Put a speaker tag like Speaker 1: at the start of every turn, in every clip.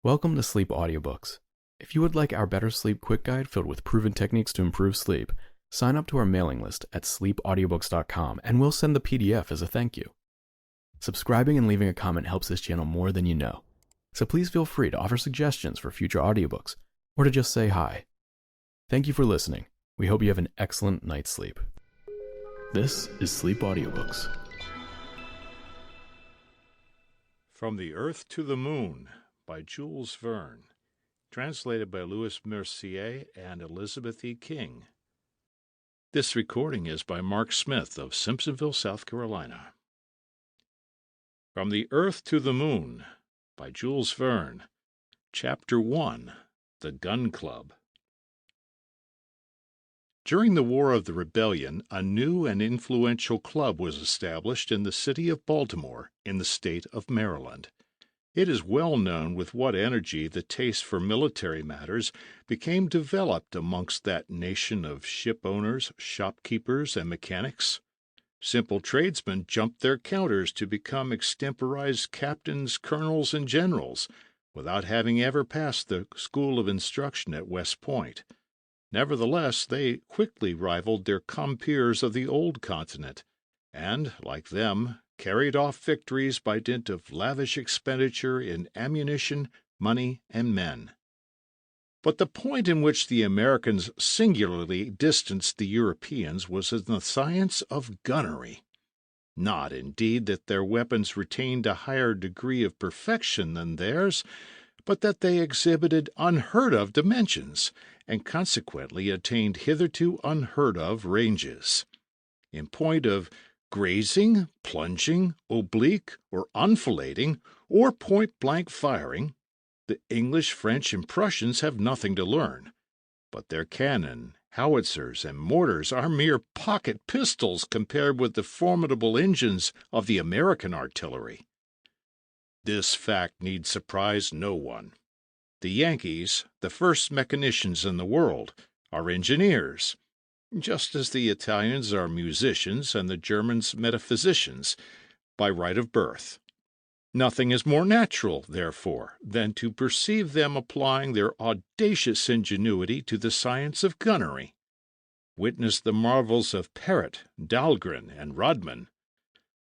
Speaker 1: Welcome to Sleep Audiobooks. If you would like our Better Sleep Quick Guide filled with proven techniques to improve sleep, sign up to our mailing list at sleepaudiobooks.com and we'll send the PDF as a thank you. Subscribing and leaving a comment helps this channel more than you know, so please feel free to offer suggestions for future audiobooks or to just say hi. Thank you for listening. We hope you have an excellent night's sleep. This is Sleep Audiobooks.
Speaker 2: From the Earth to the Moon by Jules Verne, translated by Louis Mercier and Elizabeth E. King. This recording is by Mark Smith of Simpsonville, South Carolina. From the Earth to the Moon by Jules Verne, Chapter 1, The Gun Club. During the War of the Rebellion, a new and influential club was established in the city of Baltimore, in the state of Maryland. It is well known with what energy the taste for military matters became developed amongst that nation of ship owners, shopkeepers, and mechanics. Simple tradesmen jumped their counters to become extemporized captains, colonels, and generals, without having ever passed the school of instruction at West Point. Nevertheless, they quickly rivaled their compeers of the old continent, and, like them, carried off victories by dint of lavish expenditure in ammunition, money, and men. But the point in which the Americans singularly distanced the Europeans was in the science of gunnery. Not, indeed, that their weapons retained a higher degree of perfection than theirs, but that they exhibited unheard-of dimensions, and consequently attained hitherto unheard-of ranges. In point of grazing, plunging, oblique, or enfilading, or point-blank firing, the English, French, and Prussians have nothing to learn, but their cannon, howitzers, and mortars are mere pocket pistols compared with the formidable engines of the American artillery. This fact need surprise no one. The Yankees, the first mechanicians in the world, are engineers, just as the Italians are musicians and the Germans metaphysicians, by right of birth. Nothing is more natural, therefore, than to perceive them applying their audacious ingenuity to the science of gunnery. Witness the marvels of Parrott, Dahlgren, and Rodman.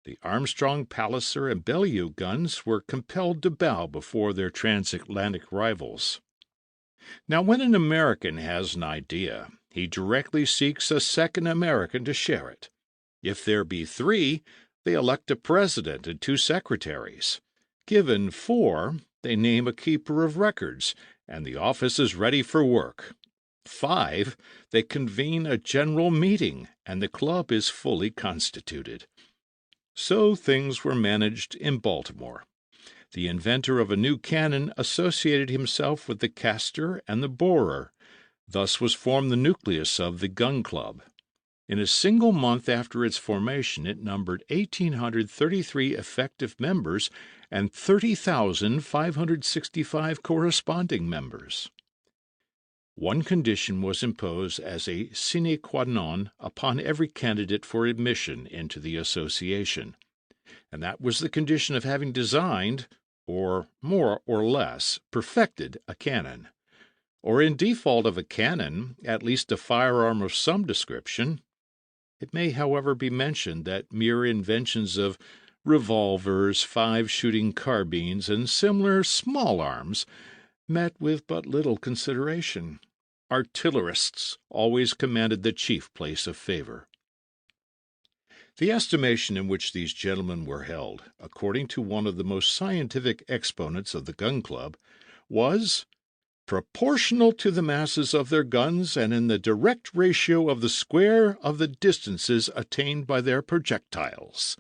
Speaker 2: The Armstrong, Palliser, and Bellew guns were compelled to bow before their transatlantic rivals. Now, when an American has an idea, he directly seeks a second American to share it. If there be three, they elect a president and two secretaries. Given four, they name a keeper of records, and the office is ready for work. 5, they convene a general meeting, and the club is fully constituted. So things were managed in Baltimore. The inventor of a new cannon associated himself with the caster and the borer. Thus was formed the nucleus of the Gun Club. In a single month after its formation it numbered 1,833 effective members and 30,565 corresponding members. One condition was imposed as a sine qua non upon every candidate for admission into the association, and that was the condition of having designed, or more or less perfected, a cannon, or in default of a cannon, at least a firearm of some description. It may, however, be mentioned that mere inventions of revolvers, 5-shooting carbines, and similar small arms met with but little consideration. Artillerists always commanded the chief place of favor. The estimation in which these gentlemen were held, according to one of the most scientific exponents of the Gun Club, was proportional to the masses of their guns and in the direct ratio of the square of the distances attained by their projectiles.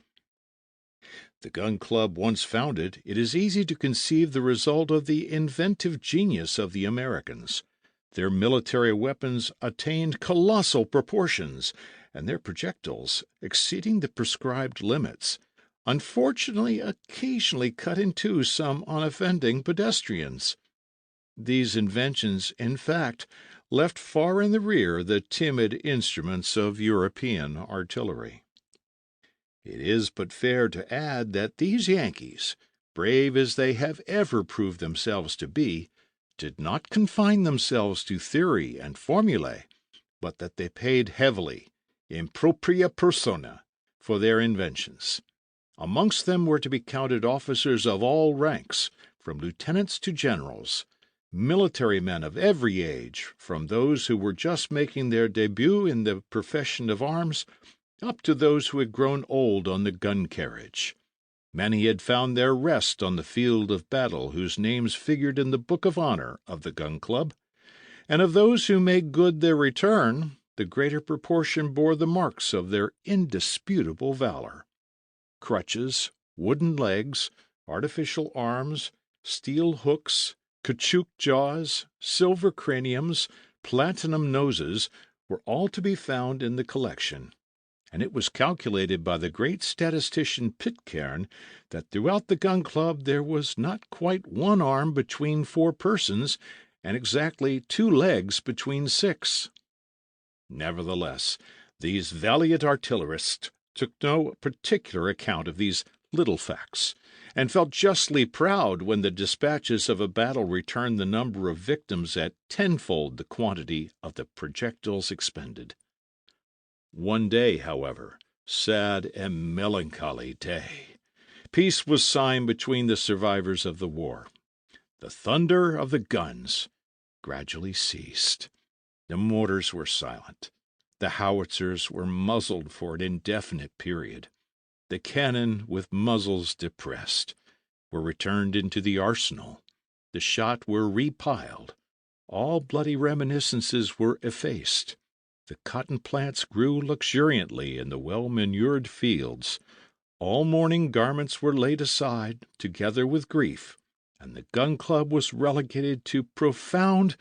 Speaker 2: The Gun Club once founded, it is easy to conceive the result of the inventive genius of the Americans. Their military weapons attained colossal proportions, and their projectiles, exceeding the prescribed limits, unfortunately occasionally cut in two some unoffending pedestrians. These inventions, in fact, left far in the rear the timid instruments of European artillery. It is but fair to add that these Yankees, brave as they have ever proved themselves to be, did not confine themselves to theory and formulae, but that they paid heavily, in propria persona, for their inventions. Amongst them were to be counted officers of all ranks, from lieutenants to generals, military men of every age, from those who were just making their debut in the profession of arms, up to those who had grown old on the gun carriage. Many had found their rest on the field of battle whose names figured in the book of honour of the Gun Club, and of those who made good their return, the greater proportion bore the marks of their indisputable valour. Crutches, wooden legs, artificial arms, steel hooks, caoutchouc jaws, silver craniums, platinum noses were all to be found in the collection, and it was calculated by the great statistician Pitcairn that throughout the Gun Club there was not quite one arm between 4 persons, and exactly 2 legs between 6. Nevertheless, these valiant artillerists took no particular account of these little facts, and felt justly proud when the dispatches of a battle returned the number of victims at tenfold the quantity of the projectiles expended. One day, however, sad and melancholy day, peace was signed between the survivors of the war. The thunder of the guns gradually ceased. The mortars were silent. The howitzers were muzzled for an indefinite period. The cannon, with muzzles depressed, were returned into the arsenal. The shot were repiled. All bloody reminiscences were effaced. The cotton plants grew luxuriantly in the well-manured fields. All mourning garments were laid aside, together with grief, and the Gun Club was relegated to profound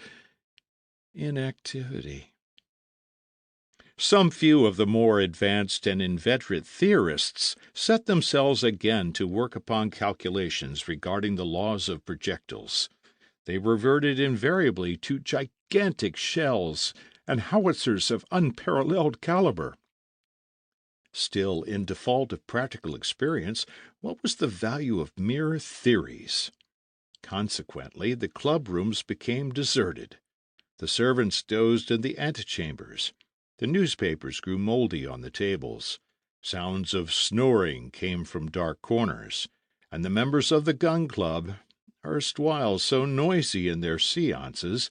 Speaker 2: inactivity. Some few of the more advanced and inveterate theorists set themselves again to work upon calculations regarding the laws of projectiles. They reverted invariably to gigantic shells and howitzers of unparalleled caliber. Still, in default of practical experience, what was the value of mere theories? Consequently, the club rooms became deserted. The servants dozed in the antechambers. The newspapers grew mouldy on the tables. Sounds of snoring came from dark corners, and the members of the Gun Club, erstwhile so noisy in their séances,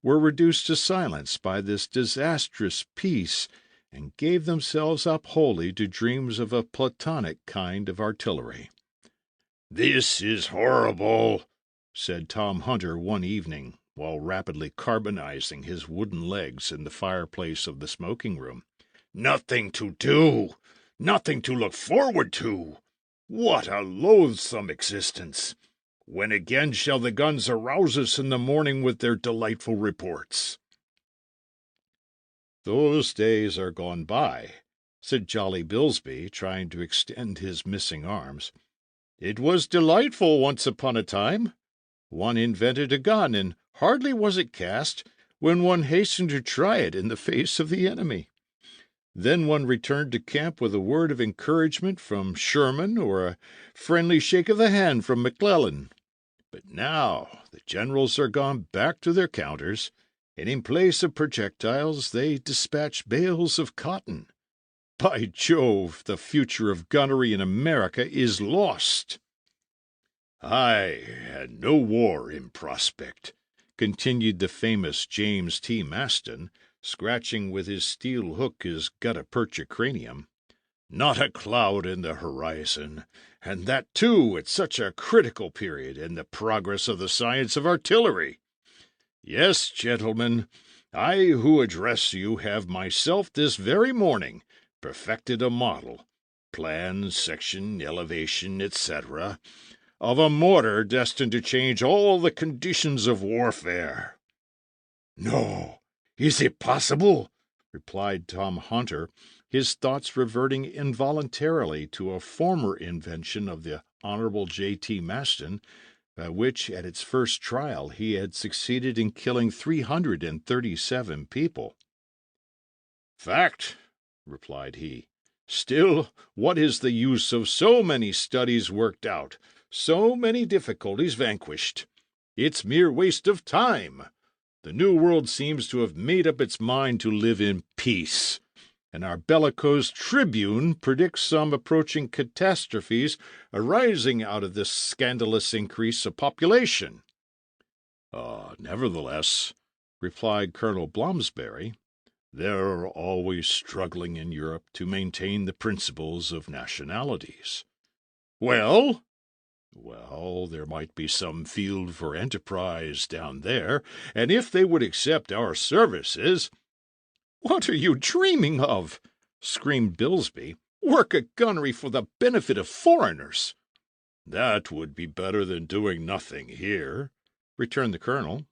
Speaker 2: were reduced to silence by this disastrous peace, and gave themselves up wholly to dreams of a platonic kind of artillery. "This is horrible," said Tom Hunter one evening, while rapidly carbonizing his wooden legs in the fireplace of the smoking-room. "Nothing to do, nothing to look forward to. What a loathsome existence! When again shall the guns arouse us in the morning with their delightful reports?" "Those days are gone by," said Jolly Bilsby, trying to extend his missing arms. "It was delightful once upon a time. One invented a gun, and hardly was it cast when one hastened to try it in the face of the enemy. Then one returned to camp with a word of encouragement from Sherman or a friendly shake of the hand from McClellan. But now the generals are gone back to their counters, and in place of projectiles they dispatch bales of cotton. By Jove, the future of gunnery in America is lost." "Aye, and no war in prospect," continued the famous James T. Maston, scratching with his steel hook his gutta-percha cranium. "Not a cloud in the horizon, and that, too, at such a critical period in the progress of the science of artillery. Yes, gentlemen, I who address you have myself this very morning perfected a model, plan, section, elevation, etc., of a mortar destined to change all the conditions of warfare." "No, is it possible?" replied Tom Hunter, his thoughts reverting involuntarily to a former invention of the Honourable J.T. Maston, by which, at its first trial, he had succeeded in killing 337 people. "Fact," replied he. "Still, what is the use of so many studies worked out, So many difficulties vanquished. It's mere waste of time. The New World seems to have made up its mind to live in peace, and our bellicose tribune predicts some approaching catastrophes arising out of this scandalous increase of population. Nevertheless, replied Colonel Blomsberry, they're always struggling in Europe to maintain the principles of nationalities. Well? Well, there might be some field for enterprise down there, and if they would accept our services— "What are you dreaming of?" screamed Bilsby. "Work at gunnery for the benefit of foreigners." "That would be better than doing nothing here," returned the colonel.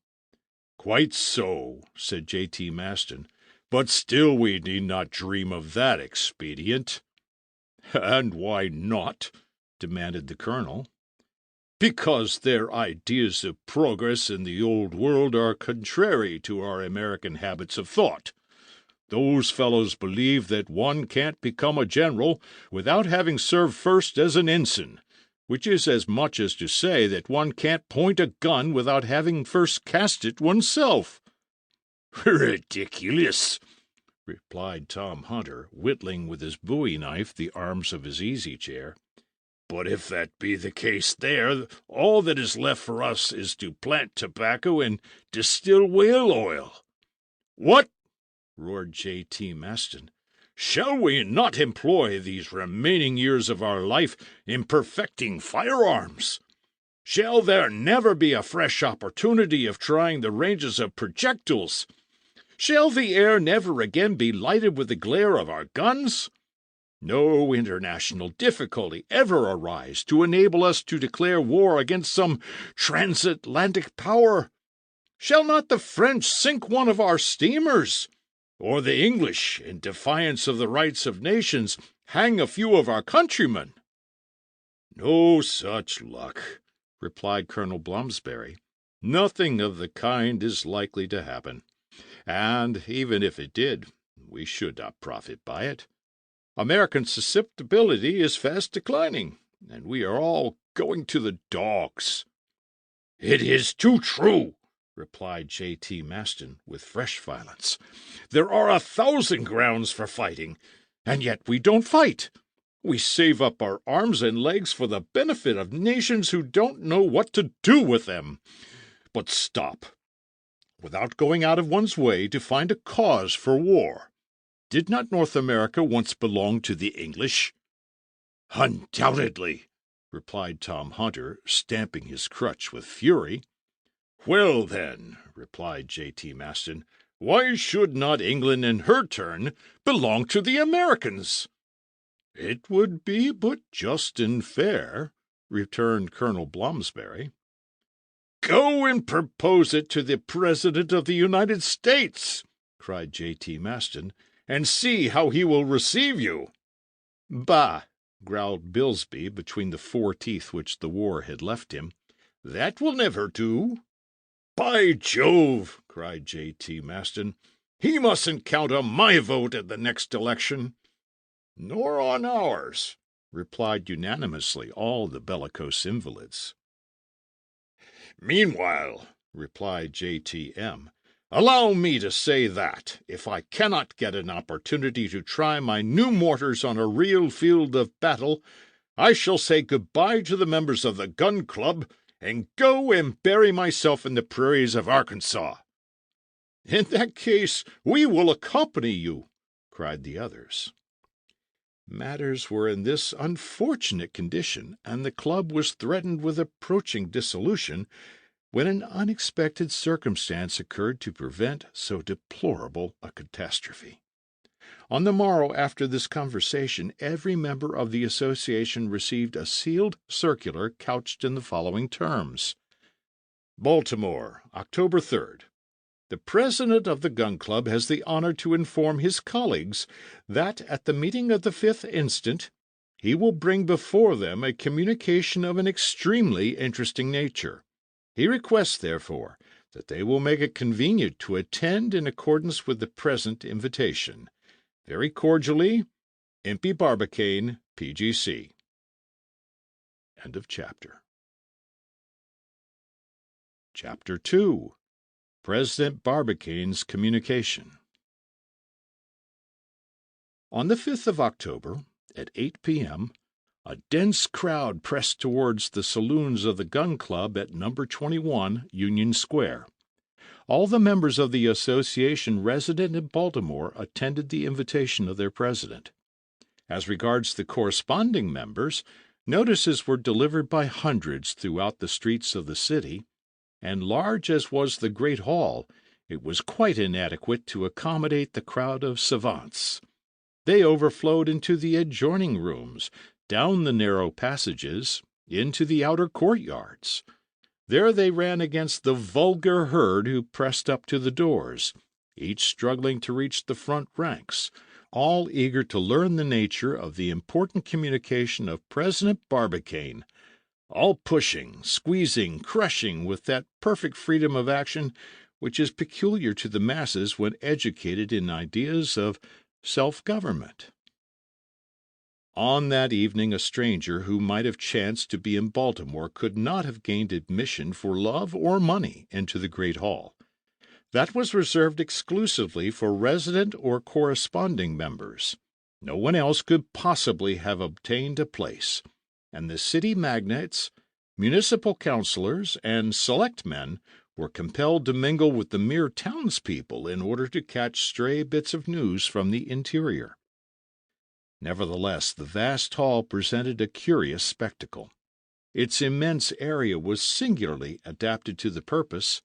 Speaker 2: "Quite so," said J.T. Maston, "but still we need not dream of that expedient." "And why not?" demanded the colonel. "Because their ideas of progress in the Old World are contrary to our American habits of thought. Those fellows believe that one can't become a general without having served first as an ensign, which is as much as to say that one can't point a gun without having first cast it oneself." "Ridiculous!" replied Tom Hunter, whittling with his bowie knife the arms of his easy-chair. "But if that be the case there, all that is left for us is to plant tobacco and distill whale oil." "What?" roared J.T. Maston. "Shall we not employ these remaining years of our life in perfecting firearms? Shall there never be a fresh opportunity of trying the ranges of projectiles? Shall the air never again be lighted with the glare of our guns? No international difficulty ever arise to enable us to declare war against some transatlantic power? Shall not the French sink one of our steamers? Or the English, in defiance of the rights of nations, hang a few of our countrymen?" "No such luck," replied Colonel Blomsberry. "Nothing of the kind is likely to happen. And even if it did, we should not profit by it. American susceptibility is fast declining, and we are all going to the dogs." "It is too true," replied J.T. Maston, with fresh violence. "There are 1,000 grounds for fighting, and yet we don't fight. We save up our arms and legs for the benefit of nations who don't know what to do with them. But stop. Without going out of one's way to find a cause for war, did not North America once belong to the English?" "Undoubtedly," replied Tom Hunter, stamping his crutch with fury. "Well, then," replied J.T. Maston, "why should not England in her turn belong to the Americans?" "It would be but just and fair," returned Colonel Blomsberry. "Go and propose it to the President of the United States," cried J.T. Maston, "and see how he will receive you." "Bah!" growled Bilsby between the 4 teeth which the war had left him. "That will never do." "By Jove!" cried J.T. Maston, "he mustn't count on my vote at the next election." "Nor on ours," replied unanimously all the bellicose invalids. "Meanwhile," replied J.T.M., "allow me to say that, if I cannot get an opportunity to try my new mortars on a real field of battle, I shall say good-bye to the members of the Gun Club and go and bury myself in the prairies of Arkansas." "In that case we will accompany you," cried the others. Matters were in this unfortunate condition, and the club was threatened with approaching dissolution, when an unexpected circumstance occurred to prevent so deplorable a catastrophe. On the morrow after this conversation, every member of the association received a sealed circular couched in the following terms: Baltimore, October 3rd. The president of the Gun Club has the honor to inform his colleagues that at the meeting of the 5th instant he will bring before them a communication of an extremely interesting nature. He requests, therefore, that they will make it convenient to attend in accordance with the present invitation. Very cordially, Impey Barbicane, P.G.C. End of chapter. Chapter 2. President Barbicane's Communication. On the 5th of October, at 8 p.m., a dense crowd pressed towards the saloons of the Gun Club at No. 21 Union Square. All the members of the association resident in Baltimore attended the invitation of their president. As regards the corresponding members, notices were delivered by hundreds throughout the streets of the city, and large as was the great hall, it was quite inadequate to accommodate the crowd of savants. They overflowed into the adjoining rooms, down the narrow passages, into the outer courtyards. There they ran against the vulgar herd who pressed up to the doors, each struggling to reach the front ranks, all eager to learn the nature of the important communication of President Barbicane, all pushing, squeezing, crushing with that perfect freedom of action which is peculiar to the masses when educated in ideas of self-government. On that evening a stranger who might have chanced to be in Baltimore could not have gained admission for love or money into the great hall. That was reserved exclusively for resident or corresponding members. No one else could possibly have obtained a place, and the city magnates, municipal councilors, and select men were compelled to mingle with the mere townspeople in order to catch stray bits of news from the interior. Nevertheless, the vast hall presented a curious spectacle. Its immense area was singularly adapted to the purpose.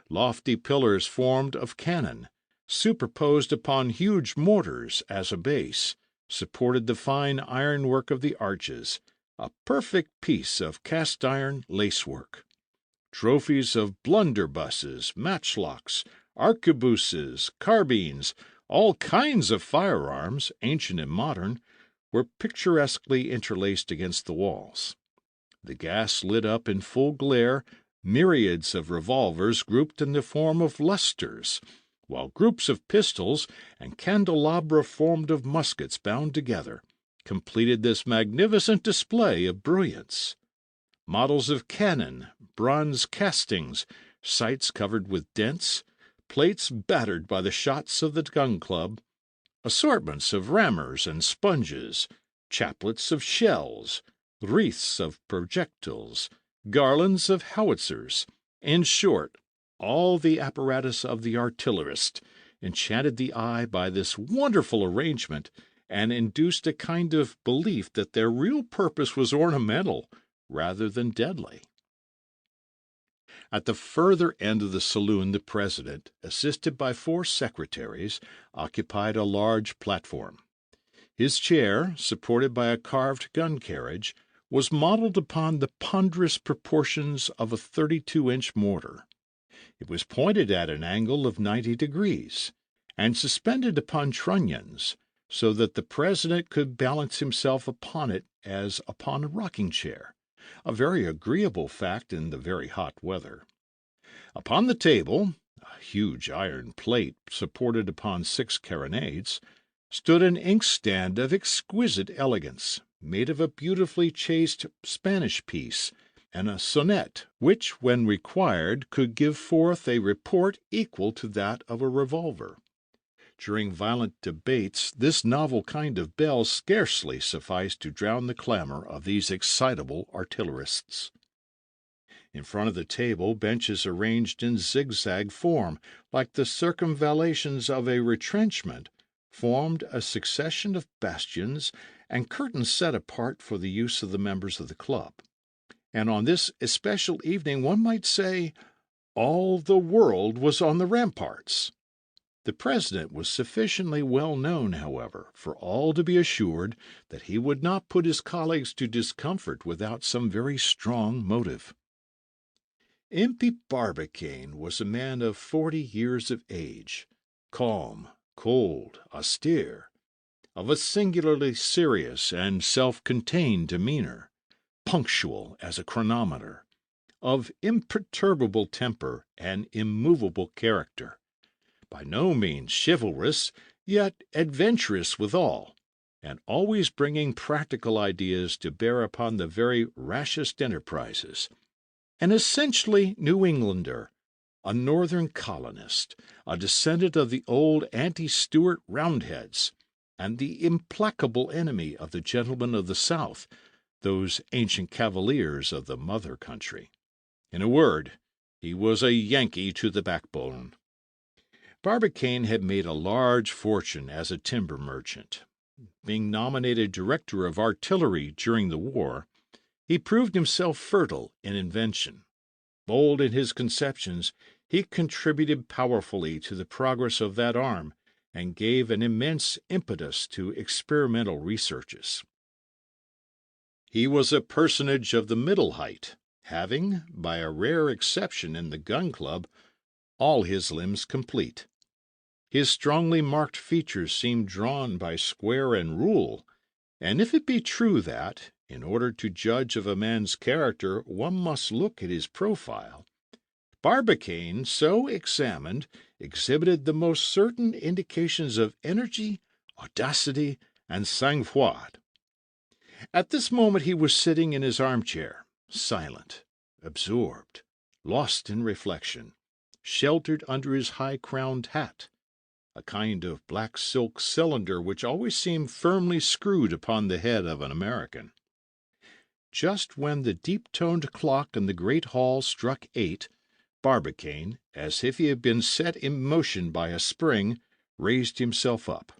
Speaker 2: Lofty pillars formed of cannon, superposed upon huge mortars as a base, supported the fine ironwork of the arches, a perfect piece of cast-iron lacework. Trophies of blunderbusses, matchlocks, arquebuses, carbines, all kinds of firearms, ancient and modern, were picturesquely interlaced against the walls. The gas lit up in full glare myriads of revolvers grouped in the form of lustres, while groups of pistols and candelabra formed of muskets bound together completed this magnificent display of brilliance. Models of cannon, bronze castings, sights covered with dents, plates battered by the shots of the Gun Club, assortments of rammers and sponges, chaplets of shells, wreaths of projectiles, garlands of howitzers, in short, all the apparatus of the artillerist, enchanted the eye by this wonderful arrangement, and induced a kind of belief that their real purpose was ornamental rather than deadly. At the further end of the saloon the president, assisted by 4 secretaries, occupied a large platform. His chair, supported by a carved gun carriage, was modelled upon the ponderous proportions of a 32-inch mortar. It was pointed at an angle of 90 degrees, and suspended upon trunnions, so that the president could balance himself upon it as upon a rocking-chair, a very agreeable fact in the very hot weather. Upon the table, a huge iron plate supported upon 6 carronades, stood an inkstand of exquisite elegance, made of a beautifully chased Spanish piece, and a sonnet, which, when required, could give forth a report equal to that of a revolver. During violent debates, this novel kind of bell scarcely sufficed to drown the clamour of these excitable artillerists. In front of the table, benches arranged in zigzag form, like the circumvallations of a retrenchment, formed a succession of bastions, and curtains set apart for the use of the members of the club. And on this especial evening one might say, all the world was on the ramparts. The president was sufficiently well known, however, for all to be assured that he would not put his colleagues to discomfort without some very strong motive. Impey Barbicane was a man of 40 years of age, calm, cold, austere, of a singularly serious and self-contained demeanour, punctual as a chronometer, of imperturbable temper and immovable character, by no means chivalrous, yet adventurous withal, and always bringing practical ideas to bear upon the very rashest enterprises. an essentially New Englander, a northern colonist, a descendant of the old anti-Stuart Roundheads, and the implacable enemy of the gentlemen of the South, those ancient cavaliers of the mother country. In a word, he was a Yankee to the backbone. Barbicane had made a large fortune as a timber merchant. Being nominated director of artillery during the war, he proved himself fertile in invention. Bold in his conceptions, he contributed powerfully to the progress of that arm and gave an immense impetus to experimental researches. He was a personage of the middle height, having, by a rare exception in the gun club, all his limbs complete. His strongly marked features seemed drawn by square and rule, and if it be true that, in order to judge of a man's character, one must look at his profile, Barbicane, so examined, exhibited the most certain indications of energy, audacity, and sang-froid. At this moment he was sitting in his armchair, silent, absorbed, lost in reflection, sheltered under his high-crowned hat, a kind of black silk cylinder which always seemed firmly screwed upon the head of an American. Just when the deep-toned clock in the great hall struck 8, Barbicane, as if he had been set in motion by a spring, raised himself up.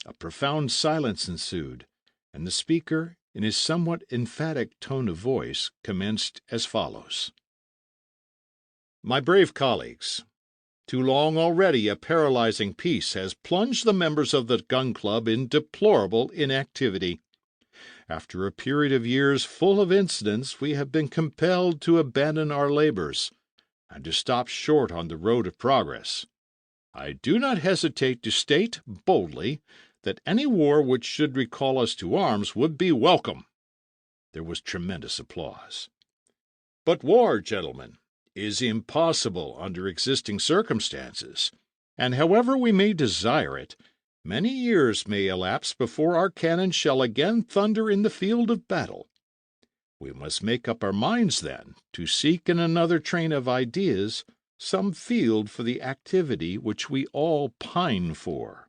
Speaker 2: A profound silence ensued, and the speaker, in his somewhat emphatic tone of voice, commenced as follows. My brave colleagues, too long already a paralyzing peace has plunged the members of the Gun Club in deplorable inactivity. After a period of years full of incidents, we have been compelled to abandon our labors, and to stop short on the road of progress. I do not hesitate to state boldly that any war which should recall us to arms would be welcome. There was tremendous applause. But war, gentlemen, is impossible under existing circumstances, and however we may desire it, many years may elapse before our cannon shall again thunder in the field of battle. We must make up our minds, then, to seek in another train of ideas some field for the activity which we all pine for.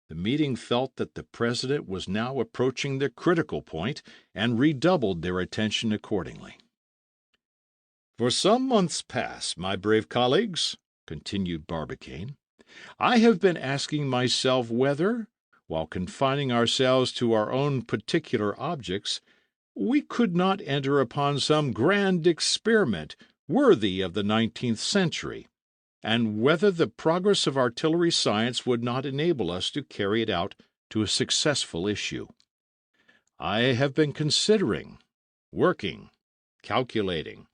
Speaker 2: The meeting felt that the President was now approaching the critical point, and redoubled their attention accordingly. For some months past, my brave colleagues, continued Barbicane, I have been asking myself whether, while confining ourselves to our own particular objects, we could not enter upon some grand experiment worthy of the 19th century, and whether the progress of artillery science would not enable us to carry it out to a successful issue. I have been considering, working, calculating,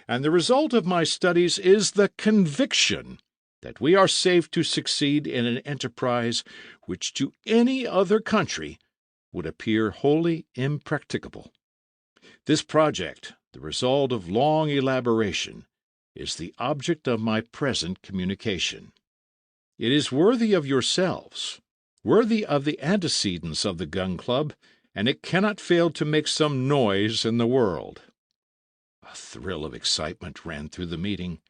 Speaker 2: and the result of my studies is the conviction that we are safe to succeed in an enterprise which to any other country would appear wholly impracticable. This project, the result of long elaboration, is the object of my present communication. It is worthy of yourselves, worthy of the antecedents of the Gun Club, and it cannot fail to make some noise in the world. A thrill of excitement ran through the meeting.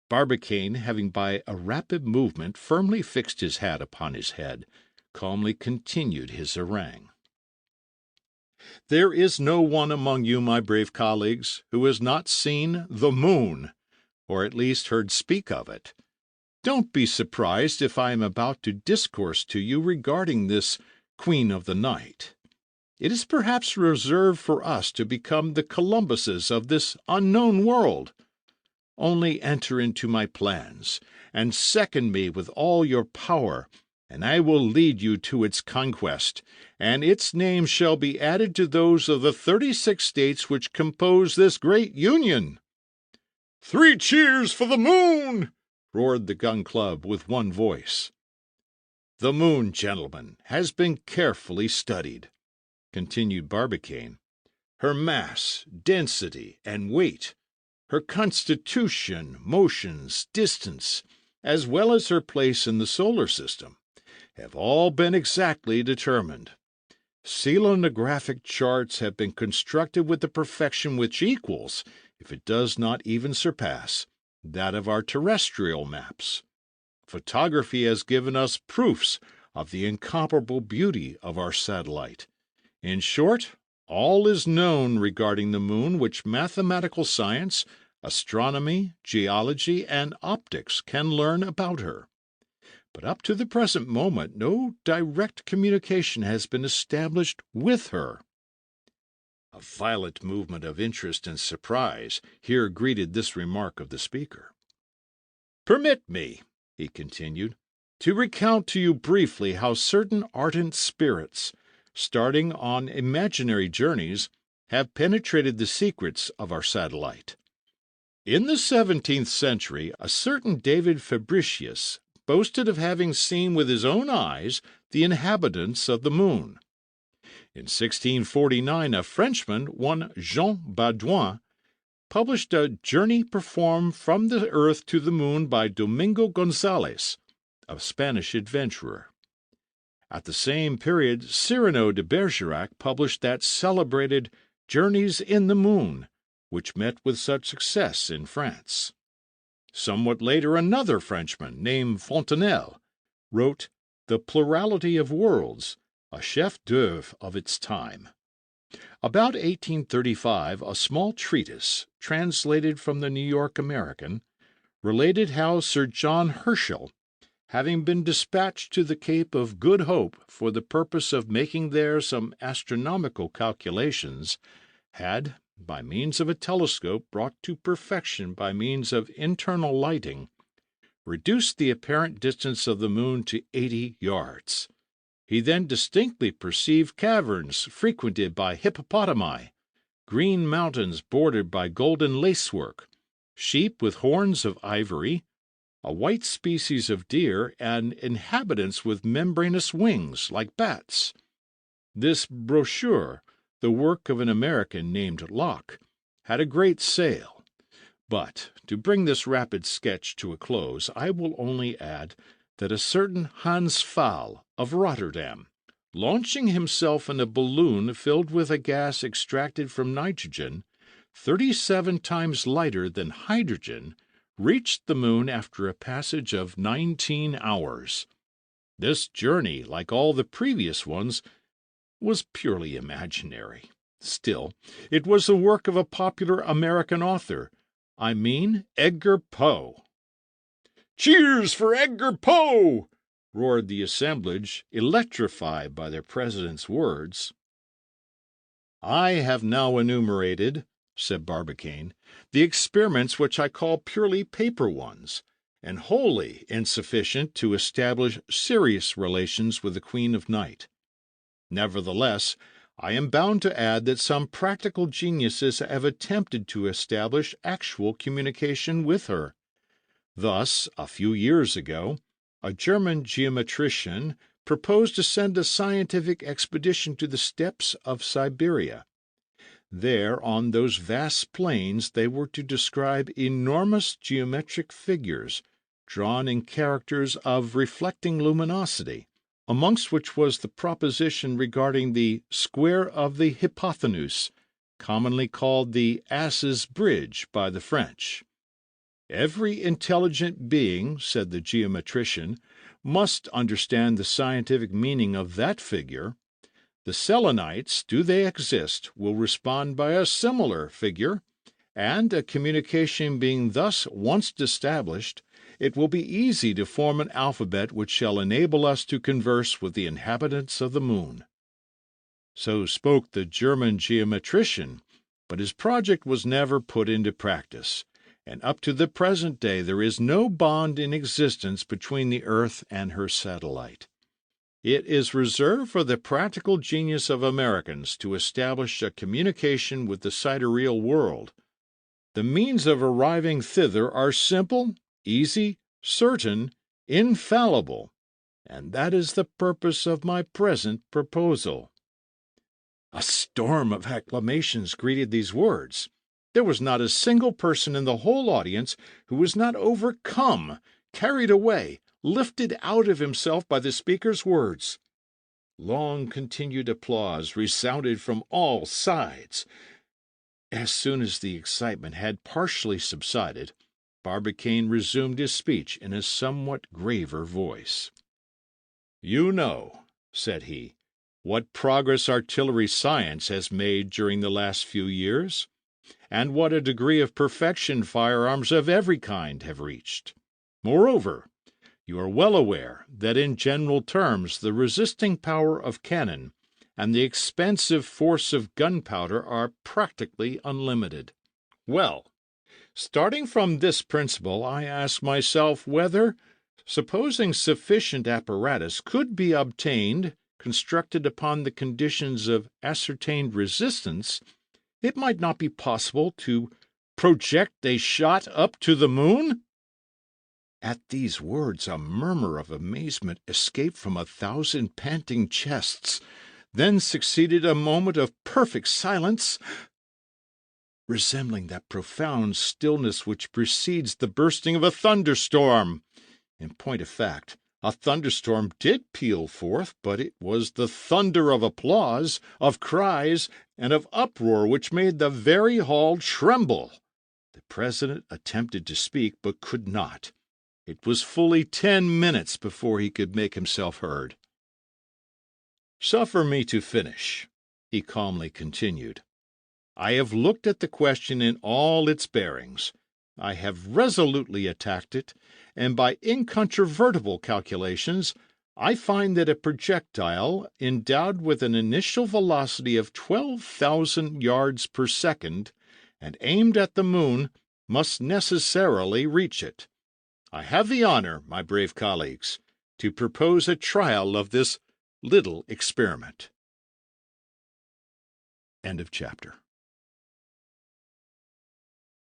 Speaker 2: Barbicane, having by a rapid movement firmly fixed his hat upon his head, calmly continued his harangue. There is no one among you, my brave colleagues, who has not seen the moon, or at least heard speak of it. Don't be surprised if I am about to discourse to you regarding this Queen of the Night. It is perhaps reserved for us to become the Columbuses of this unknown world. Only enter into my plans, and second me with all your power, and I will lead you to its conquest, and its name shall be added to those of the 36 states which compose this great Union. 3 cheers for the moon! Roared the Gun Club with one voice. The moon, gentlemen, has been carefully studied, continued Barbicane. Her mass, density, and weight, her constitution, motions, distance, as well as her place in the solar system, have all been exactly determined. Selenographic charts have been constructed with a perfection which equals, if it does not even surpass, that of our terrestrial maps. Photography has given us proofs of the incomparable beauty of our satellite. In short, all is known regarding the moon which mathematical science, astronomy, geology, and optics can learn about her. But up to the present moment no direct communication has been established with her. A violent movement of interest and surprise here greeted this remark of the speaker. "Permit me," he continued, "to recount to you briefly how certain ardent spirits, starting on imaginary journeys, have penetrated the secrets of our satellite. In the 17th century, a certain David Fabricius boasted of having seen with his own eyes the inhabitants of the moon. In 1649, a Frenchman, one Jean Baudouin, published a journey performed from the earth to the moon by Domingo Gonzalez, a Spanish adventurer. At the same period, Cyrano de Bergerac published that celebrated Journeys in the Moon, which met with such success in France. Somewhat later, another Frenchman, named Fontenelle, wrote The Plurality of Worlds, a chef-d'œuvre of its time. About 1835, a small treatise, translated from the New York American, related how Sir John Herschel, having been dispatched to the Cape of Good Hope for the purpose of making there some astronomical calculations, had, by means of a telescope brought to perfection by means of internal lighting, reduced the apparent distance of the moon to 80 yards. He then distinctly perceived caverns frequented by hippopotami, green mountains bordered by golden lacework, sheep with horns of ivory, a white species of deer, and inhabitants with membranous wings like bats. This brochure, the work of an American named Locke, had a great sale. But, to bring this rapid sketch to a close, I will only add that a certain Hans Pfaall, of Rotterdam, launching himself in a balloon filled with a gas extracted from nitrogen, 37 times lighter than hydrogen, reached the moon after a passage of 19 hours. This journey, like all the previous ones, was purely imaginary. Still, it was the work of a popular American author. I mean Edgar Poe. "Cheers for Edgar Poe!" roared the assemblage, electrified by their president's words. "I have now enumerated," said Barbicane, "the experiments which I call purely paper ones, and wholly insufficient to establish serious relations with the Queen of Night. Nevertheless, I am bound to add that some practical geniuses have attempted to establish actual communication with her. Thus, a few years ago, a German geometrician proposed to send a scientific expedition to the steppes of Siberia. There, on those vast plains, they were to describe enormous geometric figures, drawn in characters of reflecting luminosity, amongst which was the proposition regarding the square of the hypotenuse, commonly called the Ass's Bridge by the French. Every intelligent being, said the geometrician, must understand the scientific meaning of that figure. The Selenites, do they exist, will respond by a similar figure, and, a communication being thus once established, it will be easy to form an alphabet which shall enable us to converse with the inhabitants of the moon. So spoke the German geometrician, but his project was never put into practice, and up to the present day there is no bond in existence between the earth and her satellite. It is reserved for the practical genius of Americans to establish a communication with the sidereal world. The means of arriving thither are simple, easy, certain, infallible, and that is the purpose of my present proposal." A storm of acclamations greeted these words. There was not a single person in the whole audience who was not overcome, carried away, lifted out of himself by the speaker's words. Long-continued applause resounded from all sides. As soon as the excitement had partially subsided, Barbicane resumed his speech in a somewhat graver voice. "You know," said he, "what progress artillery science has made during the last few years, and what a degree of perfection firearms of every kind have reached. Moreover, you are well aware that in general terms the resisting power of cannon and the expansive force of gunpowder are practically unlimited. Well, starting from this principle, I ask myself whether, supposing sufficient apparatus could be obtained constructed upon the conditions of ascertained resistance, it might not be possible to project a shot up to the moon?" At these words a murmur of amazement escaped from 1,000 panting chests. Then succeeded a moment of perfect silence, resembling that profound stillness which precedes the bursting of a thunderstorm. In point of fact, a thunderstorm did peal forth, but it was the thunder of applause, of cries, and of uproar which made the very hall tremble. The president attempted to speak, but could not. It was fully 10 minutes before he could make himself heard. "Suffer me to finish," he calmly continued. "I have looked at the question in all its bearings. I have resolutely attacked it, and by incontrovertible calculations, I find that a projectile endowed with an initial velocity of 12,000 yards per second and aimed at the moon must necessarily reach it. I have the honor, my brave colleagues, to propose a trial of this little experiment." End of chapter.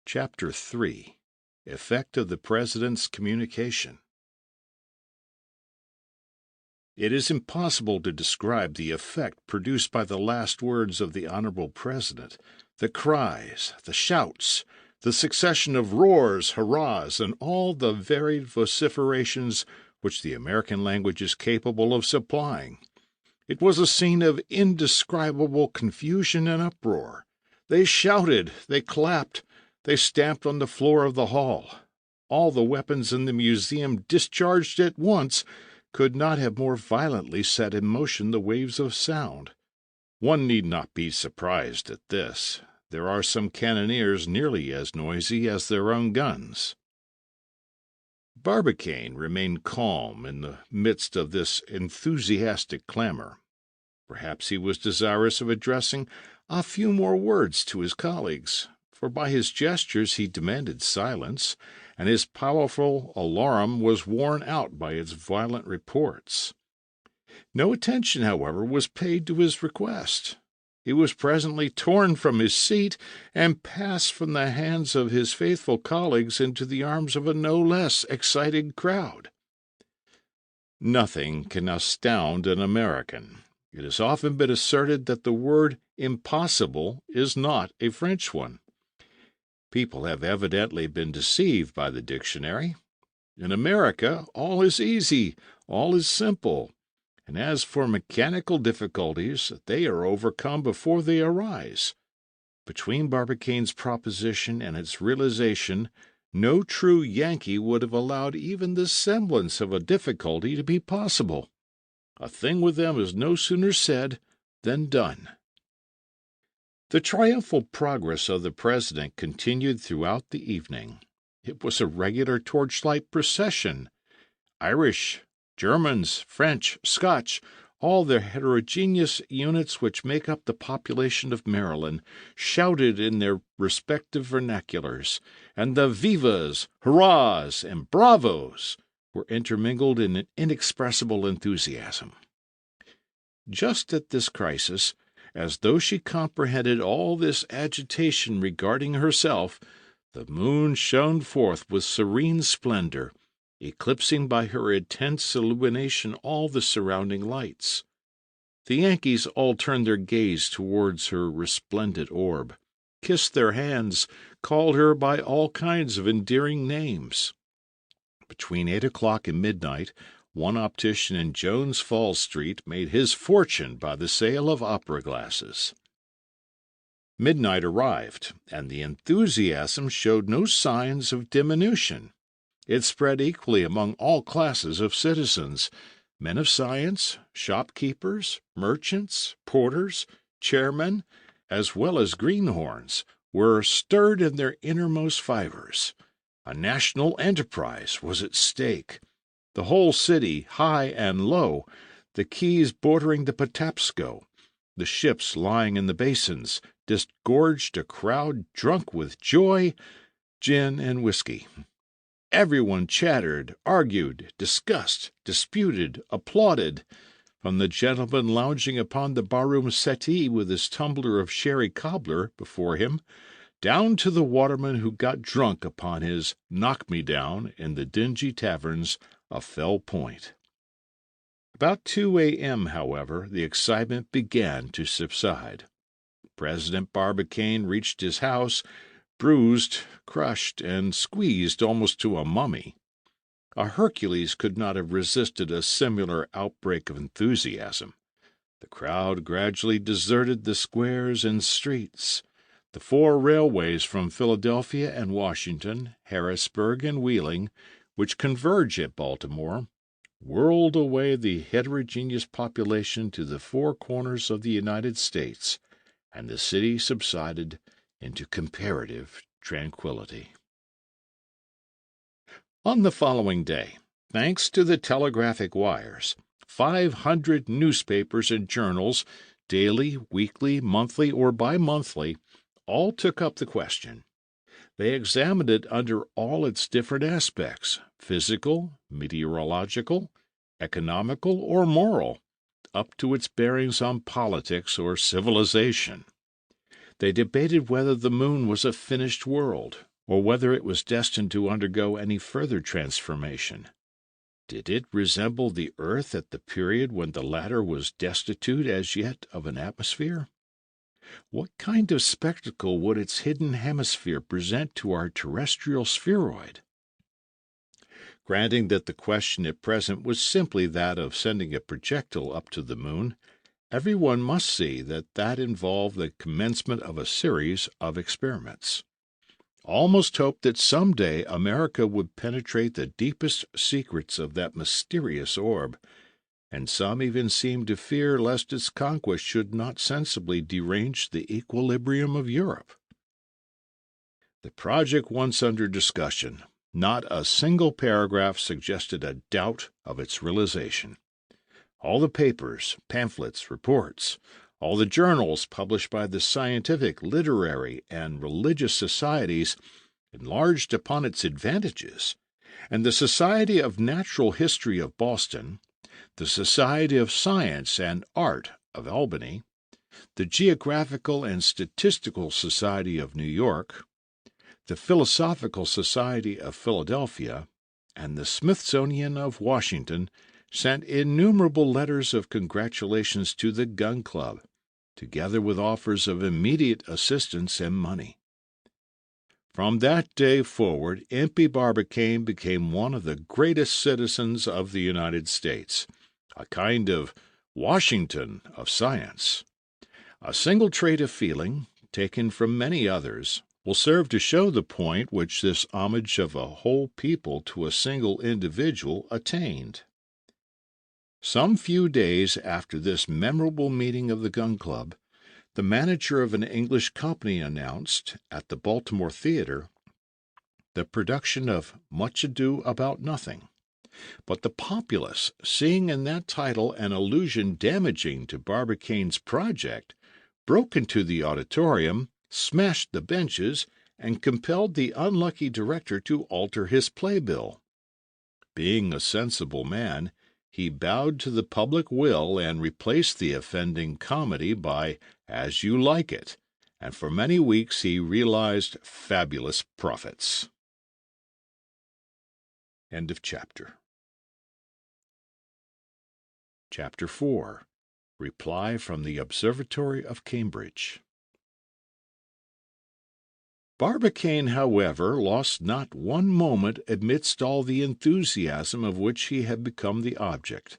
Speaker 2: Chapter 3. Effect of the President's Communication. It is impossible to describe the effect produced by the last words of the Honorable President, the cries, the shouts, the succession of roars, hurrahs, and all the varied vociferations which the American language is capable of supplying. It was a scene of indescribable confusion and uproar. They shouted, they clapped, they stamped on the floor of the hall. All the weapons in the museum discharged at once could not have more violently set in motion the waves of sound. One need not be surprised at this. There are some cannoneers nearly as noisy as their own guns. Barbicane remained calm in the midst of this enthusiastic clamor. Perhaps he was desirous of addressing a few more words to his colleagues, for by his gestures he demanded silence, and his powerful alarum was worn out by its violent reports. No attention, however, was paid to his request. He was presently torn from his seat and passed from the hands of his faithful colleagues into the arms of a no less excited crowd. Nothing can astound an American. It has often been asserted that the word impossible is not a French one. People have evidently been deceived by the dictionary. In America, all is easy, all is simple. And as for mechanical difficulties, they are overcome before they arise. Between Barbicane's proposition and its realization, no true Yankee would have allowed even the semblance of a difficulty to be possible. A thing with them is no sooner said than done. The triumphal progress of the president continued throughout the evening. It was a regular torchlight procession. Irish, Germans, French, Scotch, all the heterogeneous units which make up the population of Maryland, shouted in their respective vernaculars, and the vivas, hurrahs, and bravos were intermingled in an inexpressible enthusiasm. Just at this crisis, as though she comprehended all this agitation regarding herself, the moon shone forth with serene splendor, eclipsing by her intense illumination all the surrounding lights. The Yankees all turned their gaze towards her resplendent orb, kissed their hands, called her by all kinds of endearing names. Between 8 o'clock and midnight, one optician in Jones Falls Street made his fortune by the sale of opera glasses. Midnight arrived, and the enthusiasm showed no signs of diminution. It spread equally among all classes of citizens. Men of science, shopkeepers, merchants, porters, chairmen, as well as greenhorns, were stirred in their innermost fibers. A national enterprise was at stake. The whole city, high and low, the quays bordering the Patapsco, the ships lying in the basins, disgorged a crowd drunk with joy, gin, and whiskey. Everyone chattered, argued, discussed, disputed, applauded, from the gentleman lounging upon the barroom settee with his tumbler of sherry cobbler before him, down to the waterman who got drunk upon his knock-me-down in the dingy taverns of Fell Point. About 2 a.m., however, the excitement began to subside. President Barbicane reached his house, bruised, crushed, and squeezed almost to a mummy. A Hercules could not have resisted a similar outbreak of enthusiasm. The crowd gradually deserted the squares and streets. The 4 railways from Philadelphia and Washington, Harrisburg and Wheeling, which converge at Baltimore, whirled away the heterogeneous population to the 4 corners of the United States, and the city subsided into comparative tranquillity. On the following day, thanks to the telegraphic wires, 500 newspapers and journals, daily, weekly, monthly, or bi-monthly, all took up the question. They examined it under all its different aspects, physical, meteorological, economical, or moral, up to its bearings on politics or civilization. They debated whether the moon was a finished world, or whether it was destined to undergo any further transformation. Did it resemble the earth at the period when the latter was destitute as yet of an atmosphere? What kind of spectacle would its hidden hemisphere present to our terrestrial spheroid? Granting that the question at present was simply that of sending a projectile up to the moon, everyone must see that that involved the commencement of a series of experiments. All must hope that some day America would penetrate the deepest secrets of that mysterious orb, and some even seemed to fear lest its conquest should not sensibly derange the equilibrium of Europe. The project once under discussion, not a single paragraph suggested a doubt of its realization. All the papers, pamphlets, reports, all the journals published by the scientific, literary, and religious societies enlarged upon its advantages, and the Society of Natural History of Boston, the Society of Science and Art of Albany, the Geographical and Statistical Society of New York, the Philosophical Society of Philadelphia, and the Smithsonian of Washington sent innumerable letters of congratulations to the Gun Club, together with offers of immediate assistance and money. From that day forward, Impey Barbicane became one of the greatest citizens of the United States, a kind of Washington of science. A single trait of feeling, taken from many others, will serve to show the point which this homage of a whole people to a single individual attained. Some few days after this memorable meeting of the Gun Club, the manager of an English company announced, at the Baltimore Theater, the production of Much Ado About Nothing. But the populace, seeing in that title an allusion damaging to Barbicane's project, broke into the auditorium, smashed the benches, and compelled the unlucky director to alter his playbill. Being a sensible man, he bowed to the public will and replaced the offending comedy by As You Like It, and for many weeks he realized fabulous profits. End of chapter. Chapter 4. Reply from the Observatory of Cambridge. Barbicane, however, lost not one moment amidst all the enthusiasm of which he had become the object.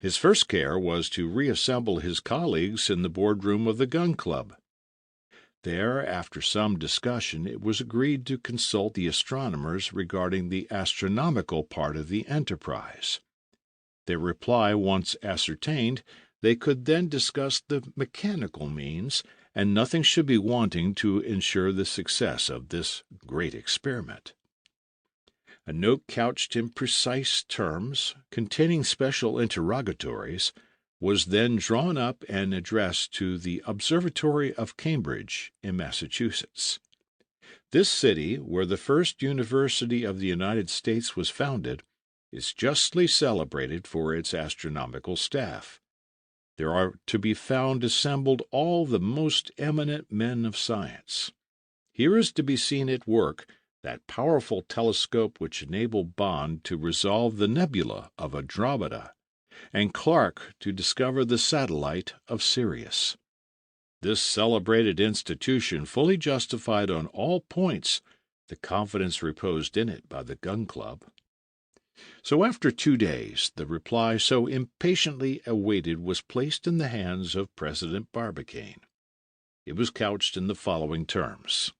Speaker 2: His first care was to reassemble his colleagues in the boardroom of the Gun Club. There, after some discussion, it was agreed to consult the astronomers regarding the astronomical part of the enterprise. Their reply once ascertained, they could then discuss the mechanical means, and nothing should be wanting to ensure the success of this great experiment. A note couched in precise terms, containing special interrogatories, was then drawn up and addressed to the Observatory of Cambridge in Massachusetts. This city, where the first university of the United States was founded, is justly celebrated for its astronomical staff. There are to be found assembled all the most eminent men of science. Here is to be seen at work that powerful telescope which enabled Bond to resolve the nebula of Andromeda, and Clark to discover the satellite of Sirius. This celebrated institution fully justified on all points the confidence reposed in it by the Gun Club. So after 2 days, the reply so impatiently awaited was placed in the hands of President Barbicane. It was couched in the following terms: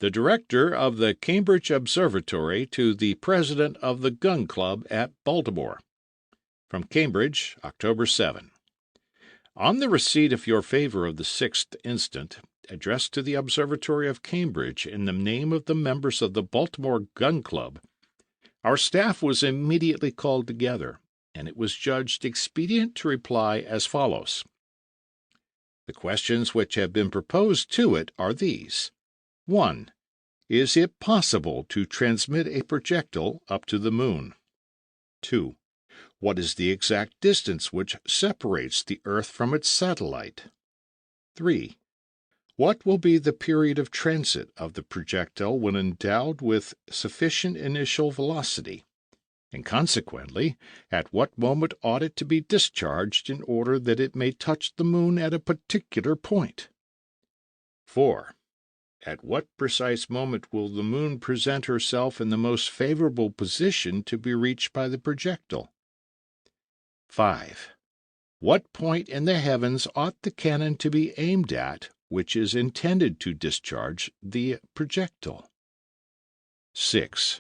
Speaker 2: The Director of the Cambridge Observatory to the President of the Gun Club at Baltimore. From Cambridge, October 7. On the receipt of your favor of the 6th instant, addressed to the Observatory of Cambridge in the name of the members of the Baltimore Gun Club, our staff was immediately called together, and it was judged expedient to reply as follows. The questions which have been proposed to it are these. 1. Is it possible to transmit a projectile up to the moon? 2. What is the exact distance which separates the Earth from its satellite? 3. What will be the period of transit of the projectile when endowed with sufficient initial velocity, and consequently, at what moment ought it to be discharged in order that it may touch the moon at a particular point? 4. At what precise moment will the moon present herself in the most favorable position to be reached by the projectile? 5. What point in the heavens ought the cannon to be aimed at which is intended to discharge the projectile? 6.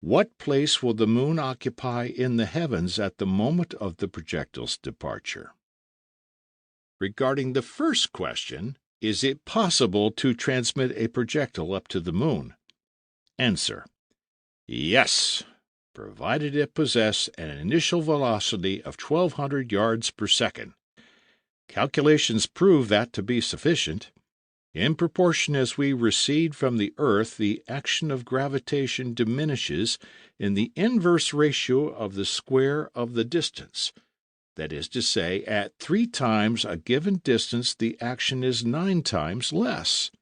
Speaker 2: What place will the moon occupy in the heavens at the moment of the projectile's departure? Regarding the first question, is it possible to transmit a projectile up to the moon? Answer: Yes, provided it possess an initial velocity of 1,200 yards per second. Calculations prove that to be sufficient. In proportion as we recede from the earth, the action of gravitation diminishes in the inverse ratio of the square of the distance. That is to say, at 3 times a given distance the action is 9 times less.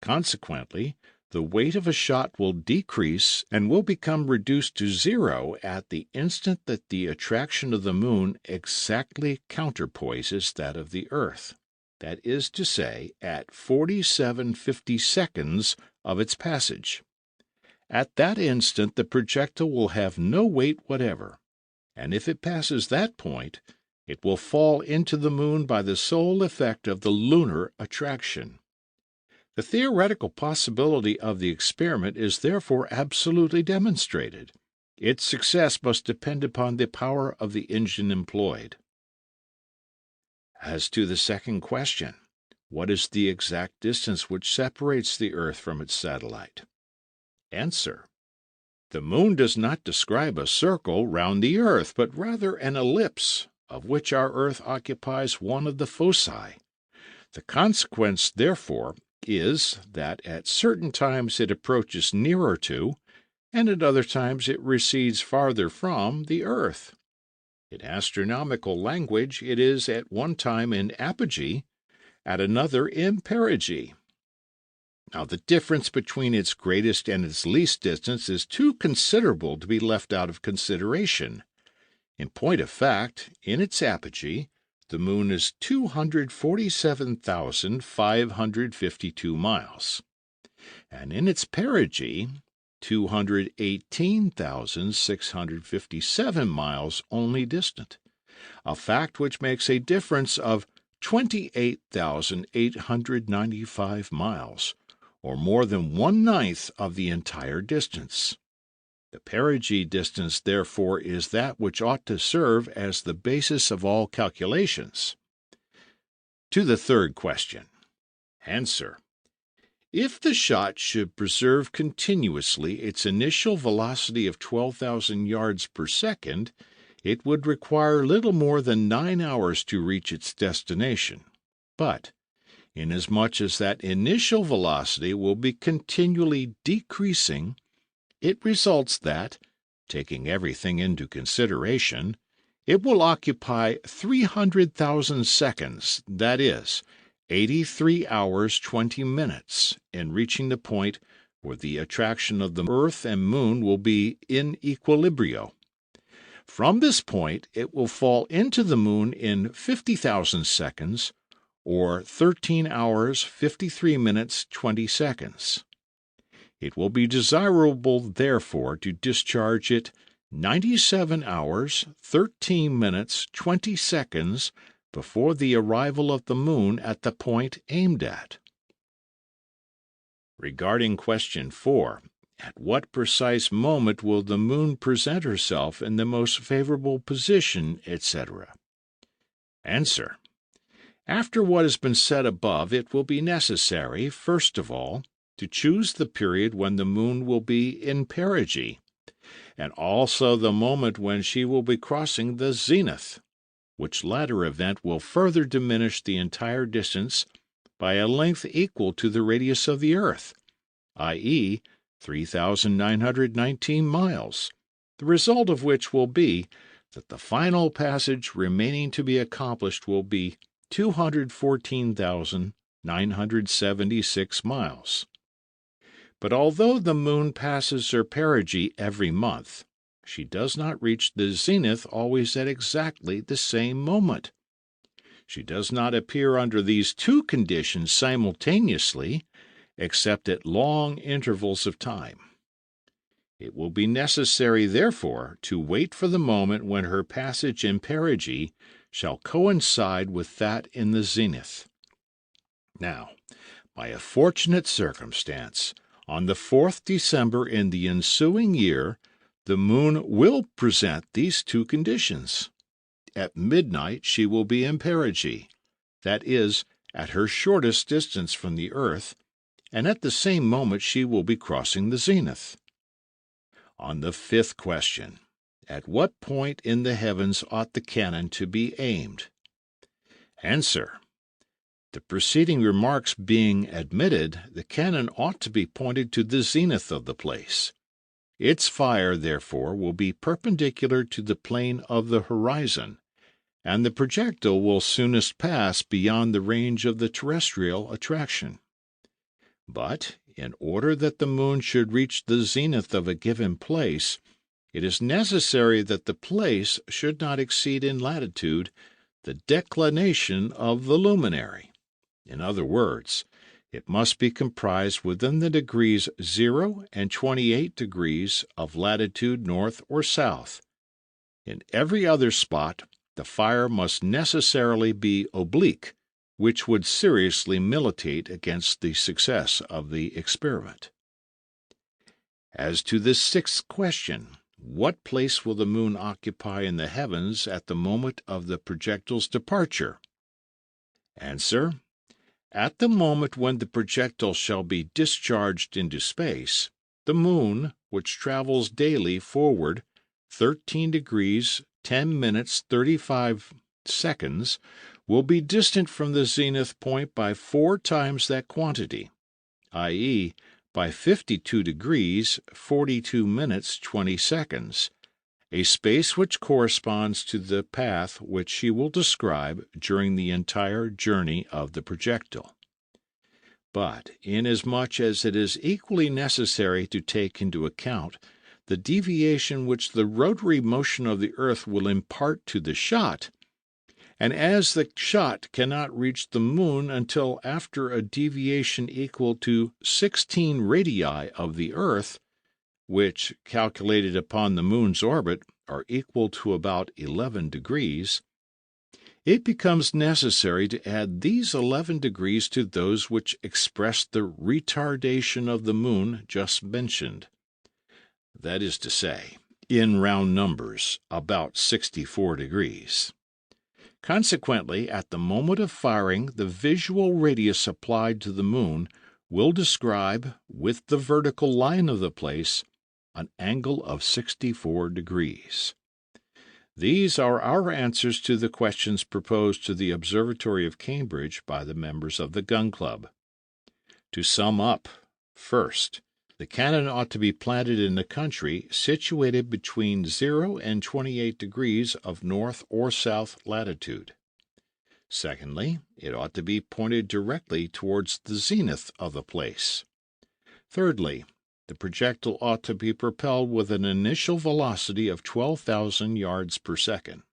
Speaker 2: Consequently, the weight of a shot will decrease and will become reduced to 0 at the instant that the attraction of the moon exactly counterpoises that of the earth. That is to say, at 47/50 seconds of its passage. At that instant the projectile will have no weight whatever, and if it passes that point, it will fall into the moon by the sole effect of the lunar attraction. The theoretical possibility of the experiment is therefore absolutely demonstrated. Its success must depend upon the power of the engine employed. As to the second question, what is the exact distance which separates the Earth from its satellite? Answer: The moon does not describe a circle round the Earth, but rather an ellipse, of which our Earth occupies one of the foci. The consequence, therefore, is that at certain times it approaches nearer to, and at other times it recedes farther from, the earth. In astronomical language, it is at one time in apogee, at another in perigee. Now, the difference between its greatest and its least distance is too considerable to be left out of consideration. In point of fact, in its apogee, the moon is 247,552 miles, and in its perigee, 218,657 miles only distant, a fact which makes a difference of 28,895 miles, or more than 1/9 of the entire distance. The perigee distance, therefore, is that which ought to serve as the basis of all calculations. To the third question. Answer. If the shot should preserve continuously its initial velocity of 12,000 yards per second, it would require little more than 9 hours to reach its destination. But, inasmuch as that initial velocity will be continually decreasing, it results that, taking everything into consideration, it will occupy 300,000 seconds, that is, 83 hours 20 minutes, in reaching the point where the attraction of the Earth and Moon will be in equilibrio. From this point it will fall into the Moon in 50,000 seconds, or 13 hours 53 minutes 20 seconds. It will be desirable, therefore, to discharge it 97 hours, 13 minutes, 20 seconds before the arrival of the moon at the point aimed at. Regarding question 4, at what precise moment will the moon present herself in the most favorable position, etc.? Answer. After what has been said above, it will be necessary, first of all, to choose the period when the moon will be in perigee, and also the moment when she will be crossing the zenith, which latter event will further diminish the entire distance by a length equal to the radius of the earth, i.e., 3,919 miles, the result of which will be that the final passage remaining to be accomplished will be 214,976 miles. But although the moon passes her perigee every month, she does not reach the zenith always at exactly the same moment. She does not appear under these two conditions simultaneously, except at long intervals of time. It will be necessary, therefore, to wait for the moment when her passage in perigee shall coincide with that in the zenith. Now, by a fortunate circumstance, on the 4th December in the ensuing year, the moon will present these two conditions. At midnight she will be in perigee, that is, at her shortest distance from the earth, and at the same moment she will be crossing the zenith. On the 5th question, at what point in the heavens ought the cannon to be aimed? Answer. The preceding remarks being admitted, the cannon ought to be pointed to the zenith of the place. Its fire, therefore, will be perpendicular to the plane of the horizon, and the projectile will soonest pass beyond the range of the terrestrial attraction. But, in order that the moon should reach the zenith of a given place, it is necessary that the place should not exceed in latitude the declination of the luminary. In other words, it must be comprised within the degrees 0 and 28 degrees of latitude north or south. In every other spot, the fire must necessarily be oblique, which would seriously militate against the success of the experiment. As to the 6th question, what place will the moon occupy in the heavens at the moment of the projectile's departure? Answer. At the moment when the projectile shall be discharged into space, the moon, which travels daily forward 13 degrees 10 minutes 35 seconds, will be distant from the zenith point by 4 times that quantity, i.e., by 52 degrees 42 minutes 20 seconds, a space which corresponds to the path which she will describe during the entire journey of the projectile. But, inasmuch as it is equally necessary to take into account the deviation which the rotary motion of the earth will impart to the shot, And as the shot cannot reach the moon until after a deviation equal to 16 radii of the Earth, which, calculated upon the moon's orbit, are equal to about 11 degrees, it becomes necessary to add these 11 degrees to those which express the retardation of the moon just mentioned. That is to say, in round numbers, about 64 degrees. Consequently, at the moment of firing, the visual radius applied to the moon will describe, with the vertical line of the place, an angle of 64 degrees. These are our answers to the questions proposed to the Observatory of Cambridge by the members of the Gun Club. To sum up, first, the cannon ought to be planted in a country situated between 0 and 28 degrees of north or south latitude. Secondly, it ought to be pointed directly towards the zenith of the place. Thirdly, the projectile ought to be propelled with an initial velocity of 12,000 yards per second.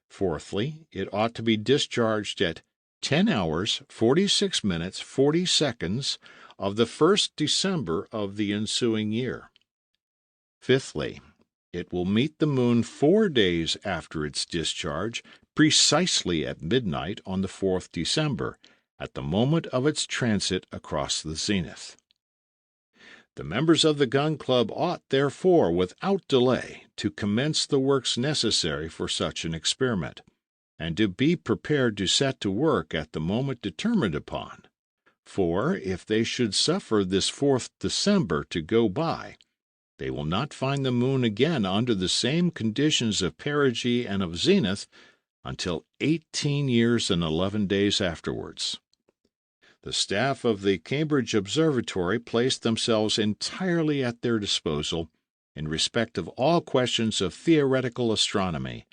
Speaker 2: Fourthly, it ought to be discharged at 10 hours, 46 minutes, 40 seconds of the 1st December of the ensuing year. Fifthly, it will meet the moon 4 days after its discharge, precisely at midnight on the 4th December, at the moment of its transit across the zenith. The members of the Gun Club ought, therefore, without delay, to commence the works necessary for such an experiment, and to be prepared to set to work at the moment determined upon. For, if they should suffer this 4th December to go by, they will not find the moon again under the same conditions of perigee and of zenith until 18 years and 11 days afterwards. The staff of the Cambridge Observatory placed themselves entirely at their disposal in respect of all questions of theoretical astronomy,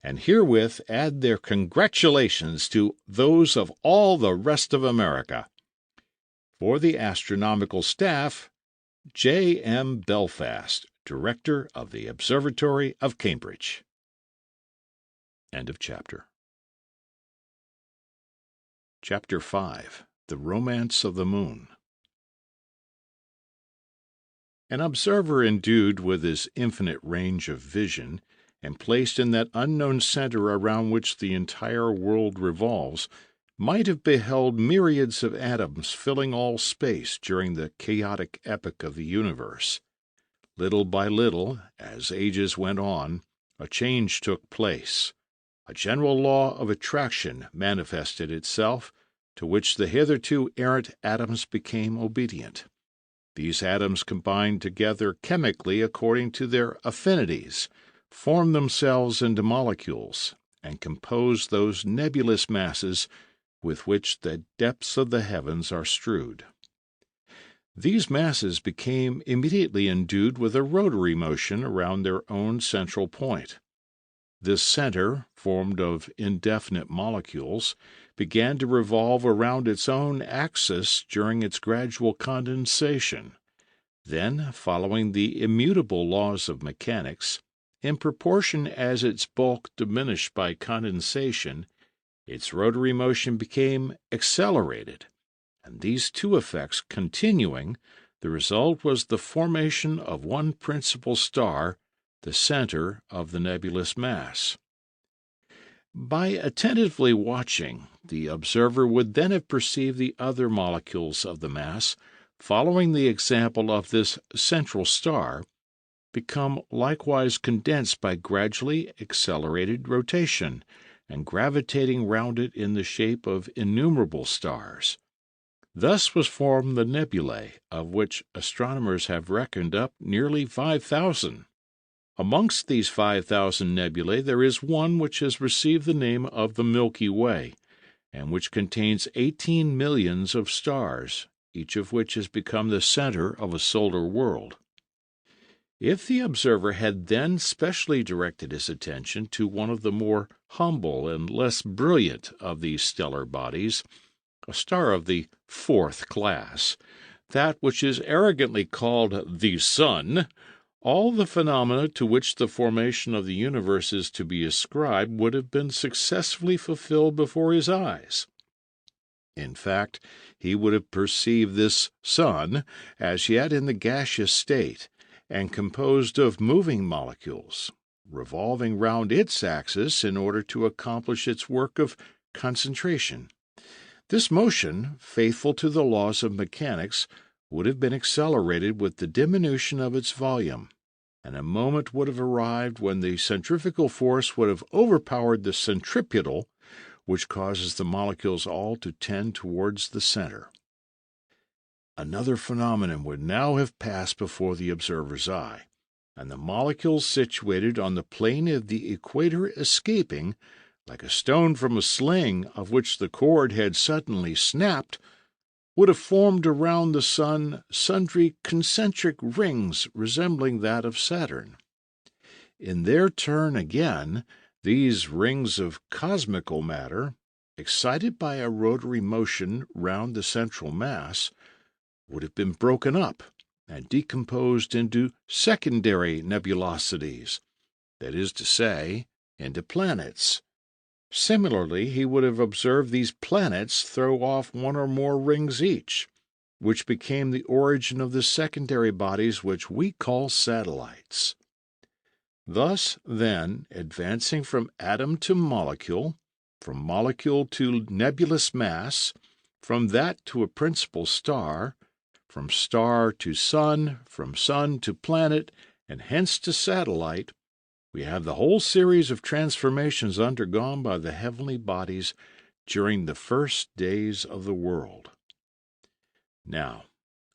Speaker 2: and herewith add their congratulations to those of all the rest of America. For the astronomical staff, J. M. Belfast, Director of the Observatory of Cambridge. End of chapter. Chapter 5. The Romance of the Moon. An observer endued with his infinite range of vision, and placed in that unknown center around which the entire world revolves, might have beheld myriads of atoms filling all space during the chaotic epoch of the universe. Little by little, as ages went on, a change took place. A general law of attraction manifested itself, to which the hitherto errant atoms became obedient. These atoms combined together chemically according to their affinities, formed themselves into molecules, and composed those nebulous masses with which the depths of the heavens are strewed. These masses became immediately endued with a rotary motion around their own central point. This center, formed of indefinite molecules, began to revolve around its own axis during its gradual condensation. Then, following the immutable laws of mechanics, in proportion as its bulk diminished by condensation, its rotary motion became accelerated, and these two effects continuing, the result was the formation of one principal star, the center of the nebulous mass. By attentively watching, the observer would then have perceived the other molecules of the mass, following the example of this central star, become likewise condensed by gradually accelerated rotation, and gravitating round it in the shape of innumerable stars. Thus was formed the nebulae, of which astronomers have reckoned up nearly 5,000. Amongst these 5,000 nebulae there is one which has received the name of the Milky Way, and which contains 18 millions of stars, each of which has become the center of a solar world. If the observer had then specially directed his attention to one of the more humble and less brilliant of these stellar bodies, a star of the 4th class, that which is arrogantly called the Sun, all the phenomena to which the formation of the universe is to be ascribed would have been successfully fulfilled before his eyes. In fact, he would have perceived this sun as yet in the gaseous state, and composed of moving molecules, revolving round its axis in order to accomplish its work of concentration. This motion, faithful to the laws of mechanics, would have been accelerated with the diminution of its volume, and a moment would have arrived when the centrifugal force would have overpowered the centripetal, which causes the molecules all to tend towards the center. Another phenomenon would now have passed before the observer's eye, and the molecules situated on the plane of the equator escaping, like a stone from a sling of which the cord had suddenly snapped, would have formed around the sun sundry concentric rings resembling that of Saturn. In their turn, again, these rings of cosmical matter, excited by a rotary motion round the central mass, would have been broken up and decomposed into secondary nebulosities, that is to say, into planets. Similarly, he would have observed these planets throw off one or more rings each, which became the origin of the secondary bodies which we call satellites. Thus, then, advancing from atom to molecule, from molecule to nebulous mass, from that to a principal star, from star to sun, from sun to planet, and hence to satellite, we have the whole series of transformations undergone by the heavenly bodies during the first days of the world. Now,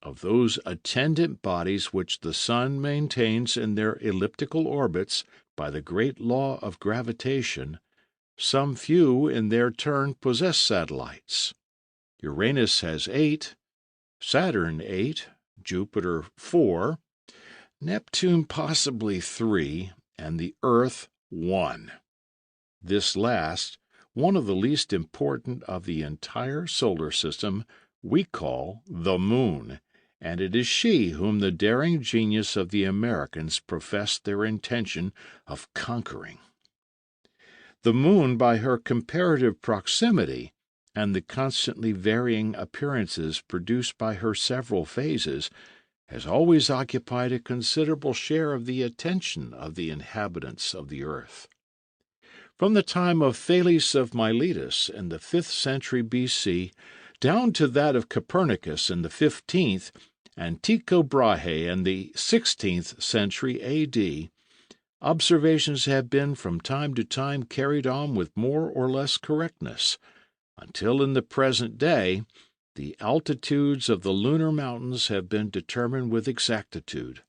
Speaker 2: of those attendant bodies which the sun maintains in their elliptical orbits by the great law of gravitation, some few in their turn possess satellites. Uranus has 8, Saturn 8, Jupiter 4, Neptune possibly 3, and the Earth 1. This last, one of the least important of the entire solar system, we call the Moon, and it is she whom the daring genius of the Americans professed their intention of conquering. The Moon, by her comparative proximity, and the constantly varying appearances produced by her several phases, has always occupied a considerable share of the attention of the inhabitants of the earth. From the time of Thales of Miletus in the 5th century B.C. down to that of Copernicus in the 15th and Tycho Brahe in the 16th century A.D., observations have been from time to time carried on with more or less correctness, until in the present day the altitudes of the lunar mountains have been determined with exactitude.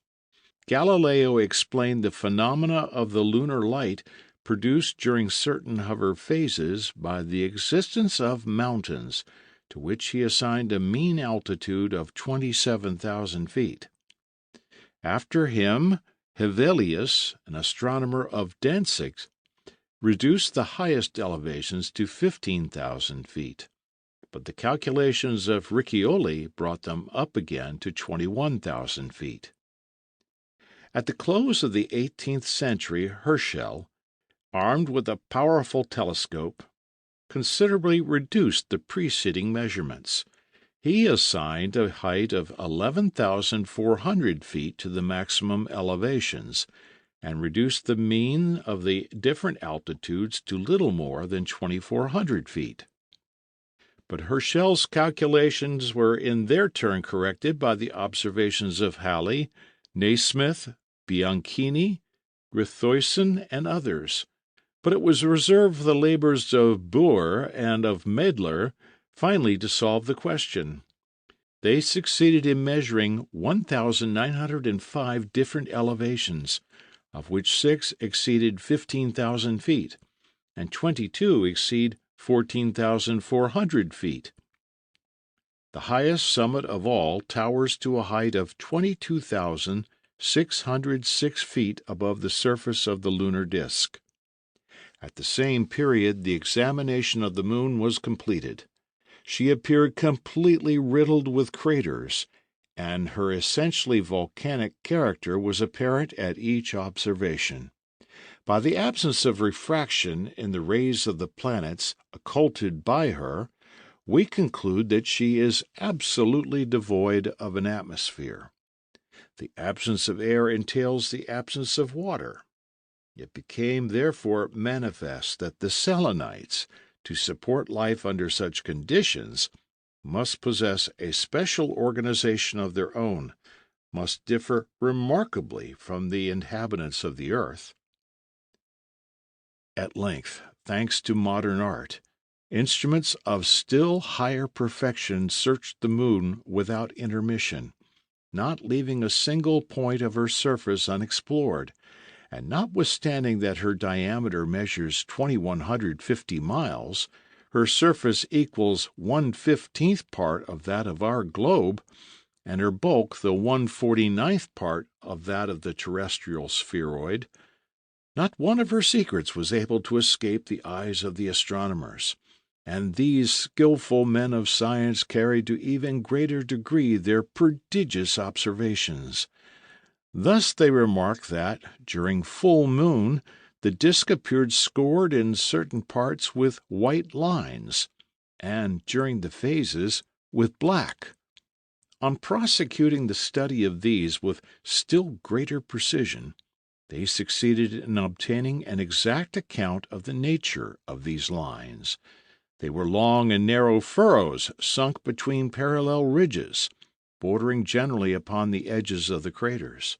Speaker 2: Galileo explained the phenomena of the lunar light produced during certain of her phases by the existence of mountains, to which he assigned a mean altitude of 27,000 feet. After him, Hevelius, an astronomer of Danzig, reduced the highest elevations to 15,000 feet, but the calculations of Riccioli brought them up again to 21,000 feet. At the close of the 18th century, Herschel, armed with a powerful telescope, considerably reduced the preceding measurements. He assigned a height of 11,400 feet to the maximum elevations, and reduced the mean of the different altitudes to little more than 2,400 feet. But Herschel's calculations were in their turn corrected by the observations of Halley, Naismith, Bianchini, Grithuysen, and others. But it was reserved for the labors of Bohr and of Mädler finally to solve the question. They succeeded in measuring 1,905 different elevations, of which 6 exceeded 15,000 feet, and 22 exceed 14,400 feet. The highest summit of all towers to a height of 22,606 feet above the surface of the lunar disk. At the same period the examination of the moon was completed. She appeared completely riddled with craters, and her essentially volcanic character was apparent at each observation. By the absence of refraction in the rays of the planets occulted by her, we conclude that she is absolutely devoid of an atmosphere. The absence of air entails the absence of water. It became therefore manifest that the Selenites, to support life under such conditions, must possess a special organization of their own, must differ remarkably from the inhabitants of the earth. At length, thanks to modern art, instruments of still higher perfection searched the moon without intermission, not leaving a single point of her surface unexplored, and notwithstanding that her diameter measures 2,150 miles, her surface equals 1/15th part of that of our globe, and her bulk the 1/49th part of that of the terrestrial spheroid, not one of her secrets was able to escape the eyes of the astronomers, and these skilful men of science carried to even greater degree their prodigious observations. Thus they remark that, during full moon, the disk appeared scored in certain parts with white lines, and, during the phases, with black. On prosecuting the study of these with still greater precision, they succeeded in obtaining an exact account of the nature of these lines. They were long and narrow furrows sunk between parallel ridges, bordering generally upon the edges of the craters.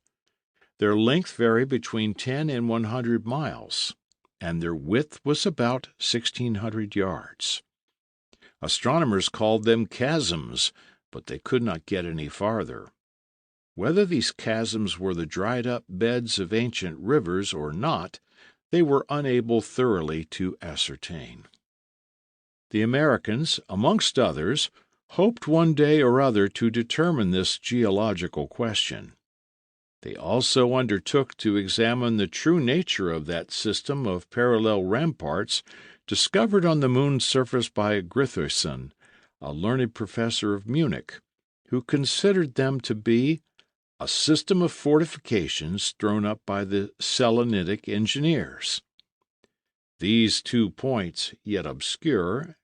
Speaker 2: Their length varied between 10 and 100 miles, and their width was about 1,600 yards. Astronomers called them chasms, but they could not get any farther. Whether these chasms were the dried-up beds of ancient rivers or not, they were unable thoroughly to ascertain. The Americans, amongst others, hoped one day or other to determine this geological question. They also undertook to examine the true nature of that system of parallel ramparts discovered on the moon's surface by Grithöson, a learned professor of Munich, who considered them to be a system of fortifications thrown up by the Selenitic engineers. These 2 points, yet obscure,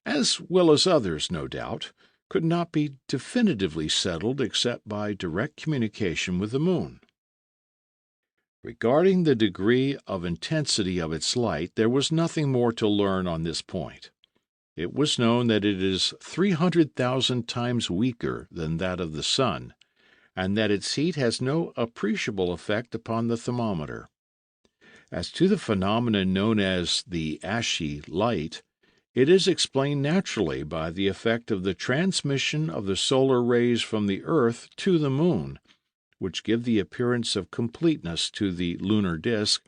Speaker 2: as well as others, no doubt, could not be definitively settled except by direct communication with the moon. Regarding the degree of intensity of its light, there was nothing more to learn on this point. It was known that it is 300,000 times weaker than that of the sun, and that its heat has no appreciable effect upon the thermometer. As to the phenomenon known as the ashy light, it is explained naturally by the effect of the transmission of the solar rays from the earth to the moon, which give the appearance of completeness to the lunar disk,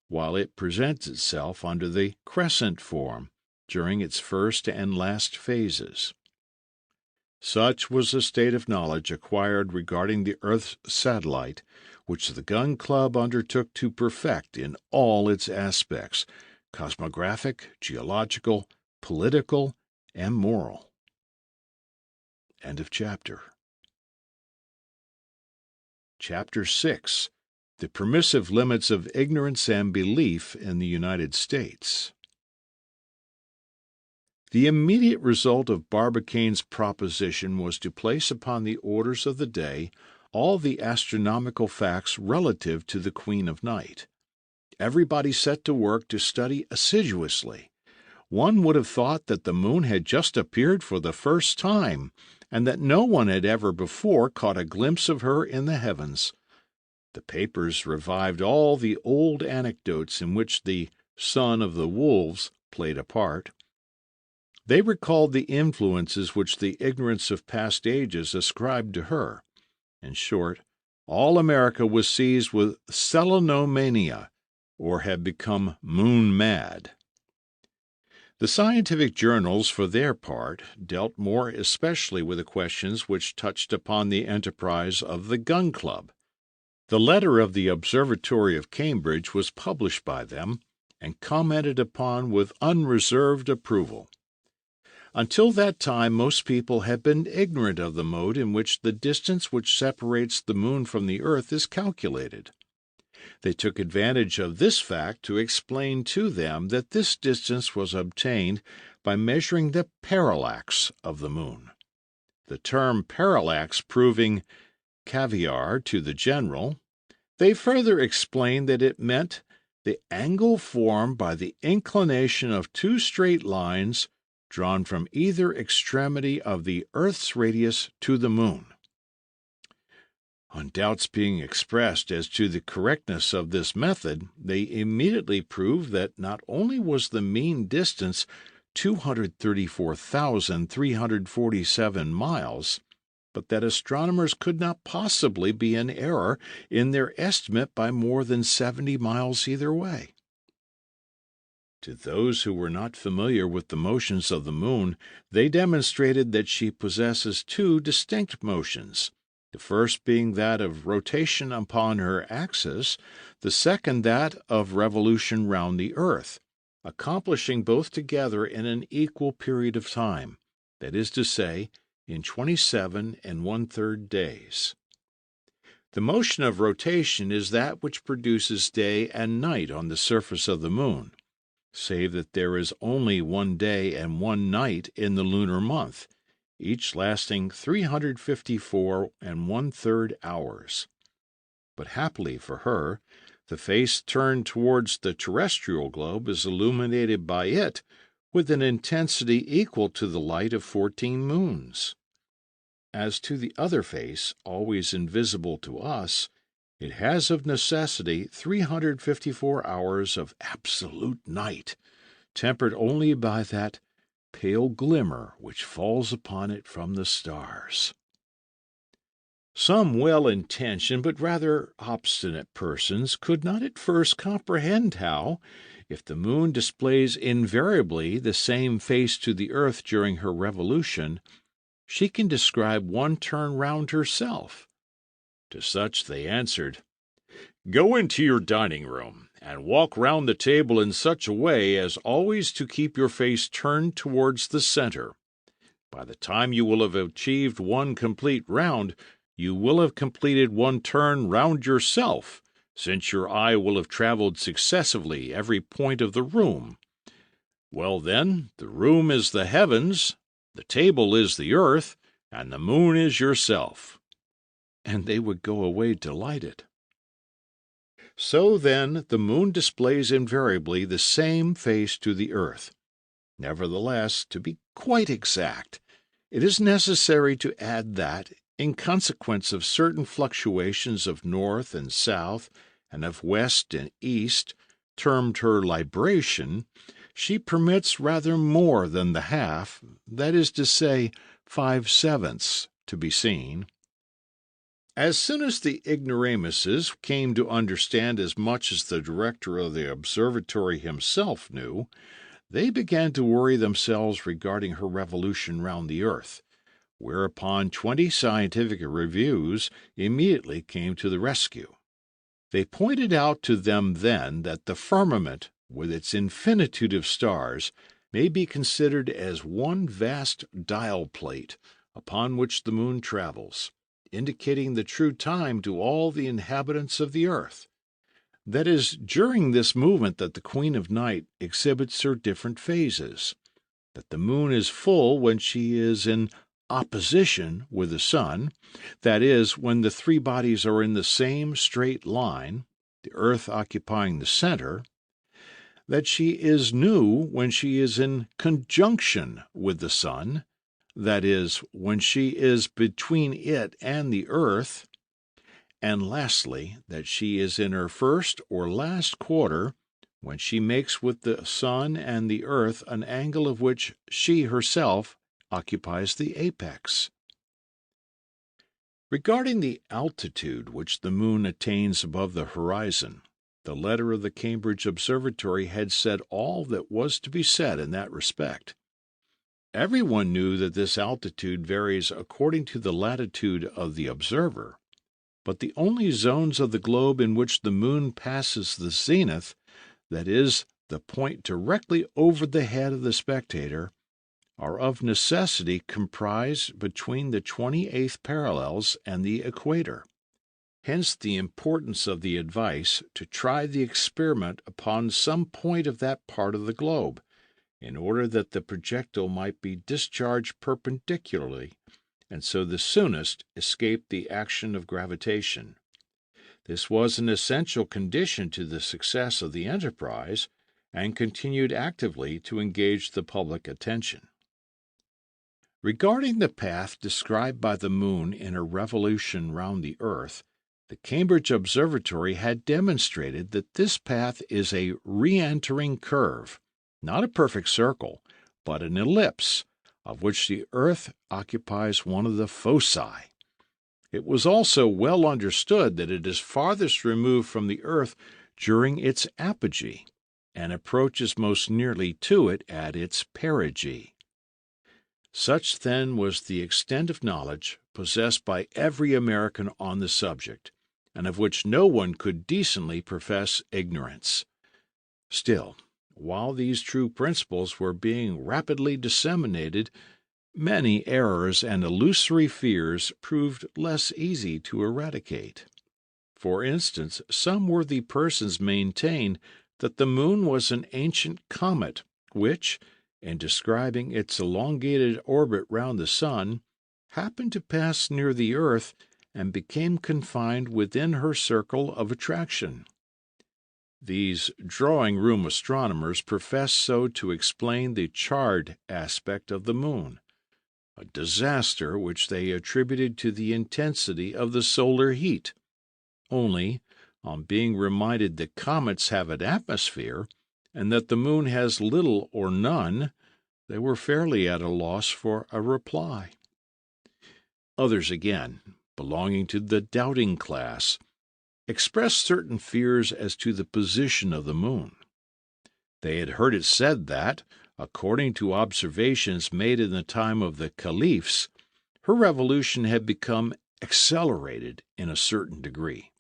Speaker 2: while it presents itself under the crescent form during its first and last phases. Such was the state of knowledge acquired regarding the earth's satellite, which the Gun Club undertook to perfect in all its aspects, cosmographic, geological, political, and moral. End of chapter. Chapter 6. The Permissive Limits of Ignorance and Belief in the United States. The immediate result of Barbicane's proposition was to place upon the orders of the day all the astronomical facts relative to the Queen of Night. Everybody set to work to study assiduously. One would have thought that the moon had just appeared for the first time, and that no one had ever before caught a glimpse of her in the heavens. The papers revived all the old anecdotes in which the son of the wolves played a part. They recalled the influences which the ignorance of past ages ascribed to her. In short, all America was seized with selenomania, or had become moon-mad. The scientific journals, for their part, dealt more especially with the questions which touched upon the enterprise of the Gun Club. The letter of the Observatory of Cambridge was published by them, and commented upon with unreserved approval. Until that time, most people have been ignorant of the mode in which the distance which separates the moon from the earth is calculated. They took advantage of this fact to explain to them that this distance was obtained by measuring the parallax of the moon. The term parallax proving caviar to the general, they further explained that it meant the angle formed by the inclination of two straight lines drawn from either extremity of the earth's radius to the moon. On doubts being expressed as to the correctness of this method, they immediately proved that not only was the mean distance 234,347 miles, but that astronomers could not possibly be in error in their estimate by more than 70 miles either way. To those who were not familiar with the motions of the moon, they demonstrated that she possesses two distinct motions, the first being that of rotation upon her axis, the second that of revolution round the earth, accomplishing both together in an equal period of time, that is to say, in 27 1/3 days. The motion of rotation is that which produces day and night on the surface of the moon, save that there is only 1 day and 1 night in the lunar month, each lasting 354 1/3 hours. But happily for her, the face turned towards the terrestrial globe is illuminated by it with an intensity equal to the light of 14 moons. As to the other face, always invisible to us, it has of necessity 354 hours of absolute night, tempered only by that pale glimmer which falls upon it from the stars. Some well-intentioned but rather obstinate persons could not at first comprehend how, if the moon displays invariably the same face to the earth during her revolution, she can describe one turn round herself. To such they answered, "Go into your dining room, and walk round the table in such a way as always to keep your face turned towards the center. By the time you will have achieved one complete round, you will have completed one turn round yourself, since your eye will have traveled successively every point of the room. Well, then, the room is the heavens, the table is the earth, and the moon is yourself." And they would go away delighted. So, then, the moon displays invariably the same face to the earth. Nevertheless, to be quite exact, it is necessary to add that, in consequence of certain fluctuations of north and south, and of west and east, termed her libration, she permits rather more than the half, that is to say, 5/7, to be seen. As soon as the ignoramuses came to understand as much as the director of the observatory himself knew, they began to worry themselves regarding her revolution round the earth, whereupon 20 scientific reviews immediately came to the rescue. They pointed out to them then that the firmament, with its infinitude of stars, may be considered as one vast dial plate upon which the moon travels, indicating the true time to all the inhabitants of the earth. That is during this movement that the Queen of Night exhibits her different phases, that the moon is full when she is in opposition with the sun, that is, when the three bodies are in the same straight line, the earth occupying the center, that she is new when she is in conjunction with the sun, that is, when she is between it and the earth, and lastly, that she is in her first or last quarter, when she makes with the sun and the earth an angle of which she herself occupies the apex. Regarding the altitude which the moon attains above the horizon, the letter of the Cambridge Observatory had said all that was to be said in that respect. Everyone knew that this altitude varies according to the latitude of the observer, but the only zones of the globe in which the moon passes the zenith, that is, the point directly over the head of the spectator, are of necessity comprised between the 28th parallels and the equator. Hence the importance of the advice to try the experiment upon some point of that part of the globe, in order that the projectile might be discharged perpendicularly, and so the soonest escape the action of gravitation. This was an essential condition to the success of the enterprise, and continued actively to engage the public attention. Regarding the path described by the moon in her revolution round the earth, the Cambridge Observatory had demonstrated that this path is a re-entering curve, not a perfect circle, but an ellipse, of which the earth occupies one of the foci. It was also well understood that it is farthest removed from the earth during its apogee, and approaches most nearly to it at its perigee. Such then was the extent of knowledge possessed by every American on the subject, and of which no one could decently profess ignorance. Still, while these true principles were being rapidly disseminated, many errors and illusory fears proved less easy to eradicate. For instance, some worthy persons maintained that the moon was an ancient comet which, in describing its elongated orbit round the sun, happened to pass near the earth and became confined within her circle of attraction. These drawing-room astronomers professed so to explain the charred aspect of the moon, a disaster which they attributed to the intensity of the solar heat. Only, on being reminded that comets have an atmosphere, and that the moon has little or none, they were fairly at a loss for a reply. Others again, belonging to the doubting class, expressed certain fears as to the position of the moon. They had heard it said that, according to observations made in the time of the caliphs, her revolution had become accelerated in a certain degree.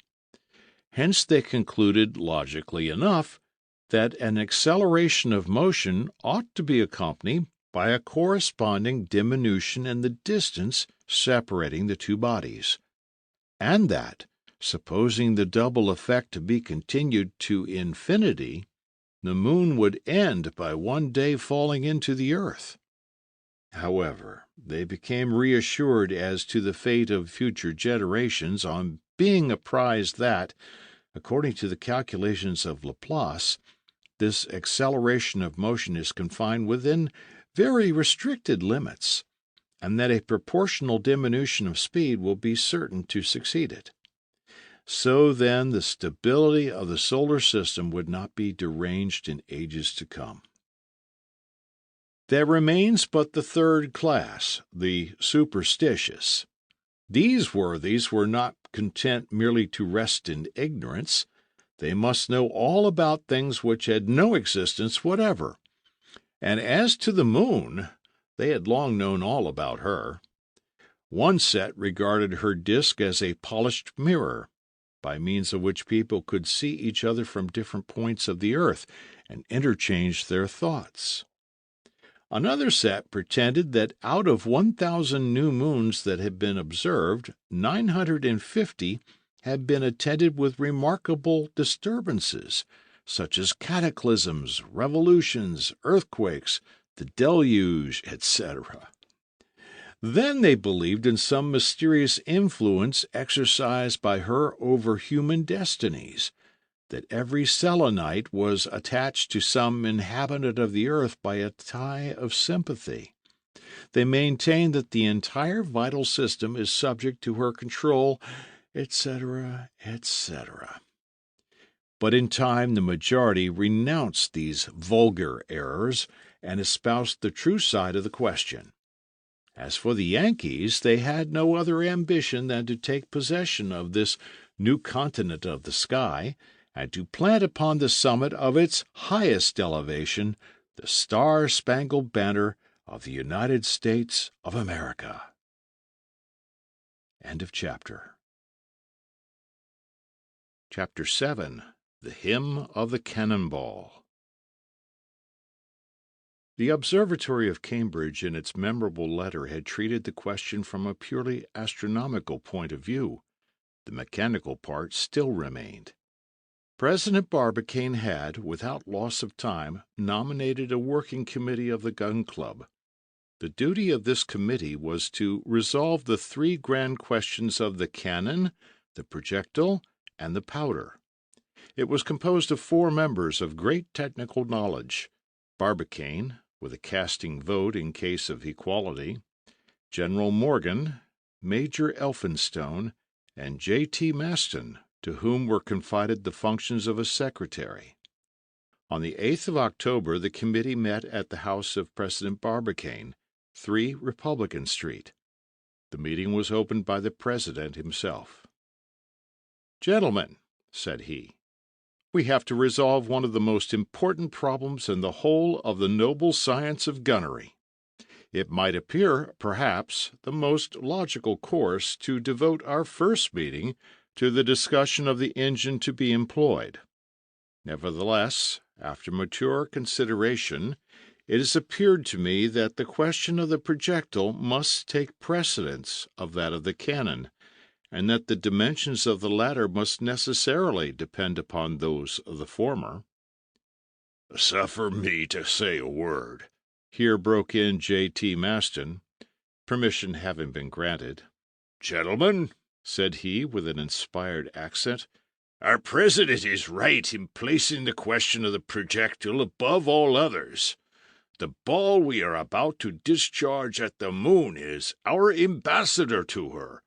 Speaker 2: Hence they concluded, logically enough, that an acceleration of motion ought to be accompanied by a corresponding diminution in the distance separating the two bodies, and that, supposing the double effect to be continued to infinity, the moon would end by one day falling into the earth. However, they became reassured as to the fate of future generations on being apprised that, according to the calculations of Laplace, this acceleration of motion is confined within very restricted limits, and that a proportional diminution of speed will be certain to succeed it. So then the stability of the solar system would not be deranged in ages to come. There remains but the third class, the superstitious. These worthies were not content merely to rest in ignorance. They must know all about things which had no existence whatever. And as to the moon, they had long known all about her. One set regarded her disk as a polished mirror, by means of which people could see each other from different points of the earth and interchange their thoughts. Another set pretended that out of 1,000 new moons that had been observed, 950 had been attended with remarkable disturbances, such as cataclysms, revolutions, earthquakes, the deluge, etc. Then they believed in some mysterious influence exercised by her over human destinies, that every Selenite was attached to some inhabitant of the earth by a tie of sympathy. They maintain that the entire vital system is subject to her control, etc., etc. But in time the majority renounced these vulgar errors and espoused the true side of the question. As for the Yankees, they had no other ambition than to take possession of this new continent of the sky, and to plant upon the summit of its highest elevation the star-spangled banner of the United States of America. End of chapter. Chapter 7. The Hymn of the Cannonball. The Observatory of Cambridge in its memorable letter had treated the question from a purely astronomical point of view. The mechanical part still remained. President Barbicane had, without loss of time, nominated a working committee of the Gun Club. The duty of this committee was to resolve the three grand questions of the cannon, the projectile, and the powder. It was composed of 4 members of great technical knowledge: Barbicane, with a casting vote in case of equality, General Morgan, Major Elphinstone, and J.T. Maston, to whom were confided the functions of a secretary. On the 8th of October the committee met at the house of President Barbicane, 3 Republican Street. The meeting was opened by the President himself. "Gentlemen," said he, "we have to resolve one of the most important problems in the whole of the noble science of gunnery. It might appear, perhaps, the most logical course to devote our first meeting to the discussion of the engine to be employed. Nevertheless, after mature consideration, it has appeared to me that the question of the projectile must take precedence of that of the cannon, and that the dimensions of the latter must necessarily depend upon those of the former." "Suffer me to say a word," here broke in J.T. Maston, permission having been granted. "Gentlemen," said he, with an inspired accent, "our President is right in placing the question of the projectile above all others. The ball we are about to discharge at the moon is our ambassador to her,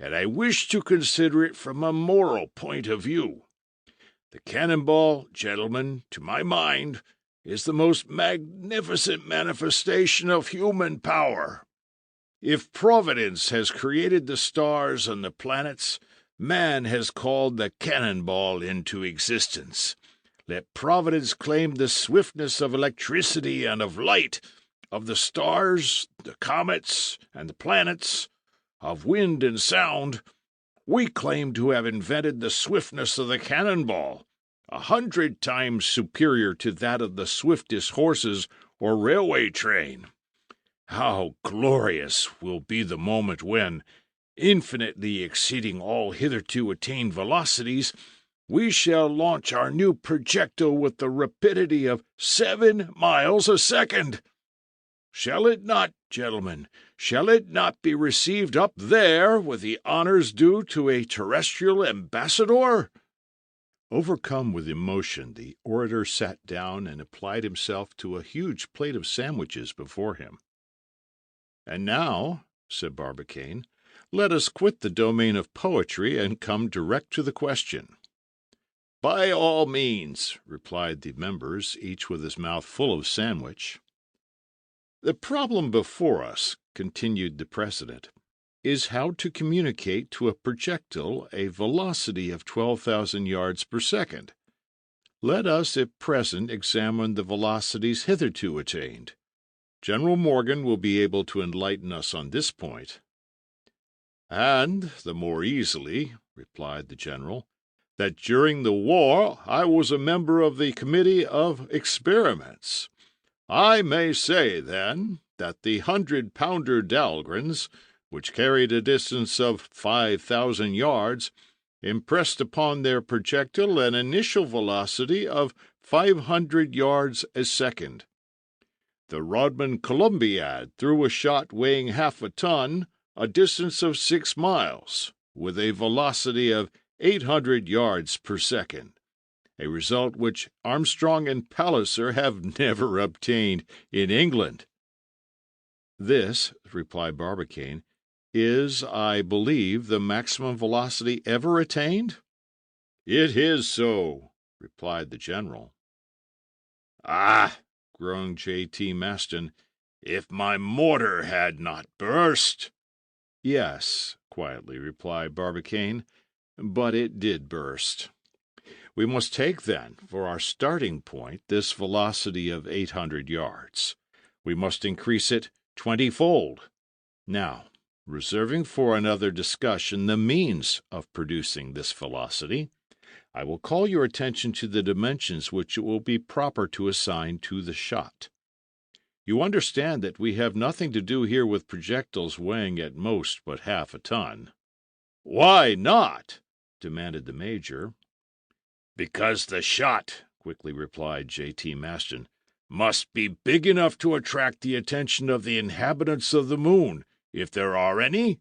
Speaker 2: and I wish to consider it from a moral point of view. The cannonball, gentlemen, to my mind, is the most magnificent manifestation of human power. If Providence has created the stars and the planets, man has called the cannonball into existence. Let Providence claim the swiftness of electricity and of light, of the stars, the comets, and the planets, of wind and sound. We claim to have invented the swiftness of the cannonball, 100 times superior to that of the swiftest horses or railway train. How glorious will be the moment when, infinitely exceeding all hitherto attained velocities, we shall launch our new projectile with the rapidity of 7 miles a second! Shall it not, gentlemen, shall it not be received up there with the honors due to a terrestrial ambassador?" Overcome with emotion, the orator sat down and applied himself to a huge plate of sandwiches before him. "And now," said Barbicane, "let us quit the domain of poetry and come direct to the question." "By all means," replied the members, each with his mouth full of sandwich. "The problem before us," continued the President, "is how to communicate to a projectile a velocity of 12,000 yards per second. Let us at present examine the velocities hitherto attained. General Morgan will be able to enlighten us on this point." "And the more easily," replied the general, "that during the war I was a member of the Committee of Experiments. I may say, then, that the 100-pounder Dahlgrens, which carried a distance of 5,000 yards, impressed upon their projectile an initial velocity of 500 yards a second. The Rodman Columbiad threw a shot weighing half a ton, a distance of 6 miles, with a velocity of 800 yards per second, a result which Armstrong and Palliser have never obtained in England." "This," replied Barbicane, "is, I believe, the maximum velocity ever attained?" "It is so," replied the general. "Ah!" groaned J.T. Maston, "if my mortar had not burst!" "Yes," quietly replied Barbicane, "but it did burst. We must take, then, for our starting point this velocity of 800 yards. We must increase it 20-fold. Now, reserving for another discussion the means of producing this velocity, I will call your attention to the dimensions which it will be proper to assign to the shot. You understand that we have nothing to do here with projectiles weighing at most but half a ton." "Why not?" demanded the Major. "Because the shot," quickly replied J.T. Maston, "must be big enough to attract the attention of the inhabitants of the moon, if there are any."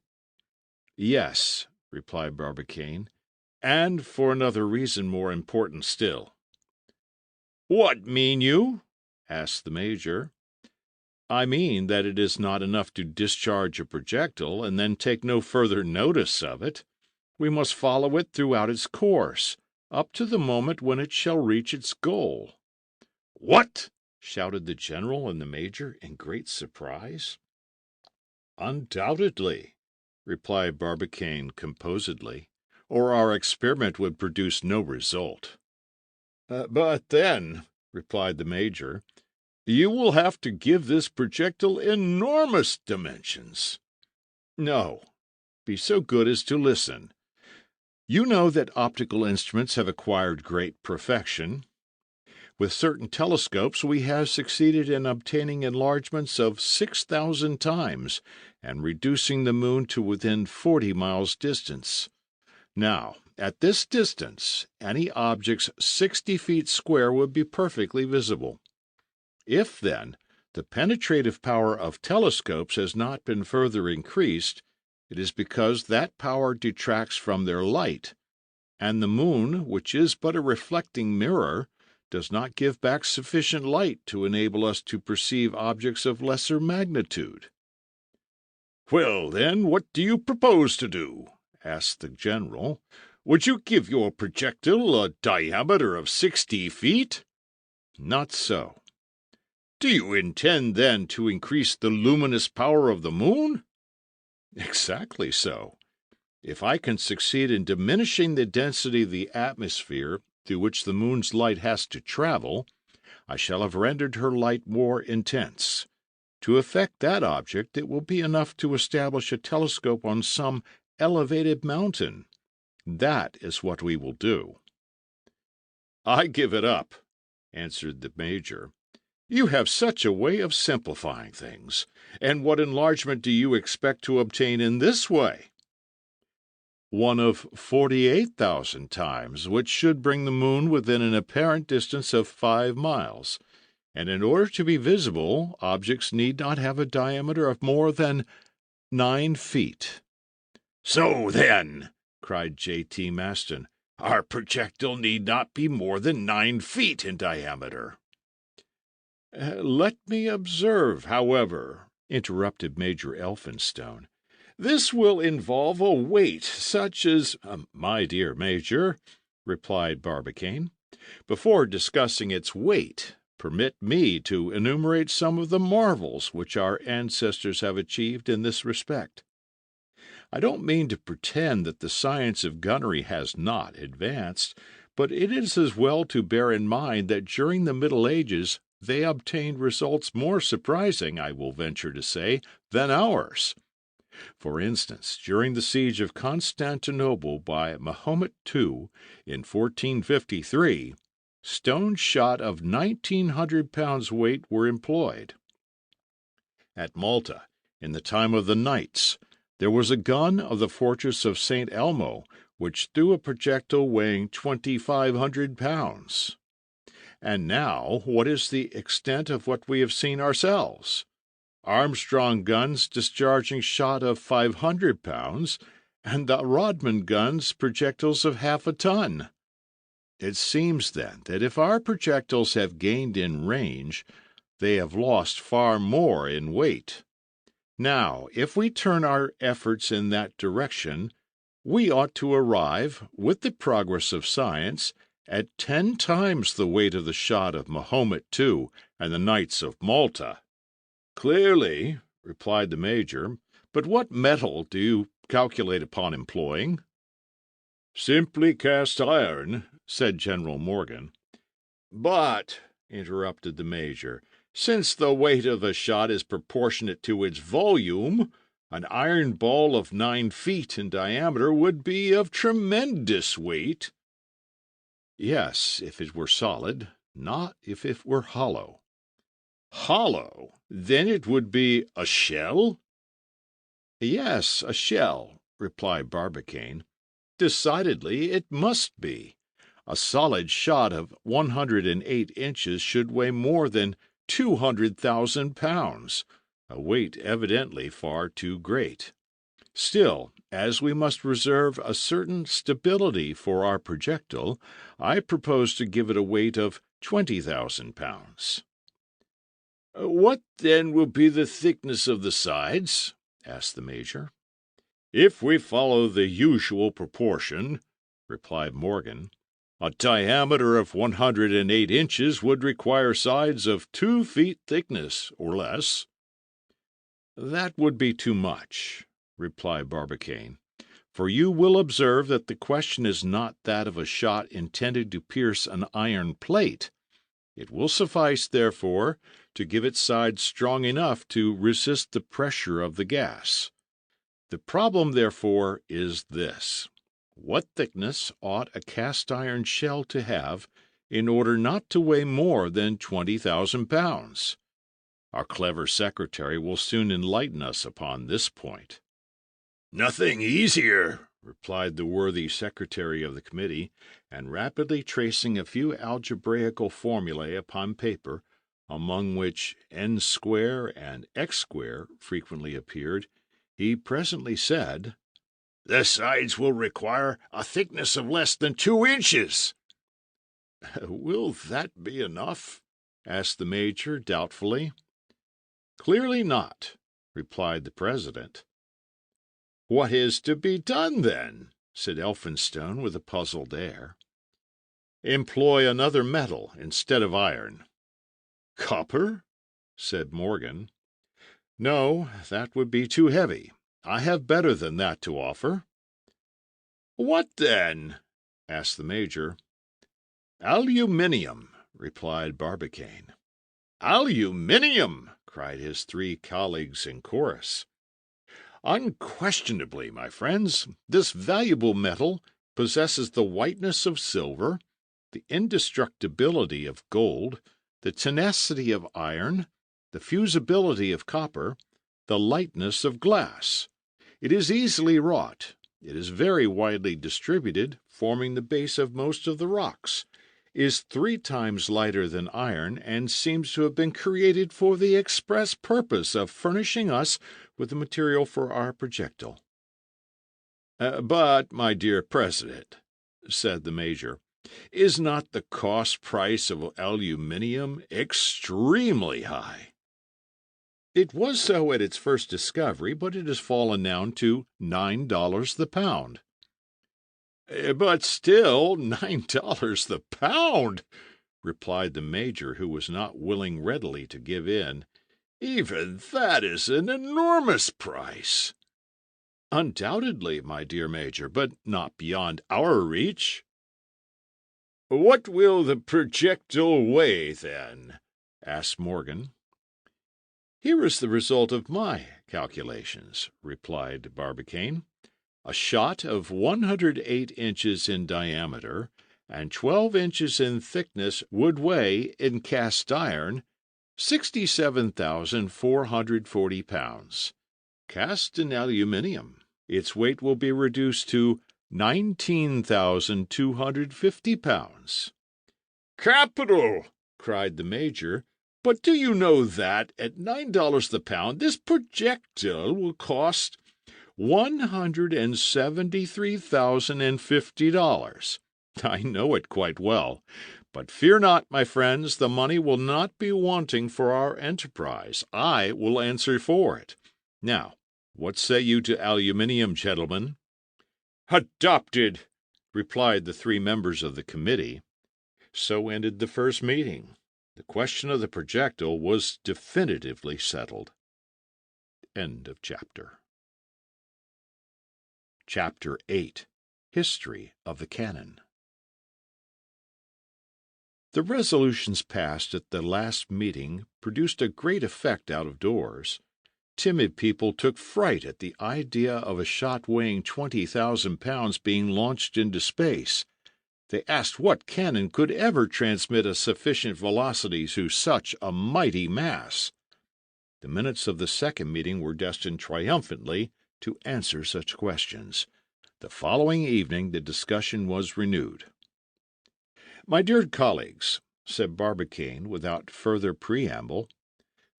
Speaker 2: "Yes," replied Barbicane, "and for another reason more important still." "What mean you?" asked the Major. "I mean that it is not enough to discharge a projectile and then take no further notice of it. We must follow it throughout its course, up to the moment when it shall reach its goal." "What?" shouted the General and the Major in great surprise. "Undoubtedly," replied Barbicane composedly, "or our experiment would produce no result." "But then," replied the Major, "you will have to give this projectile enormous dimensions." "No. Be so good as to listen. You know that optical instruments have acquired great perfection. With certain telescopes we have succeeded in obtaining enlargements of 6,000 times and reducing the moon to within 40 miles distance. Now, at this distance, any objects 60 feet square would be perfectly visible. If, then, the penetrative power of telescopes has not been further increased, it is because that power detracts from their light, and the moon, which is but a reflecting mirror, does not give back sufficient light to enable us to perceive objects of lesser magnitude." "Well, then, what do you propose to do?" asked the General. "Would you give your projectile a diameter of 60 feet?" "Not so." "Do you intend, then, to increase the luminous power of the moon?" "Exactly so. If I can succeed in diminishing the density of the atmosphere through which the moon's light has to travel, I shall have rendered her light more intense. To effect that object, it will be enough to establish a telescope on some elevated mountain. That is what we will do." "I give it up," answered the Major. "You have such a way of simplifying things. And what enlargement do you expect to obtain in this way?" "One of 48,000 times, which should bring the moon within an apparent distance of 5 miles. And in order to be visible, objects need not have a diameter of more than 9 feet. "So then," cried J.T. Maston, "our projectile need not be more than 9 feet in diameter." "Let me observe, however," interrupted Major Elphinstone. "This will involve a weight such as—" "My dear Major," replied Barbicane, "before discussing its weight, permit me to enumerate some of the marvels which our ancestors have achieved in this respect. I don't mean to pretend that the science of gunnery has not advanced, but it is as well to bear in mind that during the Middle Ages they obtained results more surprising, I will venture to say, than ours. For instance, during the siege of Constantinople by Mahomet II in 1453, stone shot of 1,900 pounds weight were employed. At Malta, in the time of the Knights, there was a gun of the fortress of St. Elmo which threw a projectile weighing 2,500 pounds. And now, what is the extent of what we have seen ourselves? Armstrong guns discharging shot of 500 pounds, and the Rodman guns projectiles of half a ton. It seems, then, that if our projectiles have gained in range, they have lost far more in weight. Now, if we turn our efforts in that direction, we ought to arrive, with the progress of science, at 10 times the weight of the shot of Mahomet II and the Knights of Malta." "Clearly," replied the Major, "but what metal do you calculate upon employing?" "Simply cast iron," said General Morgan. "But," interrupted the Major, "since the weight of the shot is proportionate to its volume, an iron ball of 9 feet in diameter would be of tremendous weight." "Yes, if it were solid, not if it were hollow." Hollow? Then it would be a shell? Yes, a shell, replied Barbicane. Decidedly, it must be. A solid shot of 108 inches should weigh more than 200,000 pounds, a weight evidently far too great. Still, as we must reserve a certain stability for our projectile, I propose to give it a weight of 20,000 pounds. What, then, will be the thickness of the sides? Asked the Major. If we follow the usual proportion, replied Morgan, a diameter of 108 inches would require sides of 2 feet thickness, or less. That would be too much, replied Barbicane, for you will observe that the question is not that of a shot intended to pierce an iron plate. It will suffice, therefore, to give its sides strong enough to resist the pressure of the gas. The problem, therefore, is this. What thickness ought a cast-iron shell to have in order not to weigh more than 20,000 pounds? Our clever secretary will soon enlighten us upon this point. Nothing easier, replied the worthy secretary of the committee, and rapidly tracing a few algebraical formulae upon paper, among which n square and x square frequently appeared, he presently said, The sides will require a thickness of less than 2 inches. Will that be enough? Asked the Major doubtfully. Clearly not, replied the president. What is to be done, then? Said Elphinstone with a puzzled air. Employ another metal instead of iron. Copper? Said Morgan. No, that would be too heavy. I have better than that to offer. What then? Asked the Major. Aluminium, replied Barbicane. Aluminium! Cried his 3 colleagues in chorus. Unquestionably, my friends, this valuable metal possesses the whiteness of silver, the indestructibility of gold, the tenacity of iron, the fusibility of copper, the lightness of glass. It is easily wrought. It is very widely distributed, forming the base of most of the rocks, is 3 times lighter than iron, and seems to have been created for the express purpose of furnishing us with the material for our projectile. But, my dear President, said the Major, is not the cost price of aluminium extremely high? It was so at its first discovery, but it has fallen now to $9 the pound. But still, $9 the pound, replied the Major, who was not willing readily to give in. Even that is an enormous price. Undoubtedly, my dear Major, but not beyond our reach. What will the projectile weigh, then? Asked Morgan. Here is the result of my calculations, replied Barbicane. A shot of 108 inches in diameter and 12 inches in thickness would weigh, in cast iron, 67,440 pounds. Cast in aluminium, its weight will be reduced to 19,250 pounds. Capital! Cried the Major. But do you know that, at $9 the pound, this projectile will cost $173,050. I know it quite well. But fear not, my friends, the money will not be wanting for our enterprise. I will answer for it. Now, what say you to aluminium, gentlemen? Adopted, replied the 3 members of the committee. So ended the first meeting. The question of the projectile was definitively settled. End of chapter. Chapter 8. History of the Cannon. The resolutions passed at the last meeting produced a great effect out of doors. Timid people took fright at the idea of a shot weighing 20,000 pounds being launched into space. They asked what cannon could ever transmit a sufficient velocity to such a mighty mass. The minutes of the second meeting were destined triumphantly to answer such questions. The following evening the discussion was renewed. "My dear colleagues," said Barbicane, without further preamble,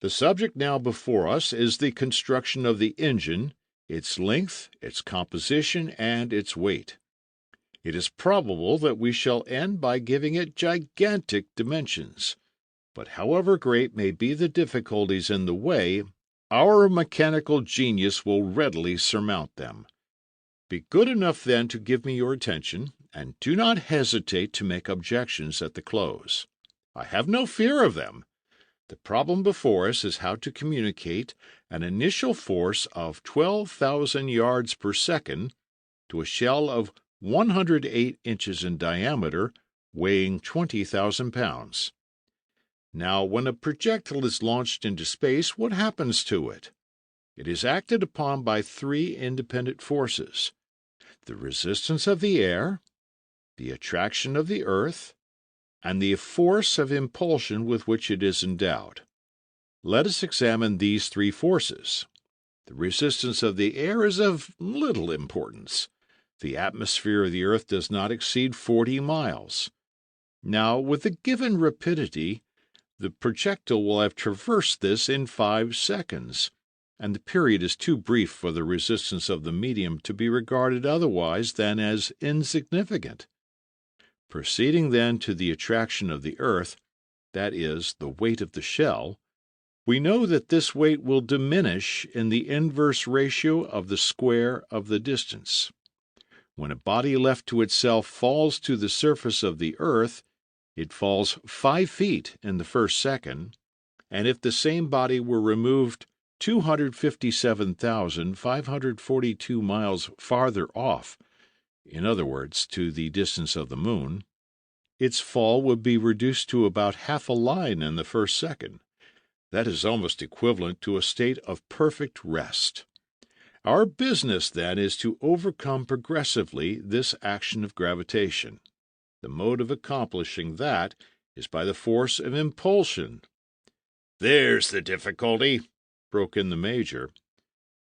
Speaker 2: "the subject now before us is the construction of the engine, its length, its composition, and its weight. It is probable that we shall end by giving it gigantic dimensions. But however great may be the difficulties in the way, our mechanical genius will readily surmount them. Be good enough then to give me your attention, and do not hesitate to make objections at the close. I have no fear of them. The problem before us is how to communicate an initial force of 12,000 yards per second to a shell of 108 inches in diameter, weighing 20,000 pounds. Now, when a projectile is launched into space, what happens to it? It is acted upon by three independent forces: the resistance of the air, the attraction of the earth, and the force of impulsion with which it is endowed. Let us examine these three forces. The resistance of the air is of little importance. The atmosphere of the earth does not exceed 40 miles. Now, with the given rapidity, the projectile will have traversed this in 5 seconds, and the period is too brief for the resistance of the medium to be regarded otherwise than as insignificant. Proceeding then to the attraction of the earth, that is, the weight of the shell, we know that this weight will diminish in the inverse ratio of the square of the distance. When a body left to itself falls to the surface of the earth, it falls 5 feet in the first second, and if the same body were removed 257,542 miles farther off, in other words, to the distance of the moon, its fall would be reduced to about half a line in the first second. That is almost equivalent to a state of perfect rest. Our business, then, is to overcome progressively this action of gravitation. The mode of accomplishing that is by the force of impulsion." "There's the difficulty," broke in the Major.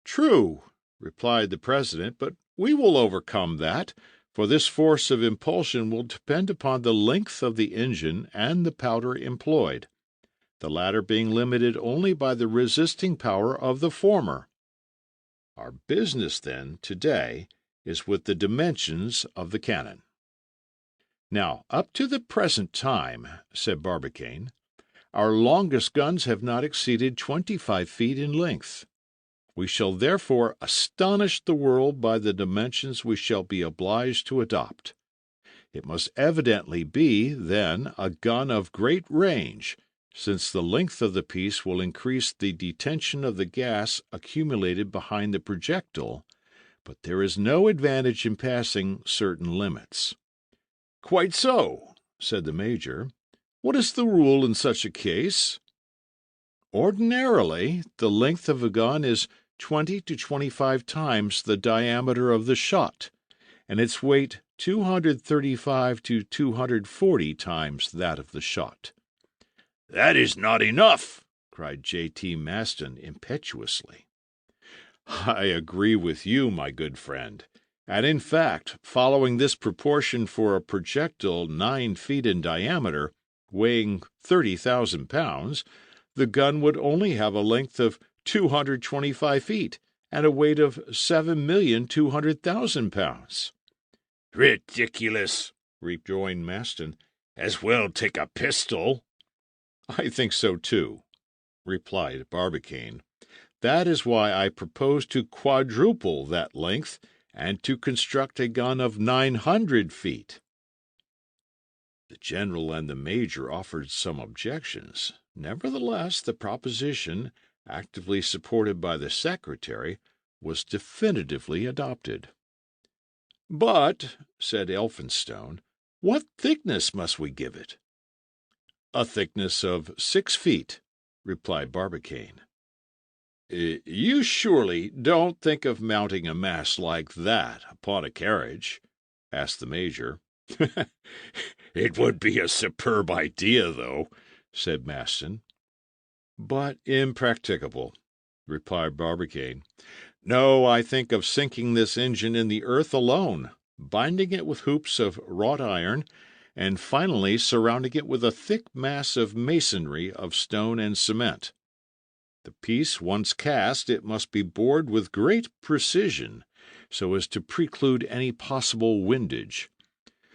Speaker 2: "True," replied the President, "but we will overcome that, for this force of impulsion will depend upon the length of the engine and the powder employed, the latter being limited only by the resisting power of the former. Our business, then, today, is with the dimensions of the cannon." "Now, up to the present time," said Barbicane, "our longest guns have not exceeded 25 feet in length. We shall therefore astonish the world by the dimensions we shall be obliged to adopt. It must evidently be, then, a gun of great range, since the length of the piece will increase the detention of the gas accumulated behind the projectile, but there is no advantage in passing certain limits." "Quite so," said the Major. "What is the rule in such a case?" "Ordinarily, the length of a gun is 20 to 25 times the diameter of the shot, and its weight 235 to 240 times that of the shot." "That is not enough," cried J.T. Maston impetuously. "I agree with you, my good friend, and in fact, following this proportion for a projectile 9 feet in diameter, weighing 30,000 pounds, the gun would only have a length of 225 feet and a weight of 7,200,000 pounds. "Ridiculous," rejoined Maston. "As well take a pistol." "I think so, too," replied Barbicane. "That is why I propose to quadruple that length and to construct a gun of 900 feet. The general and the major offered some objections. Nevertheless, the proposition, actively supported by the secretary, was definitively adopted. "But," said Elphinstone, "what thickness must we give it?" "A thickness of 6 feet," replied Barbicane. "You surely don't think of mounting a mass like that upon a carriage?" asked the major. "It would be a superb idea, though," said Maston. "But impracticable," replied Barbicane. "No, I think of sinking this engine in the earth alone, binding it with hoops of wrought iron, and finally surrounding it with a thick mass of masonry of stone and cement. The piece once cast, it must be bored with great precision, so as to preclude any possible windage.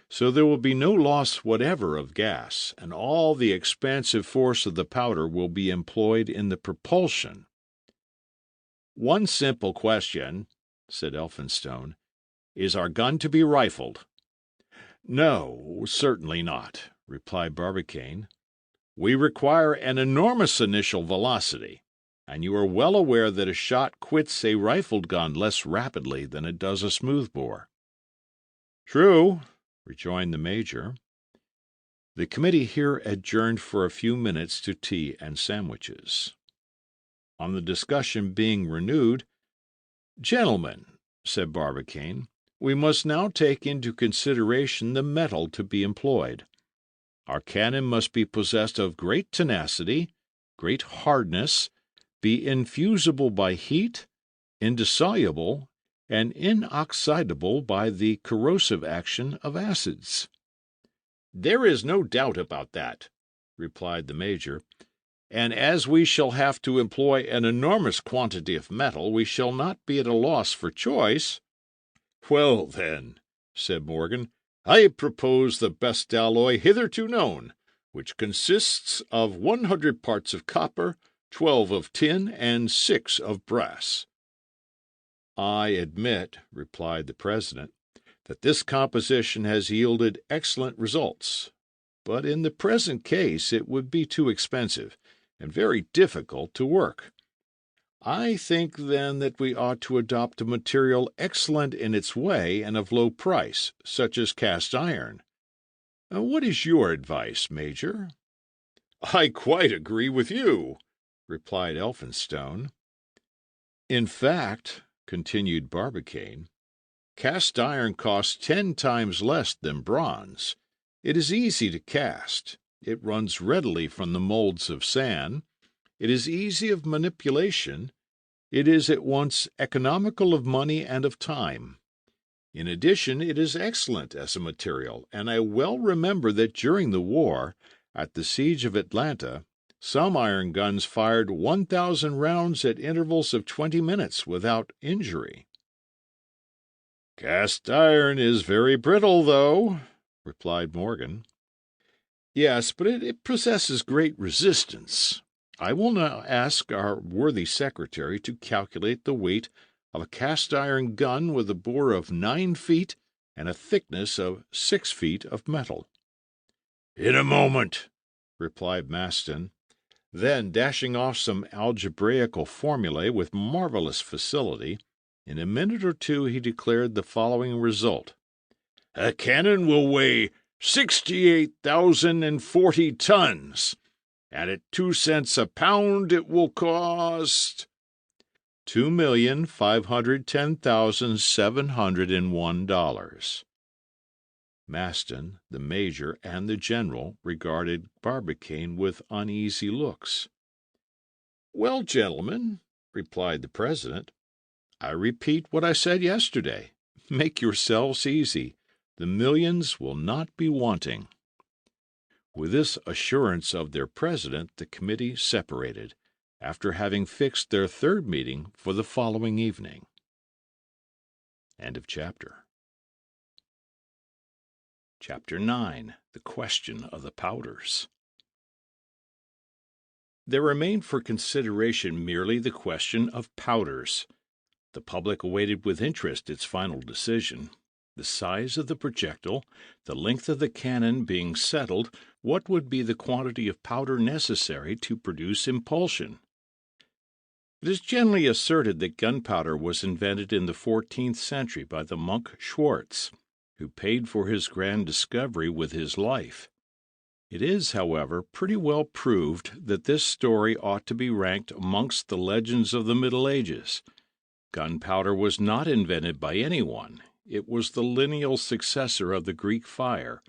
Speaker 2: So there will be no loss whatever of gas, and all the expansive force of the powder will be employed in the propulsion." "One simple question," said Elphinstone. "Is our gun to be rifled?" "No, certainly not," replied Barbicane. "We require an enormous initial velocity, and you are well aware that a shot quits a rifled gun less rapidly than it does a smoothbore." "True," rejoined the Major. The committee here adjourned for a few minutes to tea and sandwiches. On the discussion being renewed, "Gentlemen," said Barbicane, "we must now take into consideration the metal to be employed. Our cannon must be possessed of great tenacity, great hardness, be infusible by heat, indissoluble, and inoxidable by the corrosive action of acids." "There is no doubt about that," replied the Major. "And as we shall have to employ an enormous quantity of metal, we shall not be at a loss for choice." "Well, then," said Morgan, "I propose the best alloy hitherto known, which consists of 100 parts of copper, 12 of tin, and 6 of brass." "I admit," replied the President, "that this composition has yielded excellent results. But in the present case it would be too expensive, and very difficult to work. I think, then, that we ought to adopt a material excellent in its way and of low price, such as cast iron. What is your advice, Major?" "I quite agree with you," replied Elphinstone. "In fact," continued Barbicane, "cast iron costs 10 times less than bronze. It is easy to cast. It runs readily from the molds of sand. It is easy of manipulation. It is at once economical of money and of time. In addition, it is excellent as a material, and I well remember that during the war, at the siege of Atlanta, some iron guns fired 1,000 rounds at intervals of 20 minutes without injury." "Cast iron is very brittle, though," replied Morgan. "Yes, but it possesses great resistance. I will now ask our worthy secretary to calculate the weight of a cast iron gun with a bore of 9 feet and a thickness of 6 feet of metal." "In a moment," replied Maston. Then, dashing off some algebraical formulae with marvellous facility, in a minute or two he declared the following result: "A cannon will weigh 68,040 tons, and at 2 cents a pound it will cost $2,510,701. Maston, the Major, and the General regarded Barbicane with uneasy looks. "Well, gentlemen," replied the President, "I repeat what I said yesterday. Make yourselves easy. The millions will not be wanting." With this assurance of their president, the committee separated, after having fixed their third meeting for the following evening. End of chapter. Chapter 9. The Question of the Powders. There remained for consideration merely the question of powders. The public awaited with interest its final decision. The size of the projectile, the length of the cannon being settled, what would be the quantity of powder necessary to produce impulsion? It is generally asserted that gunpowder was invented in the 14th century by the monk Schwartz, who paid for his grand discovery with his life. It is, however, pretty well proved that this story ought to be ranked amongst the legends of the Middle Ages. Gunpowder was not invented by anyone. It was the lineal successor of the Greek fire,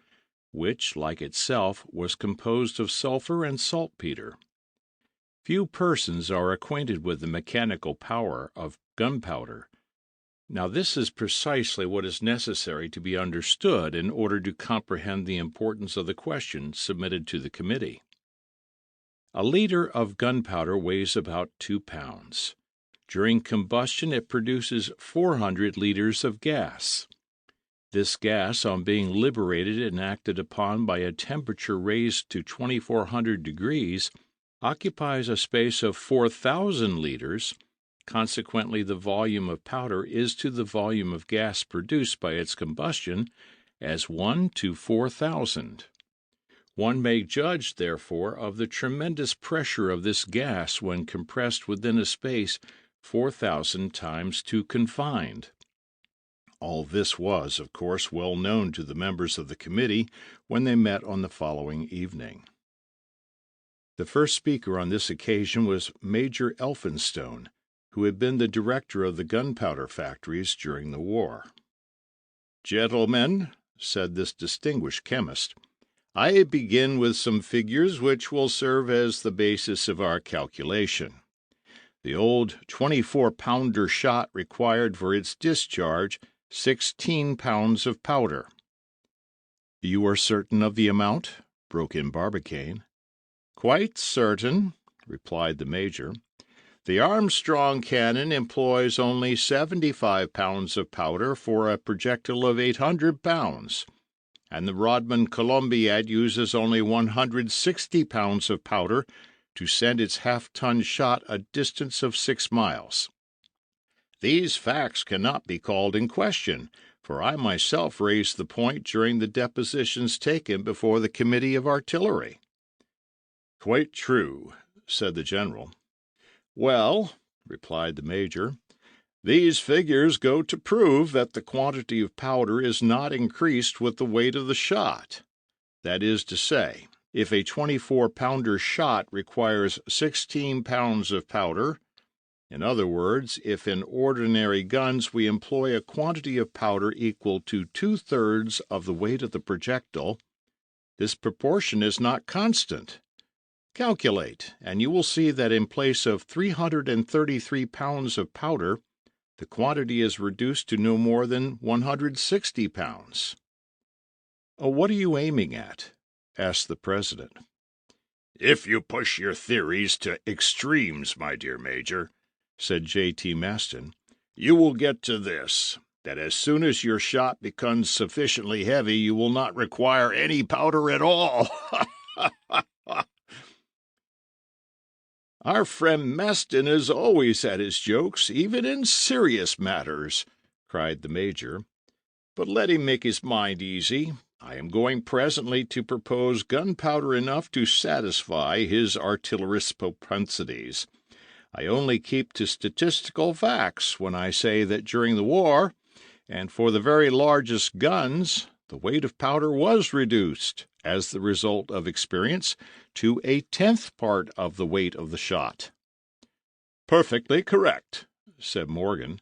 Speaker 2: which, like itself, was composed of sulfur and saltpeter. Few persons are acquainted with the mechanical power of gunpowder. Now, this is precisely what is necessary to be understood in order to comprehend the importance of the question submitted to the committee. A liter of gunpowder weighs about 2 pounds. During combustion, it produces 400 liters of gas. This gas, on being liberated and acted upon by a temperature raised to 2400 degrees, occupies a space of 4,000 liters. Consequently, the volume of powder is to the volume of gas produced by its combustion as 1 to 4,000. One may judge, therefore, of the tremendous pressure of this gas when compressed within a space 4,000 times 2 confined. All this was, of course, well known to the members of the committee when they met on the following evening. The first speaker on this occasion was Major Elphinstone, who had been the director of the gunpowder factories during the war. "Gentlemen," said this distinguished chemist, "I begin with some figures which will serve as the basis of our calculation. The old 24-pounder shot required for its discharge 16 pounds of powder." "You are certain of the amount?" broke in Barbicane. "Quite certain," replied the major. "The Armstrong cannon employs only 75 pounds of powder for a projectile of 800 pounds, and the Rodman Columbiad uses only 160 pounds of powder to send its half-ton shot a distance of 6 miles. These facts cannot be called in question, for I myself raised the point during the depositions taken before the Committee of Artillery." "Quite true," said the general. "Well," replied the major, "these figures go to prove that the quantity of powder is not increased with the weight of the shot. That is to say, if a 24-pounder shot requires 16 pounds of powder, in other words, if in ordinary guns we employ a quantity of powder equal to 2/3 of the weight of the projectile, this proportion is not constant. Calculate, and you will see that in place of 333 pounds of powder, the quantity is reduced to no more than 160 pounds. "What are you aiming at?" asked the president. "If you push your theories to extremes, my dear Major," said J.T. Maston, "you will get to this, that as soon as your shot becomes sufficiently heavy you will not require any powder at all." "Our friend Maston is always at his jokes, even in serious matters," cried the major. "But let him make his mind easy. I am going presently to propose gunpowder enough to satisfy his artillerist's propensities. I only keep to statistical facts when I say that during the war, and for the very largest guns, the weight of powder was reduced, as the result of experience, to 1/10 part of the weight of the shot." "Perfectly correct," said Morgan.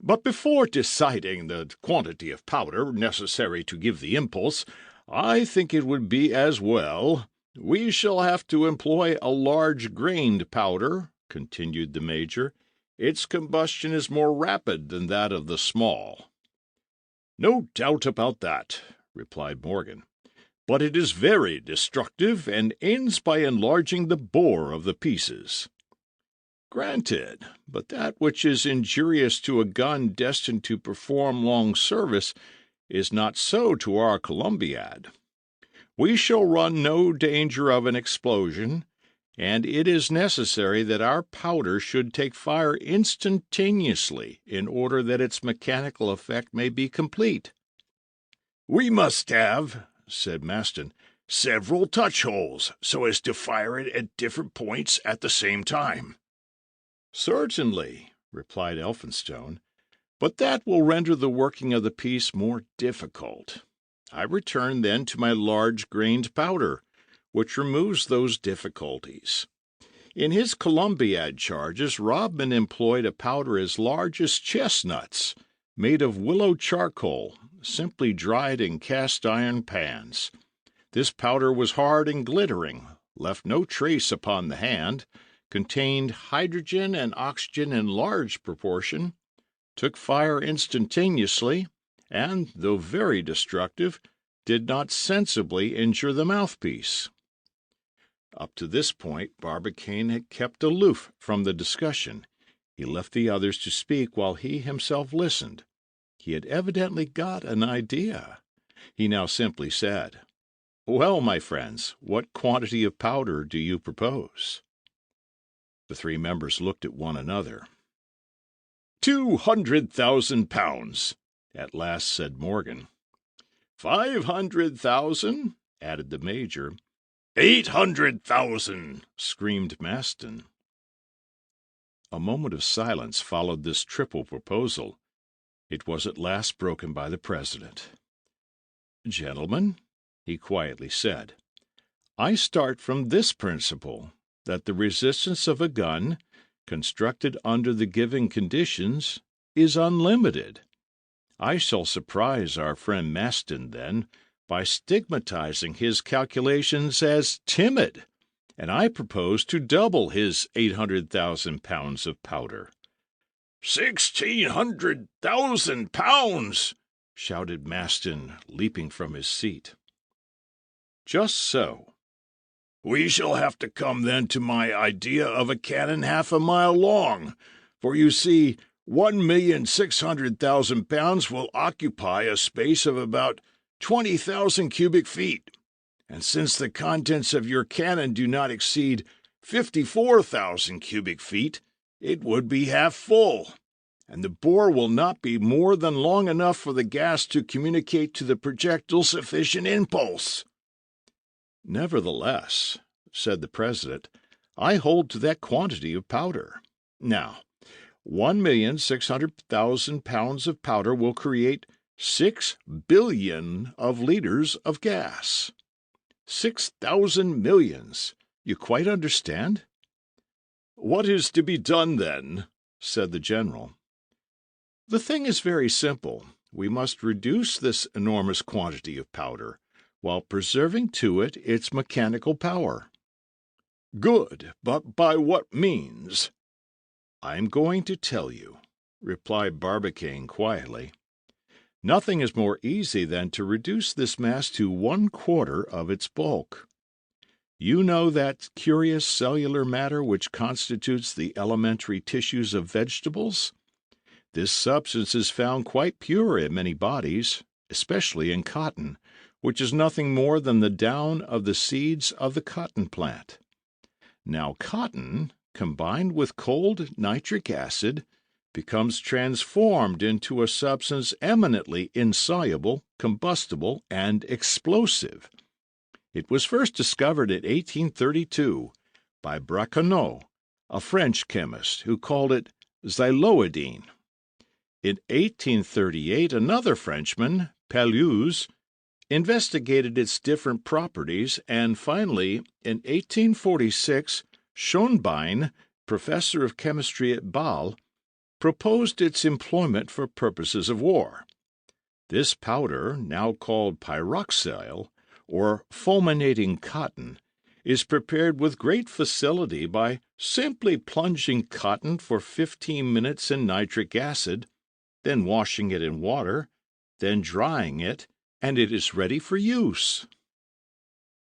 Speaker 2: "But before deciding the quantity of powder necessary to give the impulse, I think it would be as well— We shall have to employ a large-grained powder," continued the major. "Its combustion is more rapid than that of the small." "No doubt about that," replied Morgan. "But it is very destructive, and ends by enlarging the bore of the pieces." "Granted, but that which is injurious to a gun destined to perform long service is not so to our Columbiad. We shall run no danger of an explosion, and it is necessary that our powder should take fire instantaneously in order that its mechanical effect may be complete." "We must have," said Maston, "several touch-holes, so as to fire it at different points at the same time." "Certainly," replied Elphinstone, "but that will render the working of the piece more difficult. I return, then, to my large-grained powder, which removes those difficulties. In his Columbiad charges, Rodman employed a powder as large as chestnuts, made of willow charcoal, simply dried in cast-iron pans. This powder was hard and glittering, left no trace upon the hand, contained hydrogen and oxygen in large proportion, took fire instantaneously, and, though very destructive, did not sensibly injure the mouthpiece. Up to this point, Barbicane had kept aloof from the discussion. He left the others to speak while he himself listened. He had evidently got an idea. He now simply said, "Well, my friends, what quantity of powder do you propose?" The three members looked at one another. 200,000 pounds, at last said Morgan. 500,000, added the Major. 800,000, screamed Maston. A moment of silence followed this triple proposal. It was at last broken by the President. "Gentlemen," he quietly said, "I start from this principle, that the resistance of a gun, constructed under the given conditions, is unlimited. I shall surprise our friend Maston, then, by stigmatizing his calculations as timid, and I propose to double his 800,000 pounds of powder." 1,600,000 pounds! shouted Maston, leaping from his seat. "Just so. We shall have to come then to my idea of a cannon half a mile long, for you see 1,600,000 pounds will occupy a space of about 20,000 cubic feet, and since the contents of your cannon do not exceed 54,000 cubic feet, it would be half full, and the bore will not be more than long enough for the gas to communicate to the projectile sufficient impulse." "Nevertheless," said the President, "I hold to that quantity of powder. Now, 1,600,000 pounds of powder will create 6 billion of liters of gas. 6,000 millions. You quite understand?" "What is to be done, then?" said the General. "The thing is very simple. We must reduce this enormous quantity of powder, while preserving to it its mechanical power." "Good, but by what means?" "I am going to tell you," replied Barbicane quietly. "Nothing is more easy than to reduce this mass to 1/4 of its bulk. You know that curious cellular matter which constitutes the elementary tissues of vegetables? This substance is found quite pure in many bodies, especially in cotton, which is nothing more than the down of the seeds of the cotton plant. Now cotton, combined with cold nitric acid, becomes transformed into a substance eminently insoluble, combustible, and explosive. It was first discovered in 1832 by Braconnot, a French chemist, who called it xyloidine. In 1838 another Frenchman, Pelleuse, investigated its different properties, and finally, in 1846, Schonbein, professor of chemistry at Bâle, proposed its employment for purposes of war. This powder, now called pyroxyle, or fulminating cotton, is prepared with great facility by simply plunging cotton for 15 minutes in nitric acid, then washing it in water, then drying it, and it is ready for use."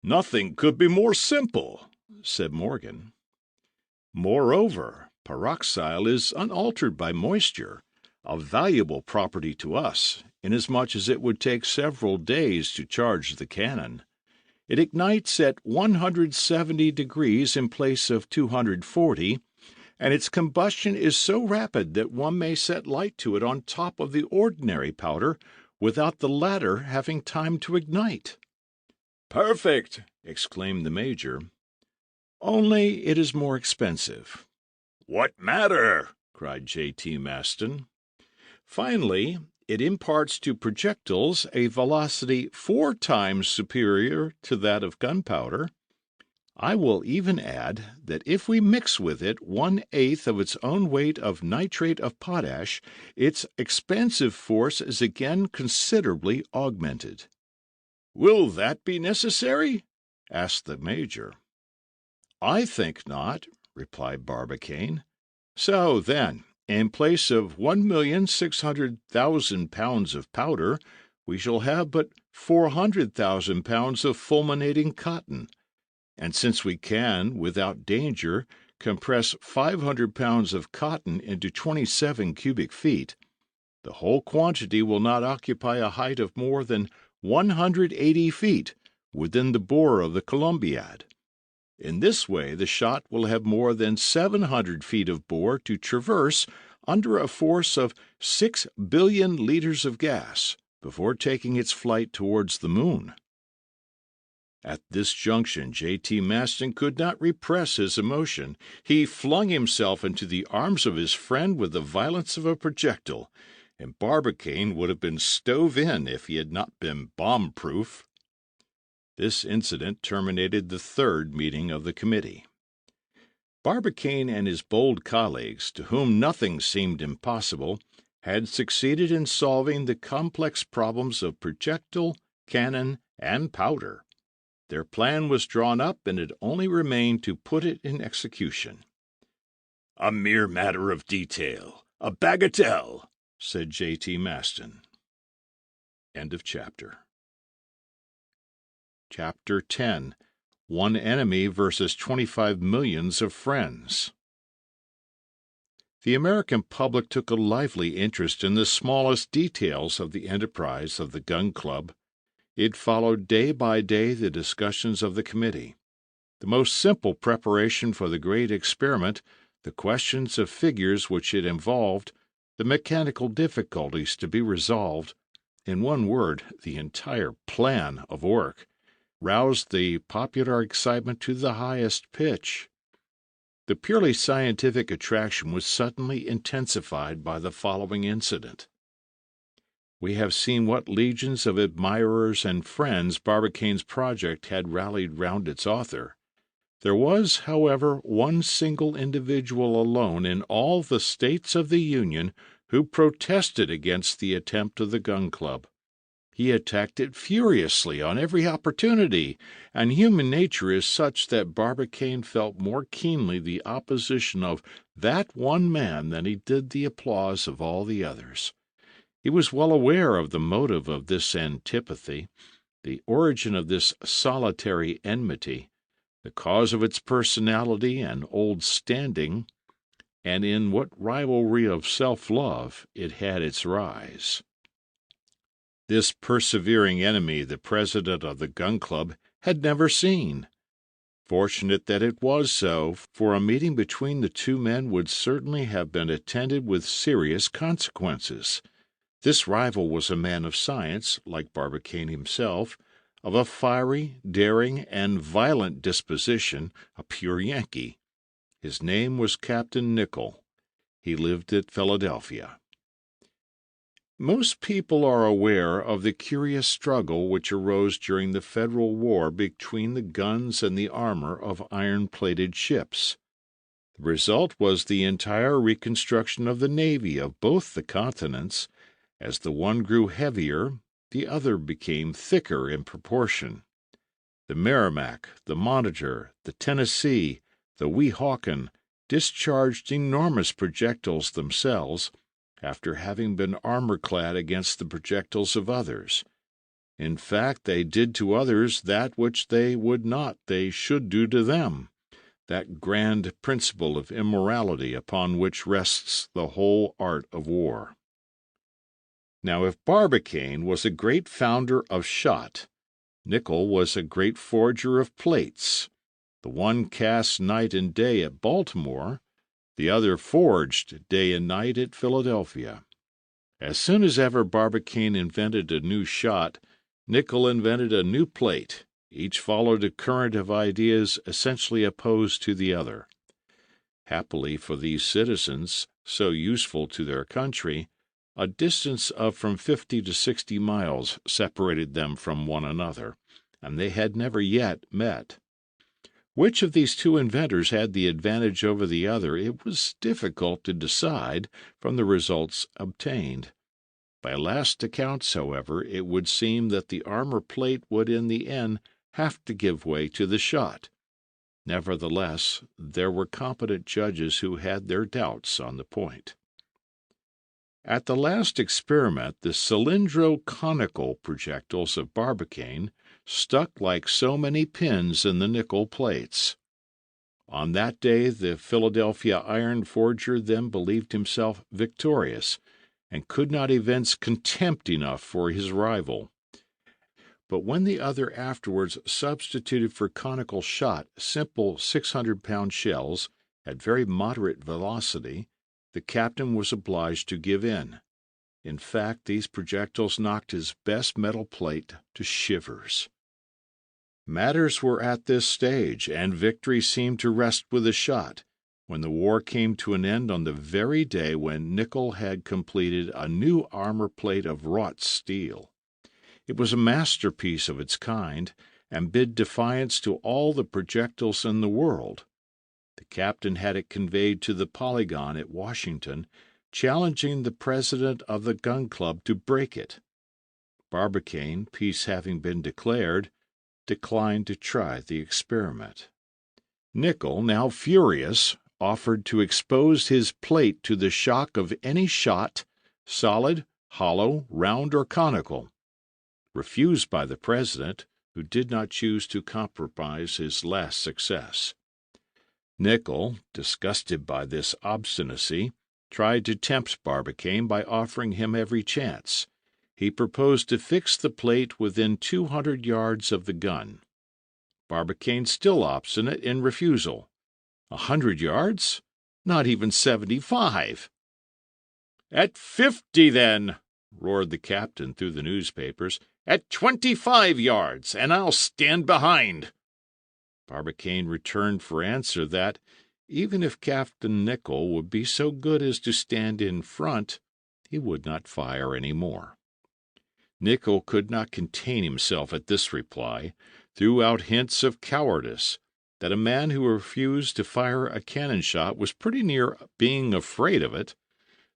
Speaker 2: "Nothing could be more simple," said Morgan. "Moreover, pyroxyle is unaltered by moisture, a valuable property to us, inasmuch as it would take several days to charge the cannon. It ignites at 170 degrees in place of 240, and its combustion is so rapid that one may set light to it on top of the ordinary powder without the latter having time to ignite." "Perfect!" exclaimed the Major. "Only it is more expensive." "What matter?" cried J.T. Maston. "Finally, it imparts to projectiles a velocity 4 times superior to that of gunpowder. I will even add that if we mix with it 1/8 of its own weight of nitrate of potash, its expansive force is again considerably augmented." "Will that be necessary?" asked the Major. "I think not," replied Barbicane. "So, then, in place of 1,600,000 pounds of powder, we shall have but 400,000 pounds of fulminating cotton. And since we can, without danger, compress 500 pounds of cotton into 27 cubic feet, the whole quantity will not occupy a height of more than 180 feet within the bore of the Columbiad. In this way the shot will have more than 700 feet of bore to traverse under a force of 6 billion liters of gas before taking its flight towards the moon." At this junction J.T. Maston could not repress his emotion. He flung himself into the arms of his friend with the violence of a projectile, and Barbicane would have been stove in if he had not been bomb-proof. This incident terminated the third meeting of the committee. Barbicane and his bold colleagues, to whom nothing seemed impossible, had succeeded in solving the complex problems of projectile, cannon, and powder. Their plan was drawn up, and it only remained to put it in execution. "A mere matter of detail, a bagatelle," said J.T. Maston. End of chapter. Chapter 10. One Enemy versus 25 Millions of Friends. The American public took a lively interest in the smallest details of the enterprise of the Gun Club. It followed day by day the discussions of the committee. The most simple preparation for the great experiment, the questions of figures which it involved, the mechanical difficulties to be resolved, in one word, the entire plan of work, roused the popular excitement to the highest pitch. The purely scientific attraction was suddenly intensified by the following incident. We have seen what legions of admirers and friends Barbicane's project had rallied round its author. There was, however, one single individual alone in all the states of the Union who protested against the attempt of the Gun Club. He attacked it furiously on every opportunity, and human nature is such that Barbicane felt more keenly the opposition of that one man than he did the applause of all the others. He was well aware of the motive of this antipathy, the origin of this solitary enmity, the cause of its personality and old standing, and in what rivalry of self-love it had its rise. This persevering enemy the president of the Gun Club had never seen. Fortunate that it was so, for a meeting between the two men would certainly have been attended with serious consequences. This rival was a man of science, like Barbicane himself, of a fiery, daring, and violent disposition, a pure Yankee. His name was Captain Nicholl. He lived at Philadelphia. Most people are aware of the curious struggle which arose during the Federal War between the guns and the armor of iron-plated ships. The result was the entire reconstruction of the navy of both the continents. As the one grew heavier, the other became thicker in proportion. The Merrimac, the Monitor, the Tennessee, the Weehawken discharged enormous projectiles themselves, after having been armor-clad against the projectiles of others. In fact, they did to others that which they would not they should do to them, that grand principle of immorality upon which rests the whole art of war. Now, if Barbicane was a great founder of shot, Nicholl was a great forger of plates. The one cast night and day at Baltimore, the other forged day and night at Philadelphia. As soon as ever Barbicane invented a new shot, Nicholl invented a new plate. Each followed a current of ideas essentially opposed to the other. Happily for these citizens, so useful to their country, a distance of from 50 to 60 miles separated them from one another, and they had never yet met. Which of these two inventors had the advantage over the other, it was difficult to decide from the results obtained. By last accounts, however, it would seem that the armor plate would in the end have to give way to the shot. Nevertheless, there were competent judges who had their doubts on the point. At the last experiment, the cylindro-conical projectiles of Barbicane stuck like so many pins in the nickel plates. On that day, the Philadelphia iron forger then believed himself victorious, and could not evince contempt enough for his rival. But when the other afterwards substituted for conical shot simple 600-pound shells at very moderate velocity, the captain was obliged to give in. In fact, these projectiles knocked his best metal plate to shivers. Matters were at this stage, and victory seemed to rest with a shot, when the war came to an end on the very day when nickel had completed a new armor plate of wrought steel. It was a masterpiece of its kind, and bid defiance to all the projectiles in the world. The captain had it conveyed to the Polygon at Washington, challenging the president of the gun club to break it. Barbicane, peace having been declared, declined to try the experiment. Nickel, now furious, offered to expose his plate to the shock of any shot, solid, hollow, round, or conical. Refused by the president, who did not choose to compromise his last success. Nickel, disgusted by this obstinacy, tried to tempt Barbicane by offering him every chance. He proposed to fix the plate within 200 yards of the gun. Barbicane still obstinate in refusal. 100 yards? Not even 75. "At 50, then," roared the captain through the newspapers. "At 25 yards, and I'll stand behind." Barbicane returned for answer that, even if Captain Nickel would be so good as to stand in front, he would not fire any more. Nickel could not contain himself at this reply, threw out hints of cowardice, that a man who refused to fire a cannon shot was pretty near being afraid of it.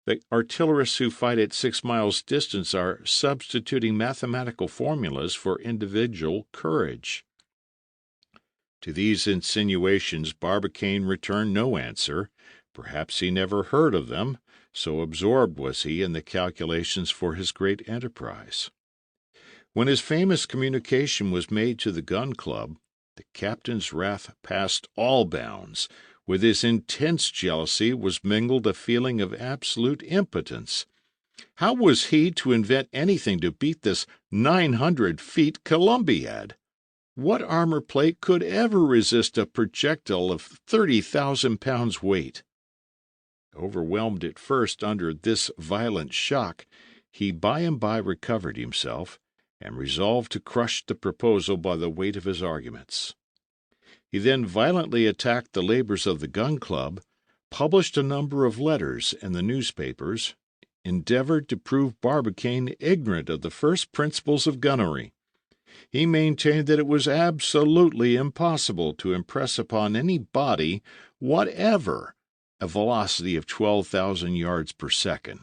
Speaker 2: The artillerists who fight at 6 miles' distance are substituting mathematical formulas for individual courage. To these insinuations Barbicane returned no answer. Perhaps he never heard of them, so absorbed was he in the calculations for his great enterprise. When his famous communication was made to the gun club, the captain's wrath passed all bounds. With his intense jealousy was mingled a feeling of absolute impotence. How was he to invent anything to beat this 900 feet Columbiad? What armor plate could ever resist a projectile of 30,000 pounds weight? Overwhelmed at first under this violent shock, he by and by recovered himself, and resolved to crush the proposal by the weight of his arguments. He then violently attacked the labors of the gun club, published a number of letters in the newspapers, endeavored to prove Barbicane ignorant of the first principles of gunnery. He maintained that it was absolutely impossible to impress upon any body whatever a velocity of 12,000 yards per second.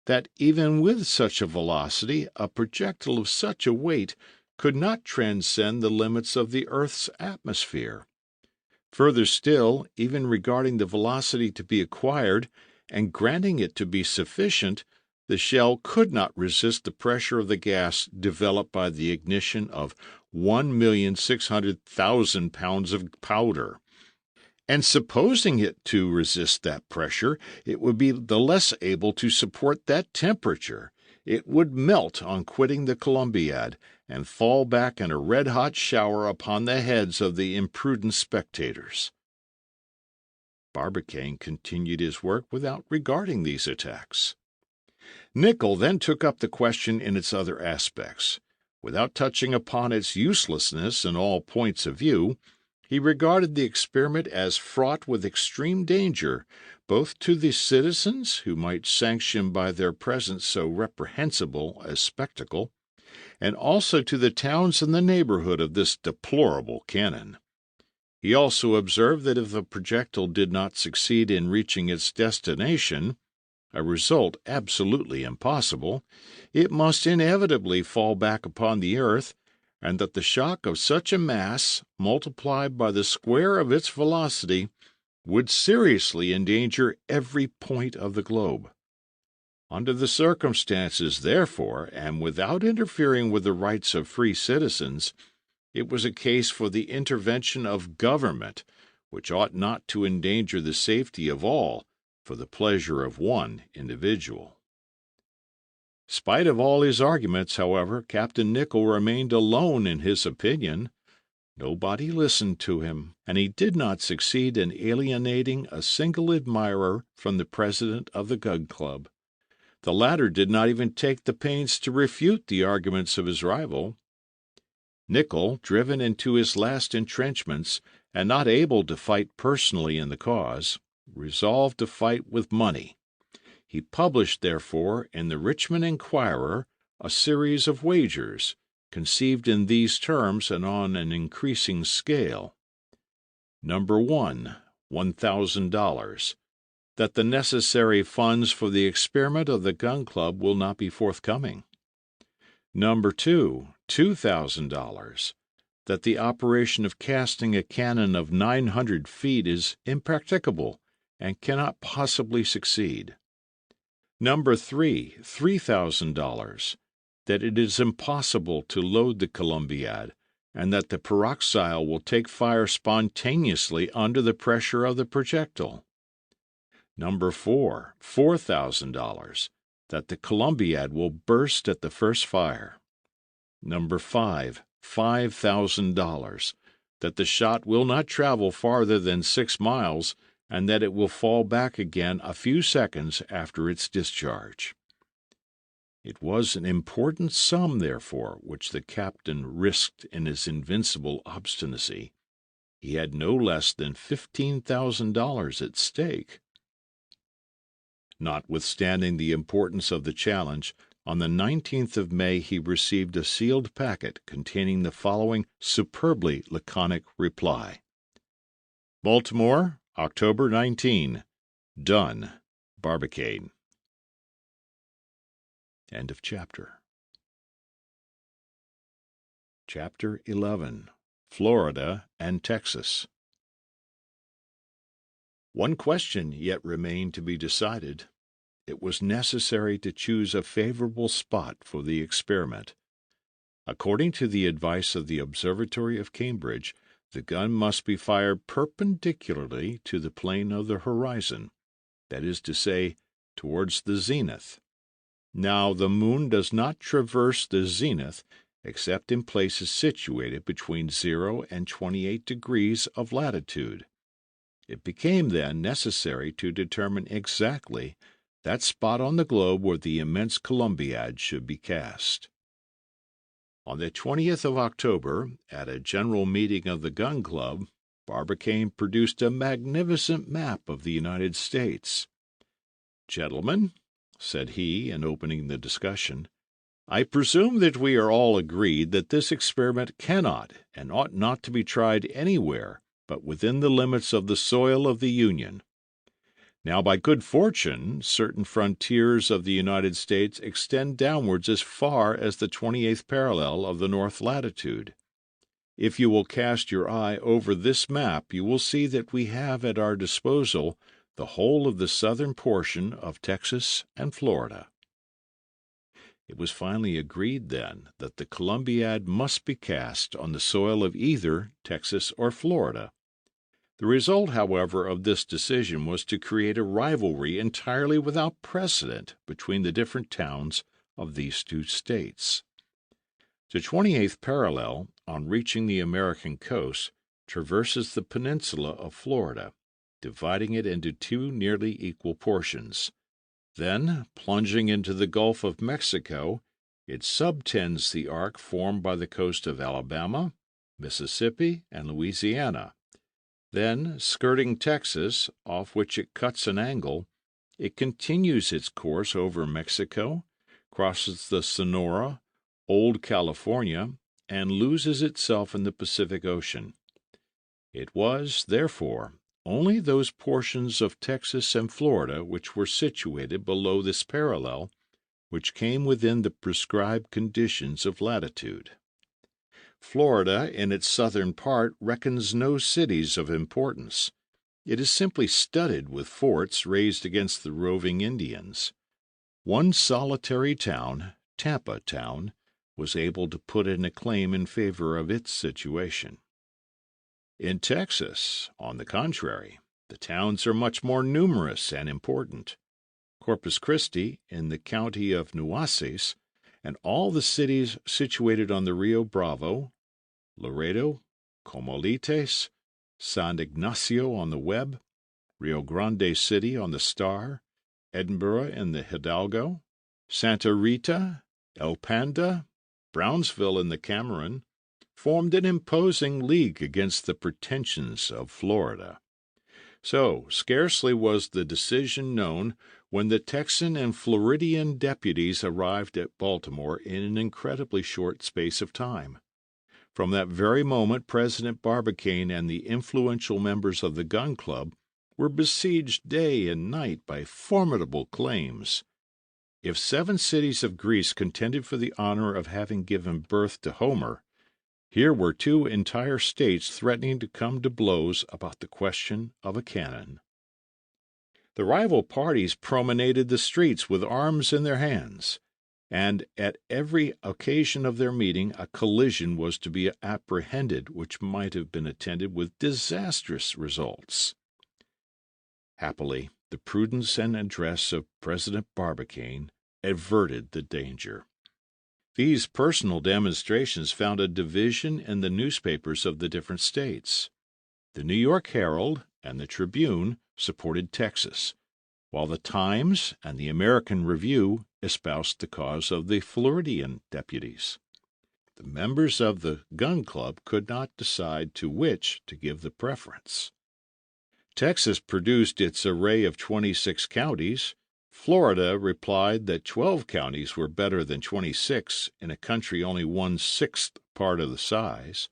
Speaker 2: That even with such a velocity, a projectile of such a weight could not transcend the limits of the earth's atmosphere. Further still, even regarding the velocity to be acquired, and granting it to be sufficient, the shell could not resist the pressure of the gas developed by the ignition of 1,600,000 pounds of powder. And supposing it to resist that pressure, it would be the less able to support that temperature. It would melt on quitting the Columbiad, and fall back in a red-hot shower upon the heads of the imprudent spectators. Barbicane continued his work without regarding these attacks. Nickel then took up the question in its other aspects. Without touching upon its uselessness in all points of view, he regarded the experiment as fraught with extreme danger, both to the citizens, who might sanction by their presence so reprehensible a spectacle, and also to the towns in the neighborhood of this deplorable cannon. He also observed that if the projectile did not succeed in reaching its destination, a result absolutely impossible, it must inevitably fall back upon the earth, and that the shock of such a mass, multiplied by the square of its velocity, would seriously endanger every point of the globe. Under the circumstances, therefore, and without interfering with the rights of free citizens, it was a case for the intervention of government, which ought not to endanger the safety of all for the pleasure of one individual. Spite of all his arguments, however, Captain Nicholl remained alone in his opinion. Nobody listened to him, and he did not succeed in alienating a single admirer from the president of the Gun Club. The latter did not even take the pains to refute the arguments of his rival. Nicholl, driven into his last entrenchments, and not able to fight personally in the cause, resolved to fight with money. He published, therefore, in the Richmond Enquirer a series of wagers, conceived in these terms and on an increasing scale. Number 1, $1,000. That the necessary funds for the experiment of the Gun Club will not be forthcoming. Number 2, $2,000. That the operation of casting a cannon of 900 feet is impracticable and cannot possibly succeed. Number 3, $3,000. That it is impossible to load the Columbiad, and that the peroxyle will take fire spontaneously under the pressure of the projectile. Number 4, $4,000. That the Columbiad will burst at the first fire. Number 5, $5,000. That the shot will not travel farther than 6 miles, and that it will fall back again a few seconds after its discharge. It was an important sum, therefore, which the captain risked in his invincible obstinacy. He had no less than $15,000 at stake. Notwithstanding the importance of the challenge, on the 19th of May he received a sealed packet containing the following superbly laconic reply: Baltimore, October 19. Done. Barbicane. End of chapter. Chapter 11. Florida and Texas. One question yet remained to be decided. It was necessary to choose a favorable spot for the experiment. According to the advice of the Observatory of Cambridge, the gun must be fired perpendicularly to the plane of the horizon, that is to say, towards the zenith. Now, the moon does not traverse the zenith except in places situated between 0 and 28 degrees of latitude. It became, then, necessary to determine exactly that spot on the globe where the immense Columbiad should be cast. On the 20th of October, at a general meeting of the Gun Club, Barbicane produced a magnificent map of the United States. "Gentlemen," said he, in opening the discussion, "I presume that we are all agreed that this experiment cannot and ought not to be tried anywhere but within the limits of the soil of the Union. Now, by good fortune, certain frontiers of the United States extend downwards as far as the 28th parallel of the north latitude. If you will cast your eye over this map, you will see that we have at our disposal the whole of the southern portion of Texas and Florida." It was finally agreed, then, that the Columbiad must be cast on the soil of either Texas or Florida. The result, however, of this decision was to create a rivalry entirely without precedent between the different towns of these two states. The 28th parallel, on reaching the American coast, traverses the peninsula of Florida, dividing it into two nearly equal portions. Then, plunging into the Gulf of Mexico, it subtends the arc formed by the coast of Alabama, Mississippi, and Louisiana. Then, skirting Texas, off which it cuts an angle, it continues its course over Mexico, crosses the Sonora, Old California, and loses itself in the Pacific Ocean. It was, therefore, only those portions of Texas and Florida which were situated below this parallel which came within the prescribed conditions of latitude. Florida, in its southern part, reckons no cities of importance. It is simply studded with forts raised against the roving Indians. One solitary town, Tampa Town, was able to put in a claim in favor of its situation. In Texas, on the contrary, the towns are much more numerous and important. Corpus Christi, in the county of Nueces, and all the cities situated on the Rio Bravo, Laredo, Comolites, San Ignacio on the Webb, Rio Grande City on the Star, Edinburgh in the Hidalgo, Santa Rita, El Panda, Brownsville in the Cameron, formed an imposing league against the pretensions of Florida. So scarcely was the decision known when the Texan and Floridian deputies arrived at Baltimore in an incredibly short space of time. From that very moment President Barbicane and the influential members of the Gun Club were besieged day and night by formidable claims. If 7 cities of Greece contended for the honor of having given birth to Homer, here were 2 entire states threatening to come to blows about the question of a cannon. The rival parties promenaded the streets with arms in their hands, and at every occasion of their meeting a collision was to be apprehended which might have been attended with disastrous results. Happily, the prudence and address of President Barbicane averted the danger. These personal demonstrations found a division in the newspapers of the different states. The New York Herald and the Tribune supported Texas, while the Times and the American Review espoused the cause of the Floridian deputies. The members of the Gun Club could not decide to which to give the preference. Texas produced its array of 26 counties. Florida replied that 12 counties were better than 26 in a country only 1/6 part of the size.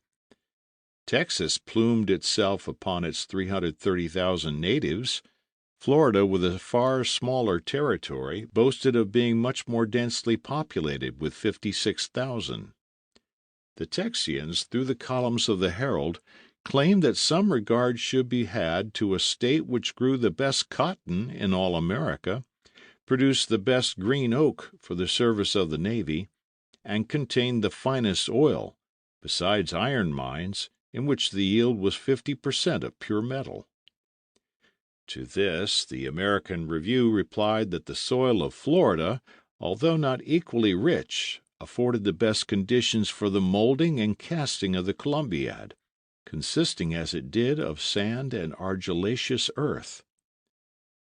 Speaker 2: Texas plumed itself upon its 330,000 natives. Florida, with a far smaller territory, boasted of being much more densely populated with 56,000. The Texians, through the columns of the Herald, claimed that some regard should be had to a state which grew the best cotton in all America, produced the best green oak for the service of the Navy, and contained the finest oil, besides iron mines, in which the yield was 50% of pure metal. To this the American Review replied that the soil of Florida, although not equally rich, afforded the best conditions for the molding and casting of the Columbiad, consisting as it did of sand and argillaceous earth.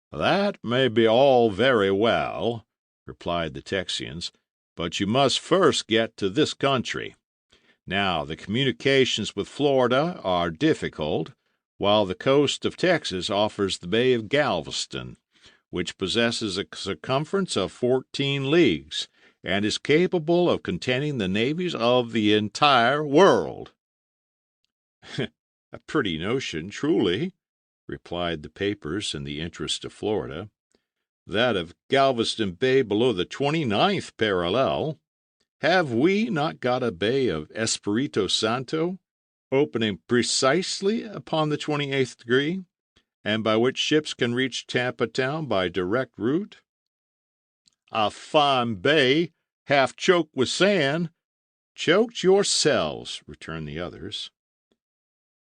Speaker 2: "That may be all very well," replied the Texians, "but you must first get to this country. Now, the communications with Florida are difficult, while the coast of Texas offers the Bay of Galveston, which possesses a circumference of 14 leagues, and is capable of containing the navies of the entire world." "A pretty notion, truly," replied the papers in the interest of Florida, "that of Galveston Bay below the 29th parallel. Have we not got a bay of Espiritu Santo, opening precisely upon the 28th degree, and by which ships can reach Tampa Town by direct route?" "A fine bay, half choked with sand." "Choked yourselves," returned the others.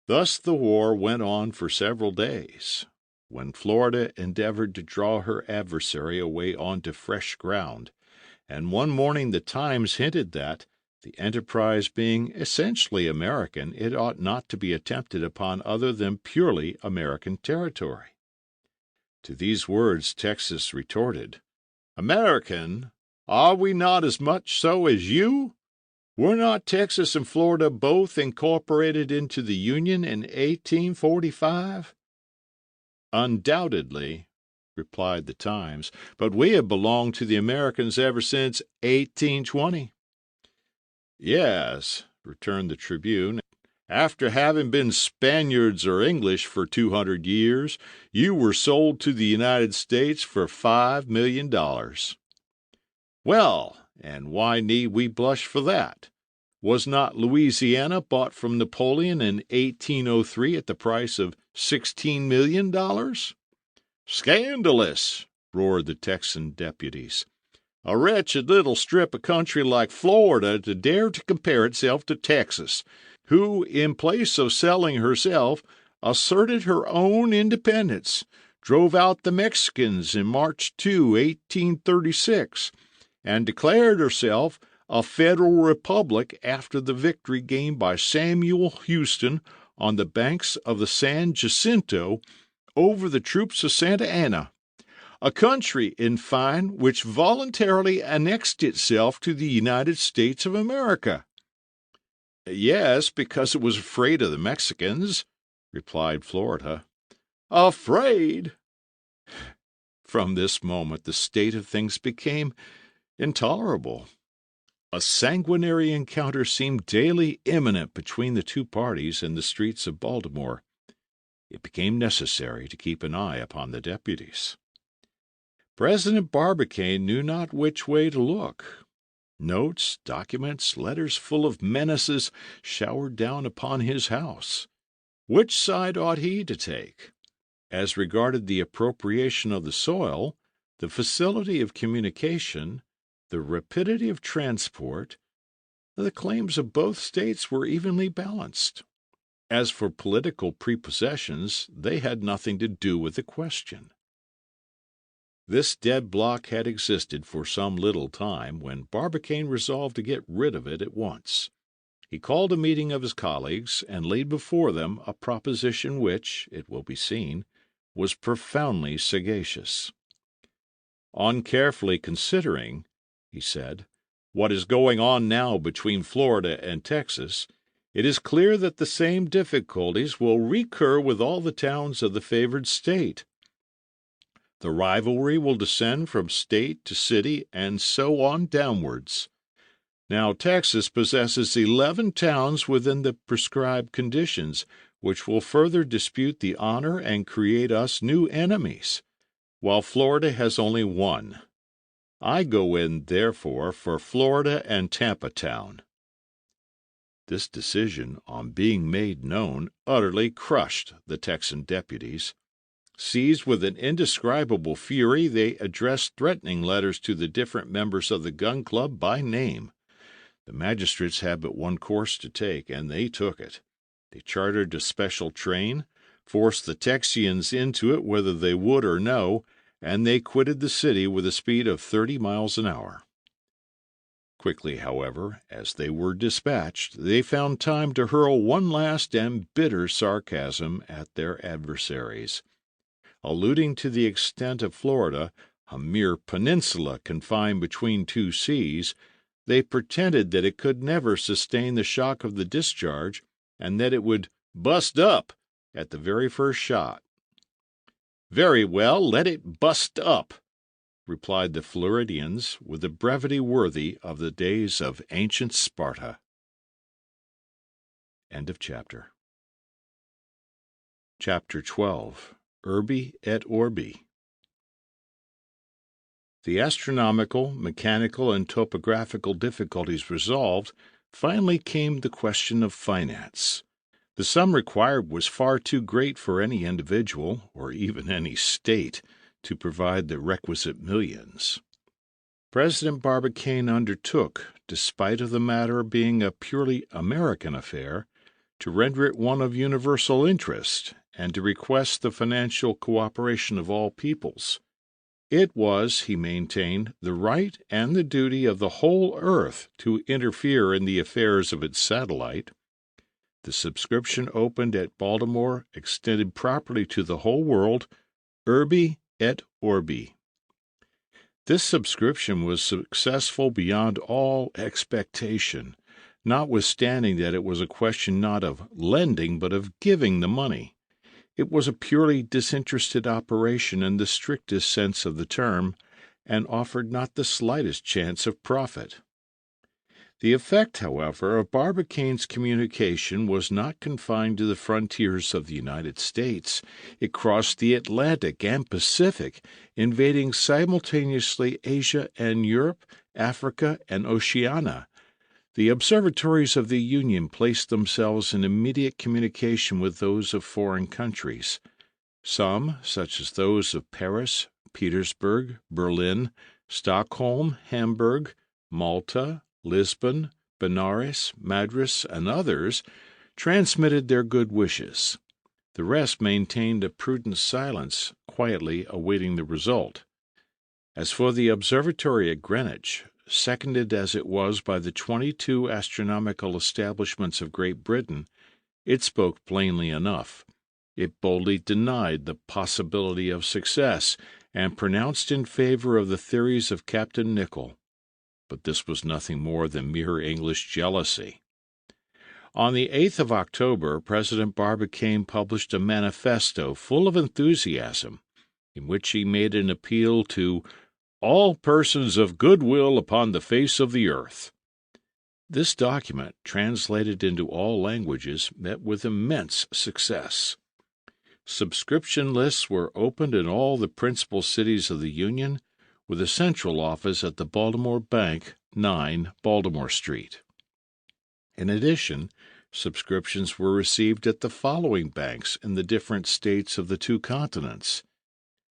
Speaker 2: Thus the war went on for several days, when Florida endeavored to draw her adversary away onto fresh ground, and one morning the Times hinted that, the enterprise being essentially American, it ought not to be attempted upon other than purely American territory. To these words Texas retorted, "American? Are we not as much so as you? Were not Texas and Florida both incorporated into the Union in 1845? "Undoubtedly," replied the Times, "but we have belonged to the Americans ever since 1820. "Yes," returned the Tribune, After having been Spaniards or English for 200 years, you were sold to the United States for $5 million. Well, and why need we blush for that? Was not Louisiana bought from Napoleon in 1803 at the price of $16 million? Scandalous! Roared the Texan deputies. A wretched little strip of country like Florida to dare to compare itself to Texas, who, in place of selling herself, asserted her own independence, drove out the Mexicans in March 2, 1836, and declared herself a federal republic after the victory gained by Samuel Houston on the banks of the San Jacinto over the troops of Santa Anna. A country, in fine, which voluntarily annexed itself to the United States of America. Yes, because it was afraid of the Mexicans, replied Florida. Afraid? From this moment the state of things became intolerable. A sanguinary encounter seemed daily imminent between the two parties in the streets of Baltimore. It became necessary to keep an eye upon the deputies. President Barbicane knew not which way to look. Notes, documents, letters full of menaces showered down upon his house. Which side ought he to take? As regarded the appropriation of the soil, the facility of communication, the rapidity of transport, the claims of both states were evenly balanced. As for political prepossessions, they had nothing to do with the question. This deadlock had existed for some little time, when Barbicane resolved to get rid of it at once. He called a meeting of his colleagues, and laid before them a proposition which, it will be seen, was profoundly sagacious. On carefully considering, he said, what is going on now between Florida and Texas, it is clear that the same difficulties will recur with all the towns of the favored state. The rivalry will descend from state to city, and so on downwards. Now Texas possesses 11 towns within the prescribed conditions, which will further dispute the honor and create us new enemies, while Florida has only 1. I go in, therefore, for Florida and Tampa Town. This decision, on being made known, utterly crushed the Texan deputies. Seized with an indescribable fury, they addressed threatening letters to the different members of the gun club by name. The magistrates had but one course to take, and they took it. They chartered a special train, forced the Texians into it whether they would or no, and they quitted the city with a speed of 30 miles an hour. Quickly, however, as they were dispatched, they found time to hurl one last and bitter sarcasm at their adversaries. Alluding to the extent of Florida, a mere peninsula confined between two seas, they pretended that it could never sustain the shock of the discharge, and that it would bust up at the very first shot. Very well, let it bust up, replied the Floridians with a brevity worthy of the days of ancient Sparta. End of chapter. Chapter 12. Urbi et Orbi. The astronomical, mechanical, and topographical difficulties resolved, finally came the question of finance. The sum required was far too great for any individual, or even any state, to provide the requisite millions. President Barbicane undertook, despite of the matter being a purely American affair, to render it one of universal interest, and to request the financial cooperation of all peoples. It was, he maintained, the right and the duty of the whole earth to interfere in the affairs of its satellite. The subscription opened at Baltimore extended properly to the whole world, urbi et orbi. This subscription was successful beyond all expectation, notwithstanding that it was a question not of lending but of giving the money. It was a purely disinterested operation in the strictest sense of the term, and offered not the slightest chance of profit. The effect, however, of Barbicane's communication was not confined to the frontiers of the United States. It crossed the Atlantic and Pacific, invading simultaneously Asia and Europe, Africa, and Oceania. The observatories of the Union placed themselves in immediate communication with those of foreign countries. Some, such as those of Paris, Petersburg, Berlin, Stockholm, Hamburg, Malta, Lisbon, Benares, Madras, and others, transmitted their good wishes. The rest maintained a prudent silence, quietly awaiting the result. As for the observatory at Greenwich, seconded as it was by the 22 astronomical establishments of Great Britain, it spoke plainly enough. It boldly denied the possibility of success, and pronounced in favor of the theories of Captain Nicholl. But this was nothing more than mere English jealousy. On the 8th of October, President Barbicane published a manifesto full of enthusiasm, in which he made an appeal to all persons of good will upon the face of the earth. This document, translated into all languages, met with immense success. Subscription lists were opened in all the principal cities of the Union, with a central office at the Baltimore Bank, 9 Baltimore Street. In addition, subscriptions were received at the following banks in the different states of the two continents: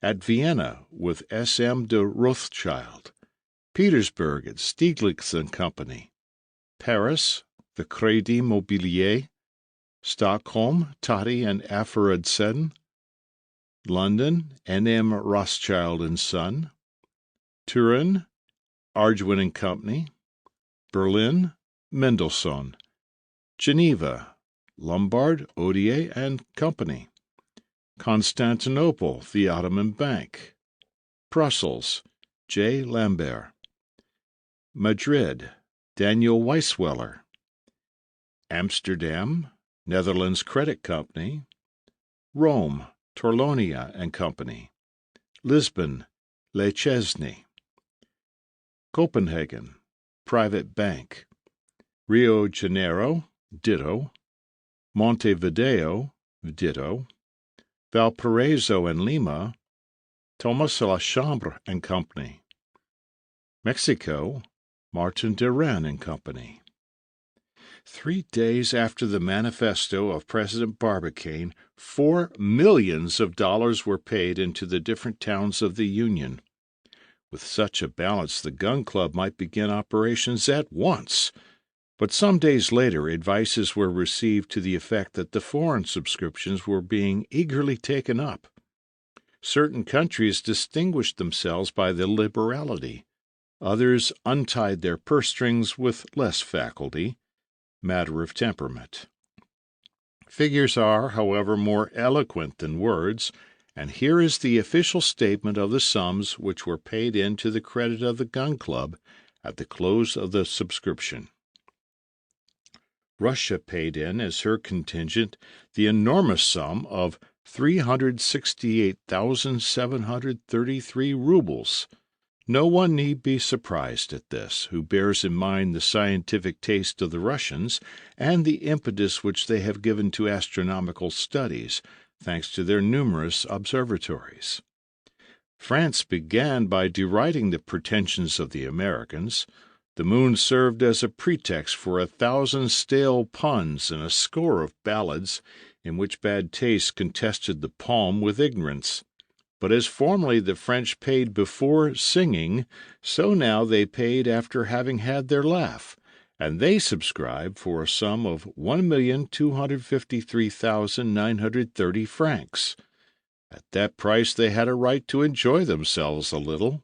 Speaker 2: at Vienna with S.M. de Rothschild, Petersburg at Stieglitz and Company, Paris, the Crédit Mobilier, Stockholm, Tati and Aferudsen, London, N.M. Rothschild and Son, Turin, Arduin and Company, Berlin, Mendelssohn, Geneva, Lombard, Odier and Company, Constantinople, the Ottoman Bank, Brussels, J. Lambert, Madrid, Daniel Weisweller, Amsterdam, Netherlands Credit Company, Rome, Torlonia and Company, Lisbon, Le Chesney, Copenhagen, Private Bank, Rio Janeiro, ditto, Montevideo, ditto, Valparaiso and Lima, Thomas La Chambre and Company, Mexico, Martin Duran and Company. 3 days after the manifesto of President Barbicane, $4 millions were paid into the different towns of the Union. With such a balance, the gun club might begin operations at once. But some days later, advices were received to the effect that the foreign subscriptions were being eagerly taken up. Certain countries distinguished themselves by their liberality. Others untied their purse strings with less faculty. Matter of temperament. Figures are, however, more eloquent than words, and here is the official statement of the sums which were paid in to the credit of the Gun Club at the close of the subscription. Russia paid in as her contingent the enormous sum of 368,733 rubles. No one need be surprised at this, who bears in mind the scientific taste of the Russians and the impetus which they have given to astronomical studies, thanks to their numerous observatories. France began by deriding the pretensions of the Americans. The moon served as a pretext for 1,000 stale puns and a score of ballads, in which bad taste contested the palm with ignorance. But as formerly the French paid before singing, so now they paid after having had their laugh, and they subscribed for a sum of 1,253,930 francs. At that price they had a right to enjoy themselves a little.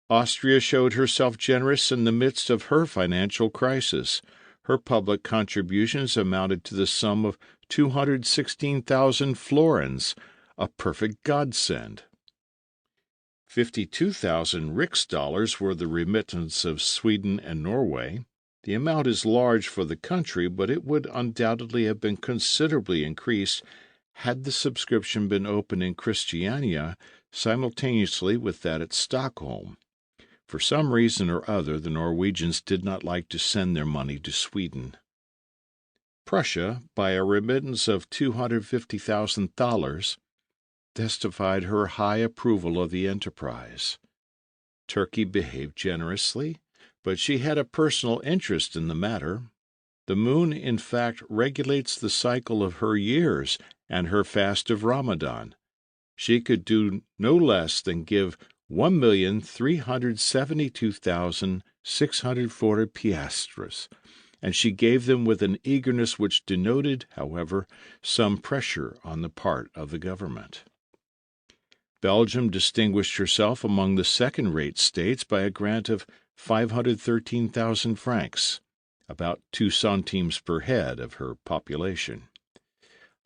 Speaker 2: Austria showed herself generous in the midst of her financial crisis. Her public contributions amounted to the sum of 216,000 florins, a perfect godsend. 52,000 Rix were the remittance of Sweden and Norway. The amount is large for the country, but it would undoubtedly have been considerably increased had the subscription been opened in Christiania simultaneously with that at Stockholm. For some reason or other, the Norwegians did not like to send their money to Sweden. Prussia, by a remittance of $250,000, testified her high approval of the enterprise. Turkey behaved generously, but she had a personal interest in the matter. The moon, in fact, regulates the cycle of her years and her fast of Ramadan. She could do no less than give 1,372,640 piastres, and she gave them with an eagerness which denoted, however, some pressure on the part of the government. Belgium distinguished herself among the second-rate states by a grant of 513,000 francs, about 2 centimes per head of her population.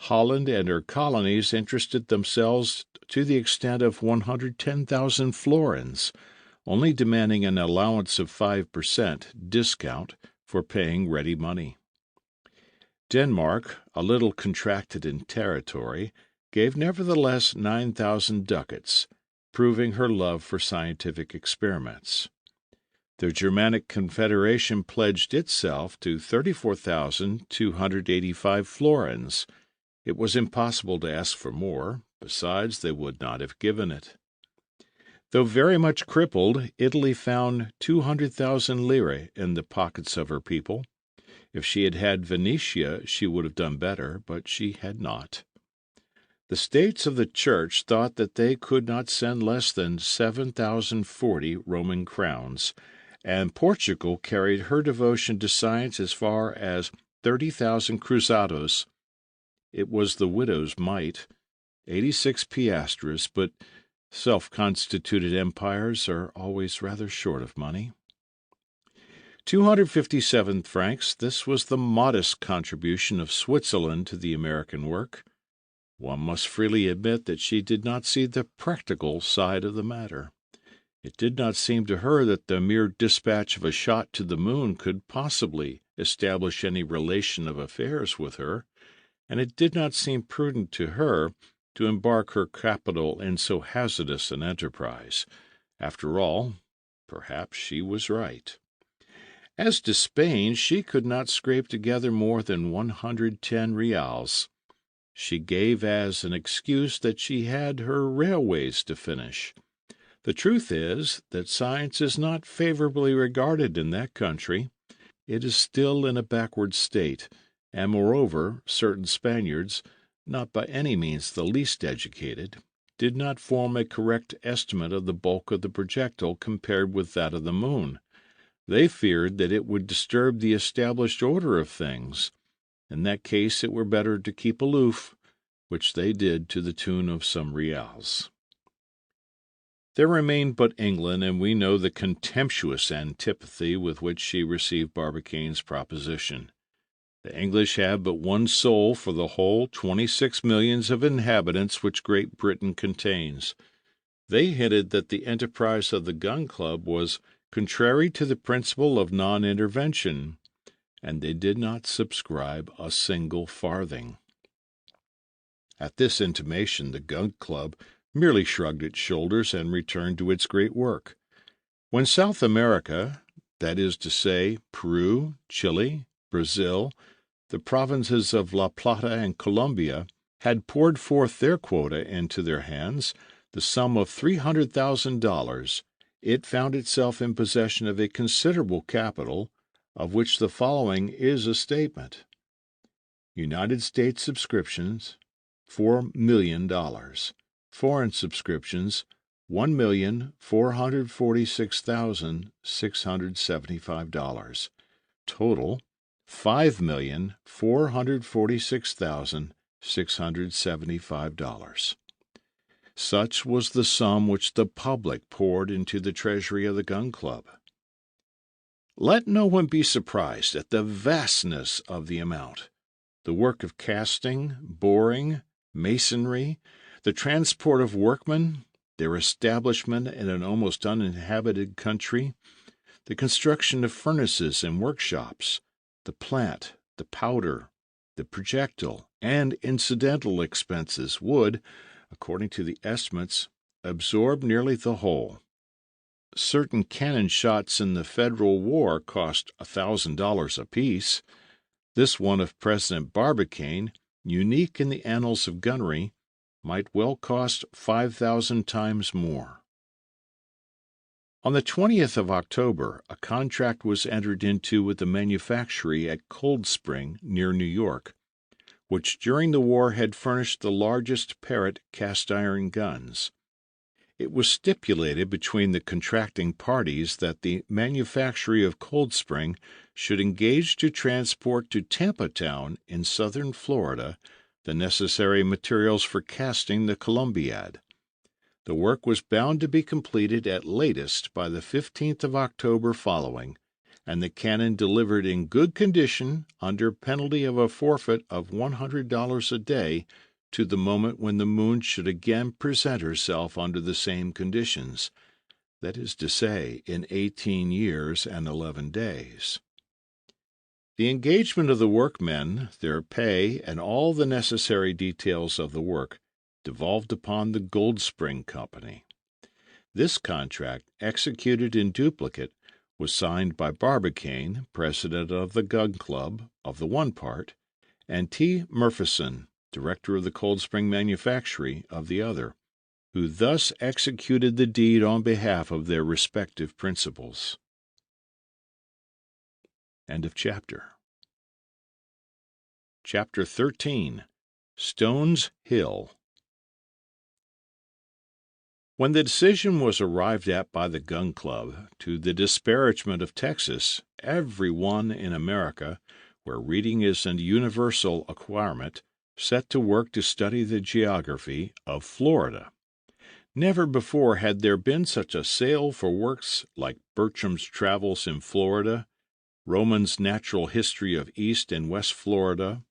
Speaker 2: Holland and her colonies interested themselves to the extent of 110,000 florins, only demanding an allowance of 5% discount for paying ready money. Denmark, a little contracted in territory, gave nevertheless 9,000 ducats, proving her love for scientific experiments. The Germanic Confederation pledged itself to 34,285 florins. It was impossible to ask for more. Besides, they would not have given it. Though very much crippled, Italy found 200,000 lire in the pockets of her people. If she had had Venetia, she would have done better, but she had not. The states of the Church thought that they could not send less than 7,040 Roman crowns, and Portugal carried her devotion to science as far as 30,000 cruzados. It was the widow's mite, 86 piastres, but self-constituted empires are always rather short of money. 257 francs, this was the modest contribution of Switzerland to the American work. One must freely admit that she did not see the practical side of the matter. It did not seem to her that the mere dispatch of a shot to the moon could possibly establish any relation of affairs with her, and it did not seem prudent to her to embark her capital in so hazardous an enterprise. After all, perhaps she was right. As to Spain, she could not scrape together more than 110 reals. She gave as an excuse that she had her railways to finish. The truth is that science is not favorably regarded in that country. It is still in a backward state, and moreover, certain Spaniards, not by any means the least educated, did not form a correct estimate of the bulk of the projectile compared with that of the moon. They feared that it would disturb the established order of things. In that case it were better to keep aloof, which they did to the tune of some reals. There remained but England, and we know the contemptuous antipathy with which she received Barbicane's proposition. The English have but one soul for the whole 26 millions of inhabitants which Great Britain contains. They hinted that the enterprise of the Gun Club was contrary to the principle of non-intervention, and they did not subscribe a single farthing. At this intimation, the Gun Club merely shrugged its shoulders and returned to its great work. When South America, that is to say, Peru, Chile, Brazil, the provinces of La Plata and Colombia, had poured forth their quota into their hands, the sum of $300,000, it found itself in possession of a considerable capital, of which the following is a statement. United States subscriptions, $4 million. Foreign subscriptions, $1,446,675. Total, $5,446,675. Such was the sum which the public poured into the treasury of the Gun Club. Let no one be surprised at the vastness of the amount. The work of casting, boring, masonry, the transport of workmen, their establishment in an almost uninhabited country, the construction of furnaces and workshops, the plant, the powder, the projectile, and incidental expenses would, according to the estimates, absorb nearly the whole. certain cannon shots in the Federal War cost $1,000 apiece. This one of President Barbicane, unique in the annals of gunnery, might well cost 5,000 times more. On the 20th of October, a contract was entered into with the manufactory at Cold Spring, near New York, which during the war had furnished the largest Parrott cast-iron guns. It was stipulated between the contracting parties that the manufactory of Cold Spring should engage to transport to Tampa Town in southern Florida the necessary materials for casting the Columbiad. The work was bound to be completed at latest by the 15th of October following, and the cannon delivered in good condition under penalty of a forfeit of $100 a day to the moment when the moon should again present herself under the same conditions, that is to say, in 18 years and 11 days. The engagement of the workmen, their pay, and all the necessary details of the work devolved upon the Gold Spring Company. This contract, executed in duplicate, was signed by Barbicane, president of the Gun Club, of the one part, and T. Murfison, director of the Cold Spring Manufactory, of the other, who thus executed the deed on behalf of their respective principals. End of chapter. Chapter 13. Stones Hill. When the decision was arrived at by the Gun Club, to the disparagement of Texas, every one in America, where reading is an universal acquirement, set to work to study the geography of Florida. Never before had there been such a sale for works like Bertram's Travels in Florida, Roman's Natural History of East and West Florida,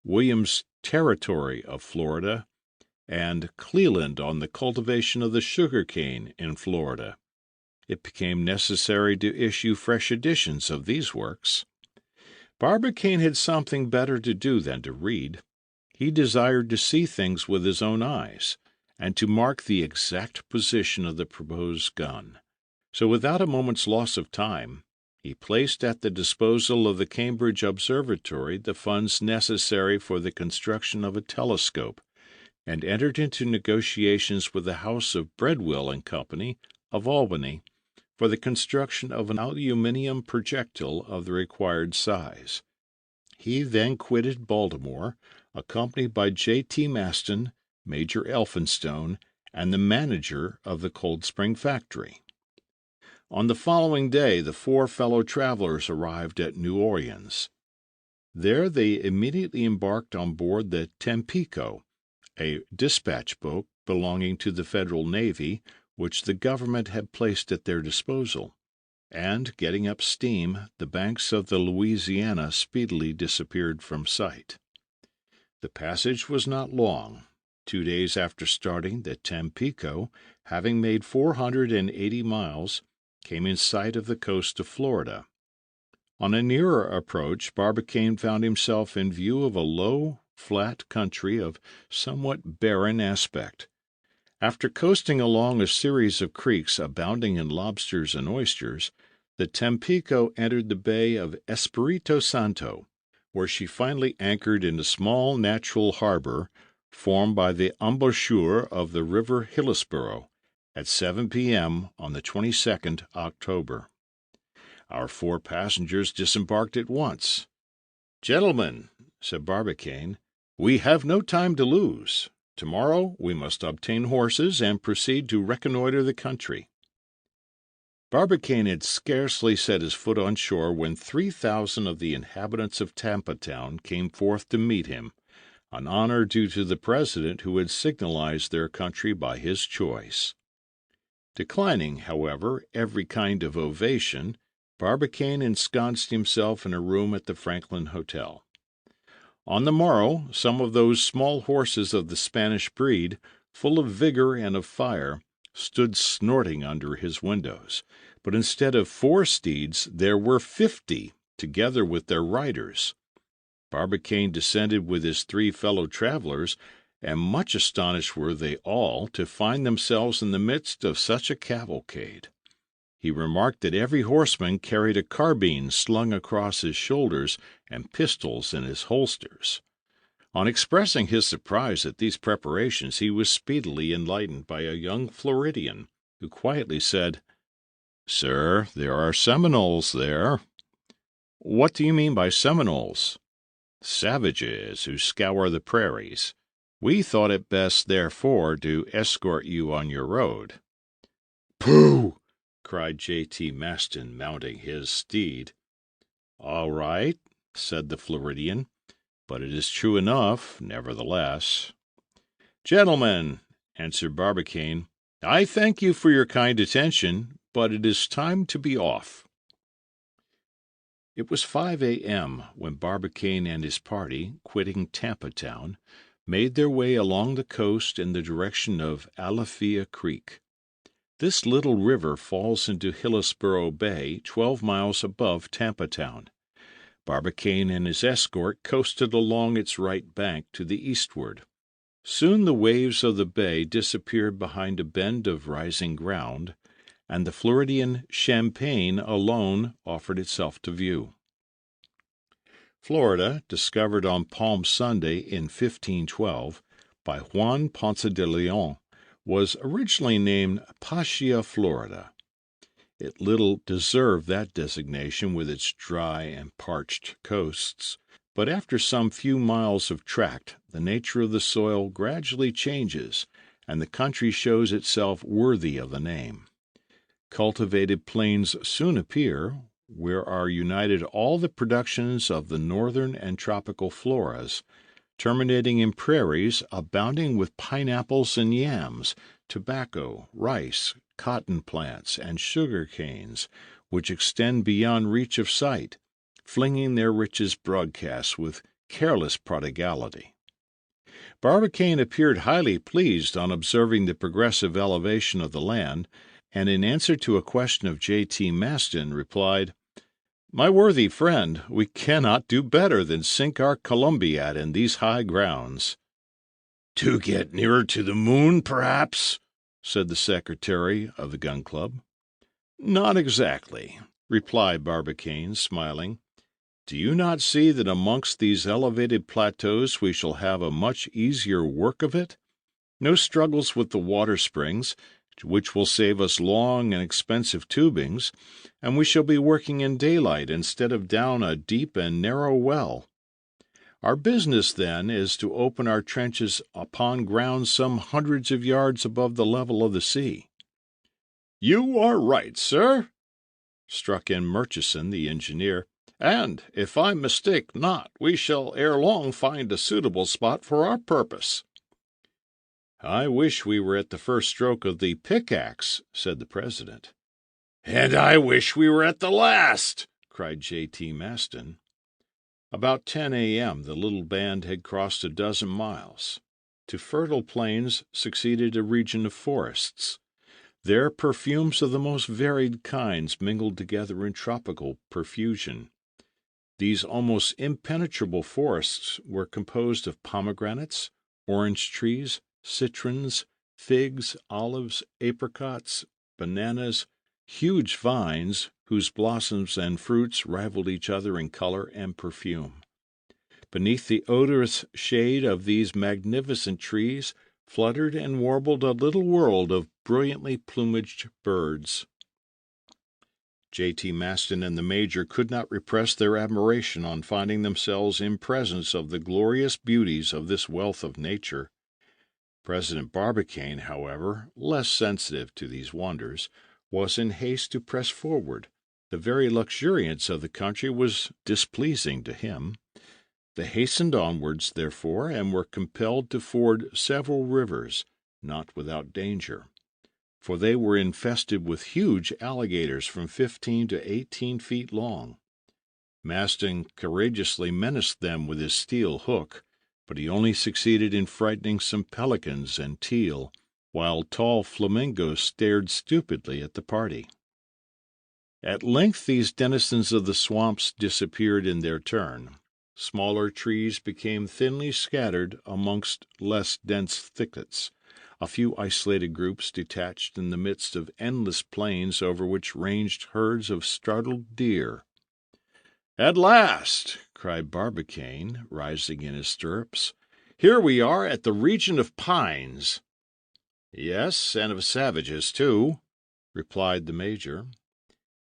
Speaker 2: William's Territory of Florida, and Cleland on the cultivation of the sugar cane in Florida. It became necessary to issue fresh editions of these works. Barbicane had something better to do than to read. He desired to see things with his own eyes, and to mark the exact position of the proposed gun. So without a moment's loss of time, he placed at the disposal of the Cambridge Observatory the funds necessary for the construction of a telescope, and entered into negotiations with the House of Breadwill and Company of Albany for the construction of an aluminium projectile of the required size. He then quitted Baltimore, accompanied by J.T. Maston, Major Elphinstone, and the manager of the Cold Spring factory. On the following day the four fellow travelers arrived at New Orleans. There they immediately embarked on board the Tampico, a dispatch boat belonging to the Federal Navy, which the government had placed at their disposal, and, getting up steam, the banks of the Louisiana speedily disappeared from sight. The passage was not long. 2 days after starting, the Tampico, having made 480 miles, came in sight of the coast of Florida. On a nearer approach, Barbicane found himself in view of a low, flat country of somewhat barren aspect. After coasting along a series of creeks abounding in lobsters and oysters, the Tampico entered the bay of Espiritu Santo, where she finally anchored in a small natural harbor formed by the embouchure of the river Hillsborough at 7 p.m. on the 22nd October. Our 4 passengers disembarked at once. "Gentlemen," said Barbicane, "we have no time to lose. Tomorrow we must obtain horses and proceed to reconnoiter the country." Barbicane had scarcely set his foot on shore when 3,000 of the inhabitants of Tampa Town came forth to meet him, an honor due to the president who had signalized their country by his choice. Declining, however, every kind of ovation, Barbicane ensconced himself in a room at the Franklin Hotel. On the morrow, some of those small horses of the Spanish breed, full of vigor and of fire, stood snorting under his windows, but instead of 4 steeds there were 50, together with their riders. Barbicane descended with his 3 fellow travelers, and much astonished were they all to find themselves in the midst of such a cavalcade. He remarked that every horseman carried a carbine slung across his shoulders and pistols in his holsters. On expressing his surprise at these preparations, he was speedily enlightened by a young Floridian, who quietly said, "Sir, there are Seminoles there." "What do you mean by Seminoles?" "Savages who scour the prairies. We thought it best, therefore, to escort you on your road." "Pooh!" cried J.T. Maston, mounting his steed. "All right," said the Floridian, "but it is true enough, nevertheless." "Gentlemen," answered Barbicane, "I thank you for your kind attention, but it is time to be off." It was 5 a.m. when Barbicane and his party, quitting Tampa Town, made their way along the coast in the direction of Alafia Creek. This little river falls into Hillsborough Bay, 12 miles above Tampa Town. Barbicane and his escort coasted along its right bank to the eastward. Soon the waves of the bay disappeared behind a bend of rising ground, and the Floridian Champagne alone offered itself to view. Florida, discovered on Palm Sunday in 1512 by Juan Ponce de Leon, was originally named Pascha Florida. It little deserved that designation with its dry and parched coasts, but after some few miles of tract, the nature of the soil gradually changes, and the country shows itself worthy of the name. Cultivated plains soon appear, where are united all the productions of the northern and tropical floras, terminating in prairies abounding with pineapples and yams, tobacco, rice, cotton plants, and sugar canes, which extend beyond reach of sight, flinging their riches broadcast with careless prodigality. Barbicane appeared highly pleased on observing the progressive elevation of the land, and in answer to a question of J.T. Maston, replied, "My worthy friend, we cannot do better than sink our Columbiad in these high grounds." "To get nearer to the moon, perhaps?" said the secretary of the Gun Club. "Not exactly," replied Barbicane, smiling. "Do you not see that amongst these elevated plateaus we shall have a much easier work of it? No struggles with the water springs, which will save us long and expensive tubings, and we shall be working in daylight instead of down a deep and narrow well. Our business, then, is to open our trenches upon ground some hundreds of yards above the level of the sea." "You are right, sir," struck in Murchison, the engineer, "and, if I mistake not, we shall ere long find a suitable spot for our purpose." "I wish we were at the first stroke of the pickaxe," said the president. "And I wish we were at the last," cried J.T. Maston. About 10 a.m. the little band had crossed a dozen miles. To fertile plains succeeded a region of forests. There perfumes of the most varied kinds mingled together in tropical profusion. These almost impenetrable forests were composed of pomegranates, orange trees, citrons, figs, olives, apricots, bananas, huge vines whose blossoms and fruits rivaled each other in color and perfume. Beneath the odorous shade of these magnificent trees fluttered and warbled a little world of brilliantly plumaged birds. J.T. Maston and the Major could not repress their admiration on finding themselves in presence of the glorious beauties of this wealth of nature. President Barbicane, however, less sensitive to these wonders, was in haste to press forward. The very luxuriance of the country was displeasing to him. They hastened onwards, therefore, and were compelled to ford several rivers, not without danger, for they were infested with huge alligators from 15 to 18 feet long. Maston courageously menaced them with his steel hook, but he only succeeded in frightening some pelicans and teal, while tall flamingos stared stupidly at the party. At length these denizens of the swamps disappeared in their turn. Smaller trees became thinly scattered amongst less dense thickets. a few isolated groups detached in the midst of endless plains over which ranged herds of startled deer. "At last!" cried Barbicane, rising in his stirrups. "Here we are at the region of pines." "Yes, and of savages, too," replied the Major.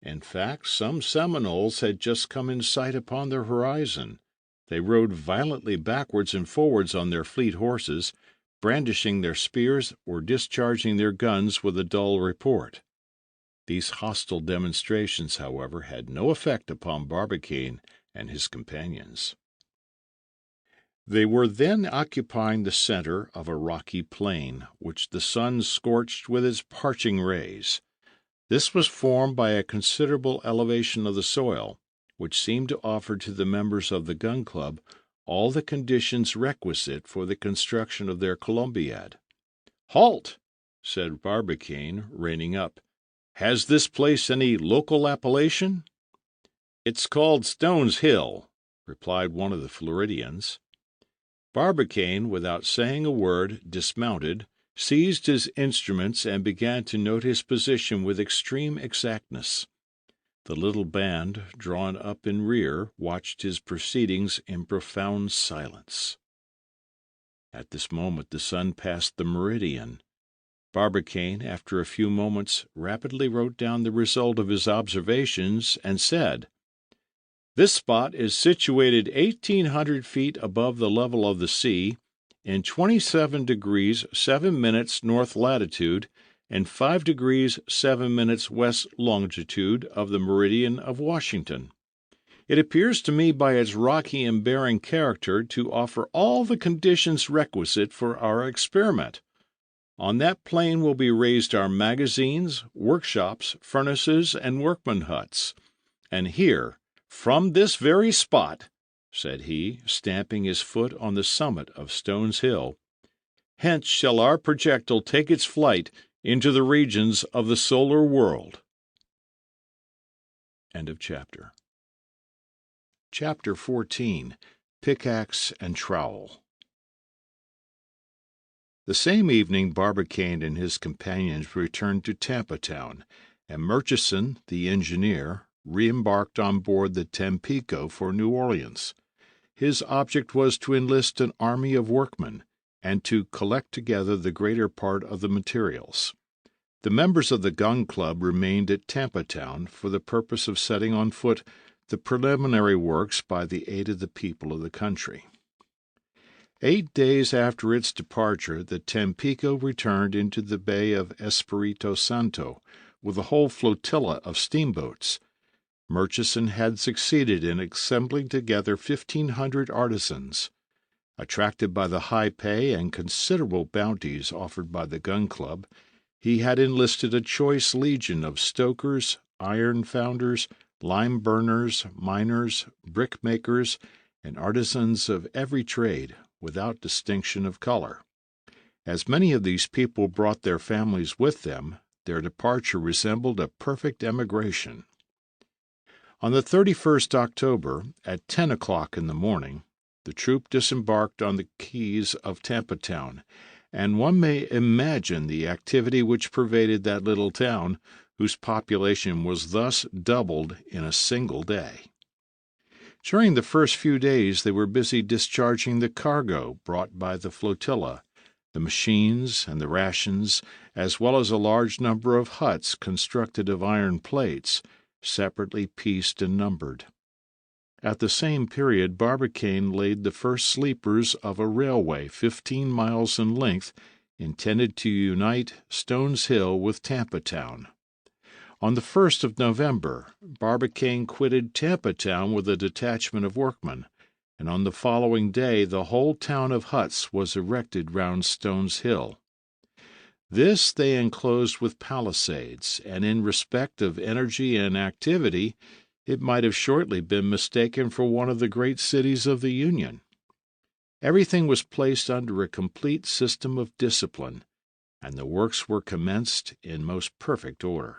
Speaker 2: In fact, some Seminoles had just come in sight upon the horizon. They rode violently backwards and forwards on their fleet horses, brandishing their spears or discharging their guns with a dull report. These hostile demonstrations, however, had no effect upon Barbicane and his companions. They were then occupying the center of a rocky plain, which the sun scorched with its parching rays. This was formed by a considerable elevation of the soil, which seemed to offer to the members of the Gun Club all the conditions requisite for the construction of their Columbiad. "Halt!" said Barbicane, reining up. "Has this place any local appellation?" "It's called Stone's Hill," replied one of the Floridians. Barbicane, without saying a word, dismounted, seized his instruments, and began to note his position with extreme exactness. The little band, drawn up in rear, watched his proceedings in profound silence. At this moment the sun passed the meridian. Barbicane, after a few moments, rapidly wrote down the result of his observations, and said, "This spot is situated 1,800 feet above the level of the sea, in 27 degrees 7 minutes north latitude, and 5 degrees 7 minutes west longitude of the meridian of Washington. It appears to me by its rocky and barren character to offer all the conditions requisite for our experiment. On that plain will be raised our magazines, workshops, furnaces, and workmen huts. And here, from this very spot," said he, stamping his foot on the summit of Stone's Hill, "hence shall our projectile take its flight into the regions of the solar world." End of chapter. Chapter 14. Pickaxe and Trowel. The same evening Barbicane and his companions returned to Tampa Town, and Murchison, the engineer, re-embarked on board the Tampico for New Orleans. His object was to enlist an army of workmen, and to collect together the greater part of the materials. The members of the Gun Club remained at Tampa Town for the purpose of setting on foot the preliminary works by the aid of the people of the country. 8 days after its departure, the Tampico returned into the Bay of Espiritu Santo with a whole flotilla of steamboats. Murchison had succeeded in assembling together 1,500 artisans. Attracted by the high pay and considerable bounties offered by the Gun Club, he had enlisted a choice legion of stokers, iron founders, lime burners, miners, brickmakers, and artisans of every trade, without distinction of color. As many of these people brought their families with them, their departure resembled a perfect emigration. On the 31st October, at 10 o'clock in the morning, the troop disembarked on the quays of Tampa Town, and one may imagine the activity which pervaded that little town, whose population was thus doubled in a single day. During the first few days they were busy discharging the cargo brought by the flotilla, the machines and the rations, as well as a large number of huts constructed of iron plates, separately pieced and numbered. At the same period Barbicane laid the first sleepers of a railway 15 miles in length, intended to unite Stone's Hill with Tampa Town. On the 1st of November, Barbicane quitted Tampa Town with a detachment of workmen, and on the following day the whole town of huts was erected round Stone's Hill. This they enclosed with palisades, and in respect of energy and activity, it might have shortly been mistaken for one of the great cities of the Union. Everything was placed under a complete system of discipline, and the works were commenced in most perfect order.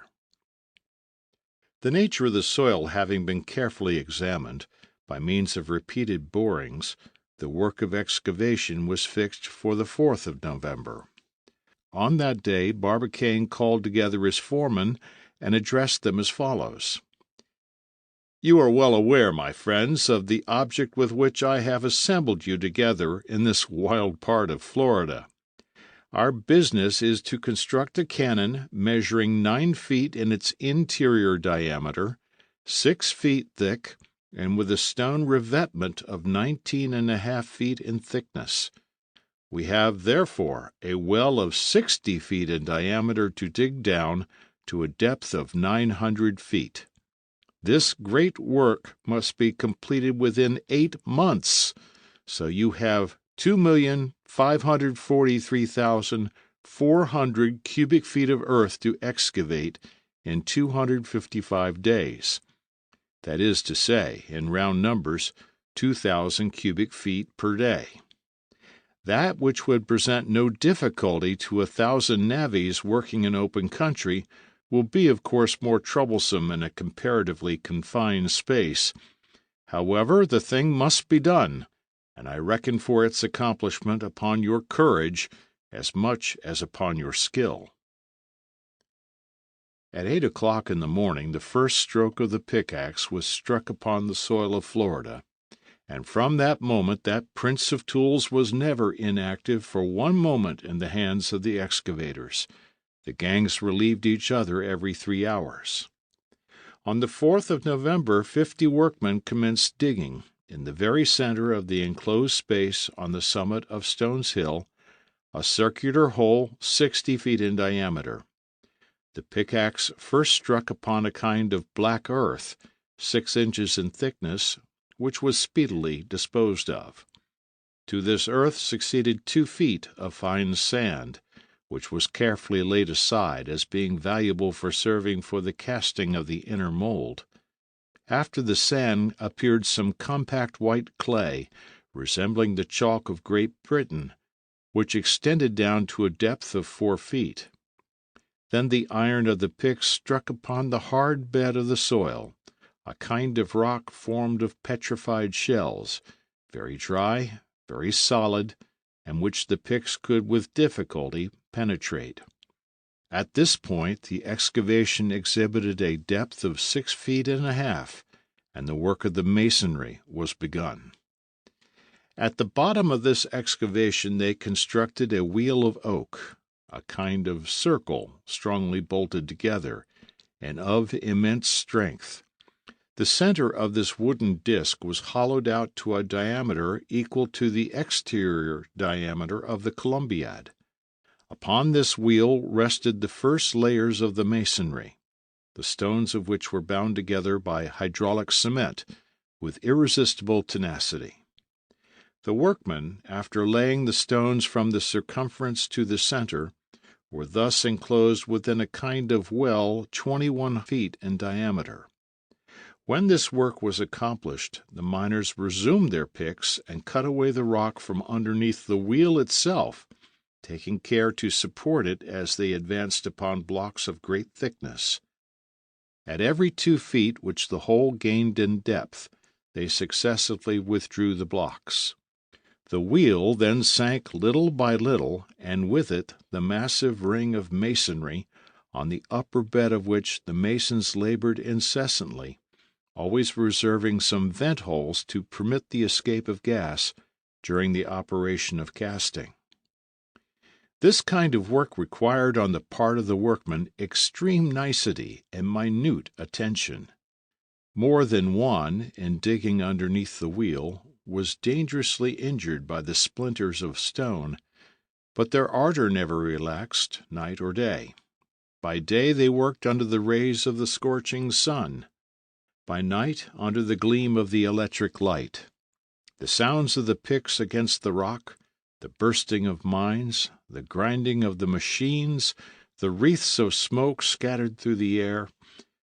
Speaker 2: The nature of the soil having been carefully examined, by means of repeated borings, the work of excavation was fixed for the 4th of November. On that day Barbicane called together his foremen and addressed them as follows: "You are well aware, my friends, of the object with which I have assembled you together in this wild part of Florida. Our business is to construct a cannon measuring 9 feet in its interior diameter, 6 feet thick, and with a stone revetment of 19½ feet in thickness. We have, therefore, a well of 60 feet in diameter to dig down to a depth of 900 feet. This great work must be completed within 8 months, so you have 2,543,400 cubic feet of earth to excavate in 255 days. That is to say, in round numbers, 2,000 cubic feet per day. That which would present no difficulty to 1,000 navvies working in open country will be, of course, more troublesome in a comparatively confined space. However, the thing must be done, and I reckon for its accomplishment upon your courage as much as upon your skill." At 8 o'clock in the morning the first stroke of the pickaxe was struck upon the soil of Florida, and from that moment that prince of tools was never inactive for one moment in the hands of the excavators. The gangs relieved each other every 3 hours. On the 4th of November 50 workmen commenced digging, in the very center of the enclosed space on the summit of Stones Hill, a circular hole 60 feet in diameter. The pickaxe first struck upon a kind of black earth, 6 inches in thickness, which was speedily disposed of. To this earth succeeded 2 feet of fine sand, which was carefully laid aside as being valuable for serving for the casting of the inner mold. After the sand appeared some compact white clay, resembling the chalk of Great Britain, which extended down to a depth of 4 feet. Then the iron of the pick struck upon the hard bed of the soil, a kind of rock formed of petrified shells, very dry, very solid, and which the picks could with difficulty penetrate. At this point the excavation exhibited a depth of 6 feet and a half, and the work of the masonry was begun. At the bottom of this excavation they constructed a wheel of oak, a kind of circle strongly bolted together, and of immense strength. The center of this wooden disc was hollowed out to a diameter equal to the exterior diameter of the Columbiad. Upon this wheel rested the first layers of the masonry, the stones of which were bound together by hydraulic cement with irresistible tenacity. The workmen, after laying the stones from the circumference to the center, were thus enclosed within a kind of well 21 feet in diameter. When this work was accomplished, the miners resumed their picks and cut away the rock from underneath the wheel itself, taking care to support it as they advanced upon blocks of great thickness. At every 2 feet which the hole gained in depth, they successively withdrew the blocks. The wheel then sank little by little, and with it the massive ring of masonry, on the upper bed of which the masons labored incessantly, always reserving some vent holes to permit the escape of gas during the operation of casting. This kind of work required on the part of the workmen extreme nicety and minute attention. More than one, in digging underneath the wheel, was dangerously injured by the splinters of stone, but their ardor never relaxed, night or day. By day they worked under the rays of the scorching sun, by night under the gleam of the electric light. The sounds of the picks against the rock, the bursting of mines, the grinding of the machines, the wreaths of smoke scattered through the air,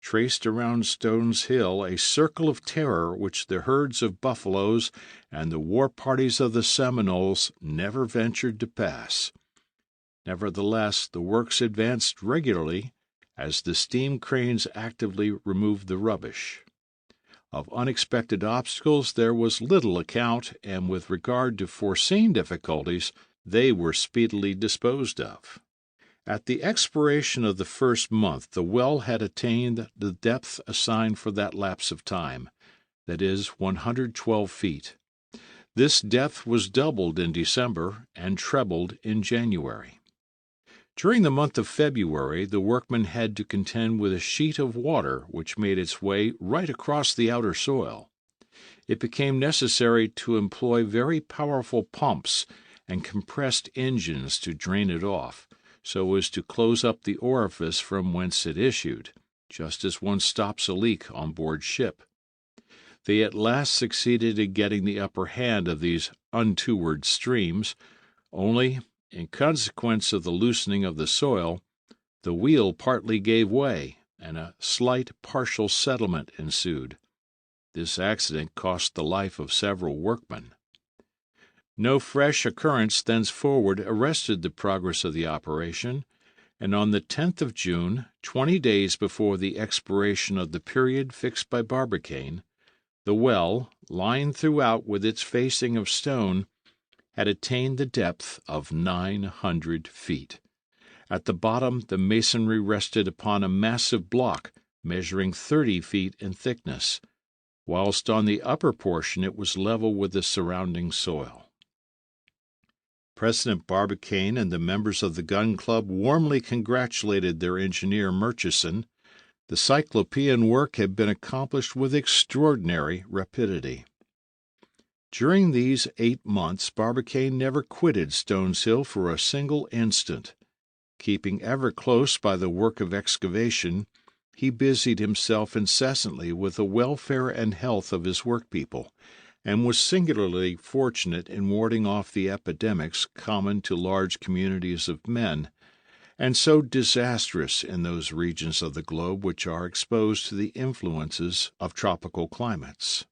Speaker 2: traced around Stones Hill a circle of terror which the herds of buffaloes and the war parties of the Seminoles never ventured to pass. Nevertheless, the works advanced regularly as the steam cranes actively removed the rubbish. Of unexpected obstacles there was little account, and with regard to foreseen difficulties, they were speedily disposed of. At the expiration of the first month, the well had attained the depth assigned for that lapse of time, that is, 112 feet. This depth was doubled in December and trebled in January. During the month of February, the workmen had to contend with a sheet of water which made its way right across the outer soil. It became necessary to employ very powerful pumps and compressed engines to drain it off, so as to close up the orifice from whence it issued, just as one stops a leak on board ship. They at last succeeded in getting the upper hand of these untoward streams, only, in consequence of the loosening of the soil, the wheel partly gave way, and a slight partial settlement ensued. This accident cost the life of several workmen. No fresh occurrence thenceforward arrested the progress of the operation, and on the 10th of June, 20 days before the expiration of the period fixed by Barbicane, the well, lined throughout with its facing of stone, had attained the depth of 900 feet. At the bottom the masonry rested upon a massive block measuring 30 feet in thickness, whilst on the upper portion it was level with the surrounding soil. President Barbicane and the members of the Gun Club warmly congratulated their engineer Murchison. The cyclopean work had been accomplished with extraordinary rapidity. During these 8 months Barbicane never quitted Stones Hill for a single instant. Keeping ever close by the work of excavation, he busied himself incessantly with the welfare and health of his workpeople, and was singularly fortunate in warding off the epidemics common to large communities of men, and so disastrous in those regions of the globe which are exposed to the influences of tropical climates.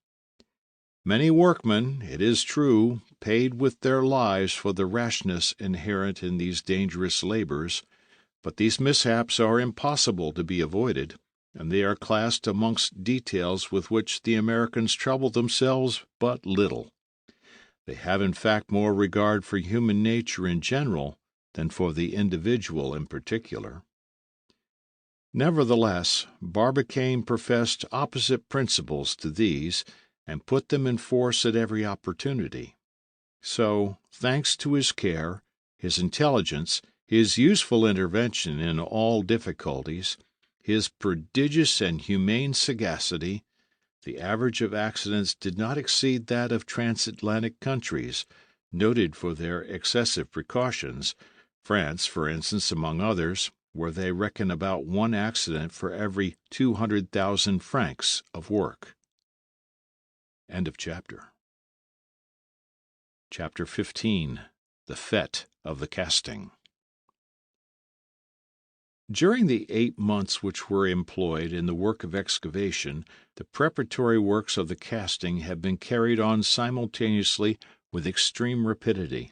Speaker 2: Many workmen, it is true, paid with their lives for the rashness inherent in these dangerous labors, but these mishaps are impossible to be avoided, and they are classed amongst details with which the Americans trouble themselves but little. They have in fact more regard for human nature in general than for the individual in particular. Nevertheless, Barbicane professed opposite principles to these, and put them in force at every opportunity. So, thanks to his care, his intelligence, his useful intervention in all difficulties, his prodigious and humane sagacity, the average of accidents did not exceed that of transatlantic countries, noted for their excessive precautions, France, for instance, among others, where they reckon about 1 accident for every 200,000 francs of work. End of chapter. Chapter 15. The Fête of the Casting. During the 8 months which were employed in the work of excavation, the preparatory works of the casting had been carried on simultaneously with extreme rapidity.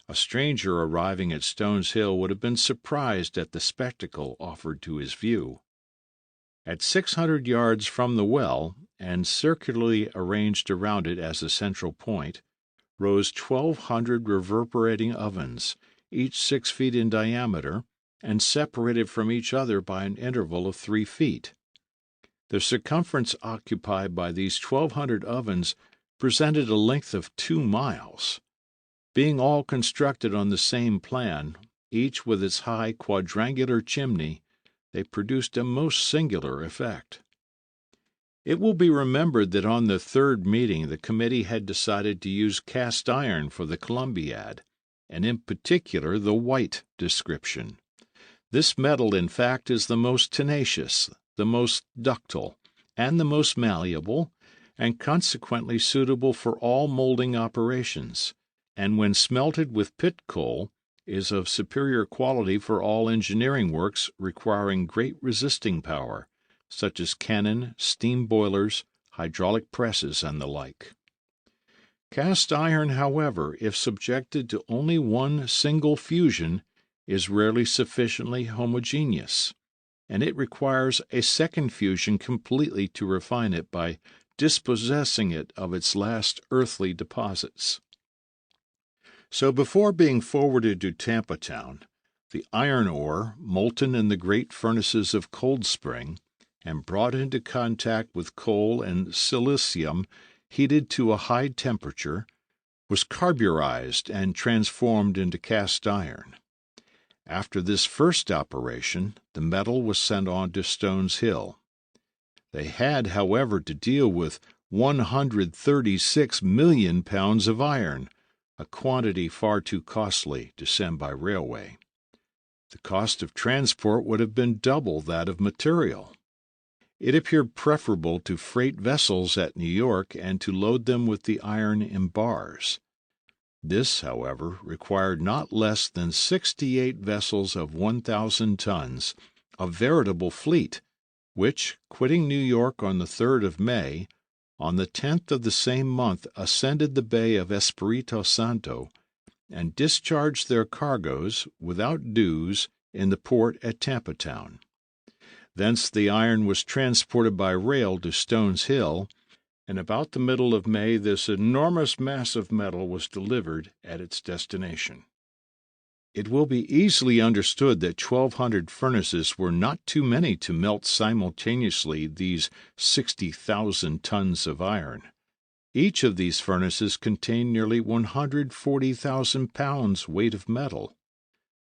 Speaker 2: A stranger arriving at Stones Hill would have been surprised at the spectacle offered to his view. At 600 yards from the well, and circularly arranged around it as a central point, rose 1,200 reverberating ovens, each 6 feet in diameter, and separated from each other by an interval of 3 feet. The circumference occupied by these 1,200 ovens presented a length of 2 miles. Being all constructed on the same plan, each with its high quadrangular chimney, they produced a most singular effect. It will be remembered that on the third meeting the committee had decided to use cast iron for the Columbiad, and in particular the white description. This metal, in fact, is the most tenacious, the most ductile, and the most malleable, and consequently suitable for all molding operations, and when smelted with pit coal, is of superior quality for all engineering works requiring great resisting power, such as cannon, steam boilers, hydraulic presses, and the like. Cast iron, however, if subjected to only one single fusion, is rarely sufficiently homogeneous, and it requires a second fusion completely to refine it by dispossessing it of its last earthly deposits. So before being forwarded to Tampa Town, The iron ore, molten in the great furnaces of Cold Spring, and brought into contact with coal and silicium heated to a high temperature, was carburized and transformed into cast iron. After this first operation, the metal was sent on to Stones Hill. They had, however, to deal with 136 million pounds of iron, a quantity far too costly to send by railway. The cost of transport would have been double that of material. It appeared preferable to freight vessels at New York and to load them with the iron in bars. This, however, required not less than 68 vessels of 1,000 tons, a veritable fleet, which, quitting New York on the 3rd of May, on the 10th of the same month ascended the bay of Espiritu Santo, and discharged their cargoes, without dues, in the port at Tampa Town. Thence the iron was transported by rail to Stones Hill, and about the middle of May this enormous mass of metal was delivered at its destination. It will be easily understood that 1,200 furnaces were not too many to melt simultaneously these 60,000 tons of iron. Each of these furnaces contained nearly 140,000 pounds weight of metal.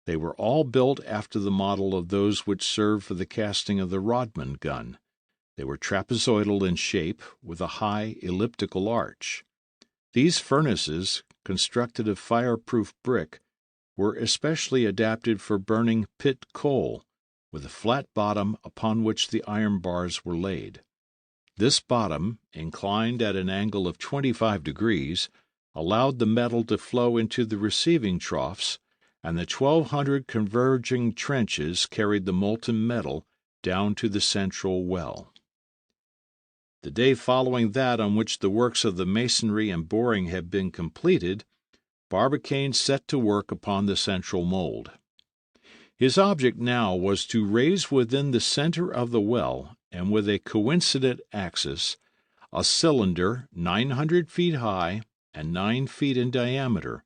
Speaker 2: They were all built after the model of those which served for the casting of the Rodman gun. They were trapezoidal in shape, with a high elliptical arch. These furnaces, constructed of fireproof brick, were especially adapted for burning pit coal, with a flat bottom upon which the iron bars were laid. This bottom, inclined at an angle of 25 degrees, allowed the metal to flow into the receiving troughs, and the 1,200 converging trenches carried the molten metal down to the central well. The day following that on which the works of the masonry and boring had been completed, Barbicane set to work upon the central mould. His object now was to raise within the centre of the well, and with a coincident axis, a cylinder 900 feet high and 9 feet in diameter,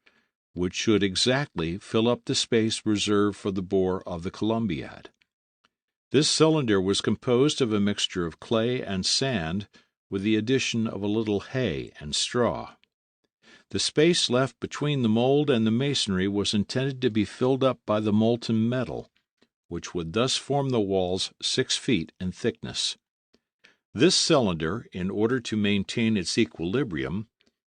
Speaker 2: which should exactly fill up the space reserved for the bore of the Columbiad. This cylinder was composed of a mixture of clay and sand, with the addition of a little hay and straw. The space left between the mould and the masonry was intended to be filled up by the molten metal, which would thus form the walls 6 feet in thickness. This cylinder, in order to maintain its equilibrium,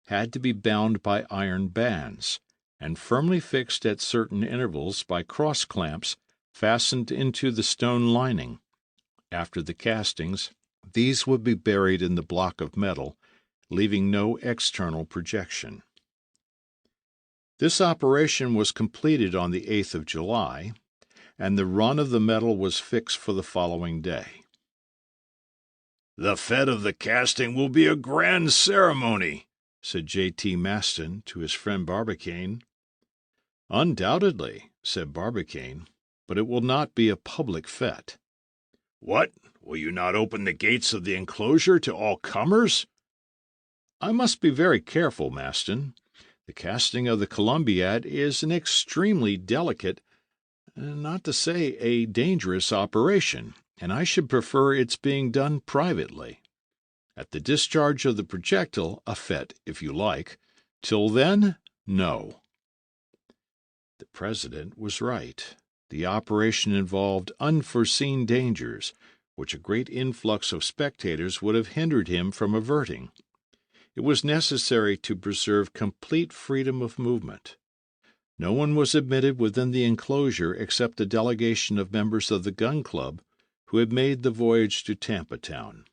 Speaker 2: had to be bound by iron bands, and firmly fixed at certain intervals by cross clamps fastened into the stone lining. After the castings, these would be buried in the block of metal, leaving no external projection. This operation was completed on the 8th of July, and the run of the metal was fixed for the following day. "The fête of the casting will be a grand ceremony," said J.T. Maston to his friend Barbicane. "Undoubtedly," said Barbicane, "but it will not be a public fête." "What? Will you not open the gates of the enclosure to all comers?" "I must be very careful, Maston. The casting of the Columbiad is an extremely delicate, not to say a dangerous operation, and I should prefer its being done privately. At the discharge of the projectile, a fête, if you like. Till then, no." The President was right. The operation involved unforeseen dangers, which a great influx of spectators would have hindered him from averting. It was necessary to preserve complete freedom of movement. No one was admitted within the enclosure except a delegation of members of the Gun Club who had made the voyage to Tampa Town.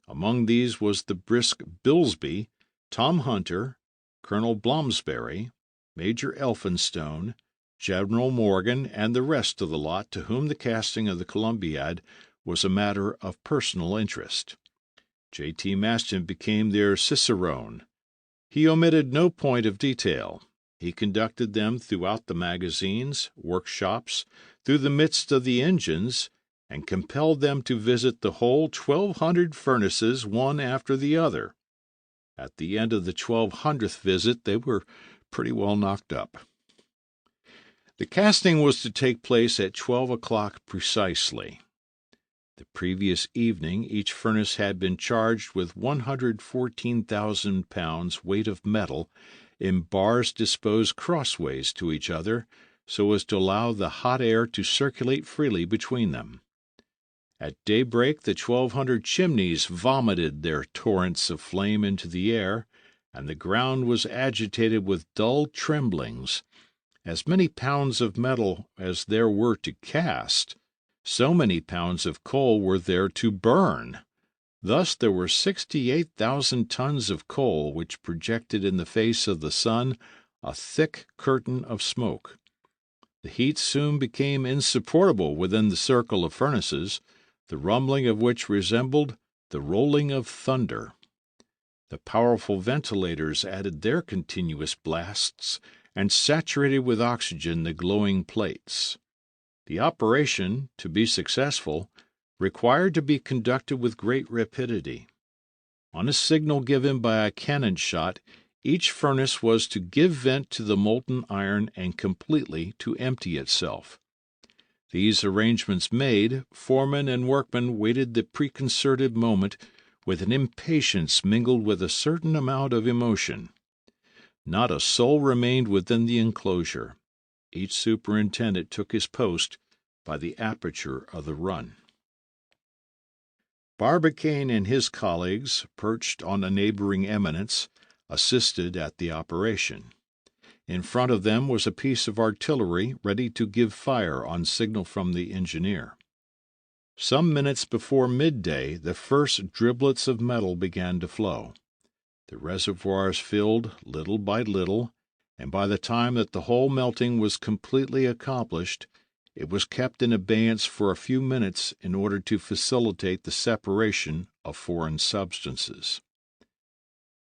Speaker 2: Among these was the brisk Bilsby, Tom Hunter, Colonel Blomsberry, Major Elphinstone, General Morgan, and the rest of the lot to whom the casting of the Columbiad was a matter of personal interest. J.T. Maston became their cicerone. He omitted no point of detail. He conducted them throughout the magazines, workshops, through the midst of the engines, and compelled them to visit the whole 1,200 furnaces one after the other. At the end of the 1,200th visit they were pretty well knocked up. The casting was to take place at 12 o'clock precisely. The previous evening each furnace had been charged with 114,000 pounds weight of metal in bars disposed crossways to each other so as to allow the hot air to circulate freely between them. At daybreak the 1,200 chimneys vomited their torrents of flame into the air, and the ground was agitated with dull tremblings. As many pounds of metal as there were to cast, so many pounds of coal were there to burn. Thus there were 68,000 tons of coal which projected in the face of the sun a thick curtain of smoke. The heat soon became insupportable within the circle of furnaces, the rumbling of which resembled the rolling of thunder. The powerful ventilators added their continuous blasts and saturated with oxygen the glowing plates. The operation, to be successful, required to be conducted with great rapidity. On a signal given by a cannon shot, each furnace was to give vent to the molten iron and completely to empty itself. These arrangements made, foremen and workmen waited the preconcerted moment with an impatience mingled with a certain amount of emotion. Not a soul remained within the enclosure. Each superintendent took his post by the aperture of the run. Barbicane and his colleagues, perched on a neighboring eminence, assisted at the operation. In front of them was a piece of artillery ready to give fire on signal from the engineer. Some minutes before midday the first driblets of metal began to flow. The reservoirs filled little by little, and by the time that the whole melting was completely accomplished, it was kept in abeyance for a few minutes in order to facilitate the separation of foreign substances.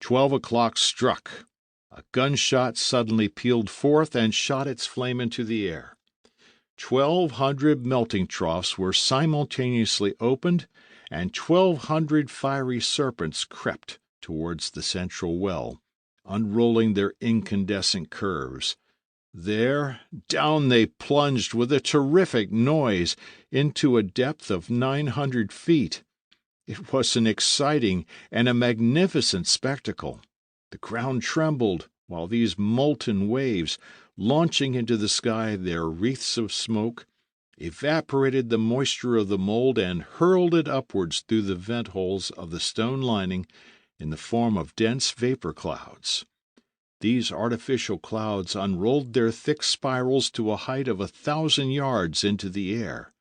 Speaker 2: 12 o'clock struck. A gunshot suddenly pealed forth and shot its flame into the air. 1,200 melting troughs were simultaneously opened, and 1,200 fiery serpents crept towards the central well, unrolling their incandescent curves. There, down they plunged with a terrific noise into a depth of 900 feet. It was an exciting and a magnificent spectacle. The ground trembled while these molten waves, launching into the sky their wreaths of smoke, evaporated the moisture of the mold and hurled it upwards through the vent holes of the stone lining in the form of dense vapor clouds. These artificial clouds unrolled their thick spirals to a height of 1,000 yards into the air.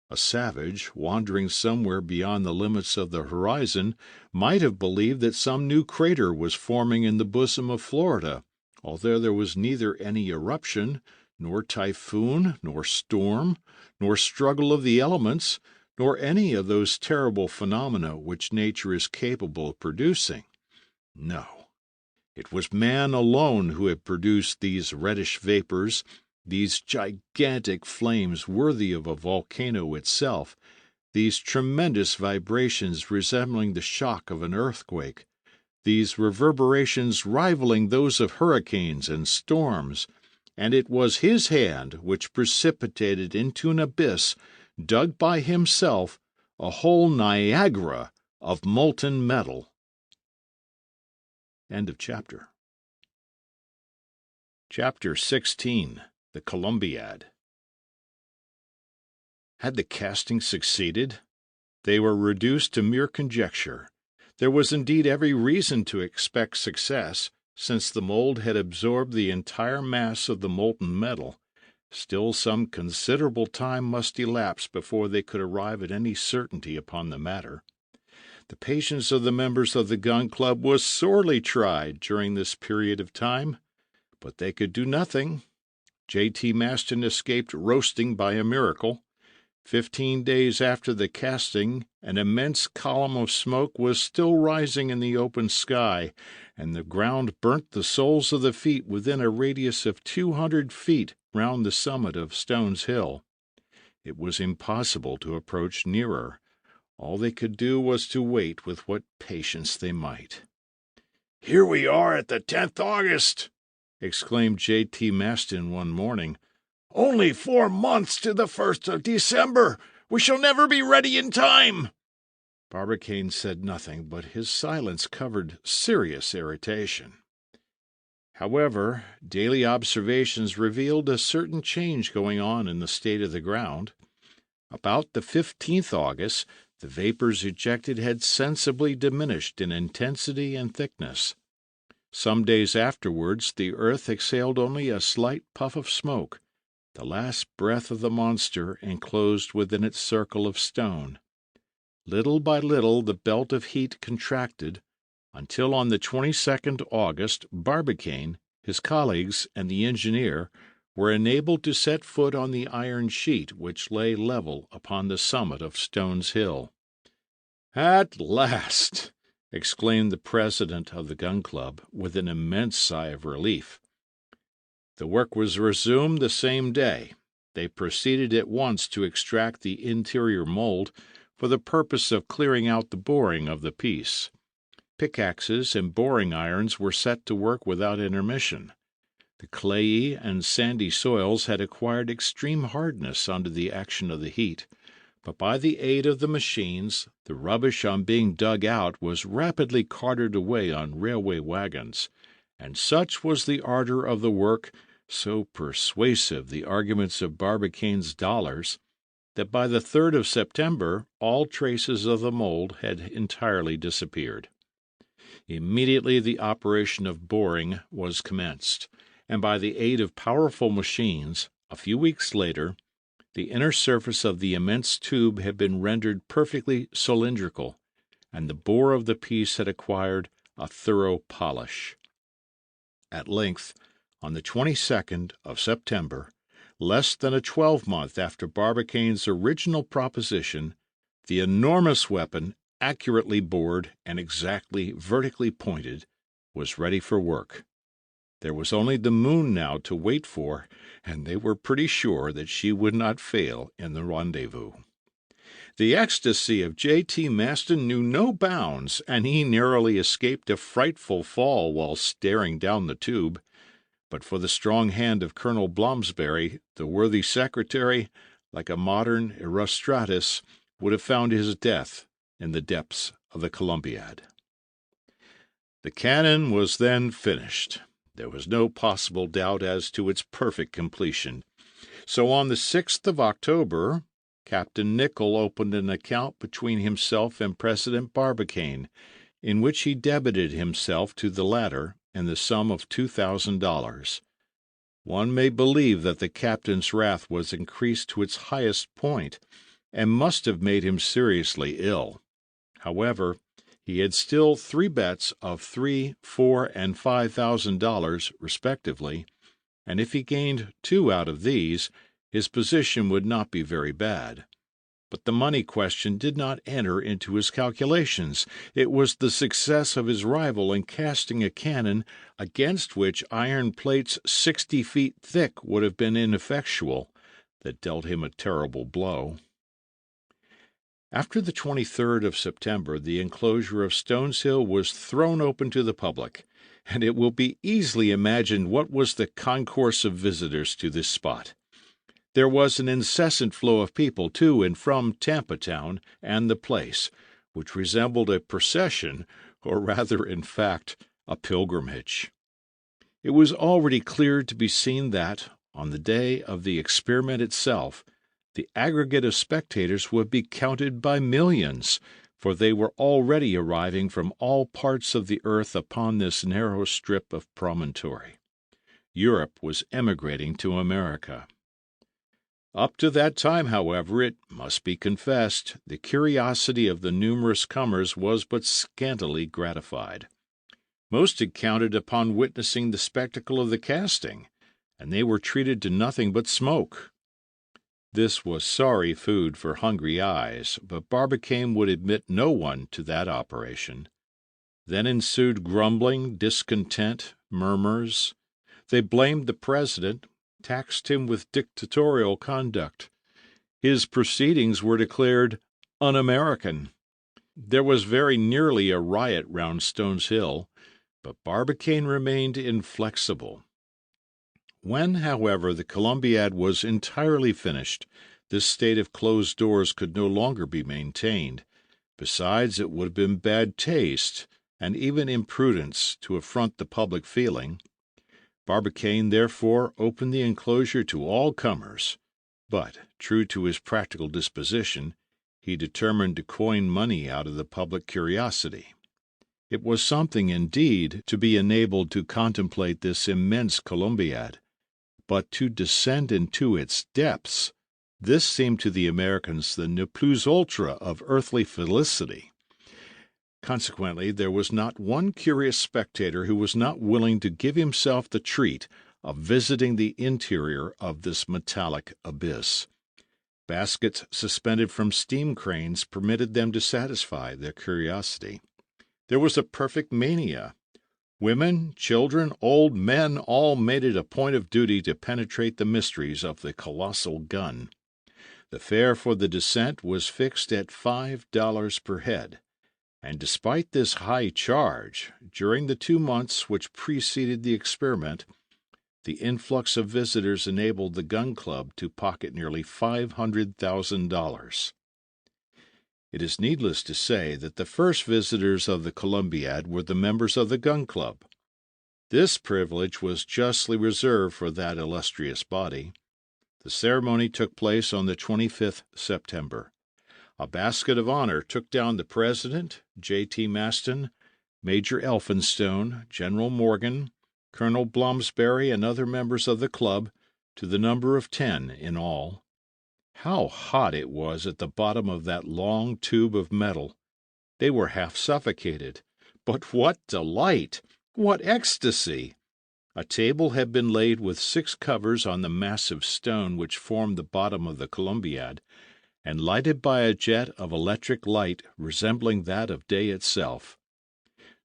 Speaker 2: A savage, wandering somewhere beyond the limits of the horizon, might have believed that some new crater was forming in the bosom of Florida, although there was neither any eruption, nor typhoon, nor storm, nor struggle of the elements, nor any of those terrible phenomena which nature is capable of producing. No, it was man alone who had produced these reddish vapors, these gigantic flames worthy of a volcano itself, these tremendous vibrations resembling the shock of an earthquake, these reverberations rivaling those of hurricanes and storms, and it was his hand which precipitated into an abyss, dug by himself, a whole Niagara of molten metal. End of chapter. Chapter 16. The Columbiad. Had the casting succeeded? They were reduced to mere conjecture. There was indeed every reason to expect success, since the mold had absorbed the entire mass of the molten metal. Still some considerable time must elapse before they could arrive at any certainty upon the matter. The patience of the members of the gun club was sorely tried during this period of time, but they could do nothing. J.T. Maston escaped roasting by a miracle. 15 days after the casting, an immense column of smoke was still rising in the open sky, and the ground burnt the soles of the feet within a radius of 200 feet round the summit of Stone's Hill. It was impossible to approach nearer. All they could do was to wait with what patience they might. "Here we are at the 10th August!" exclaimed J.T. Maston one morning. Only 4 months to the 1st of December. We shall never be ready in time." Barbicane said nothing, but his silence covered serious irritation. However, daily observations revealed a certain change going on in the state of the ground. About the 15th August, the vapors ejected had sensibly diminished in intensity and thickness. Some days afterwards, the earth exhaled only a slight puff of smoke, the last breath of the monster enclosed within its circle of stone. Little by little the belt of heat contracted, until on the 22nd August Barbicane, his colleagues, and the engineer were enabled to set foot on the iron sheet which lay level upon the summit of Stones Hill. "At last!" exclaimed the president of the Gun Club, with an immense sigh of relief. The work was resumed the same day. They proceeded at once to extract the interior mold for the purpose of clearing out the boring of the piece. Pickaxes and boring irons were set to work without intermission. The clayey and sandy soils had acquired extreme hardness under the action of the heat, but by the aid of the machines, the rubbish on being dug out was rapidly carted away on railway wagons, and such was the ardor of the work, so persuasive the arguments of Barbicane's dollars, that by the 3rd of September all traces of the mold had entirely disappeared. Immediately the operation of boring was commenced, and by the aid of powerful machines, a few weeks later, the inner surface of the immense tube had been rendered perfectly cylindrical, and the bore of the piece had acquired a thorough polish. At length, on the 22nd of September, less than a 12-month after Barbicane's original proposition, the enormous weapon, accurately bored and exactly vertically pointed, was ready for work. There was only the moon now to wait for, and they were pretty sure that she would not fail in the rendezvous. The ecstasy of J.T. Maston knew no bounds, and he narrowly escaped a frightful fall while staring down the tube. But for the strong hand of Colonel Blomsberry, the worthy secretary, like a modern Erostratus, would have found his death in the depths of the Columbiad. The cannon was then finished. There was no possible doubt as to its perfect completion. So on the 6th of October, Captain Nicholl opened an account between himself and President Barbicane, in which he debited himself to the latter in the sum of $2,000. One may believe that the captain's wrath was increased to its highest point, and must have made him seriously ill. However, he had still 3 bets of $3,000, $4,000, and $5,000 respectively, and if he gained 2 out of these, his position would not be very bad. But the money question did not enter into his calculations. It was the success of his rival in casting a cannon against which iron plates 60 feet thick would have been ineffectual that dealt him a terrible blow. After the 23rd of September, the enclosure of Stones Hill was thrown open to the public, and it will be easily imagined what was the concourse of visitors to this spot. There was an incessant flow of people to and from Tampa Town and the place, which resembled a procession, or rather, in fact, a pilgrimage. It was already clear to be seen that, on the day of the experiment itself, the aggregate of spectators would be counted by millions, for they were already arriving from all parts of the earth upon this narrow strip of promontory. Europe was emigrating to America. Up to that time, however, it must be confessed, the curiosity of the numerous comers was but scantily gratified. Most had counted upon witnessing the spectacle of the casting, and they were treated to nothing but smoke. This was sorry food for hungry eyes, but Barbicane would admit no one to that operation. Then ensued grumbling, discontent, murmurs. They blamed the president, taxed him with dictatorial conduct. His proceedings were declared un-American. There was very nearly a riot round Stones Hill, but Barbicane remained inflexible. When, however, the Columbiad was entirely finished, this state of closed doors could no longer be maintained. Besides, it would have been bad taste, and even imprudence, to affront the public feeling. Barbicane therefore opened the enclosure to all comers, but, true to his practical disposition, he determined to coin money out of the public curiosity. It was something, indeed, to be enabled to contemplate this immense Columbiad, but to descend into its depths, this seemed to the Americans the ne plus ultra of earthly felicity. Consequently, there was not one curious spectator who was not willing to give himself the treat of visiting the interior of this metallic abyss. Baskets suspended from steam cranes permitted them to satisfy their curiosity. There was a perfect mania. Women, children, old men all made it a point of duty to penetrate the mysteries of the colossal gun. The fare for the descent was fixed at $5 per head, and despite this high charge, during the 2 months which preceded the experiment, the influx of visitors enabled the Gun Club to pocket nearly $500,000. It is needless to say that the first visitors of the Columbiad were the members of the Gun Club. This privilege was justly reserved for that illustrious body. The ceremony took place on the 25th September. A basket of honor took down the President, J.T. Maston, Major Elphinstone, General Morgan, Colonel Blomsberry, and other members of the club, to the number of 10 in all. How hot it was at the bottom of that long tube of metal! They were half suffocated. But what delight! What ecstasy! A table had been laid with 6 covers on the massive stone which formed the bottom of the Columbiad, and lighted by a jet of electric light resembling that of day itself.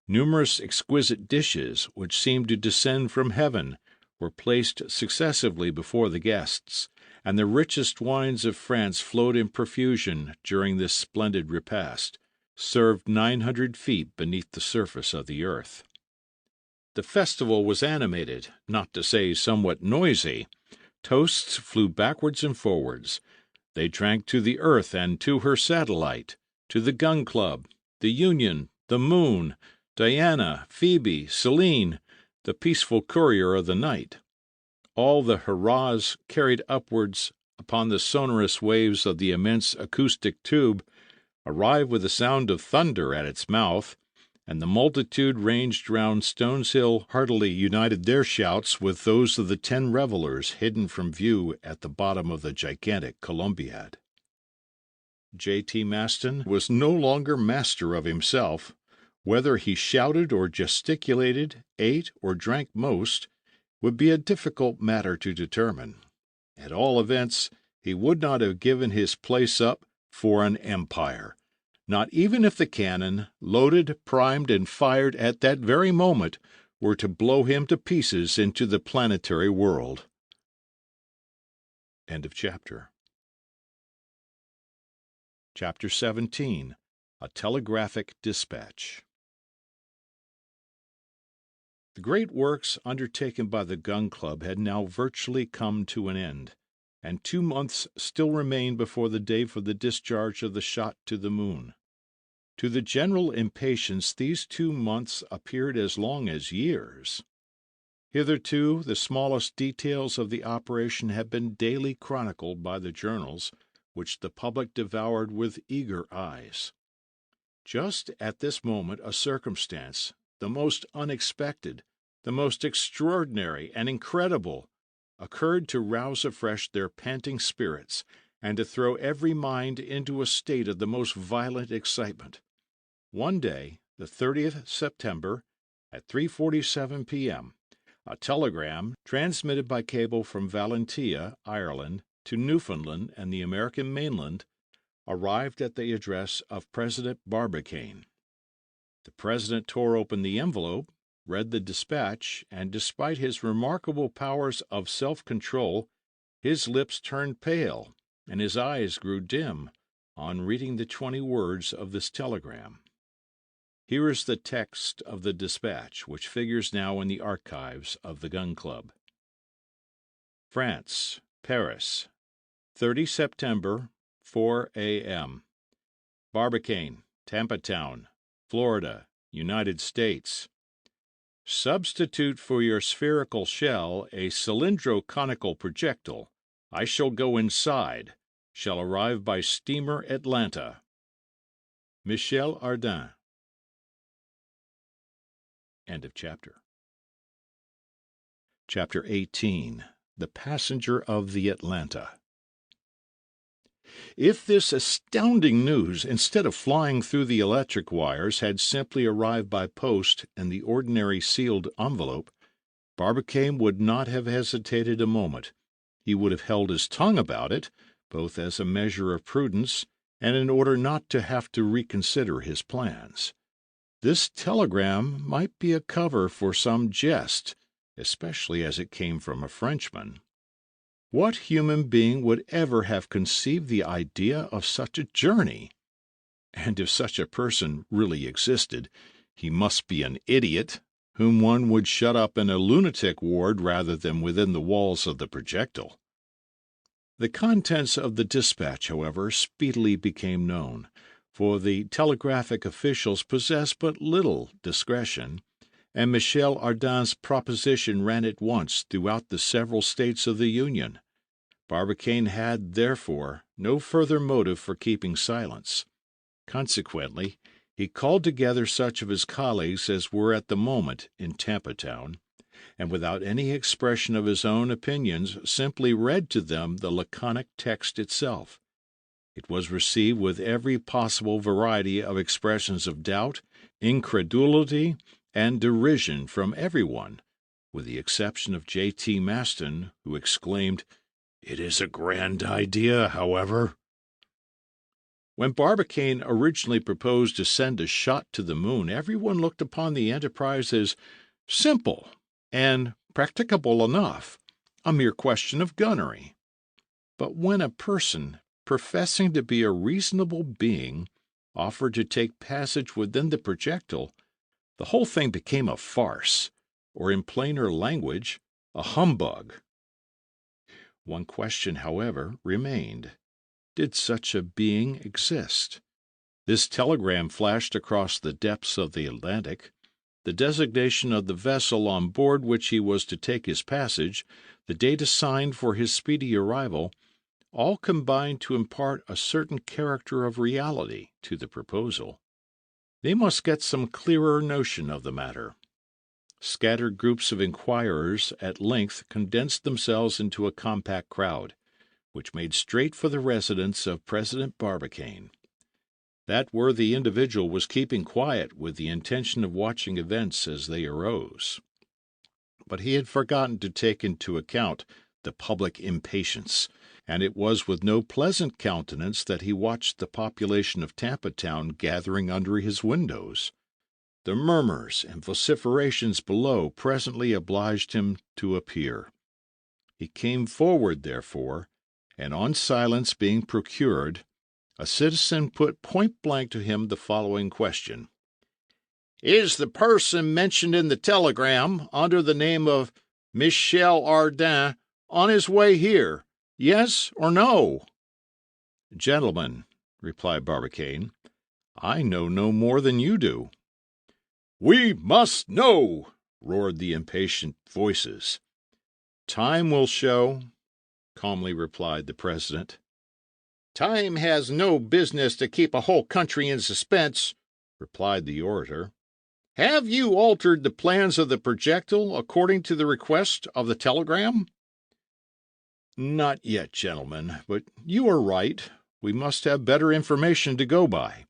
Speaker 2: Numerous exquisite dishes, which seemed to descend from heaven, were placed successively before the guests, and the richest wines of France flowed in profusion during this splendid repast, served 900 feet beneath the surface of the earth. The festival was animated, not to say somewhat noisy. Toasts flew backwards and forwards. They drank to the earth and to her satellite, to the Gun Club, the Union, the Moon, Diana, Phoebe, Selene, the peaceful courier of the night. All the hurrahs carried upwards upon the sonorous waves of the immense acoustic tube arrived with the sound of thunder at its mouth, and the multitude ranged round Stones Hill heartily united their shouts with those of the 10 revellers hidden from view at the bottom of the gigantic Columbiad. J.T. Maston was no longer master of himself. Whether he shouted or gesticulated, ate or drank most, would be a difficult matter to determine. At all events, he would not have given his place up for an empire, not even if the cannon, loaded, primed, and fired at that very moment, were to blow him to pieces into the planetary world. End of chapter. Chapter 17. A Telegraphic Dispatch. The great works undertaken by the Gun Club had now virtually come to an end, and 2 months still remained before the day for the discharge of the shot to the moon. To the general impatience these 2 months appeared as long as years. Hitherto the smallest details of the operation had been daily chronicled by the journals, which the public devoured with eager eyes. Just at this moment a circumstance, the most unexpected, the most extraordinary and incredible, occurred to rouse afresh their panting spirits, and to throw every mind into a state of the most violent excitement. One day, the 30th September, at 3:47 p.m., a telegram, transmitted by cable from Valentia, Ireland, to Newfoundland and the American mainland, arrived at the address of President Barbicane. The President tore open the envelope, read the dispatch, and despite his remarkable powers of self-control, his lips turned pale and his eyes grew dim on reading the 20 words of this telegram. Here is the text of the dispatch, which figures now in the archives of the Gun Club. France, Paris, 30 September, 4 a.m. Barbicane, Tampa Town, Florida, United States. Substitute for your spherical shell a cylindro-conical projectile. I shall go inside. Shall arrive by steamer Atlanta. Michel Ardan. End of chapter. Chapter 18. The Passenger of the Atlanta. If this astounding news, instead of flying through the electric wires, had simply arrived by post in the ordinary sealed envelope, Barbicane would not have hesitated a moment. He would have held his tongue about it, both as a measure of prudence and in order not to have to reconsider his plans. This telegram might be a cover for some jest, especially as it came from a Frenchman. What human being would ever have conceived the idea of such a journey? And if such a person really existed, he must be an idiot, whom one would shut up in a lunatic ward rather than within the walls of the projectile. The contents of the dispatch, however, speedily became known, for the telegraphic officials possessed but little discretion, and Michel Ardan's proposition ran at once throughout the several states of the Union. Barbicane had, therefore, no further motive for keeping silence. Consequently, he called together such of his colleagues as were at the moment in Tampa Town, and without any expression of his own opinions simply read to them the laconic text itself. It was received with every possible variety of expressions of doubt, incredulity, and derision from everyone, with the exception of J.T. Maston, who exclaimed, "It is a grand idea, however." When Barbicane originally proposed to send a shot to the moon, everyone looked upon the enterprise as simple and practicable enough, a mere question of gunnery. But when a person, professing to be a reasonable being, offered to take passage within the projectile, the whole thing became a farce, or in plainer language, a humbug. One question, however, remained. Did such a being exist? This telegram flashed across the depths of the Atlantic. The designation of the vessel on board which he was to take his passage, the date assigned for his speedy arrival, all combined to impart a certain character of reality to the proposal. They must get some clearer notion of the matter. Scattered groups of inquirers at length condensed themselves into a compact crowd, which made straight for the residence of President Barbicane. That worthy individual was keeping quiet with the intention of watching events as they arose. But he had forgotten to take into account the public impatience, and it was with no pleasant countenance that he watched the population of Tampa Town gathering under his windows. The murmurs and vociferations below presently obliged him to appear. He came forward, therefore, and on silence being procured, a citizen put point-blank to him the following question: "Is the person mentioned in the telegram, under the name of Michel Ardan, on his way here? Yes or no?" "Gentlemen," replied Barbicane, "I know no more than you do." "We must know!" roared the impatient voices. "Time will show," calmly replied the president. "Time has no business to keep a whole country in suspense," replied the orator. "Have you altered the plans of the projectile according to the request of the telegram?" "Not yet, gentlemen, but you are right. We must have better information to go by.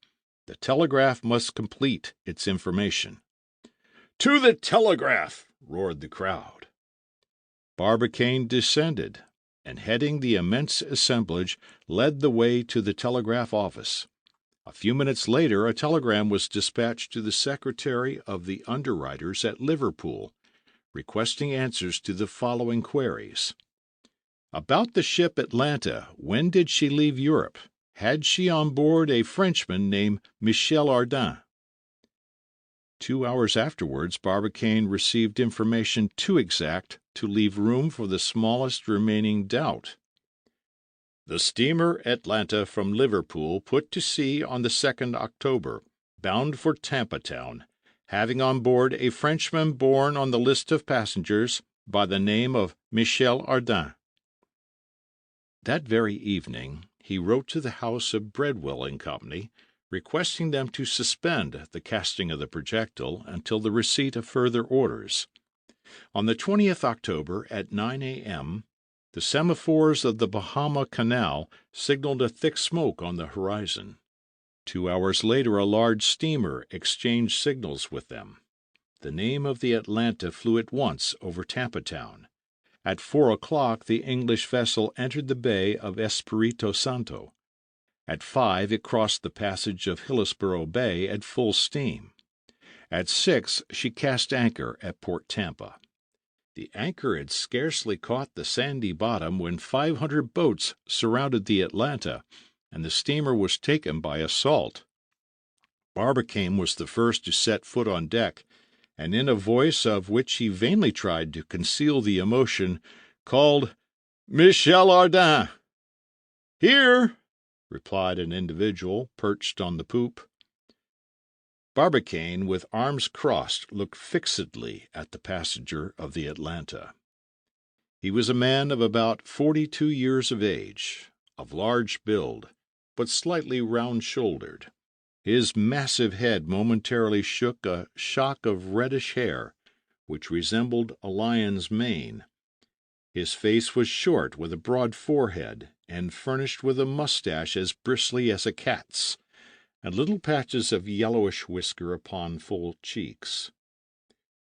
Speaker 2: The telegraph must complete its information." "To the telegraph!" roared the crowd. Barbicane descended, and heading the immense assemblage, led the way to the telegraph office. A few minutes later a telegram was dispatched to the secretary of the underwriters at Liverpool, requesting answers to the following queries: About the ship Atlanta, when did she leave Europe? Had she on board a Frenchman named Michel Ardan? 2 hours afterwards, Barbicane received information too exact to leave room for the smallest remaining doubt. The steamer Atlanta from Liverpool put to sea on the 2nd October, bound for Tampa Town, having on board a Frenchman born on the list of passengers by the name of Michel Ardan. That very evening he wrote to the house of Breadwell and Company, requesting them to suspend the casting of the projectile until the receipt of further orders. On the 20th October at 9 a.m., the semaphores of the Bahama Canal signaled a thick smoke on the horizon. 2 hours later a large steamer exchanged signals with them. The name of the Atlanta flew at once over Tampa Town. At 4 o'clock the English vessel entered the bay of Espiritu Santo. At 5 it crossed the passage of Hillsborough Bay at full steam. At 6 she cast anchor at Port Tampa. The anchor had scarcely caught the sandy bottom when 500 boats surrounded the Atlanta, and the steamer was taken by assault. Barbicane was the first to set foot on deck, and in a voice of which he vainly tried to conceal the emotion, called, "Michel Ardan!" "Here!" replied an individual perched on the poop. Barbicane, with arms crossed, looked fixedly at the passenger of the Atlanta. He was a man of about 42 years of age, of large build, but slightly round-shouldered. His massive head momentarily shook a shock of reddish hair, which resembled a lion's mane. His face was short, with a broad forehead, and furnished with a moustache as bristly as a cat's, and little patches of yellowish whisker upon full cheeks.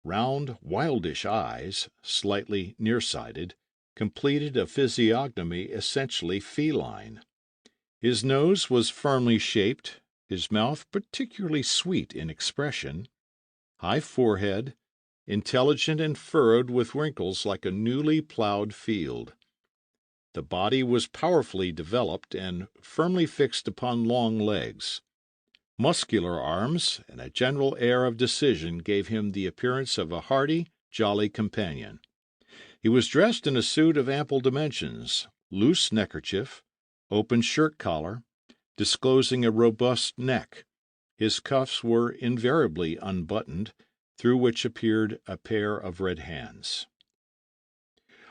Speaker 2: Round, wildish eyes, slightly nearsighted, completed a physiognomy essentially feline. His nose was firmly shaped, his mouth particularly sweet in expression, high forehead, intelligent and furrowed with wrinkles like a newly ploughed field. The body was powerfully developed and firmly fixed upon long legs. Muscular arms and a general air of decision gave him the appearance of a hearty, jolly companion. He was dressed in a suit of ample dimensions, loose neckerchief, open shirt collar, disclosing a robust neck. His cuffs were invariably unbuttoned, through which appeared a pair of red hands.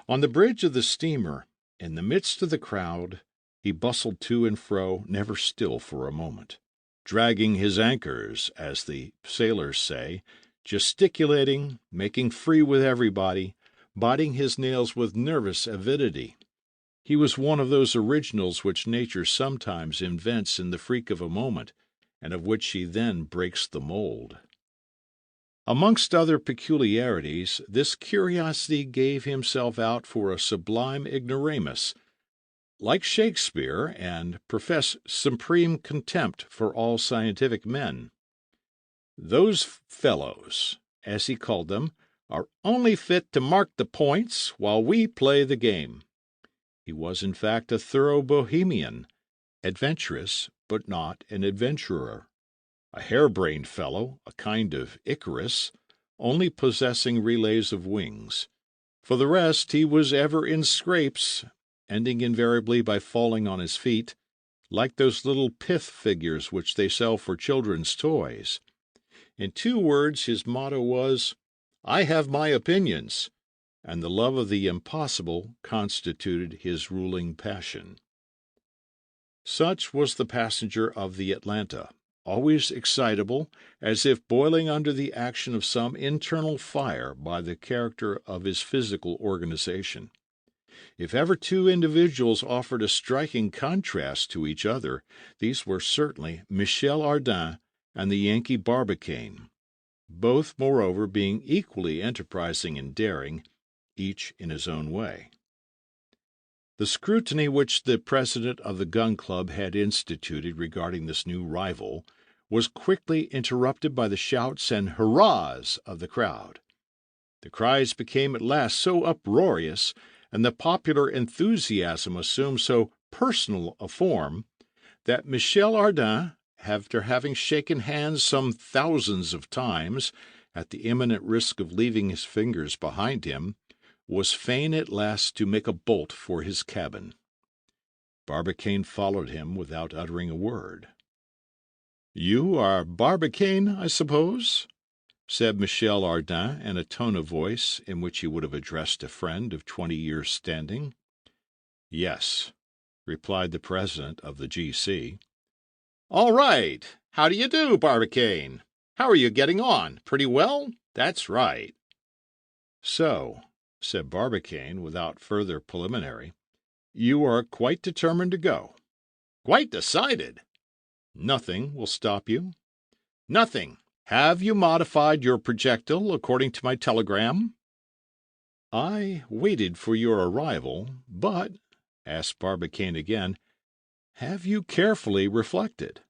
Speaker 2: On the bridge of the steamer, in the midst of the crowd, he bustled to and fro, never still for a moment, dragging his anchors, as the sailors say, gesticulating, making free with everybody, biting his nails with nervous avidity. He was one of those originals which nature sometimes invents in the freak of a moment, and of which she then breaks the mould. Amongst other peculiarities, this curiosity gave himself out for a sublime ignoramus, like Shakespeare, and professed supreme contempt for all scientific men. "Those fellows," as he called them, "are only fit to mark the points while we play the game." He was in fact a thorough bohemian, adventurous, but not an adventurer. A hair-brained fellow, a kind of Icarus, only possessing relays of wings. For the rest, he was ever in scrapes, ending invariably by falling on his feet, like those little pith figures which they sell for children's toys. In 2 words, his motto was, "I have my opinions," and the love of the impossible constituted his ruling passion. Such was the passenger of the Atlanta, always excitable, as if boiling under the action of some internal fire by the character of his physical organization. If ever 2 individuals offered a striking contrast to each other, these were certainly Michel Ardan and the Yankee Barbicane, both, moreover, being equally enterprising and daring, each in his own way. The scrutiny which the president of the Gun Club had instituted regarding this new rival was quickly interrupted by the shouts and hurrahs of the crowd. The cries became at last so uproarious, and the popular enthusiasm assumed so personal a form, that Michel Ardan, after having shaken hands some thousands of times, at the imminent risk of leaving his fingers behind him, was fain at last to make a bolt for his cabin. Barbicane followed him without uttering a word. "You are Barbicane, I suppose?" said Michel Ardan in a tone of voice in which he would have addressed a friend of 20 years' standing. "Yes," replied the president of the G.C. "All right. How do you do, Barbicane? How are you getting on? Pretty well? That's right." "So," said Barbicane without further preliminary, "you are quite determined to go?" "Quite decided." "Nothing will stop you?" "Nothing. Have you modified your projectile according to my telegram?" "I waited for your arrival, but," asked Barbicane again, "have you carefully reflected?"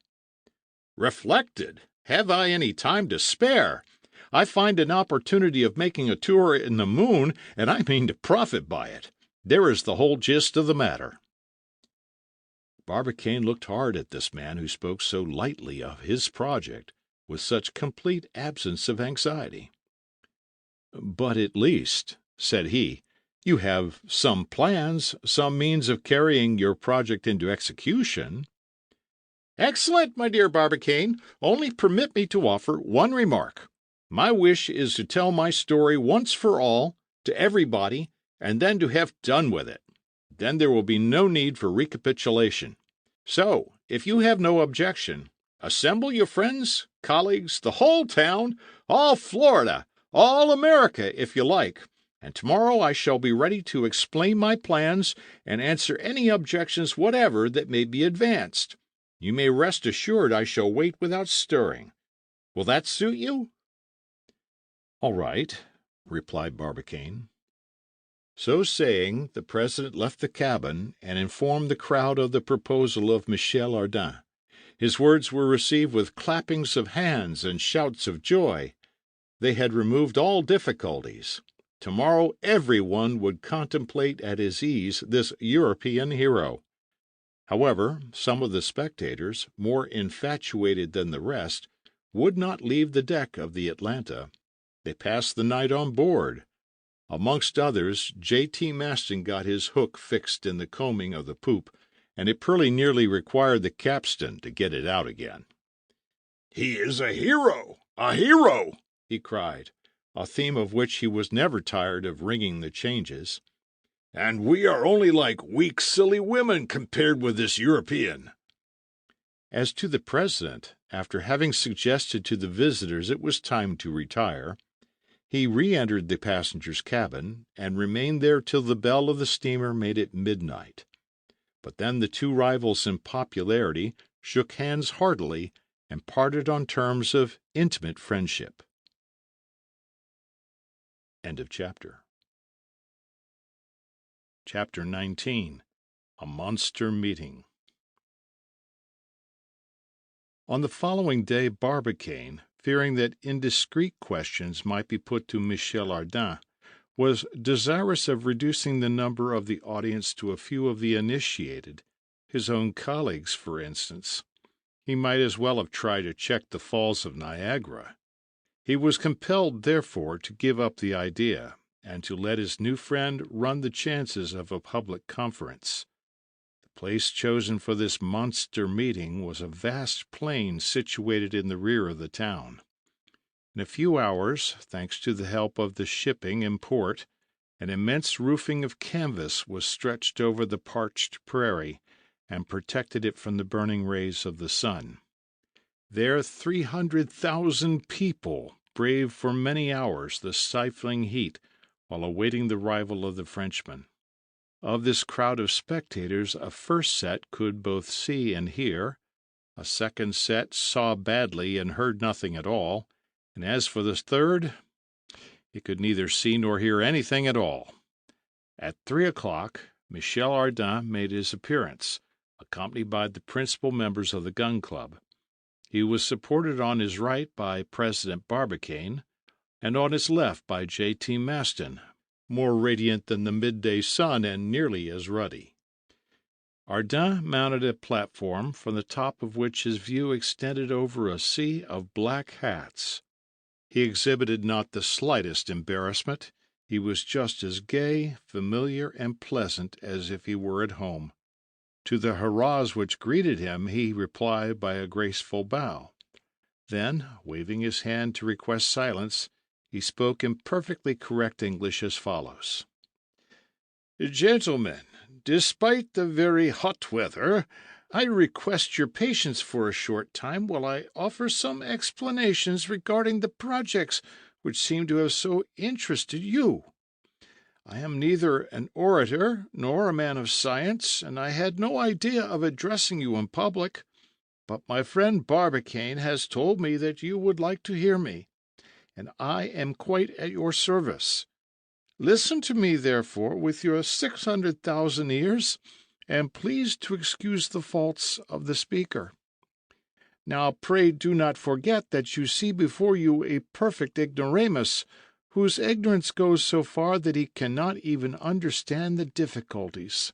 Speaker 2: "Reflected? Have I any time to spare? I find an opportunity of making a tour in the moon, and I mean to profit by it. There is the whole gist of the matter." Barbicane looked hard at this man who spoke so lightly of his project, with such complete absence of anxiety. "But at least," said he, "you have some plans, some means of carrying your project into execution." "Excellent, my dear Barbicane. Only permit me to offer one remark. My wish is to tell my story once for all, to everybody, and then to have done with it. Then there will be no need for recapitulation. So, if you have no objection, assemble your friends, colleagues, the whole town, all Florida, all America, if you like, and tomorrow I shall be ready to explain my plans and answer any objections whatever that may be advanced. You may rest assured I shall wait without stirring. Will that suit you?" "All right," replied Barbicane. So saying, the president left the cabin and informed the crowd of the proposal of Michel Ardan. His words were received with clappings of hands and shouts of joy. They had removed all difficulties. Tomorrow every one would contemplate at his ease this European hero. However, some of the spectators, more infatuated than the rest, would not leave the deck of the Atlanta. They passed the night on board. Amongst others, J.T. Maston got his hook fixed in the coaming of the poop, and it pretty nearly required the capstan to get it out again. "He is a hero! A hero!" he cried, a theme of which he was never tired of ringing the changes. "And we are only like weak, silly women compared with this European." As to the president, after having suggested to the visitors it was time to retire, he re-entered the passenger's cabin, and remained there till the bell of the steamer made it midnight. But then the two rivals in popularity shook hands heartily and parted on terms of intimate friendship. End of chapter. Chapter 19. A Monster Meeting. On the following day, Barbicane, fearing that indiscreet questions might be put to Michel Ardan, was desirous of reducing the number of the audience to a few of the initiated, his own colleagues, for instance. He might as well have tried to check the Falls of Niagara. He was compelled, therefore, to give up the idea, and to let his new friend run the chances of a public conference. The place chosen for this monster meeting was a vast plain situated in the rear of the town. In a few hours, thanks to the help of the shipping in port, an immense roofing of canvas was stretched over the parched prairie, and protected it from the burning rays of the sun. There 300,000 people braved for many hours the stifling heat while awaiting the arrival of the Frenchmen. Of this crowd of spectators a first set could both see and hear, a second set saw badly and heard nothing at all, and as for the third, it could neither see nor hear anything at all. At 3 o'clock, Michel Ardan made his appearance, accompanied by the principal members of the Gun Club. He was supported on his right by President Barbicane, and on his left by J.T. Maston, more radiant than the midday sun and nearly as ruddy. Ardin mounted a platform, from the top of which his view extended over a sea of black hats. He exhibited not the slightest embarrassment. He was just as gay, familiar, and pleasant as if he were at home. To the hurrahs which greeted him he replied by a graceful bow. Then, waving his hand to request silence, he spoke in perfectly correct English as follows: "Gentlemen, despite the very hot weather, I request your patience for a short time while I offer some explanations regarding the projects which seem to have so interested you. I am neither an orator nor a man of science, and I had no idea of addressing you in public, but my friend Barbicane has told me that you would like to hear me, and I am quite at your service. Listen to me, therefore, with your 600,000 ears, and please to excuse the faults of the speaker. Now, pray do not forget that you see before you a perfect ignoramus, whose ignorance goes so far that he cannot even understand the difficulties.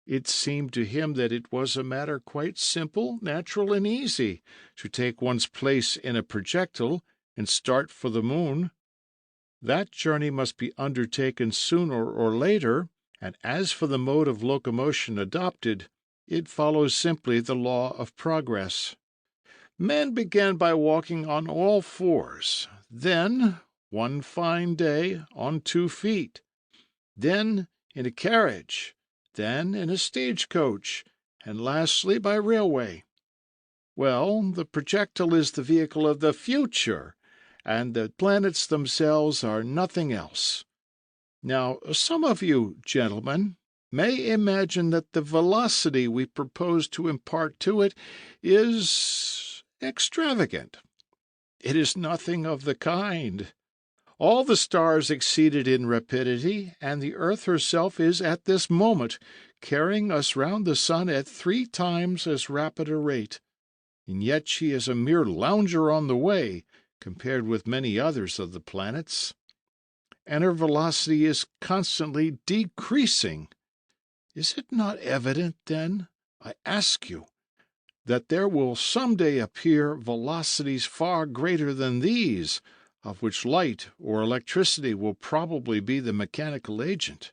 Speaker 2: It seemed to him that it was a matter quite simple, natural, and easy to take one's place in a projectile and start for the moon. That journey must be undertaken sooner or later, and as for the mode of locomotion adopted, it follows simply the law of progress. Men began by walking on all fours, then, one fine day, on 2 feet, then in a carriage, then in a stagecoach, and lastly by railway. Well, the projectile is the vehicle of the future, and the planets themselves are nothing else. Now, some of you, gentlemen, may imagine that the velocity we propose to impart to it is extravagant. It is nothing of the kind. All the stars exceed it in rapidity, and the earth herself is at this moment carrying us round the sun at 3 times as rapid a rate, and yet she is a mere lounger on the way, compared with many others of the planets. And her velocity is constantly decreasing. Is it not evident, then, I ask you, that there will some day appear velocities far greater than these, of which light or electricity will probably be the mechanical agent?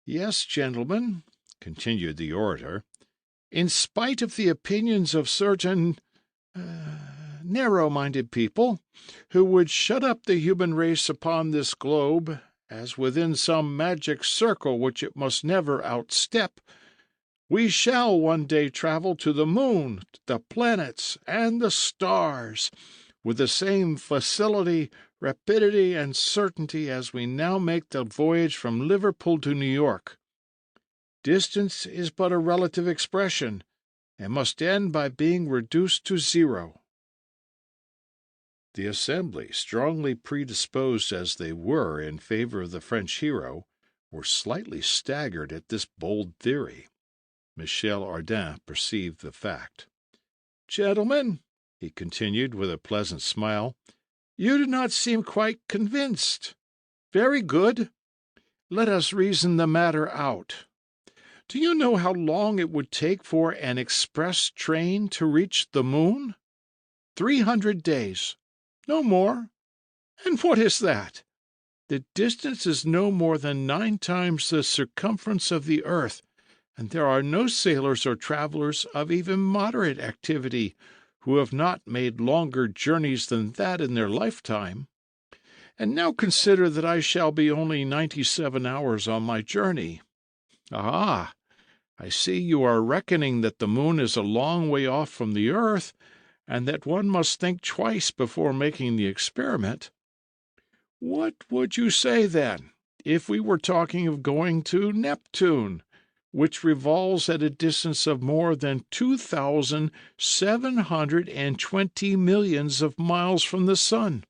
Speaker 2: Yes, gentlemen, continued the orator, in spite of the opinions of certain narrow-minded people, who would shut up the human race upon this globe, as within some magic circle which it must never outstep, we shall one day travel to the moon, the planets, and the stars, with the same facility, rapidity, and certainty as we now make the voyage from Liverpool to New York. Distance is but a relative expression, and must end by being reduced to 0. The assembly, strongly predisposed as they were in favor of the French hero, were slightly staggered at this bold theory. Michel Ardan perceived the fact. "Gentlemen," he continued with a pleasant smile, "you do not seem quite convinced. Very good. Let us reason the matter out. Do you know how long it would take for an express train to reach the moon? 300 days. No more. And what is that? The distance is no more than 9 times the circumference of the earth, and there are no sailors or travellers of even moderate activity who have not made longer journeys than that in their lifetime. And now consider that I shall be only 97 hours on my journey. Ah, I see you are reckoning that the moon is a long way off from the earth, and that one must think twice before making the experiment. What would you say, then, if we were talking of going to Neptune, which revolves at a distance of more than 2,720 millions of miles from the sun?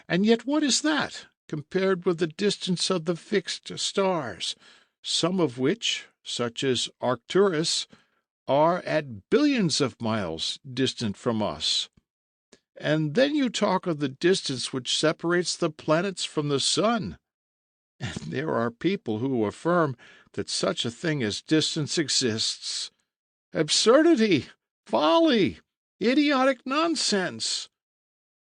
Speaker 2: And yet what is that, compared with the distance of the fixed stars, some of which, such as Arcturus, are at billions of miles distant from us? And then you talk of the distance which separates the planets from the sun. And there are people who affirm that such a thing as distance exists. Absurdity! Folly! Idiotic nonsense!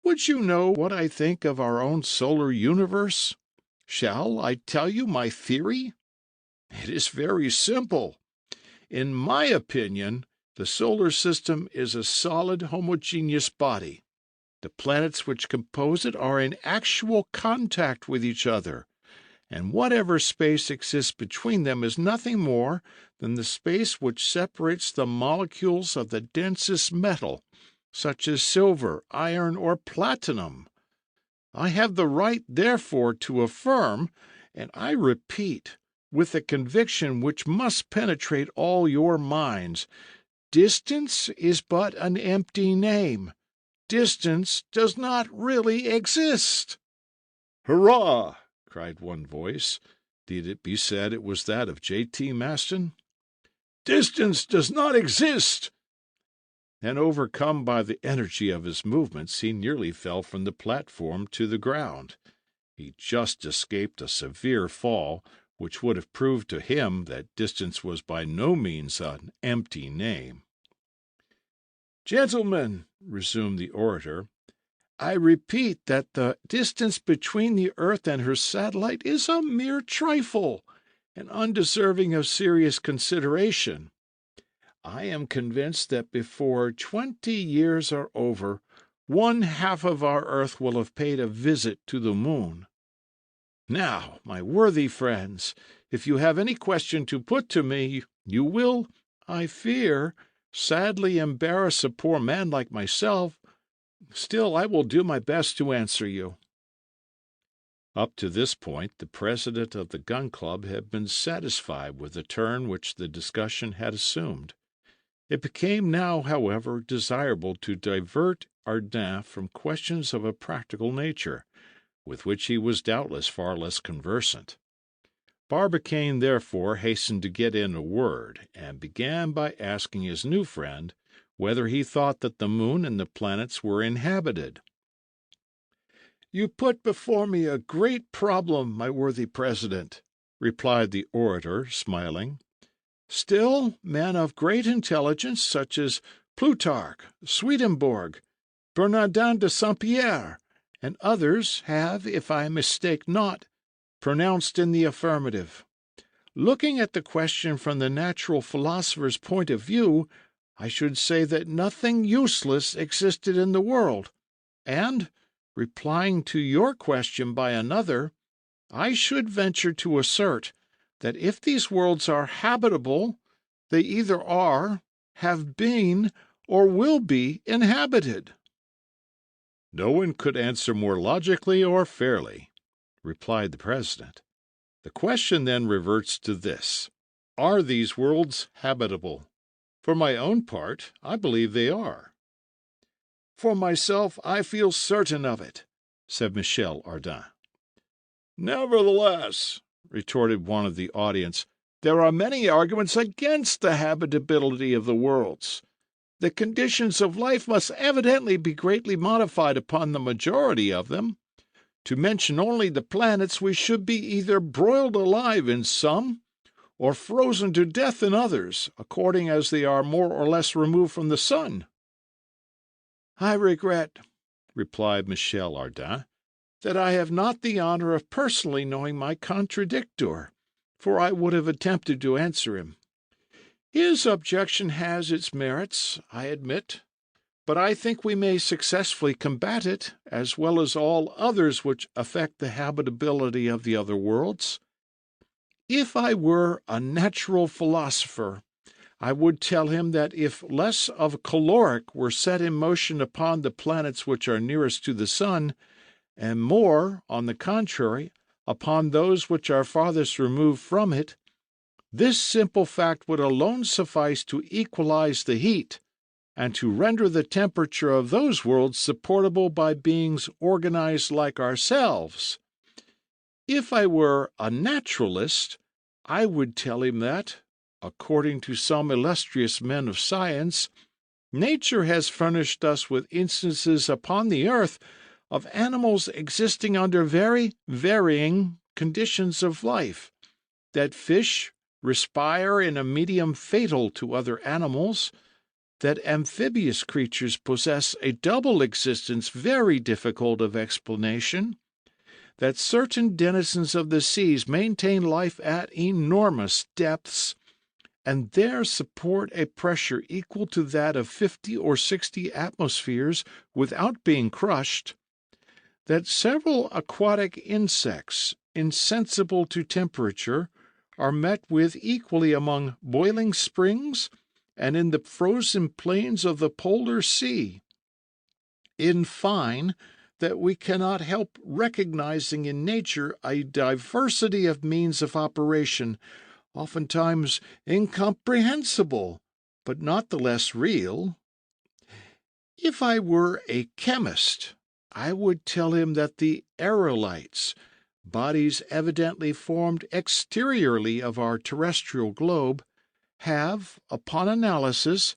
Speaker 2: Would you know what I think of our own solar universe? Shall I tell you my theory? It is very simple. In my opinion, the solar system is a solid, homogeneous body. The planets which compose it are in actual contact with each other, and whatever space exists between them is nothing more than the space which separates the molecules of the densest metal, such as silver, iron, or platinum. I have the right, therefore, to affirm, and I repeat, with a conviction which must penetrate all your minds, distance is but an empty name. Distance does not really exist. "Hurrah!" cried one voice. Need it be said it was that of J.T. Maston? "Distance does not exist!" And overcome by the energy of his movements, he nearly fell from the platform to the ground. He just escaped a severe fall, which would have proved to him that distance was by no means an empty name. "Gentlemen," resumed the orator, "I repeat that the distance between the earth and her satellite is a mere trifle, and undeserving of serious consideration. I am convinced that before 20 years are over, 1/2 of our earth will have paid a visit to the moon. Now, my worthy friends, if you have any question to put to me, you will, I fear, sadly embarrass a poor man like myself. Still, I will do my best to answer you." Up to this point, the president of the gun club had been satisfied with the turn which the discussion had assumed. It became now, however, desirable to divert Ardin from questions of a practical nature, with which he was doubtless far less conversant. Barbicane, therefore, hastened to get in a word, and began by asking his new friend whether he thought that the moon and the planets were inhabited. "You put before me a great problem, my worthy president," replied the orator, smiling. "Still, men of great intelligence, such as Plutarch, Swedenborg, Bernardin de Saint-Pierre, and others, have, if I mistake not, pronounced in the affirmative. Looking at the question from the natural philosopher's point of view, I should say that nothing useless existed in the world, and, replying to your question by another, I should venture to assert that if these worlds are habitable, they either are, have been, or will be inhabited." "No one could answer more logically or fairly," replied the president. "The question then reverts to this: are these worlds habitable? For my own part, I believe they are." "For myself, I feel certain of it," said Michel Ardan. "Nevertheless," retorted one of the audience, "there are many arguments against the habitability of the worlds. The conditions of life must evidently be greatly modified upon the majority of them. To mention only the planets, we should be either broiled alive in some, or frozen to death in others, according as they are more or less removed from the sun." "I regret," replied Michel Ardan, "that I have not the honour of personally knowing my contradictor, for I would have attempted to answer him. His objection has its merits, I admit, but I think we may successfully combat it, as well as all others which affect the habitability of the other worlds. If I were a natural philosopher, I would tell him that if less of caloric were set in motion upon the planets which are nearest to the sun, and more, on the contrary, upon those which are farthest removed from it, this simple fact would alone suffice to equalize the heat, and to render the temperature of those worlds supportable by beings organized like ourselves. If I were a naturalist, I would tell him that, according to some illustrious men of science, nature has furnished us with instances upon the earth of animals existing under very varying conditions of life, that fish respire in a medium fatal to other animals, that amphibious creatures possess a double existence very difficult of explanation, that certain denizens of the seas maintain life at enormous depths, and there support a pressure equal to that of 50 or 60 atmospheres without being crushed, that several aquatic insects, insensible to temperature, are met with equally among boiling springs and in the frozen plains of the polar sea. In fine, that we cannot help recognizing in nature a diversity of means of operation, oftentimes incomprehensible, but not the less real. If I were a chemist, I would tell him that the aerolites, bodies evidently formed exteriorly of our terrestrial globe, have, upon analysis,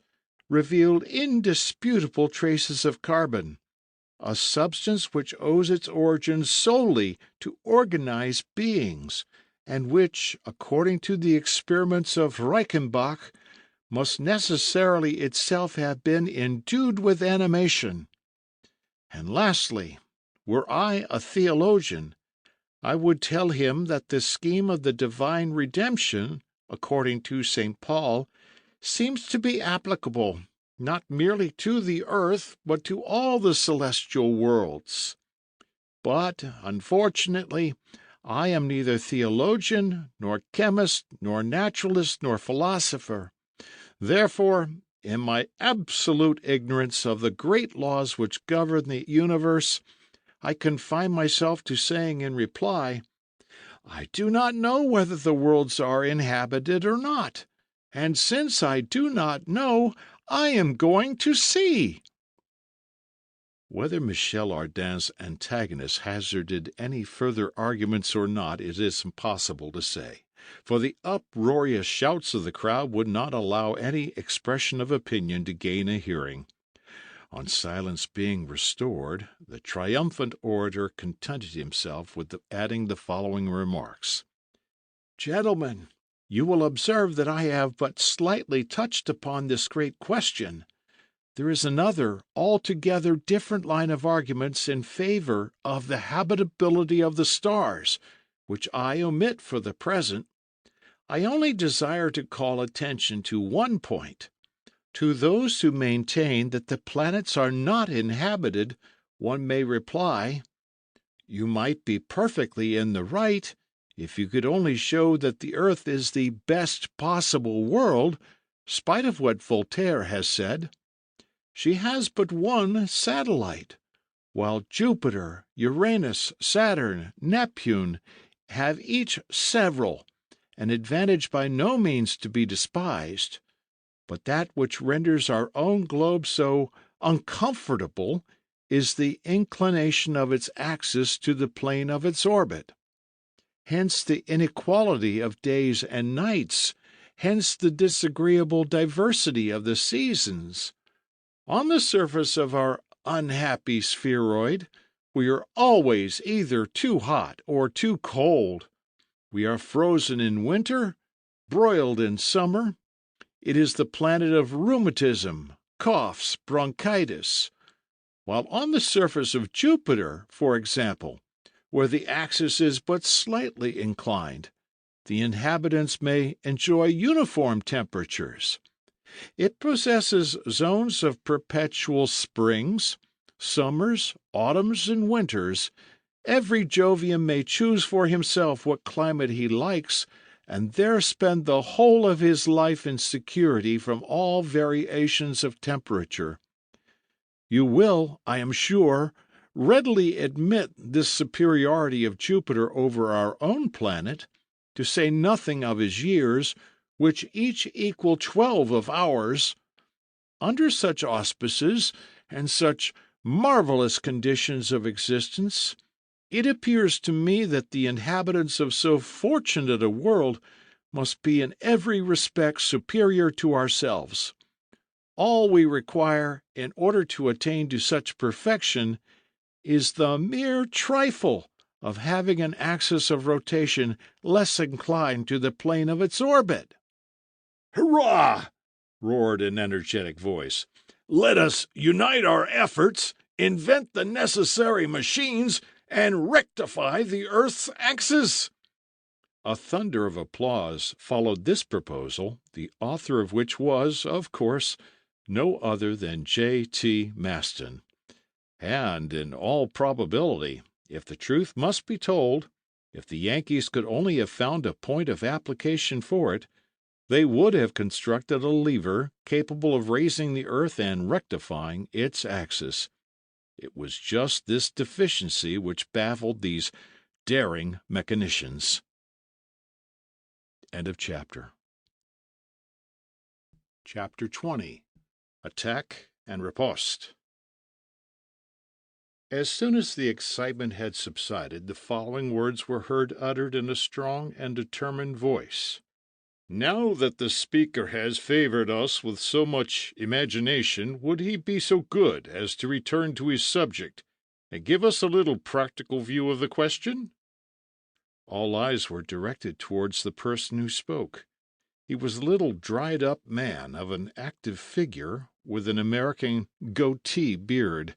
Speaker 2: revealed indisputable traces of carbon, a substance which owes its origin solely to organized beings, and which, according to the experiments of Reichenbach, must necessarily itself have been endued with animation. And lastly, were I a theologian, I would tell him that the scheme of the divine redemption, according to St. Paul, seems to be applicable not merely to the earth, but to all the celestial worlds. But, unfortunately, I am neither theologian, nor chemist, nor naturalist, nor philosopher. Therefore, in my absolute ignorance of the great laws which govern the universe, I confine myself to saying in reply, I do not know whether the worlds are inhabited or not, and since I do not know, I am going to see. Whether Michel Ardan's antagonist hazarded any further arguments or not, it is impossible to say, for the uproarious shouts of the crowd would not allow any expression of opinion to gain a hearing. On silence being restored, the triumphant orator contented himself with adding the following remarks. Gentlemen, you will observe that I have but slightly touched upon this great question. There is another, altogether different line of arguments in favor of the habitability of the stars, which I omit for the present. I only desire to call attention to one point. To those who maintain that the planets are not inhabited, one may reply, you might be perfectly in the right if you could only show that the earth is the best possible world, spite of what Voltaire has said. She has but one satellite, while Jupiter, Uranus, Saturn, Neptune have each several, an advantage by no means to be despised. But that which renders our own globe so uncomfortable is the inclination of its axis to the plane of its orbit. Hence the inequality of days and nights, hence the disagreeable diversity of the seasons. On the surface of our unhappy spheroid, we are always either too hot or too cold. We are frozen in winter, broiled in summer. It is the planet of rheumatism, coughs, bronchitis. While on the surface of Jupiter, for example, where the axis is but slightly inclined, the inhabitants may enjoy uniform temperatures. It possesses zones of perpetual springs, summers, autumns, and winters. Every Jovian may choose for himself what climate he likes, and there spend the whole of his life in security from all variations of temperature. You will, I am sure, readily admit this superiority of Jupiter over our own planet, to say nothing of his years, which each equal 12 of ours. Under such auspices and such marvelous conditions of existence, it appears to me that the inhabitants of so fortunate a world must be in every respect superior to ourselves. All we require in order to attain to such perfection is the mere trifle of having an axis of rotation less inclined to the plane of its orbit. "Hurrah!" roared an energetic voice. "Let us unite our efforts, invent the necessary machines, and rectify the earth's axis." A thunder of applause followed this proposal, the author of which was, of course, no other than J.T. Maston. And, in all probability, if the truth must be told, if the Yankees could only have found a point of application for it, they would have constructed a lever capable of raising the earth and rectifying its axis. It was just this deficiency which baffled these daring mechanicians. End of chapter. Chapter 20. Attack and Riposte. As soon as the excitement had subsided, the following words were heard uttered in a strong and determined voice. "Now that the speaker has favored us with so much imagination, would he be so good as to return to his subject and give us a little practical view of the question?" All eyes were directed towards the person who spoke. He was a little dried-up man of an active figure, with an American goatee beard.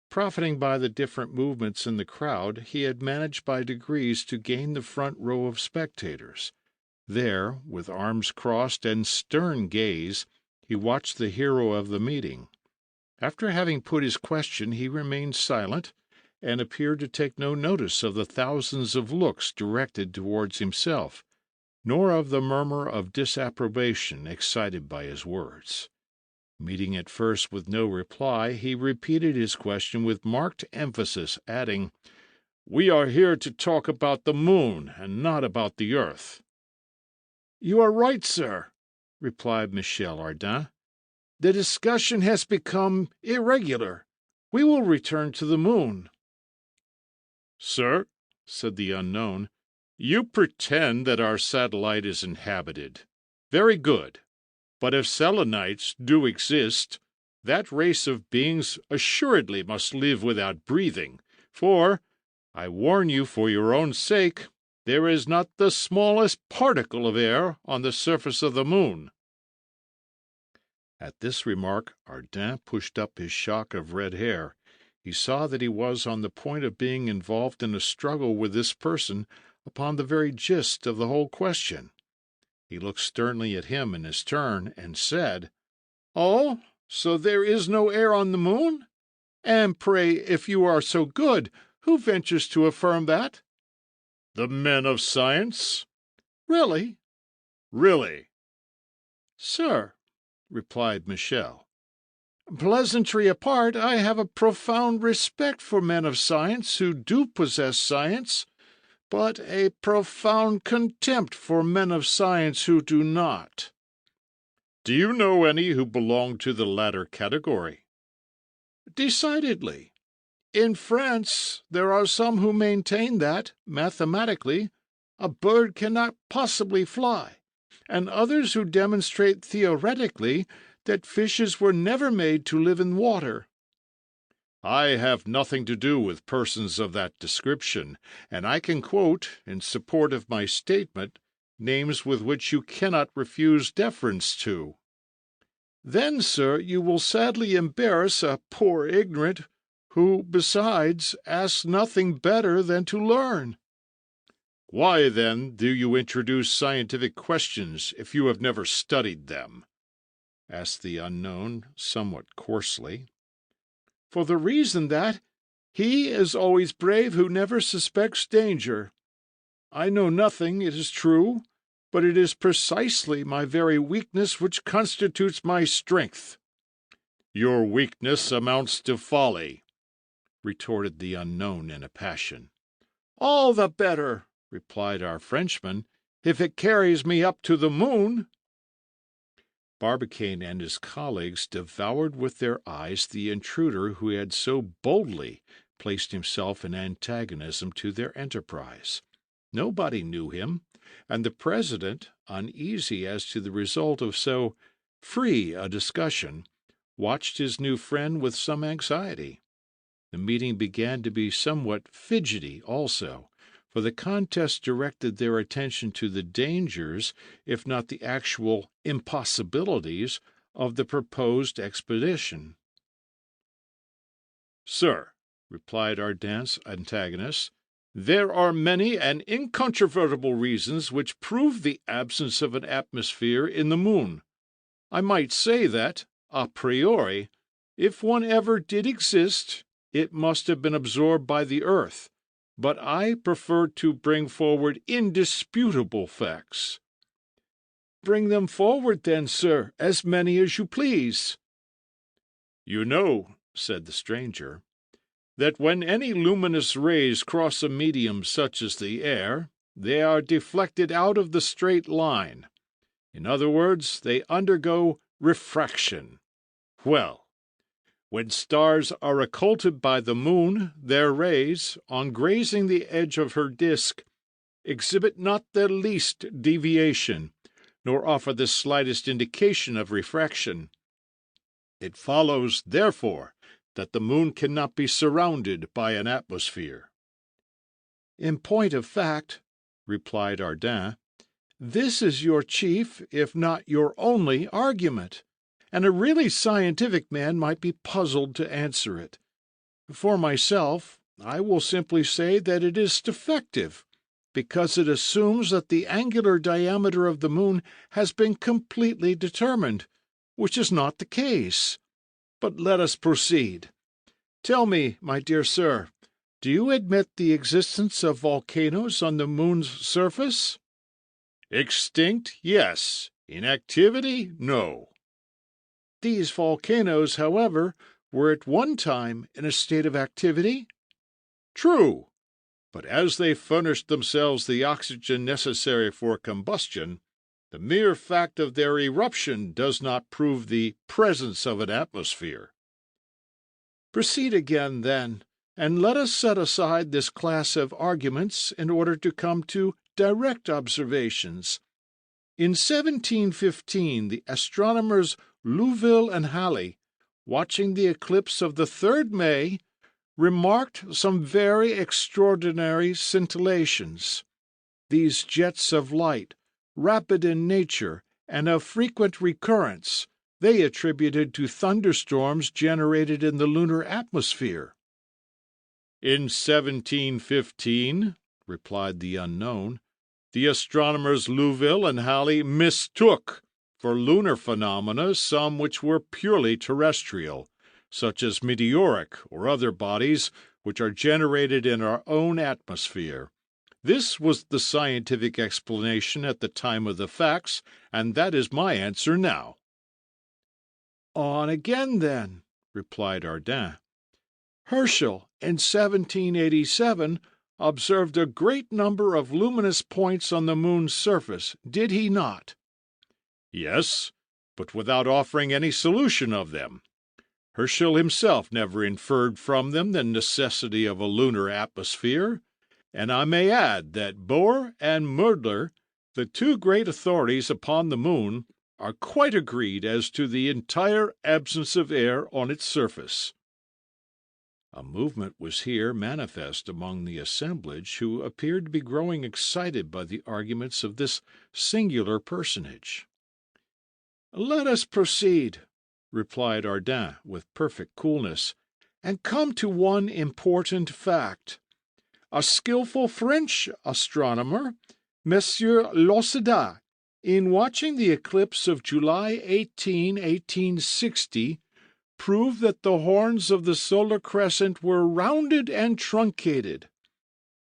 Speaker 2: Profiting by the different movements in the crowd, he had managed by degrees to gain the front row of spectators. There, with arms crossed and stern gaze, he watched the hero of the meeting. After having put his question, he remained silent, and appeared to take no notice of the thousands of looks directed towards himself, nor of the murmur of disapprobation excited by his words. Meeting at first with no reply, he repeated his question with marked emphasis, adding, "We are here to talk about the moon, and not about the earth." "You are right, sir," replied Michel Ardan. "The discussion has become irregular. We will return to the moon." "Sir," said the unknown, "you pretend that our satellite is inhabited. Very good. But if Selenites do exist, that race of beings assuredly must live without breathing, for, I warn you for your own sake, there is not the smallest particle of air on the surface of the moon." At this remark, Ardan pushed up his shock of red hair. He saw that he was on the point of being involved in a struggle with this person upon the very gist of the whole question. He looked sternly at him in his turn, and said, "Oh, so there is no air on the moon? And pray, if you are so good, who ventures to affirm that?" "The men of science." "Really?" "Really." "Sir," replied Michel, "pleasantry apart, I have a profound respect for men of science who do possess science, but a profound contempt for men of science who do not." "Do you know any who belong to the latter category?" "Decidedly. In France there are some who maintain that, mathematically, a bird cannot possibly fly, and others who demonstrate theoretically that fishes were never made to live in water." "I have nothing to do with persons of that description, and I can quote, in support of my statement, names with which you cannot refuse deference to." "Then, sir, you will sadly embarrass a poor ignorant, who, besides, asks nothing better than to learn." "Why, then, do you introduce scientific questions if you have never studied them?" asked the unknown, somewhat coarsely. "For the reason that he is always brave who never suspects danger. I know nothing, it is true, but it is precisely my very weakness which constitutes my strength." "Your weakness amounts to folly," retorted the unknown in a passion. "All the better," replied our Frenchman, "if it carries me up to the moon." Barbicane and his colleagues devoured with their eyes the intruder who had so boldly placed himself in antagonism to their enterprise. Nobody knew him, and the president, uneasy as to the result of so free a discussion, watched his new friend with some anxiety. The meeting began to be somewhat fidgety also, for the contest directed their attention to the dangers, if not the actual impossibilities, of the proposed expedition. "Sir," replied Ardan's antagonist, "there are many and incontrovertible reasons which prove the absence of an atmosphere in the moon. I might say that, a priori, if one ever did exist, it must have been absorbed by the earth, but I prefer to bring forward indisputable facts." "Bring them forward, then, sir, as many as you please." "You know," said the stranger, "that when any luminous rays cross a medium such as the air, they are deflected out of the straight line. In other words, they undergo refraction. Well, when stars are occulted by the moon, their rays, on grazing the edge of her disk, exhibit not the least deviation, nor offer the slightest indication of refraction. It follows, therefore, that the moon cannot be surrounded by an atmosphere."
Speaker 3: "In point of fact," replied Ardan, "this is your chief, if not your only, argument, and a really scientific man might be puzzled to answer it. For myself, I will simply say that it is defective, because it assumes that the angular diameter of the moon has been completely determined, which is not the case. But let us proceed. Tell me, my dear sir, do you admit the existence of volcanoes on the moon's surface?"
Speaker 2: "Extinct, yes. Inactivity, no."
Speaker 3: "These volcanoes, however, were at one time in a state of activity?"
Speaker 2: "True. But as they furnished themselves the oxygen necessary for combustion, the mere fact of their eruption does not prove the presence of an atmosphere."
Speaker 3: "Proceed again, then, and let us set aside this class of arguments in order to come to direct observations. In 1715, the astronomers Louville and Halley, watching the eclipse of the 3rd May, remarked some very extraordinary scintillations. These jets of light, rapid in nature and of frequent recurrence, they attributed to thunderstorms generated in the lunar atmosphere."
Speaker 2: "In 1715," replied the unknown, "the astronomers Louville and Halley mistook for lunar phenomena some which were purely terrestrial, such as meteoric or other bodies which are generated in our own atmosphere. This was the scientific explanation at the time of the facts, and that is my answer now."
Speaker 3: "On again, then," replied Ardan. "Herschel, in 1787, observed a great number of luminous points on the moon's surface, did he not?"
Speaker 2: "Yes, but without offering any solution of them. Herschel himself never inferred from them the necessity of a lunar atmosphere, and I may add that Bohr and Mödler, the two great authorities upon the moon, are quite agreed as to the entire absence of air on its surface." A movement was here manifest among the assemblage, who appeared to be growing excited by the arguments of this singular personage.
Speaker 3: "Let us proceed," replied Ardan with perfect coolness, "and come to one important fact. A skilful French astronomer, Monsieur Laussedat, in watching the eclipse of July 18, 1860, proved that the horns of the solar crescent were rounded and truncated.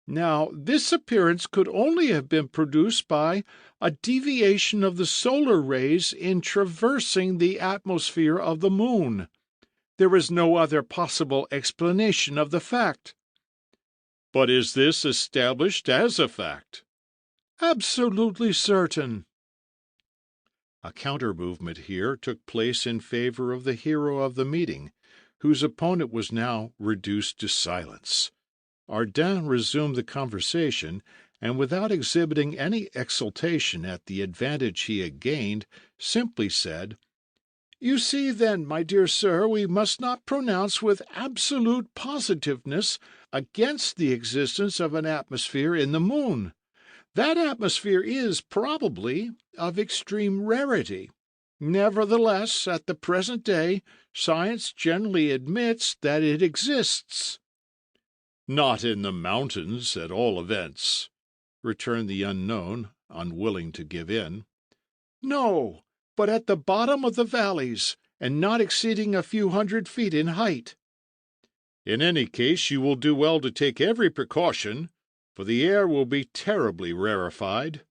Speaker 3: Now, this appearance could only have been produced by a deviation of the solar rays in traversing the atmosphere of the moon. There is no other possible explanation of the fact."
Speaker 2: "But is this established as a fact?"
Speaker 3: "Absolutely certain."
Speaker 2: A counter-movement here took place in favor of the hero of the meeting, whose opponent was now reduced to silence. Ardan resumed the conversation, and without exhibiting any exultation at the advantage he had gained, simply said,
Speaker 3: You see, then, my dear sir, we must not pronounce with absolute positiveness against the existence of an atmosphere in the moon. That atmosphere is, probably, of extreme rarity. Nevertheless, at the present day, science generally admits that it exists.
Speaker 2: Not in the mountains, at all events, returned the unknown, unwilling to give in.
Speaker 3: No, but at the bottom of the valleys, and not exceeding a few 100 feet in height.
Speaker 2: In any case, you will do well to take every precaution, for the air will be terribly rarefied.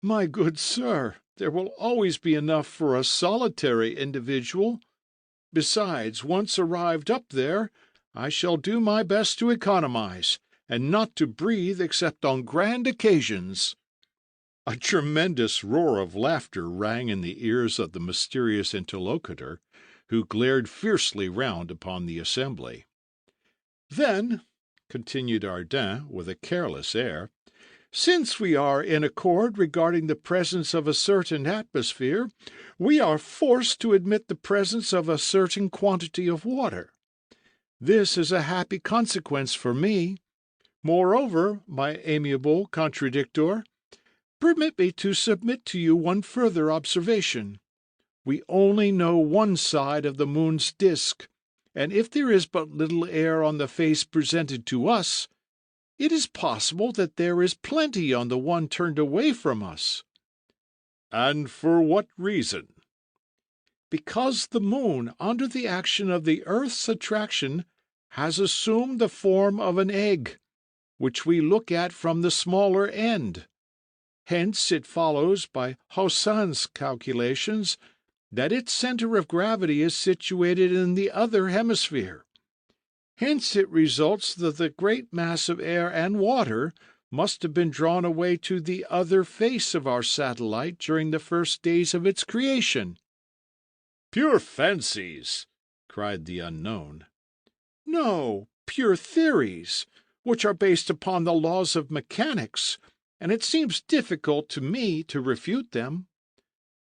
Speaker 3: My good sir, there will always be enough for a solitary individual. Besides, once arrived up there, I shall do my best to economize, and not to breathe except on grand occasions.
Speaker 2: A tremendous roar of laughter rang in the ears of the mysterious interlocutor, who glared fiercely round upon the assembly.
Speaker 3: Then, continued Ardin with a careless air, since we are in accord regarding the presence of a certain atmosphere, we are forced to admit the presence of a certain quantity of water. This is a happy consequence for me. Moreover, my amiable contradictor, permit me to submit to you one further observation. We only know one side of the moon's disk, and if there is but little air on the face presented to us, it is possible that there is plenty on the one turned away from us.
Speaker 2: And for what reason?
Speaker 3: Because the moon, under the action of the earth's attraction, has assumed the form of an egg, which we look at from the smaller end. Hence it follows by Houssain's calculations that its centre of gravity is situated in the other hemisphere. Hence it results that the great mass of air and water must have been drawn away to the other face of our satellite during the first days of its creation.
Speaker 2: Pure fancies, cried the unknown.
Speaker 3: No, pure theories, which are based upon the laws of mechanics, and it seems difficult to me to refute them.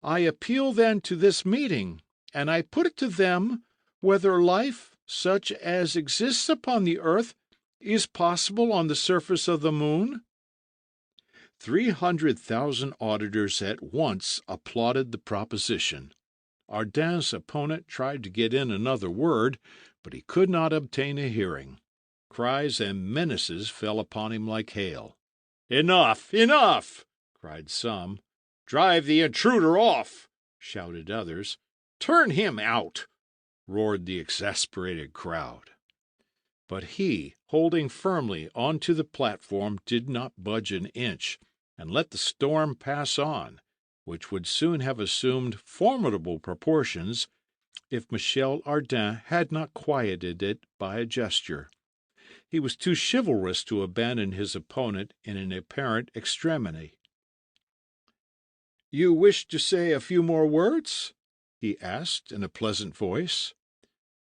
Speaker 3: I appeal then to this meeting, and I put it to them whether life, such as exists upon the earth, is possible on the surface of the moon?
Speaker 2: 300,000 auditors at once applauded the proposition. Ardin's opponent tried to get in another word, but he could not obtain a hearing. Cries and menaces fell upon him like hail. "Enough! Enough!" cried some. "Drive the intruder off!" shouted others. "Turn him out!" roared the exasperated crowd. But he, holding firmly on to the platform, did not budge an inch, and let the storm pass on, which would soon have assumed formidable proportions if Michel Ardan had not quieted it by a gesture. He was too chivalrous to abandon his opponent in an apparent extremity.
Speaker 3: "You wish to say a few more words?" he asked in a pleasant voice.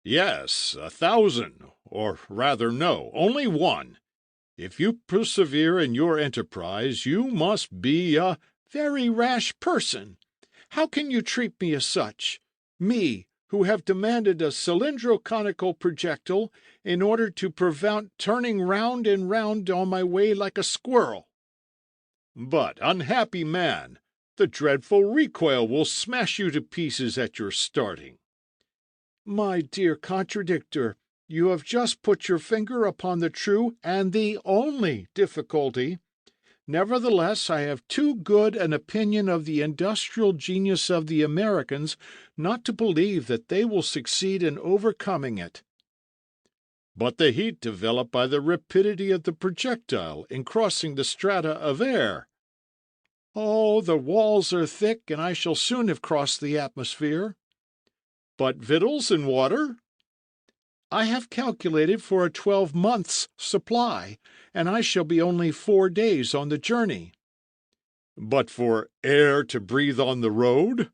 Speaker 2: "Yes, 1,000, or rather no, only one. If you persevere in your enterprise, you must be a
Speaker 3: very rash person. How can you treat me as such? Me, who have demanded a cylindro-conical projectile in order to prevent turning round and round on my way like a squirrel."
Speaker 2: "But, unhappy man, the dreadful recoil will smash you to pieces at your starting."
Speaker 3: My dear contradictor, you have just put your finger upon the true and the only difficulty. Nevertheless, I have too good an opinion of the industrial genius of the Americans not to believe that they will succeed in overcoming it.
Speaker 2: "But the heat developed by the rapidity of the projectile in crossing the strata of air."
Speaker 3: "Oh, the walls are thick, and I shall soon have crossed the atmosphere."
Speaker 2: "But victuals and water?"
Speaker 3: "I have calculated for a 12 months' supply, and I shall be only 4 days on the journey."
Speaker 2: "But for air to breathe on the road?"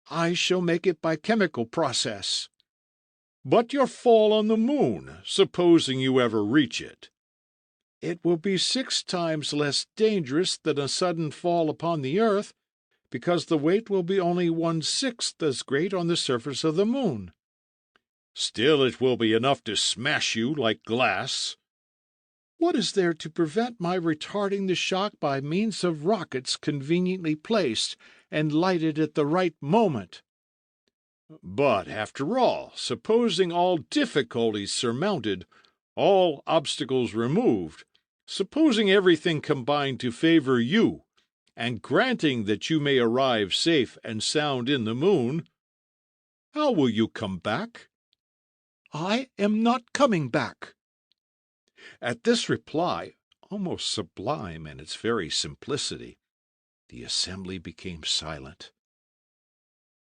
Speaker 3: "I shall make it by chemical process."
Speaker 2: "But your fall on the moon, supposing you ever reach it?"
Speaker 3: "It will be 6 times less dangerous than a sudden fall upon the earth, because the weight will be only 1/6 as great on the surface of the moon. Still, it will be enough to smash you like glass. What is there to prevent my retarding the shock by means of rockets conveniently placed and lighted at the right moment? But, after all, supposing all difficulties surmounted, all obstacles removed, supposing everything combined to favor you, and granting that you may arrive safe and sound in the moon, how will you come back? I am not coming back. At this reply, almost sublime in its very simplicity, the assembly became silent.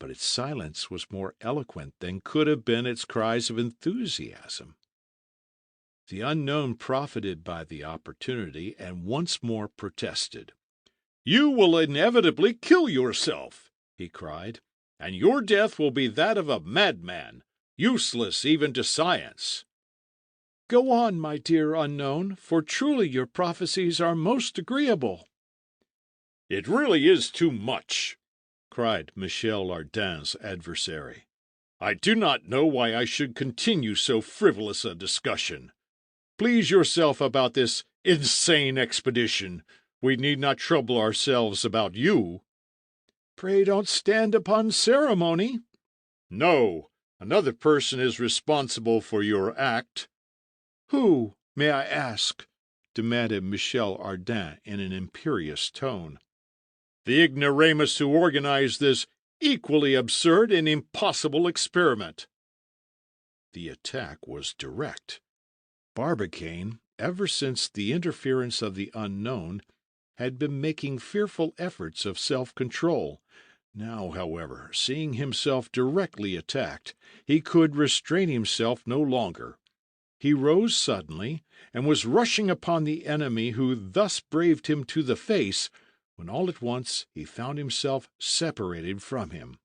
Speaker 3: But its silence was more eloquent than could have been its cries of enthusiasm. The unknown profited by the opportunity and once more protested. "You will inevitably kill yourself," he cried, "and your death will be that of a madman, useless even to science." "Go on, my dear unknown, for truly your prophecies are most agreeable." "It really is too much," cried Michel Ardan's adversary. "I do not know why I should continue so frivolous a discussion. Please yourself about this insane expedition. We need not trouble ourselves about you." "Pray don't stand upon ceremony." "No, another person is responsible for your act." "Who, may I ask?" demanded Michel Ardan in an imperious tone. "The ignoramus who organized this equally absurd and impossible experiment." The attack was direct. Barbicane, ever since the interference of the unknown, had been making fearful efforts of self-control. Now, however, seeing himself directly attacked, he could restrain himself no longer. He rose suddenly, and was rushing upon the enemy who thus braved him to the face, when all at once he found himself separated from him.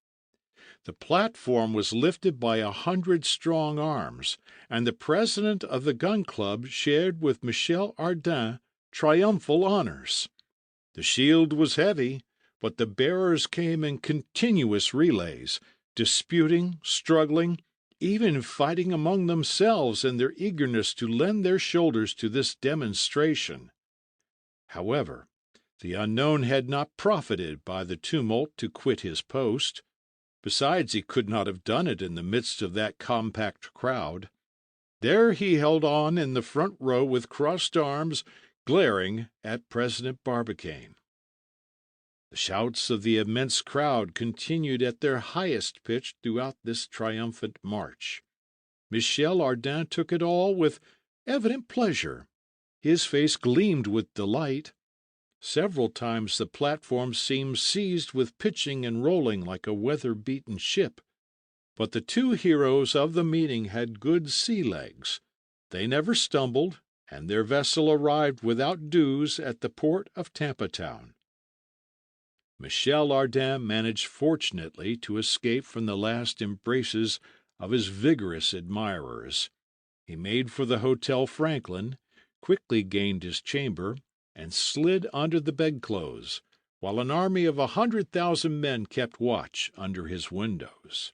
Speaker 3: The platform was lifted by 100 strong arms, and the president of the Gun Club shared with Michel Ardan triumphal honors. The shield was heavy, but the bearers came in continuous relays, disputing, struggling, even fighting among themselves in their eagerness to lend their shoulders to this demonstration. However, the unknown had not profited by the tumult to quit his post. Besides, he could not have done it in the midst of that compact crowd. There he held on in the front row with crossed arms, glaring at President Barbicane. The shouts of the immense crowd continued at their highest pitch throughout this triumphant march. Michel Ardan took it all with evident pleasure. His face gleamed with delight. Several times the platform seemed seized with pitching and rolling like a weather-beaten ship. But the two heroes of the meeting had good sea legs. They never stumbled, and their vessel arrived without dues at the port of Tampa Town. Michel Ardan managed fortunately to escape from the last embraces of his vigorous admirers. He made for the Hotel Franklin, quickly gained his chamber, and slid under the bedclothes, while an army of 100,000 men kept watch under his windows.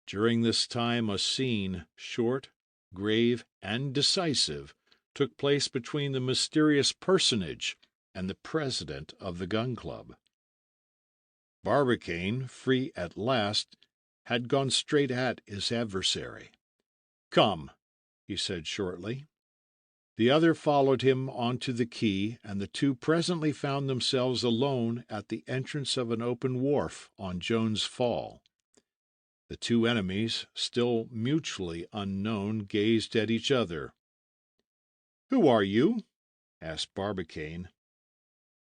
Speaker 3: During this time a scene, short, grave, and decisive, took place between the mysterious personage and the president of the Gun Club. Barbicane, free at last, had gone straight at his adversary. "Come," he said shortly. The other followed him on to the quay, and the two presently found themselves alone at the entrance of an open wharf on Jones Fall. The two enemies, still mutually unknown, gazed at each other. "Who are you?" asked Barbicane.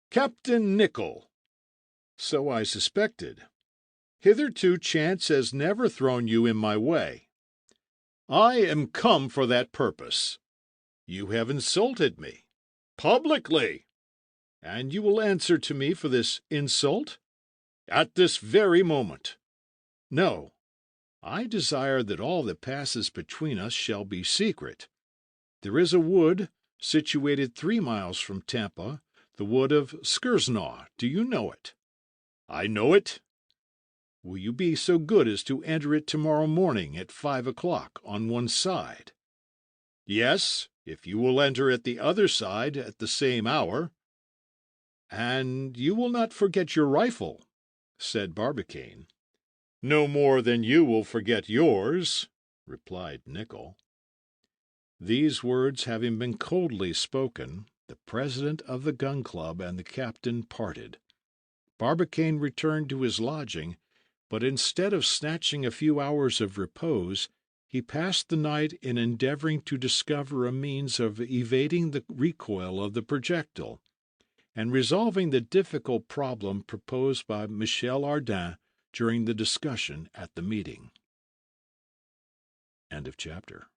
Speaker 3: "Captain Nicholl." "So I suspected. Hitherto chance has never thrown you in my way. I am come for that purpose. You have insulted me. Publicly. And you will answer to me for this insult? At this very moment. No. I desire that all that passes between us shall be secret. There is a wood, situated 3 miles from Tampa, the wood of Skersnaw. Do you know it? I know it. Will you be so good as to enter it tomorrow morning at 5 o'clock on one side? Yes, if you will enter at the other side at the same hour. And you will not forget your rifle, said Barbicane. No more than you will forget yours, replied Nicholl. These words having been coldly spoken, the president of the gun club and the captain parted. Barbicane returned to his lodging, but instead of snatching a few hours of repose, he passed the night in endeavoring to discover a means of evading the recoil of the projectile, and resolving the difficult problem proposed by Michel Ardan during the discussion at the meeting. End of chapter.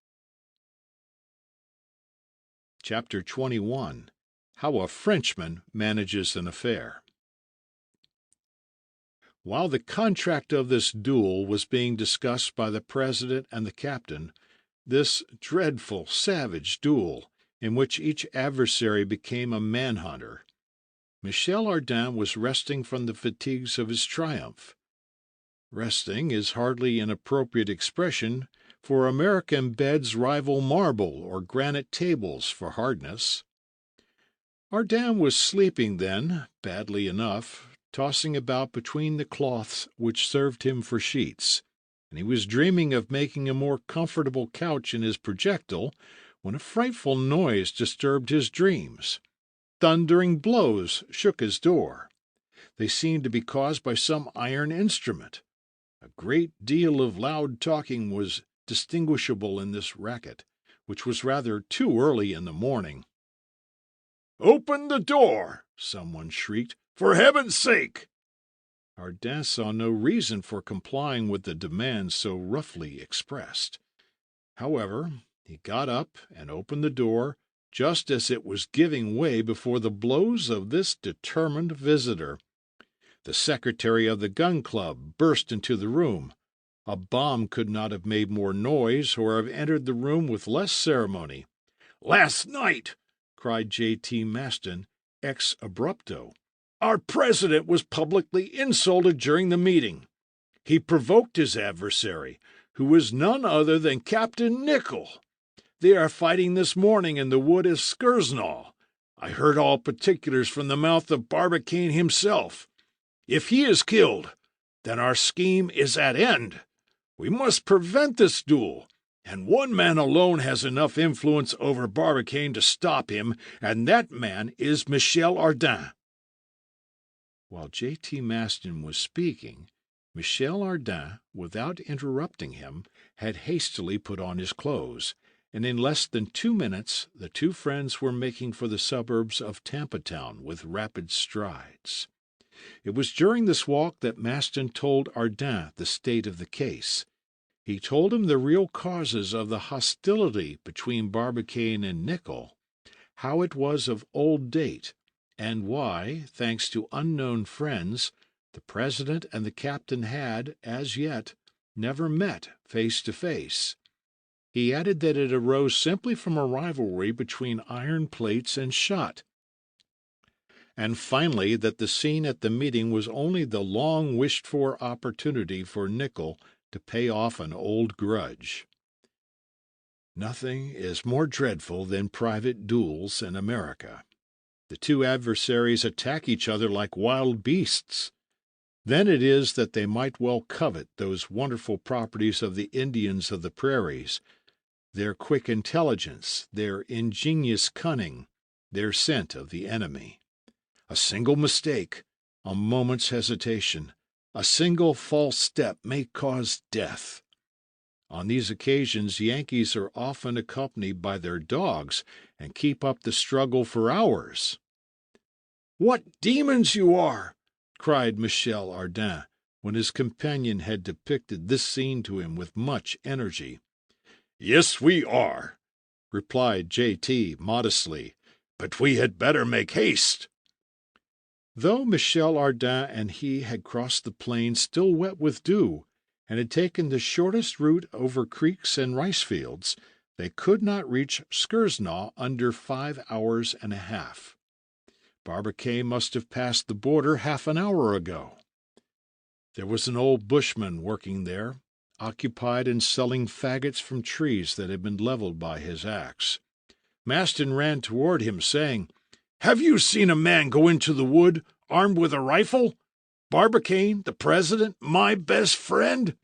Speaker 3: Chapter 21. How a Frenchman Manages an Affair. While the contract of this duel was being discussed by the president and the captain, this dreadful, savage duel, in which each adversary became a manhunter, Michel Ardan was resting from the fatigues of his triumph. Resting is hardly an appropriate expression, for American beds rival marble or granite tables for hardness. Ardan was sleeping then, badly enough, tossing about between the cloths which served him for sheets, and he was dreaming of making a more comfortable couch in his projectile, when a frightful noise disturbed his dreams. Thundering blows shook his door. They seemed to be caused by some iron instrument. A great deal of loud talking was distinguishable in this racket, which was rather too early in the morning. "Open the door!" someone shrieked. "For heaven's sake!" Ardan saw no reason for complying with the demand so roughly expressed. However, he got up and opened the door just as it was giving way before the blows of this determined visitor. The secretary of the gun club burst into the room. A bomb could not have made more noise or have entered the room with less ceremony. "Last night," cried J.T. Maston, ex abrupto, "our president was publicly insulted during the meeting. He provoked his adversary, who was none other than Captain Nicholl. They are fighting this morning in the wood of Skersnaw. I heard all particulars from the mouth of Barbicane himself. If he is killed, then our scheme is at end. We must prevent this duel, and one man alone has enough influence over Barbicane to stop him, and that man is Michel Ardan." While J.T. Maston was speaking, Michel Ardan, without interrupting him, had hastily put on his clothes, and in less than 2 minutes the two friends were making for the suburbs of Tampa Town with rapid strides. It was during this walk that Maston told Ardan the state of the case. He told him the real causes of the hostility between Barbicane and Nicholl, how it was of old date, and why, thanks to unknown friends, the president and the captain had, as yet, never met face to face. He added that it arose simply from a rivalry between iron plates and shot, and finally that the scene at the meeting was only the long-wished-for opportunity for Nicholl to pay off an old grudge. Nothing is more dreadful than private duels in America. The two adversaries attack each other like wild beasts. Then it is that they might well covet those wonderful properties of the Indians of the prairies, their quick intelligence, their ingenious cunning, their scent of the enemy. A single mistake, a moment's hesitation, a single false step may cause death. On these occasions Yankees are often accompanied by their dogs and keep up the struggle for hours. "What demons you are!" cried Michel Ardan, when his companion had depicted this scene to him with much energy. "Yes, we are," replied J.T. modestly, "but we had better make haste." Though Michel Ardan and he had crossed the plain still wet with dew, and had taken the shortest route over creeks and rice fields, they could not reach Skersnaw under 5 hours and a half. Barbicane must have passed the border half an hour ago.
Speaker 2: There was an old bushman working there, occupied in selling faggots from trees that had been levelled by his axe. Maston ran toward him, saying, "Have you seen a man go into the wood, armed with a rifle? Barbicane, the president, my best friend?"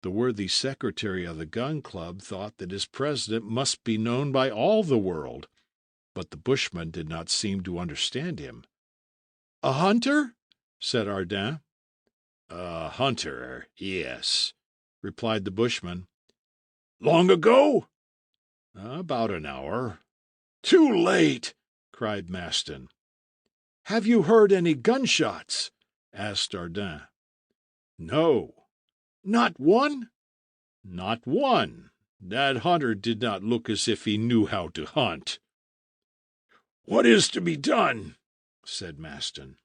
Speaker 2: The worthy secretary of the gun club thought that his president must be known by all the world, but the bushman did not seem to understand him. "A hunter?" said Ardin. "A hunter, yes," replied the bushman. "Long ago?" "About an hour." "Too late!" cried Maston. "Have you heard any gunshots?" asked Ardin. "No." "Not one?" "Not one. That hunter did not look as if he knew how to hunt." "What is to be done?" said Maston.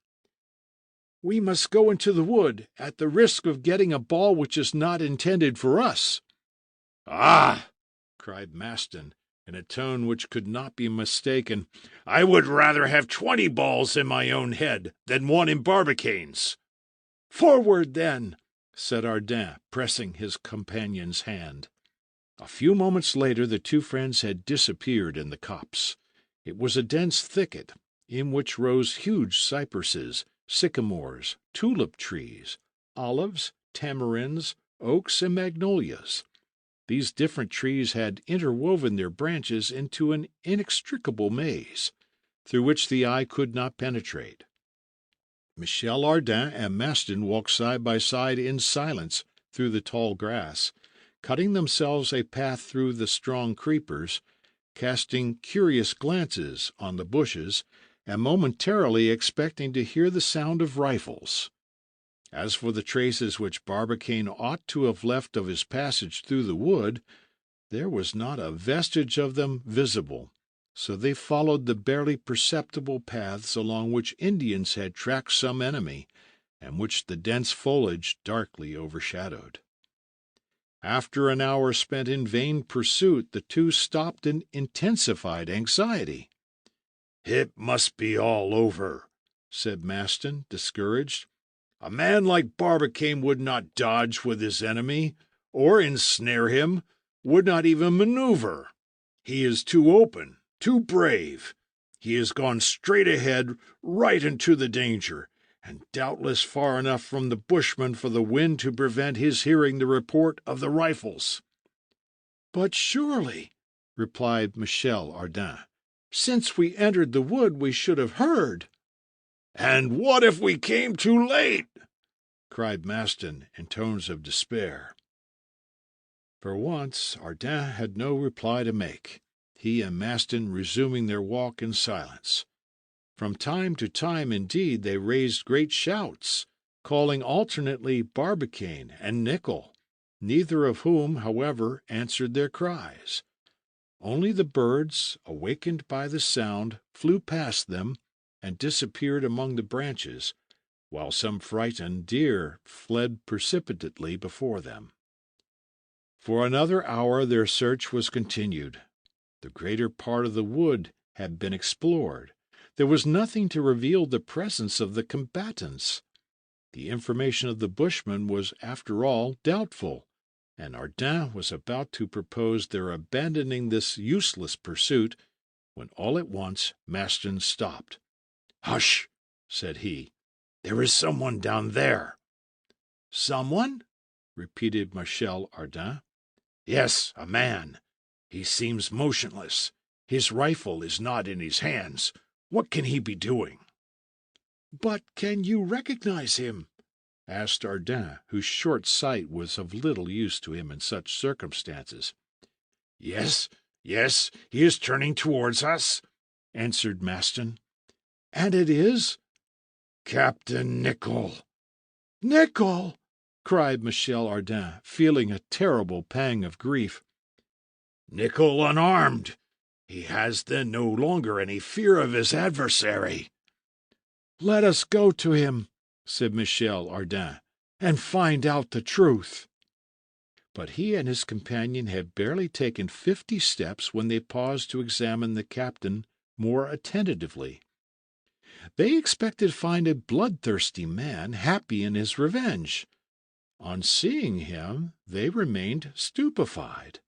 Speaker 2: "We must go into the wood, at the risk of getting a ball which is not intended for us." "Ah!" cried Maston, in a tone which could not be mistaken. "I would rather have 20 balls in my own head than one in Barbicane's." "Forward, then!" said Ardin, pressing his companion's hand. A few moments later the two friends had disappeared in the copse. It was a dense thicket, in which rose huge cypresses, sycamores, tulip trees, olives, tamarinds, oaks, and magnolias. These different trees had interwoven their branches into an inextricable maze, through which the eye could not penetrate. Michel Ardan and Maston walked side by side in silence through the tall grass, cutting themselves a path through the strong creepers, casting curious glances on the bushes, and momentarily expecting to hear the sound of rifles. As for the traces which Barbicane ought to have left of his passage through the wood, there was not a vestige of them visible, so they followed the barely perceptible paths along which Indians had tracked some enemy, and which the dense foliage darkly overshadowed. After an hour spent in vain pursuit, the two stopped in intensified anxiety. "It must be all over," said Maston, discouraged. "A man like Barbicane would not dodge with his enemy, or ensnare him, would not even maneuver. He is too open, too brave. He has gone straight ahead, right into the danger, and doubtless far enough from the bushmen for the wind to prevent his hearing the report of the rifles." "But surely," replied Michel Ardan, "since we entered the wood we should have heard." "And what if we came too late?" cried Maston in tones of despair. For once Ardan had no reply to make, he and Maston resuming their walk in silence. From time to time, indeed, they raised great shouts, calling alternately Barbicane and Nicholl, neither of whom, however, answered their cries. Only the birds, awakened by the sound, flew past them and disappeared among the branches, while some frightened deer fled precipitately before them. For another hour their search was continued. The greater part of the wood had been explored. There was nothing to reveal the presence of the combatants. The information of the bushman was, after all, doubtful, and Ardan was about to propose their abandoning this useless pursuit, when all at once Maston stopped. "Hush!" said he. "There is someone down there." "Someone?" repeated Michel Ardan. "Yes, a man. He seems motionless. His rifle is not in his hands. What can he be doing?" "But can you recognize him?" asked Ardan, whose short sight was of little use to him in such circumstances. Yes, he is turning towards us," answered Maston. "And it is?" "Captain Nicholl." "Nicholl!" cried Michel Ardan, feeling a terrible pang of grief. "Nicholl unarmed! He has then no longer any fear of his adversary." "Let us go to him," said Michel Ardan, "and find out the truth." But he and his companion had barely taken 50 steps when they paused to examine the captain more attentively.
Speaker 3: They expected to find a bloodthirsty man happy in his revenge. On seeing him, they remained stupefied.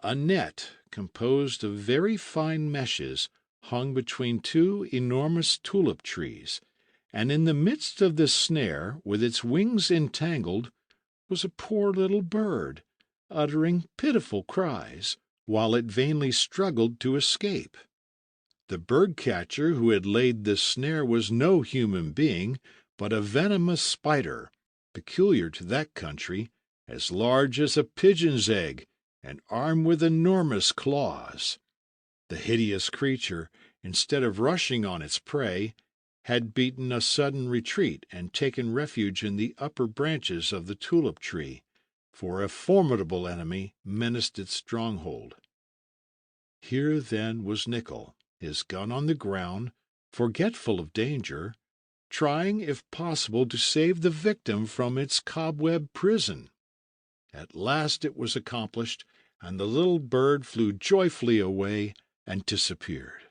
Speaker 3: A net, composed of very fine meshes, hung between two enormous tulip trees, and in the midst of this snare, with its wings entangled, was a poor little bird, uttering pitiful cries, while it vainly struggled to escape. The bird-catcher who had laid this snare was no human being, but a venomous spider, peculiar to that country, as large as a pigeon's egg, and armed with enormous claws. The hideous creature, instead of rushing on its prey, had beaten a sudden retreat and taken refuge in the upper branches of the tulip tree, for a formidable enemy menaced its stronghold. Here, then, was Nicholl, his gun on the ground, forgetful of danger, trying, if possible, to save the victim from its cobweb prison. At last it was accomplished, and the little bird flew joyfully away and disappeared.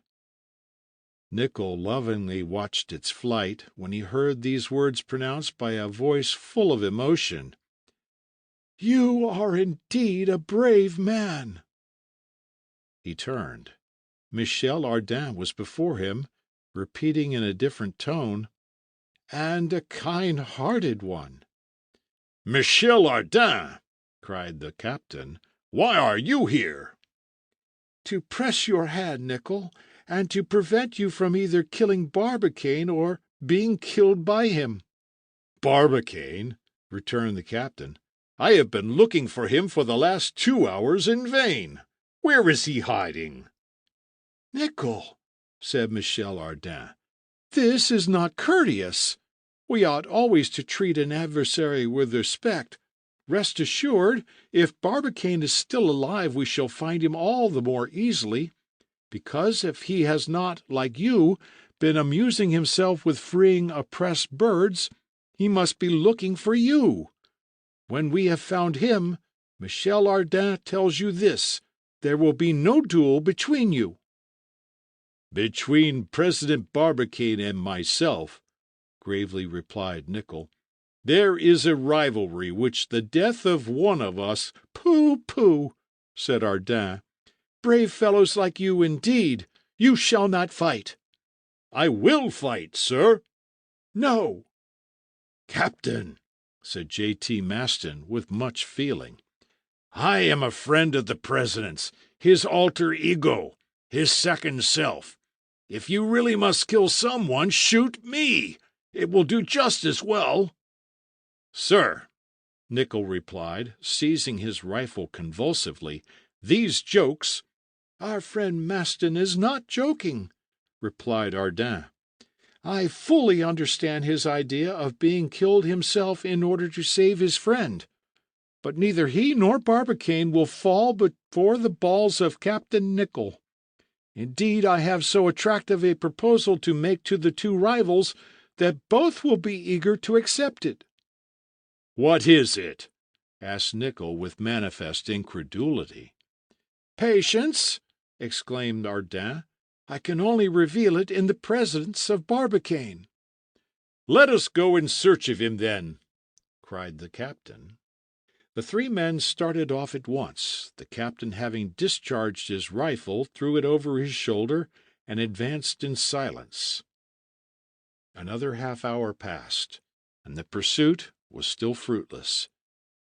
Speaker 3: Nicholl lovingly watched its flight when he heard these words pronounced by a voice full of emotion. "You are indeed a brave man." He turned. Michel Ardan was before him, repeating in a different tone, "And a kind-hearted one." "Michel Ardan!" cried the captain. "Why are you here?" "To press your hand, Nicholl, and to prevent you from either killing Barbicane or being killed by him." "Barbicane!" returned the captain. "I have been looking for him for the last 2 hours in vain. Where is he hiding?" "Nicholl," said Michel Ardan, "this is not courteous. We ought always to treat an adversary with respect. Rest assured, if Barbicane is still alive we shall find him all the more easily, because if he has not, like you, been amusing himself with freeing oppressed birds, he must be looking for you. When we have found him, Michel Ardan tells you this: there will be no duel between you." "Between President Barbicane and myself," gravely replied Nicholl, "there is a rivalry which the death of one of us—" "Pooh, pooh!" said Ardan. "Brave fellows like you, indeed! You shall not fight." "I will fight, sir." "No." "Captain," said J.T. Maston, with much feeling, "I am a friend of the President's, his alter ego, his second self. If you really must kill someone, shoot me. It will do just as well." "Sir," Nicholl replied, seizing his rifle convulsively, "these jokes—" "Our friend Maston is not joking," replied Ardan. "I fully understand his idea of being killed himself in order to save his friend. But neither he nor Barbicane will fall before the balls of Captain Nicholl. Indeed, I have so attractive a proposal to make to the two rivals that both will be eager to accept it." "What is it?" asked Nicholl with manifest incredulity. "Patience!" exclaimed Ardan. "I can only reveal it in the presence of Barbicane." "Let us go in search of him, then," cried the captain. The three men started off at once. The captain, having discharged his rifle, threw it over his shoulder and advanced in silence. Another half-hour passed, and the pursuit was still fruitless.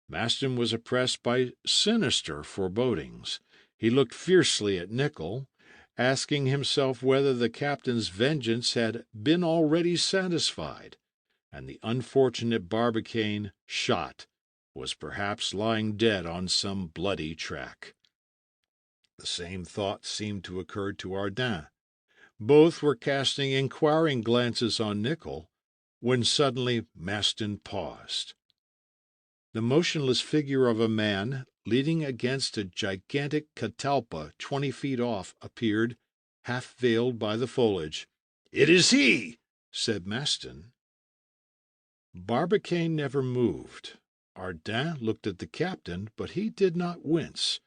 Speaker 3: Maston was oppressed by sinister forebodings. He looked fiercely at Nicholl, asking himself whether the captain's vengeance had been already satisfied, and the unfortunate Barbicane, shot, was perhaps lying dead on some bloody track. The same thought seemed to occur to Ardan. Both were casting inquiring glances on Nicholl, when suddenly Maston paused. The motionless figure of a man, leaning against a gigantic catalpa 20 feet off, appeared, half veiled by the foliage. "It is he!" said Maston. Barbicane never moved. Ardan looked at the captain, but he did not wince.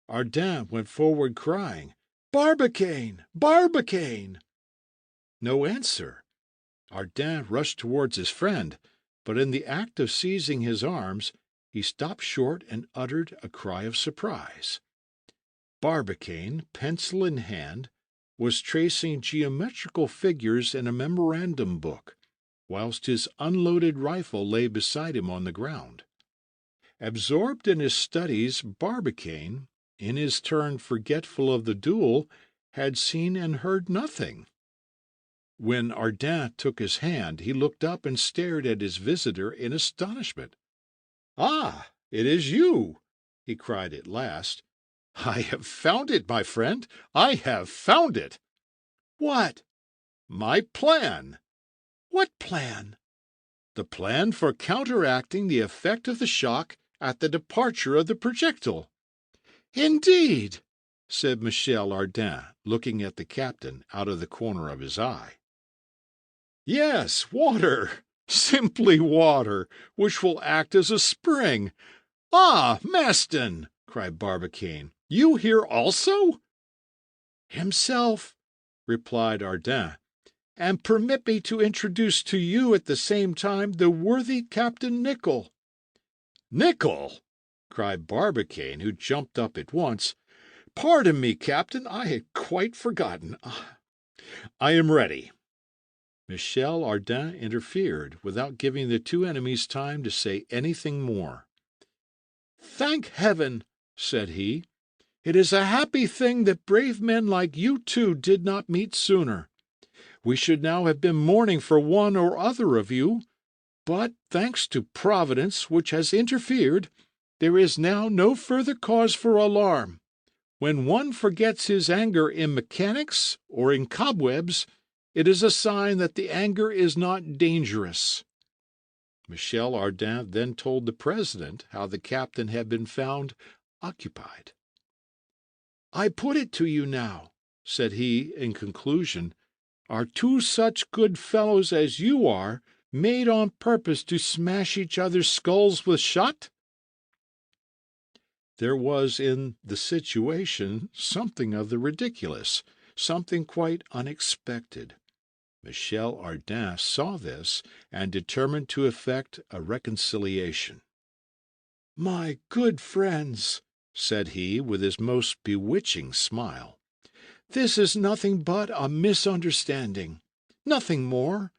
Speaker 3: Ardan went forward crying, "Barbicane! Barbicane!" No answer. Ardin rushed towards his friend, but in the act of seizing his arms, he stopped short and uttered a cry of surprise. Barbicane, pencil in hand, was tracing geometrical figures in a memorandum book, whilst his unloaded rifle lay beside him on the ground. Absorbed in his studies, Barbicane, in his turn forgetful of the duel, had seen and heard nothing. When Ardin took his hand, he looked up and stared at his visitor in astonishment. "Ah, it is you!" he cried at last. "I have found it, my friend! I have found it!" "What?" "My plan." "What plan?" "The plan for counteracting the effect of the shock at the departure of the projectile." "Indeed!" said Michel Ardan, looking at the captain out of the corner of his eye. "Yes, water, simply water, which will act as a spring. Ah, Maston!" cried Barbicane, "you here also?" "Himself," replied Ardan, "and permit me to introduce to you at the same time the worthy Captain Nicholl." "Nicholl!" cried Barbicane, who jumped up at once. "Pardon me, Captain, I had quite forgotten. I am ready." Michel Ardan interfered, without giving the two enemies time to say anything more. "Thank Heaven!" said he. "It is a happy thing that brave men like you two did not meet sooner. We should now have been mourning for one or other of you, but, thanks to Providence, which has interfered, there is now no further cause for alarm. When one forgets his anger in mechanics or in cobwebs, it is a sign that the anger is not dangerous." Michel Ardan then told the president how the captain had been found occupied. "I put it to you now," said he in conclusion, "are two such good fellows as you are made on purpose to smash each other's skulls with shot?" There was in the situation something of the ridiculous, something quite unexpected. Michel Ardan saw this and determined to effect a reconciliation. "My good friends," said he, with his most bewitching smile, "this is nothing but a misunderstanding. Nothing more.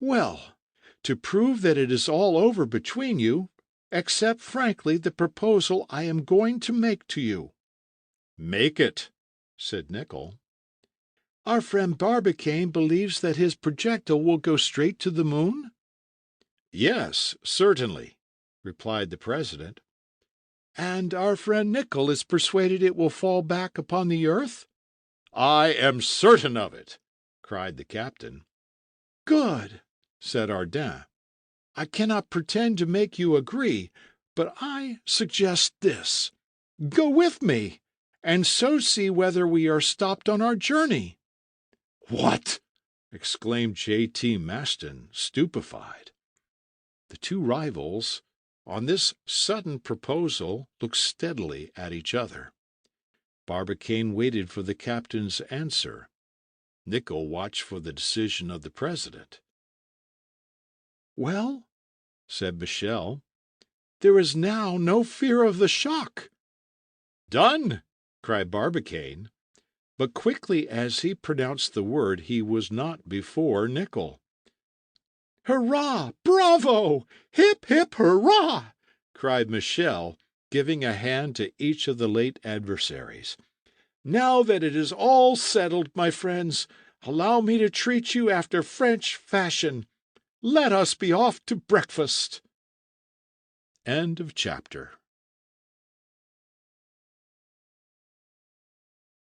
Speaker 3: Well, to prove that it is all over between you, accept frankly the proposal I am going to make to you." "Make it," said Nicholl. "Our friend Barbicane believes that his projectile will go straight to the moon?" "Yes, certainly," replied the president. "And our friend Nicholl is persuaded it will fall back upon the earth?" "I am certain of it," cried the captain. "Good," said Ardan. "I cannot pretend to make you agree, but I suggest this. Go with me, and so see whether we are stopped on our journey." "What!" exclaimed J.T. Maston, stupefied. The two rivals, on this sudden proposal, looked steadily at each other. Barbicane waited for the captain's answer. Nicholl watched for the decision of the president. "Well," said Michel, "there is now no fear of the shock." "Done!" cried Barbicane. But quickly as he pronounced the word he was not before Nicholl. "Hurrah! Bravo! Hip, hip, hurrah!" cried Michel, giving a hand to each of the late adversaries. "Now that it is all settled, my friends, allow me to treat you after French fashion. Let us be off to breakfast." End of chapter.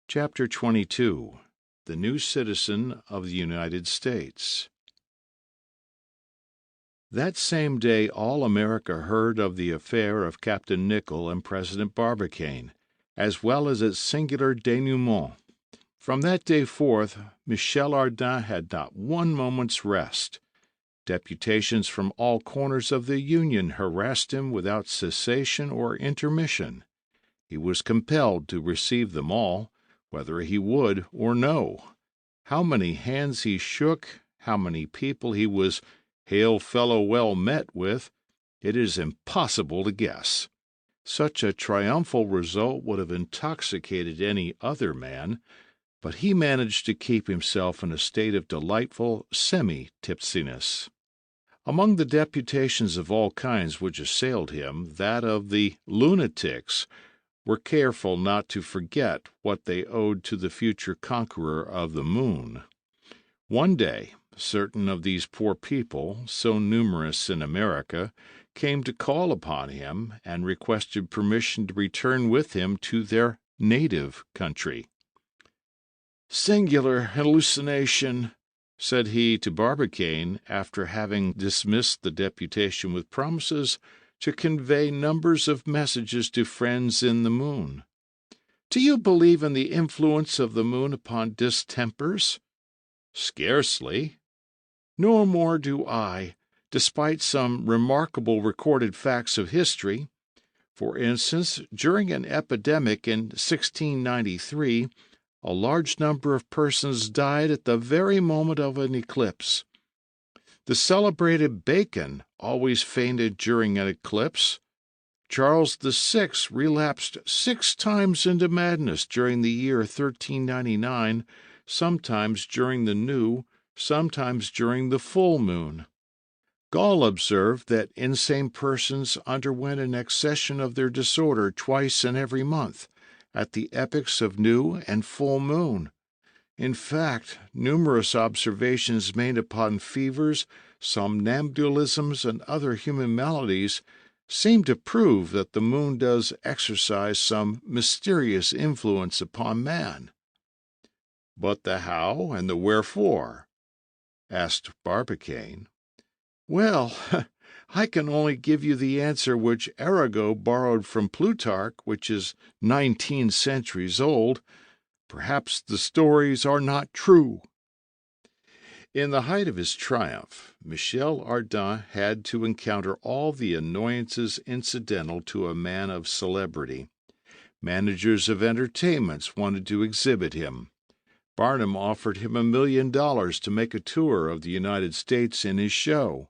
Speaker 3: Chapter 22. The New Citizen of the United States. That same day all America heard of the affair of Captain Nicholl and President Barbicane, as well as its singular denouement. From that day forth, Michel Ardan had not one moment's rest. Deputations from all corners of the Union harassed him without cessation or intermission. He was compelled to receive them all, whether he would or no.
Speaker 2: How many hands he shook, how many people he was hail fellow well met with, it is impossible to guess. Such a triumphal result would have intoxicated any other man, but he managed to keep himself in a state of delightful semi-tipsiness. Among the deputations of all kinds which assailed him, that of the lunatics were careful not to forget what they owed to the future conqueror of the moon. One day, certain of these poor people, so numerous in America, came to call upon him and requested permission to return with him to their native country. "Singular hallucination," said he to Barbicane, after having dismissed the deputation with promises to convey numbers of messages to friends in the moon. "Do you believe in the influence of the moon upon distempers?" "Scarcely." "Nor more do I, despite some remarkable recorded facts of history. For instance, during an epidemic in 1693, a large number of persons died at the very moment of an eclipse. The celebrated Bacon always fainted during an eclipse. Charles VI relapsed 6 times into madness during the year 1399, sometimes during the new, sometimes during the full moon. Gall observed that insane persons underwent an accession of their disorder twice in every month, at the epochs of new and full moon. In fact, numerous observations made upon fevers, somnambulisms, and other human maladies seem to prove that the moon does exercise some mysterious influence upon man." "But the how and the wherefore?" asked Barbicane.
Speaker 3: "Well, I can only give you the answer which Arago borrowed from Plutarch, which is 19 centuries old. Perhaps the stories are not true."
Speaker 2: In the height of his triumph, Michel Ardan had to encounter all the annoyances incidental to a man of celebrity. Managers of entertainments wanted to exhibit him. Barnum offered him $1 million to make a tour of the United States in his show.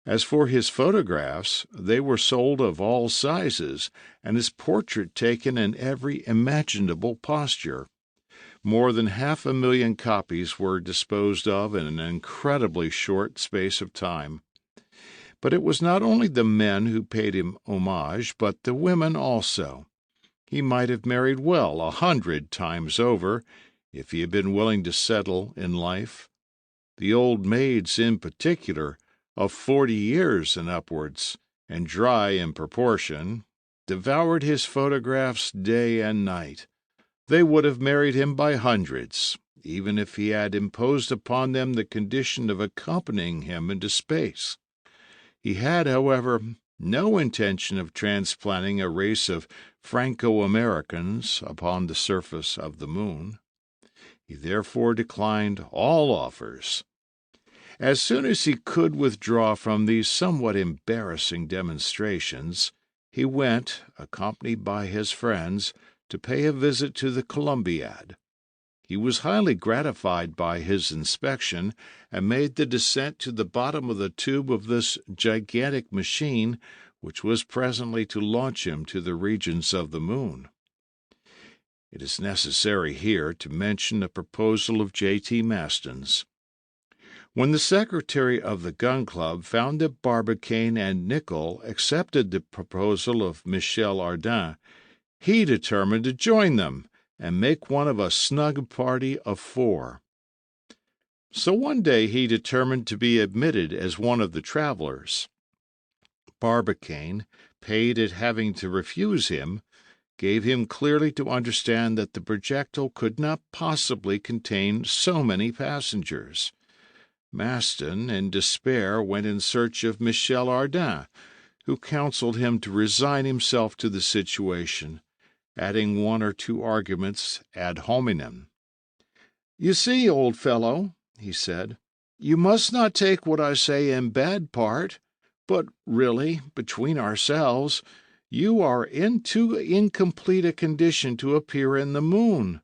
Speaker 2: As for his photographs, they were sold of all sizes, and his portrait taken in every imaginable posture. More than 500,000 copies were disposed of in an incredibly short space of time. But it was not only the men who paid him homage, but the women also. He might have married well 100 times over, if he had been willing to settle in life. The old maids, in particular, of 40 years and upwards, and dry in proportion, devoured his photographs day and night. They would have married him by hundreds, even if he had imposed upon them the condition of accompanying him into space. He had, however, no intention of transplanting a race of Franco-Americans upon the surface of the moon. He therefore declined all offers. As soon as he could withdraw from these somewhat embarrassing demonstrations, he went, accompanied by his friends, to pay a visit to the Columbiad. He was highly gratified by his inspection, and made the descent to the bottom of the tube of this gigantic machine, which was presently to launch him to the regions of the moon. It is necessary here to mention a proposal of J.T. Maston's. When the secretary of the Gun Club found that Barbicane and Nicholl accepted the proposal of Michel Ardan, he determined to join them and make one of a snug party of 4. So one day he determined to be admitted as one of the travelers. Barbicane, pained at having to refuse him, gave him clearly to understand that the projectile could not possibly contain so many passengers. Maston, in despair, went in search of Michel Ardan, who counseled him to resign himself to the situation, adding 1 or 2 arguments ad hominem. "You see, old fellow," he said, "you must not take what I say in bad part, but really, between ourselves, you are in too incomplete a condition to appear in the moon."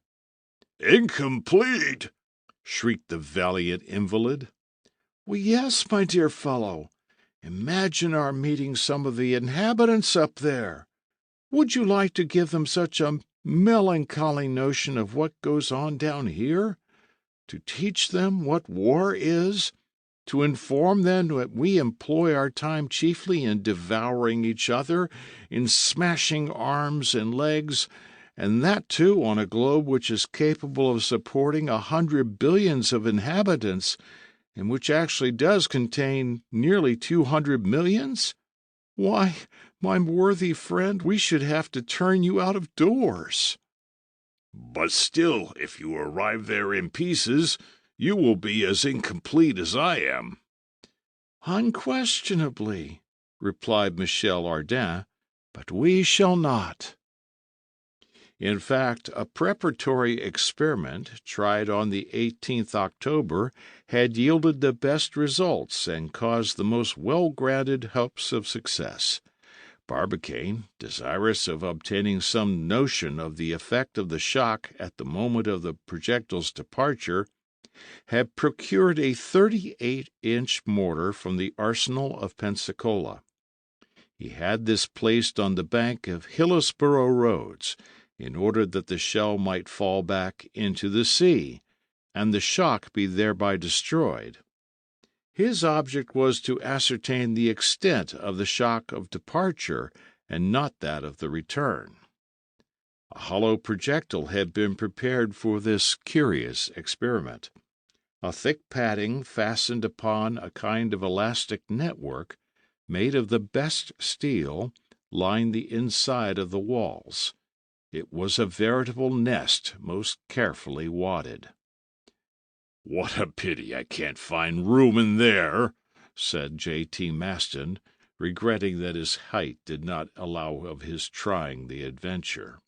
Speaker 3: "Incomplete!"
Speaker 2: shrieked the valiant invalid.
Speaker 3: Well, yes, my dear fellow. Imagine our meeting some of the inhabitants up there. Would you like to give them such a melancholy notion of what goes on down here? To teach them what war is? To inform them that we employ our time chiefly in devouring each other, in smashing arms and legs, and that, too, on a globe which is capable of supporting 100 billions of inhabitants, and which actually does contain nearly 200 millions? Why, my worthy friend, we should have to turn you out of doors.
Speaker 2: But still, if you arrive there in pieces, you will be as incomplete as I am.
Speaker 3: Unquestionably, replied Michel Ardan, but we shall not.
Speaker 2: In fact, a preparatory experiment tried on the 18th October had yielded the best results and caused the most well-grounded hopes of success. Barbicane, desirous of obtaining some notion of the effect of the shock at the moment of the projectile's departure, had procured a 38-inch mortar from the arsenal of Pensacola. He had this placed on the bank of Hillsborough roads, in order that the shell might fall back into the sea, and the shock be thereby destroyed. His object was to ascertain the extent of the shock of departure, and not that of the return. A hollow projectile had been prepared for this curious experiment. A thick padding fastened upon a kind of elastic network, made of the best steel, lined the inside of the walls. It was a veritable nest most carefully wadded.
Speaker 3: "What a pity I can't find room in there," said J.T. Maston, regretting that his height did not allow of his trying the adventure.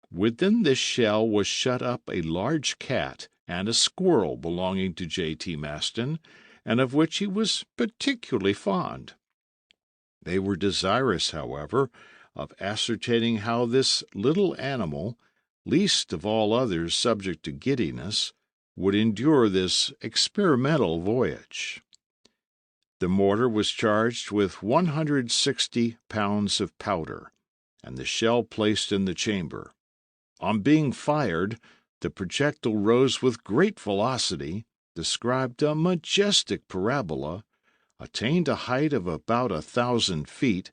Speaker 3: Within this shell was shut up a large cat and a squirrel belonging to J.T. Maston, and of which he was particularly fond. They were desirous, however, of ascertaining how this little animal, least of all others subject to giddiness, would endure this experimental voyage. The mortar was charged with 160 pounds of powder, and the shell placed in the chamber. On being fired, the projectile rose with great velocity, described a majestic parabola, attained a height of about 1,000 feet,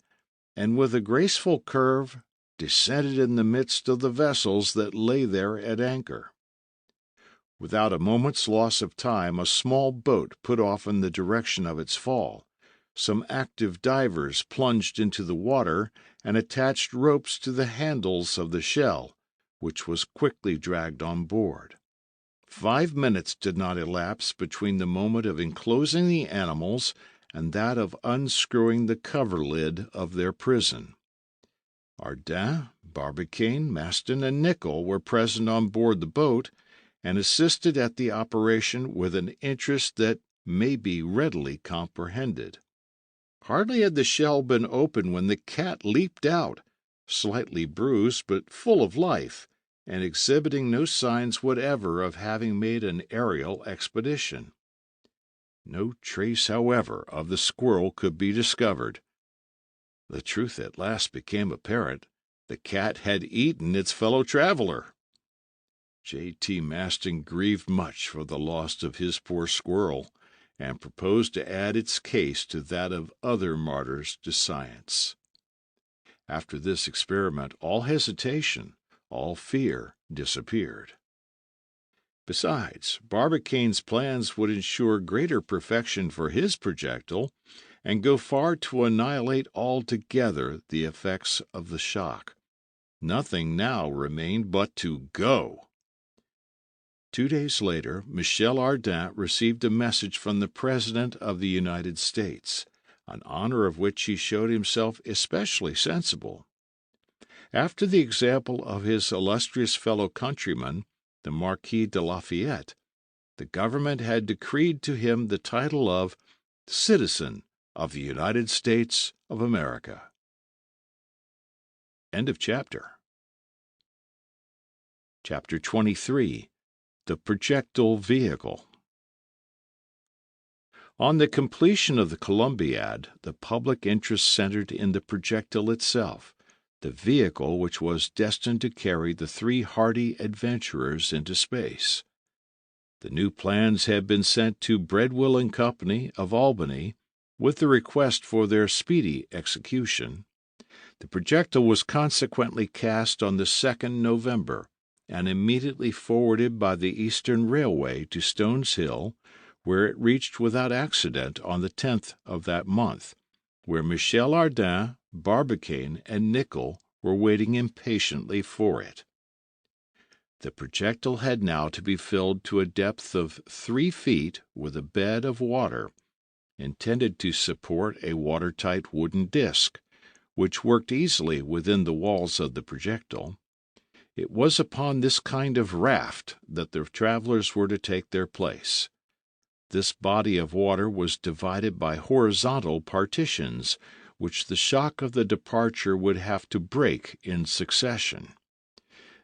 Speaker 3: and with a graceful curve descended in the midst of the vessels that lay there at anchor. Without a moment's loss of time, a small boat put off in the direction of its fall. Some active divers plunged into the water and attached ropes to the handles of the shell, which was quickly dragged on board. 5 minutes did not elapse between the moment of enclosing the animals and that of unscrewing the coverlid of their prison. Ardan, Barbicane, Maston, and Nicholl were present on board the boat, and assisted at the operation with an interest that may be readily comprehended. Hardly had the shell been opened when the cat leaped out, slightly bruised but full of life, and exhibiting no signs whatever of having made an aerial expedition. No trace, however, of the squirrel could be discovered. The truth at last became apparent. The cat had eaten its fellow traveler. J.T. Maston grieved much for the loss of his poor squirrel, and proposed to add its case to that of other martyrs to science. After this experiment, all hesitation, all fear disappeared. Besides, Barbicane's plans would ensure greater perfection for his projectile, and go far to annihilate altogether the effects of the shock. Nothing now remained but to go. 2 days later, Michel Ardan received a message from the President of the United States, an honor of which he showed himself especially sensible. After the example of his illustrious fellow countryman, the Marquis de Lafayette, the government had decreed to him the title of Citizen of the United States of America. End of chapter. Chapter 23.
Speaker 2: the projectile vehicle. On the completion of the Columbiad, the public interest centered in the projectile itself, the vehicle which was destined to carry the three hardy adventurers into space. The new plans had been sent to Breadwill and Company of Albany, with the request for their speedy execution. The projectile was consequently cast on the 2nd November, and immediately forwarded by the Eastern Railway to Stones Hill, where it reached without accident on the 10th of that month, where Michel Ardan, Barbicane, and Nicholl were waiting impatiently for it. The projectile had now to be filled to a depth of 3 feet with a bed of water, intended to support a watertight wooden disc, which worked easily within the walls of the projectile. It was upon this kind of raft that the travelers were to take their place. This body of water was divided by horizontal partitions, which the shock of the departure would have to break in succession.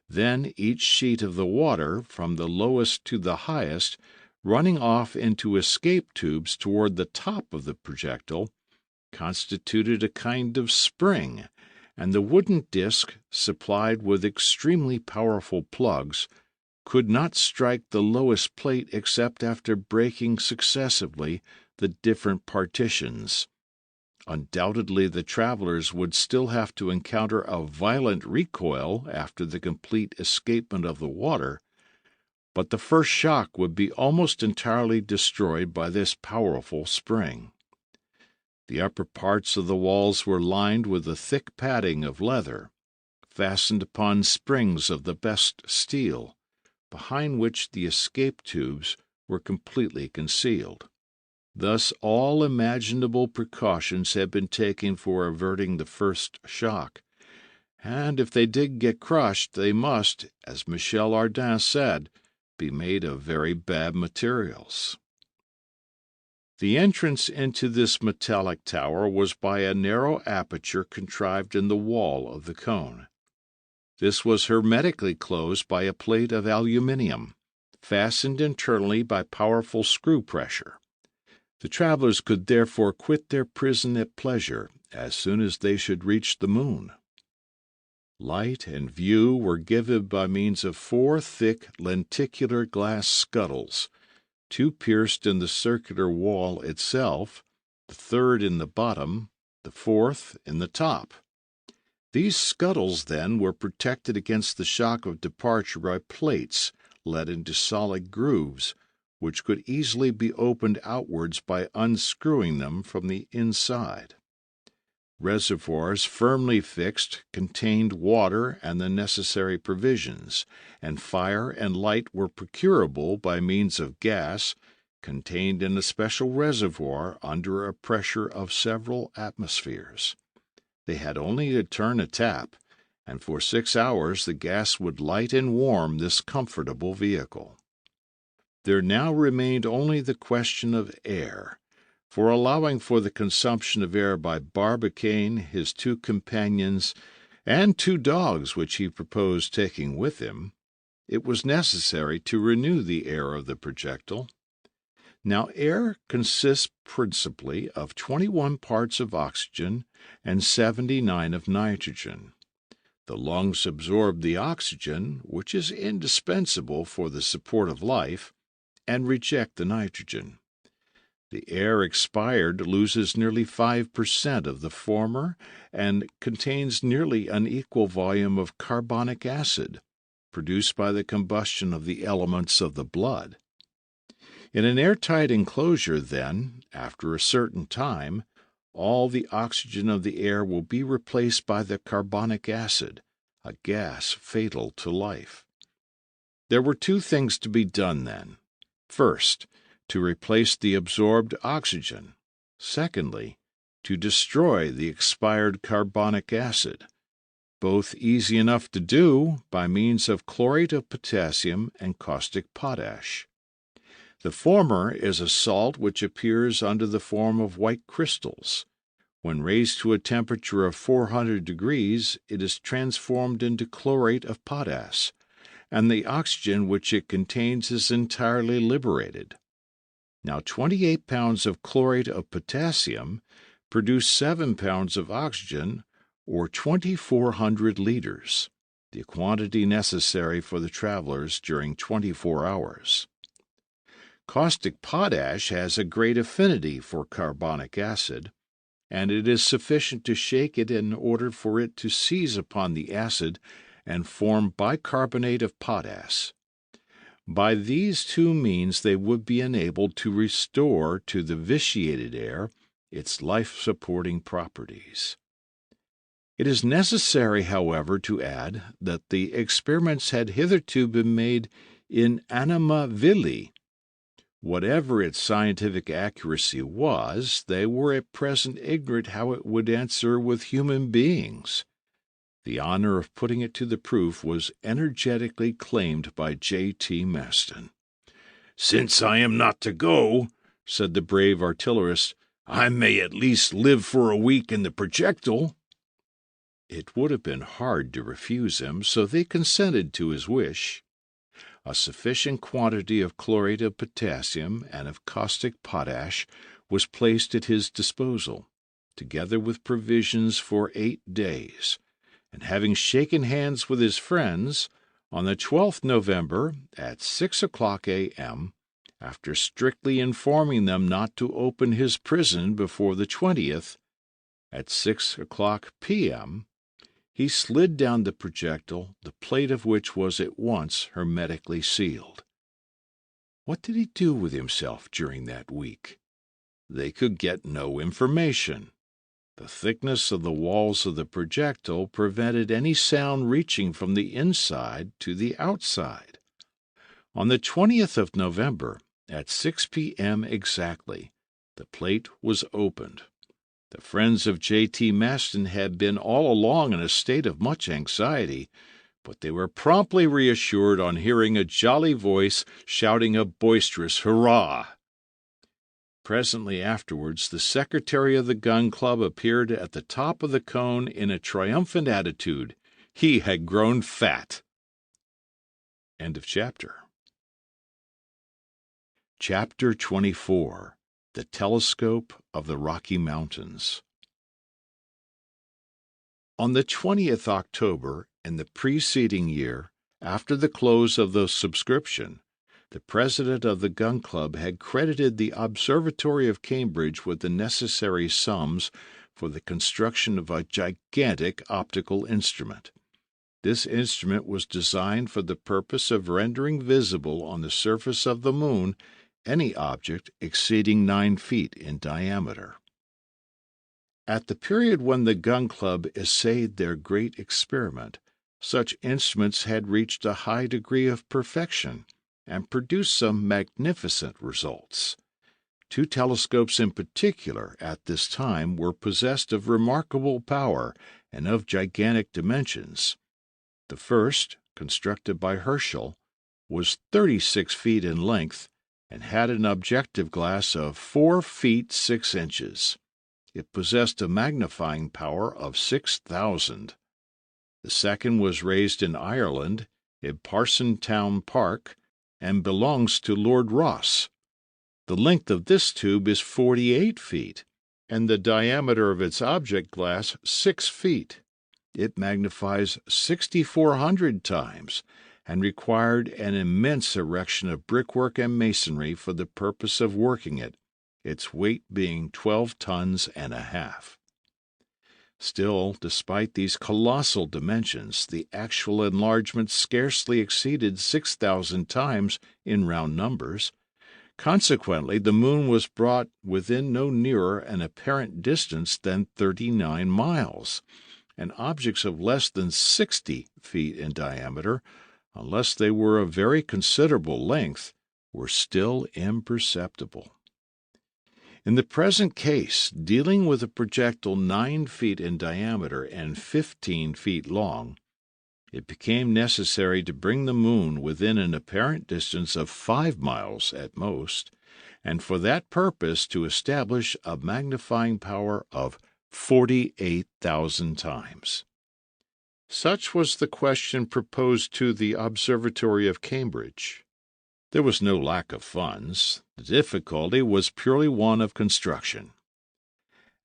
Speaker 2: Then each sheet of the water, from the lowest to the highest, running off into escape tubes toward the top of the projectile, constituted a kind of spring, and the wooden disc, supplied with extremely powerful plugs, could not strike the lowest plate except after breaking successively the different partitions. Undoubtedly the travelers would still have to encounter a violent recoil after the complete escapement of the water, but the first shock would be almost entirely destroyed by this powerful spring. The upper parts of the walls were lined with a thick padding of leather, fastened upon springs of the best steel, behind which the escape tubes were completely concealed. Thus all imaginable precautions had been taken for averting the first shock, and if they did get crushed, they must, as Michel Ardan said, be made of very bad materials. The entrance into this metallic tower was by a narrow aperture contrived in the wall of the cone. This was hermetically closed by a plate of aluminium, fastened internally by powerful screw pressure. The travelers could therefore quit their prison at pleasure as soon as they should reach the moon. Light and view were given by means of 4 thick lenticular glass scuttles, 2 pierced in the circular wall itself, the 3rd in the bottom, the 4th in the top. These scuttles, then, were protected against the shock of departure by plates let into solid grooves, which could easily be opened outwards by unscrewing them from the inside. Reservoirs firmly fixed contained water and the necessary provisions, and fire and light were procurable by means of gas contained in a special reservoir under a pressure of several atmospheres. They had only to turn a tap, and for 6 hours the gas would light and warm this comfortable vehicle. There now remained only the question of air, for allowing for the consumption of air by Barbicane, his 2 companions, and 2 dogs which he proposed taking with him, it was necessary to renew the air of the projectile. Now air consists principally of 21 parts of oxygen and 79 of nitrogen. The lungs absorb the oxygen, which is indispensable for the support of life, and reject the nitrogen. The air expired loses nearly 5% of the former and contains nearly an equal volume of carbonic acid, produced by the combustion of the elements of the blood. In an airtight enclosure, then, after a certain time, all the oxygen of the air will be replaced by the carbonic acid, a gas fatal to life. There were 2 things to be done then. First, to replace the absorbed oxygen. Secondly, to destroy the expired carbonic acid, both easy enough to do by means of chlorate of potassium and caustic potash. The former is a salt which appears under the form of white crystals. When raised to a temperature of 400 degrees, it is transformed into chlorate of potash, and the oxygen which it contains is entirely liberated. Now, 28 pounds of chlorate of potassium produce 7 pounds of oxygen, or 2,400 liters, the quantity necessary for the travelers during 24 hours. Caustic potash has a great affinity for carbonic acid, and it is sufficient to shake it in order for it to seize upon the acid and form bicarbonate of potash. By these two means they would be enabled to restore to the vitiated air its life-supporting properties. It is necessary, however, to add that the experiments had hitherto been made in anima vili. Whatever its scientific accuracy was, they were at present ignorant how it would answer with human beings. The honor of putting it to the proof was energetically claimed by J.T. Maston. "Since I am not to go," said the brave artillerist, "I may at least live for a week in the projectile." It would have been hard to refuse him, so they consented to his wish. A sufficient quantity of chlorate of potassium and of caustic potash was placed at his disposal, together with provisions for 8 days, and having shaken hands with his friends, on the 12th November, at 6 o'clock a.m., after strictly informing them not to open his prison before the 20th, at 6 o'clock p.m., he slid down the projectile, the plate of which was at once hermetically sealed. What did he do with himself during that week? They could get no information. The thickness of the walls of the projectile prevented any sound reaching from the inside to the outside. On the 20th of November, at 6 p.m. exactly, the plate was opened. The friends of J.T. Maston had been all along in a state of much anxiety, but they were promptly reassured on hearing a jolly voice shouting a boisterous hurrah. Presently afterwards, the secretary of the gun club appeared at the top of the cone in a triumphant attitude. He had grown fat. End of chapter. Chapter 24. The Telescope of the Rocky Mountains. On the 20th October, in the preceding year, after the close of the subscription, the president of the gun club had credited the Observatory of Cambridge with the necessary sums for the construction of a gigantic optical instrument. This instrument was designed for the purpose of rendering visible on the surface of the moon any object exceeding 9 feet in diameter. At the period when the gun club essayed their great experiment, such instruments had reached a high degree of perfection and produced some magnificent results. 2 telescopes in particular at this time were possessed of remarkable power and of gigantic dimensions. The first, constructed by Herschel, was 36 feet in length and had an objective glass of 4 feet 6 inches. It possessed a magnifying power of 6,000. The second was raised in Ireland, in Parsonstown Park, and belongs to Lord Rosse. The length of this tube is 48 feet, and the diameter of its object glass 6 feet. It magnifies 6,400 times, and required an immense erection of brickwork and masonry for the purpose of working it, its weight being 12 tons and a half. Still, despite these colossal dimensions, the actual enlargement scarcely exceeded 6,000 times in round numbers. Consequently, the moon was brought within no nearer an apparent distance than 39 miles, and objects of less than 60 feet in diameter, unless they were of very considerable length, were still imperceptible. In the present case, dealing with a projectile 9 feet in diameter and 15 feet long, it became necessary to bring the moon within an apparent distance of 5 miles at most, and for that purpose to establish a magnifying power of 48,000 times. Such was the question proposed to the Observatory of Cambridge. There was no lack of funds. The difficulty was purely one of construction.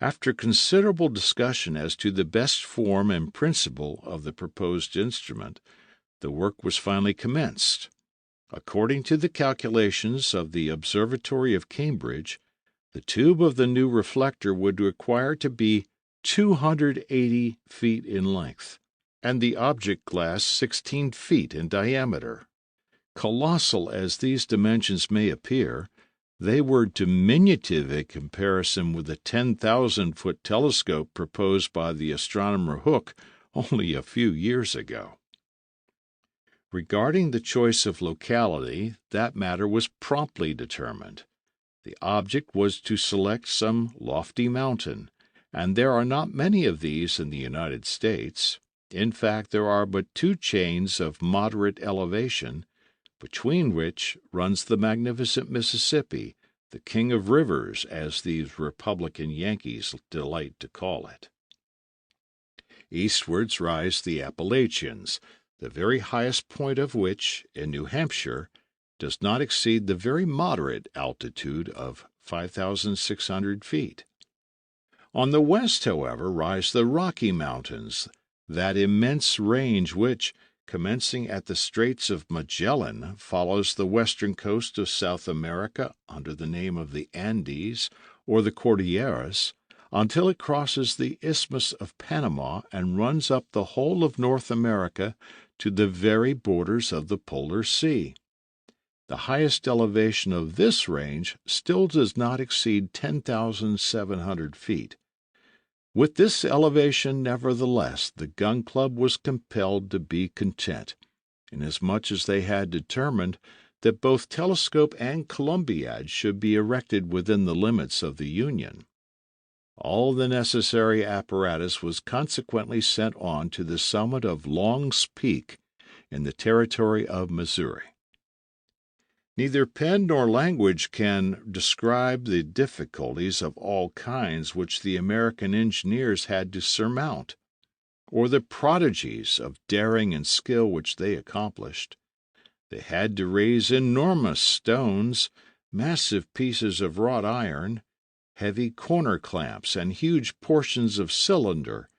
Speaker 2: After considerable discussion as to the best form and principle of the proposed instrument, the work was finally commenced. According to the calculations of the Observatory of Cambridge, the tube of the new reflector would require to be 280 feet in length, and the object glass 16 feet in diameter. Colossal as these dimensions may appear, they were diminutive in comparison with the 10,000-foot telescope proposed by the astronomer Hooke only a few years ago. Regarding the choice of locality, that matter was promptly determined. The object was to select some lofty mountain, and there are not many of these in the United States. In fact, there are but two chains of moderate elevation, between which runs the magnificent Mississippi, the king of rivers, as these Republican Yankees delight to call it. Eastwards rise the Appalachians, the very highest point of which, in New Hampshire, does not exceed the very moderate altitude of 5,600 feet. On the west, however, rise the Rocky Mountains, that immense range which, commencing at the Straits of Magellan, follows the western coast of South America under the name of the Andes or the Cordilleras, until it crosses the Isthmus of Panama and runs up the whole of North America to the very borders of the Polar Sea. The highest elevation of this range still does not exceed 10,700 feet. With this elevation, nevertheless, the Gun Club was compelled to be content, inasmuch as they had determined that both telescope and Columbiad should be erected within the limits of the Union. All the necessary apparatus was consequently sent on to the summit of Long's Peak in the territory of Missouri. Neither pen nor language can describe the difficulties of all kinds which the American engineers had to surmount, or the prodigies of daring and skill which they accomplished. They had to raise enormous stones, massive pieces of wrought iron, heavy corner clamps, and huge portions of cylinder,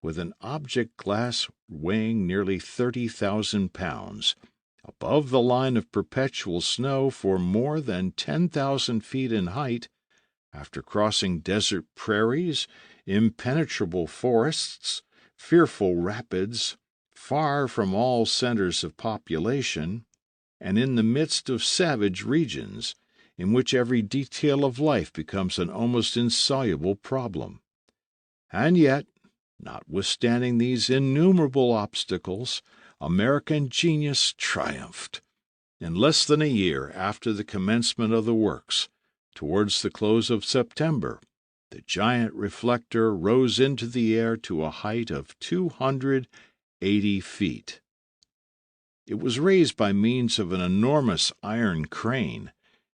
Speaker 2: with an object glass weighing nearly 30,000 pounds, above the line of perpetual snow for more than 10,000 feet in height, after crossing desert prairies, impenetrable forests, fearful rapids, far from all centers of population, and in the midst of savage regions, in which every detail of life becomes an almost insoluble problem. And yet, notwithstanding these innumerable obstacles, American genius triumphed. In less than a year after the commencement of the works, towards the close of September, the giant reflector rose into the air to a height of 280 feet. It was raised by means of an enormous iron crane.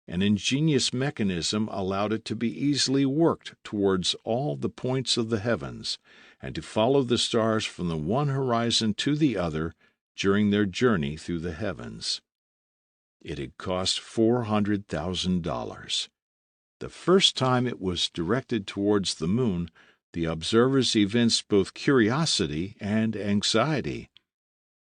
Speaker 2: An ingenious mechanism allowed it to be easily worked towards all the points of the heavens, and to follow the stars from the one horizon to the other during their journey through the heavens. It had cost $400,000. The first time it was directed towards the moon, the observers evinced both curiosity and anxiety.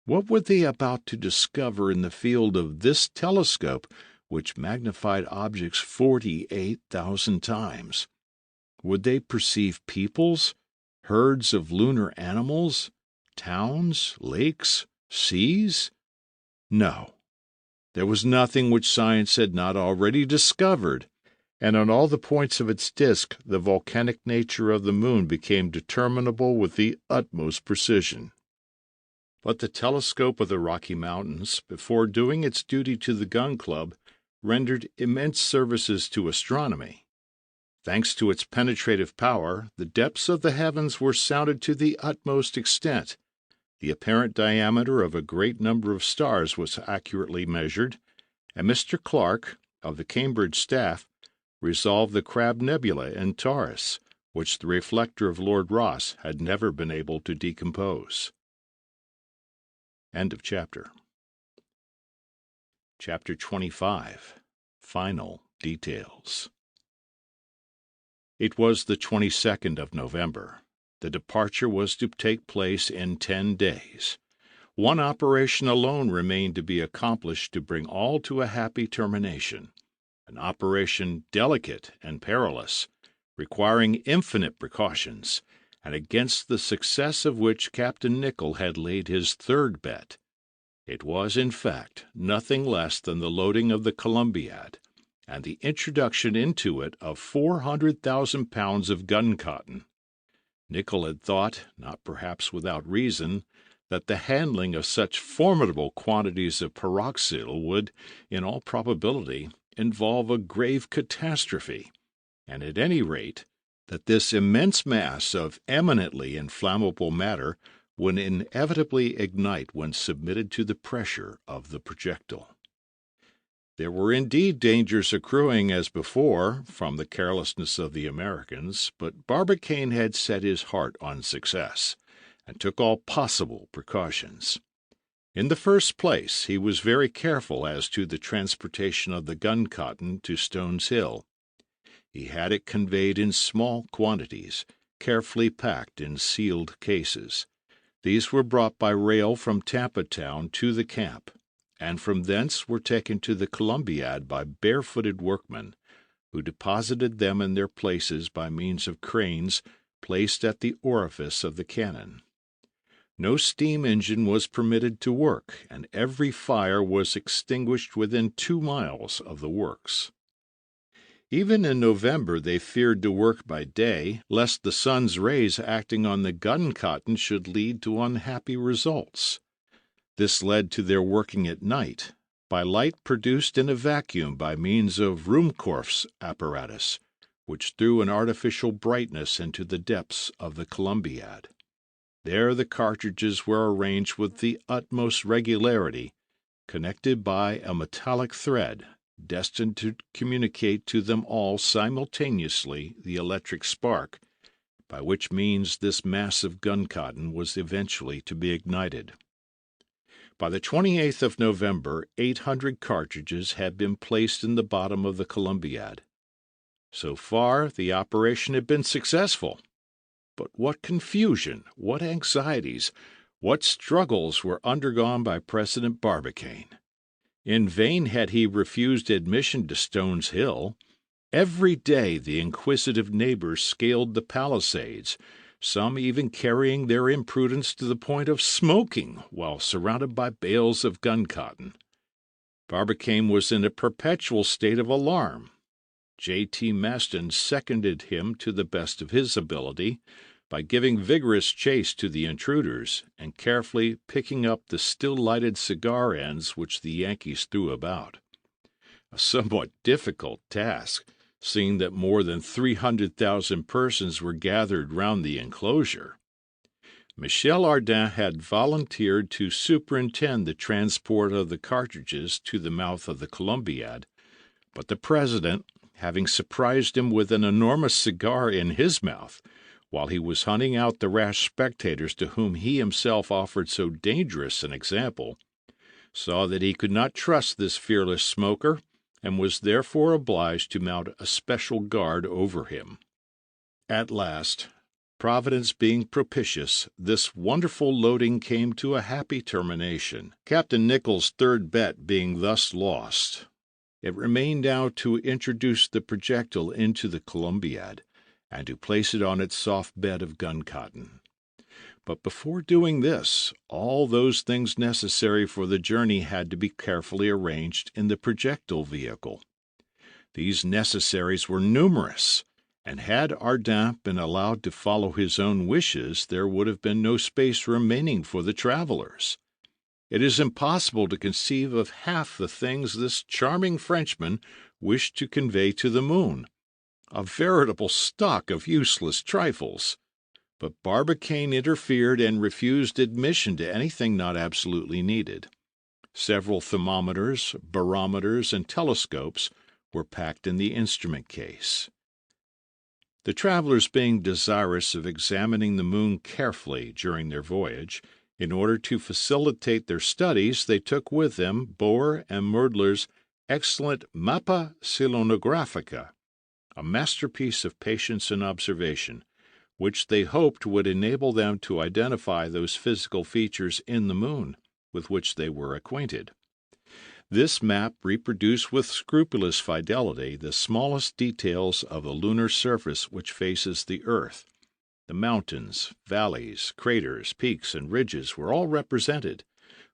Speaker 2: What were they about to discover in the field of this telescope, which magnified objects 48,000 times? Would they perceive peoples, herds of lunar animals, towns, lakes, seas? No. There was nothing which science had not already discovered, and on all the points of its disk the volcanic nature of the moon became determinable with the utmost precision. But the telescope of the Rocky Mountains, before doing its duty to the Gun Club, rendered immense services to astronomy. Thanks to its penetrative power, the depths of the heavens were sounded to the utmost extent. The apparent diameter of a great number of stars was accurately measured, and Mr. Clark, of the Cambridge staff, resolved the Crab Nebula in Taurus, which the reflector of Lord Rosse had never been able to decompose. End of chapter. Chapter 25. Final Details. It was the 22nd of November. The departure was to take place in 10 days. One operation alone remained to be accomplished to bring all to a happy termination, an operation delicate and perilous, requiring infinite precautions, and against the success of which Captain Nicholl had laid his third bet. It was, in fact, nothing less than the loading of the Columbiad, and the introduction into it of 400,000 pounds of gun-cotton. Nicholl had thought, not perhaps without reason, that the handling of such formidable quantities of peroxyle would, in all probability, involve a grave catastrophe, and at any rate, that this immense mass of eminently inflammable matter would inevitably ignite when submitted to the pressure of the projectile. There were indeed dangers accruing as before from the carelessness of the Americans, but Barbicane had set his heart on success, and took all possible precautions. In the first place, he was very careful as to the transportation of the gun-cotton to Stones Hill. He had it conveyed in small quantities, carefully packed in sealed cases. These were brought by rail from Tampa Town to the camp, and from thence were taken to the Columbiad by barefooted workmen, who deposited them in their places by means of cranes placed at the orifice of the cannon. No steam engine was permitted to work, and every fire was extinguished within 2 miles of the works. Even in November they feared to work by day, lest the sun's rays acting on the gun-cotton should lead to unhappy results. This led to their working at night, by light produced in a vacuum by means of Ruhmkorff's apparatus, which threw an artificial brightness into the depths of the Columbiad. There the cartridges were arranged with the utmost regularity, connected by a metallic thread, destined to communicate to them all simultaneously the electric spark, by which means this mass of gun-cotton was eventually to be ignited. By the 28th of November, 800 cartridges had been placed in the bottom of the Columbiad. So far, the operation had been successful. But what confusion, what anxieties, what struggles were undergone by President Barbicane! In vain had he refused admission to Stones Hill. Every day the inquisitive neighbors scaled the palisades, some even carrying their imprudence to the point of smoking while surrounded by bales of gun-cotton. Barbicane was in a perpetual state of alarm. J.T. Maston seconded him to the best of his ability, by giving vigorous chase to the intruders, and carefully picking up the still-lighted cigar ends which the Yankees threw about. A somewhat difficult task, seeing that more than 300,000 persons were gathered round the enclosure. Michel Ardan had volunteered to superintend the transport of the cartridges to the mouth of the Columbiad, but the president, having surprised him with an enormous cigar in his mouth, while he was hunting out the rash spectators to whom he himself offered so dangerous an example, saw that he could not trust this fearless smoker, and was therefore obliged to mount a special guard over him. At last, Providence being propitious, this wonderful loading came to a happy termination, Captain Nicholl's third bet being thus lost. It remained now to introduce the projectile into the Columbiad, and to place it on its soft bed of gun-cotton. But before doing this, all those things necessary for the journey had to be carefully arranged in the projectile vehicle. These necessaries were numerous, and had Ardan been allowed to follow his own wishes, there would have been no space remaining for the travelers. It is impossible to conceive of half the things this charming Frenchman wished to convey to the moon. A veritable stock of useless trifles. But Barbicane interfered and refused admission to anything not absolutely needed. Several thermometers, barometers, and telescopes were packed in the instrument case. The travelers being desirous of examining the moon carefully during their voyage, In order to facilitate their studies, they took with them Bohr and Mödler's excellent Mappa Selenographica, a masterpiece of patience and observation, which they hoped would enable them to identify those physical features in the moon with which they were acquainted. This map reproduced with scrupulous fidelity the smallest details of the lunar surface which faces the earth. The mountains, valleys, craters, peaks, and ridges were all represented,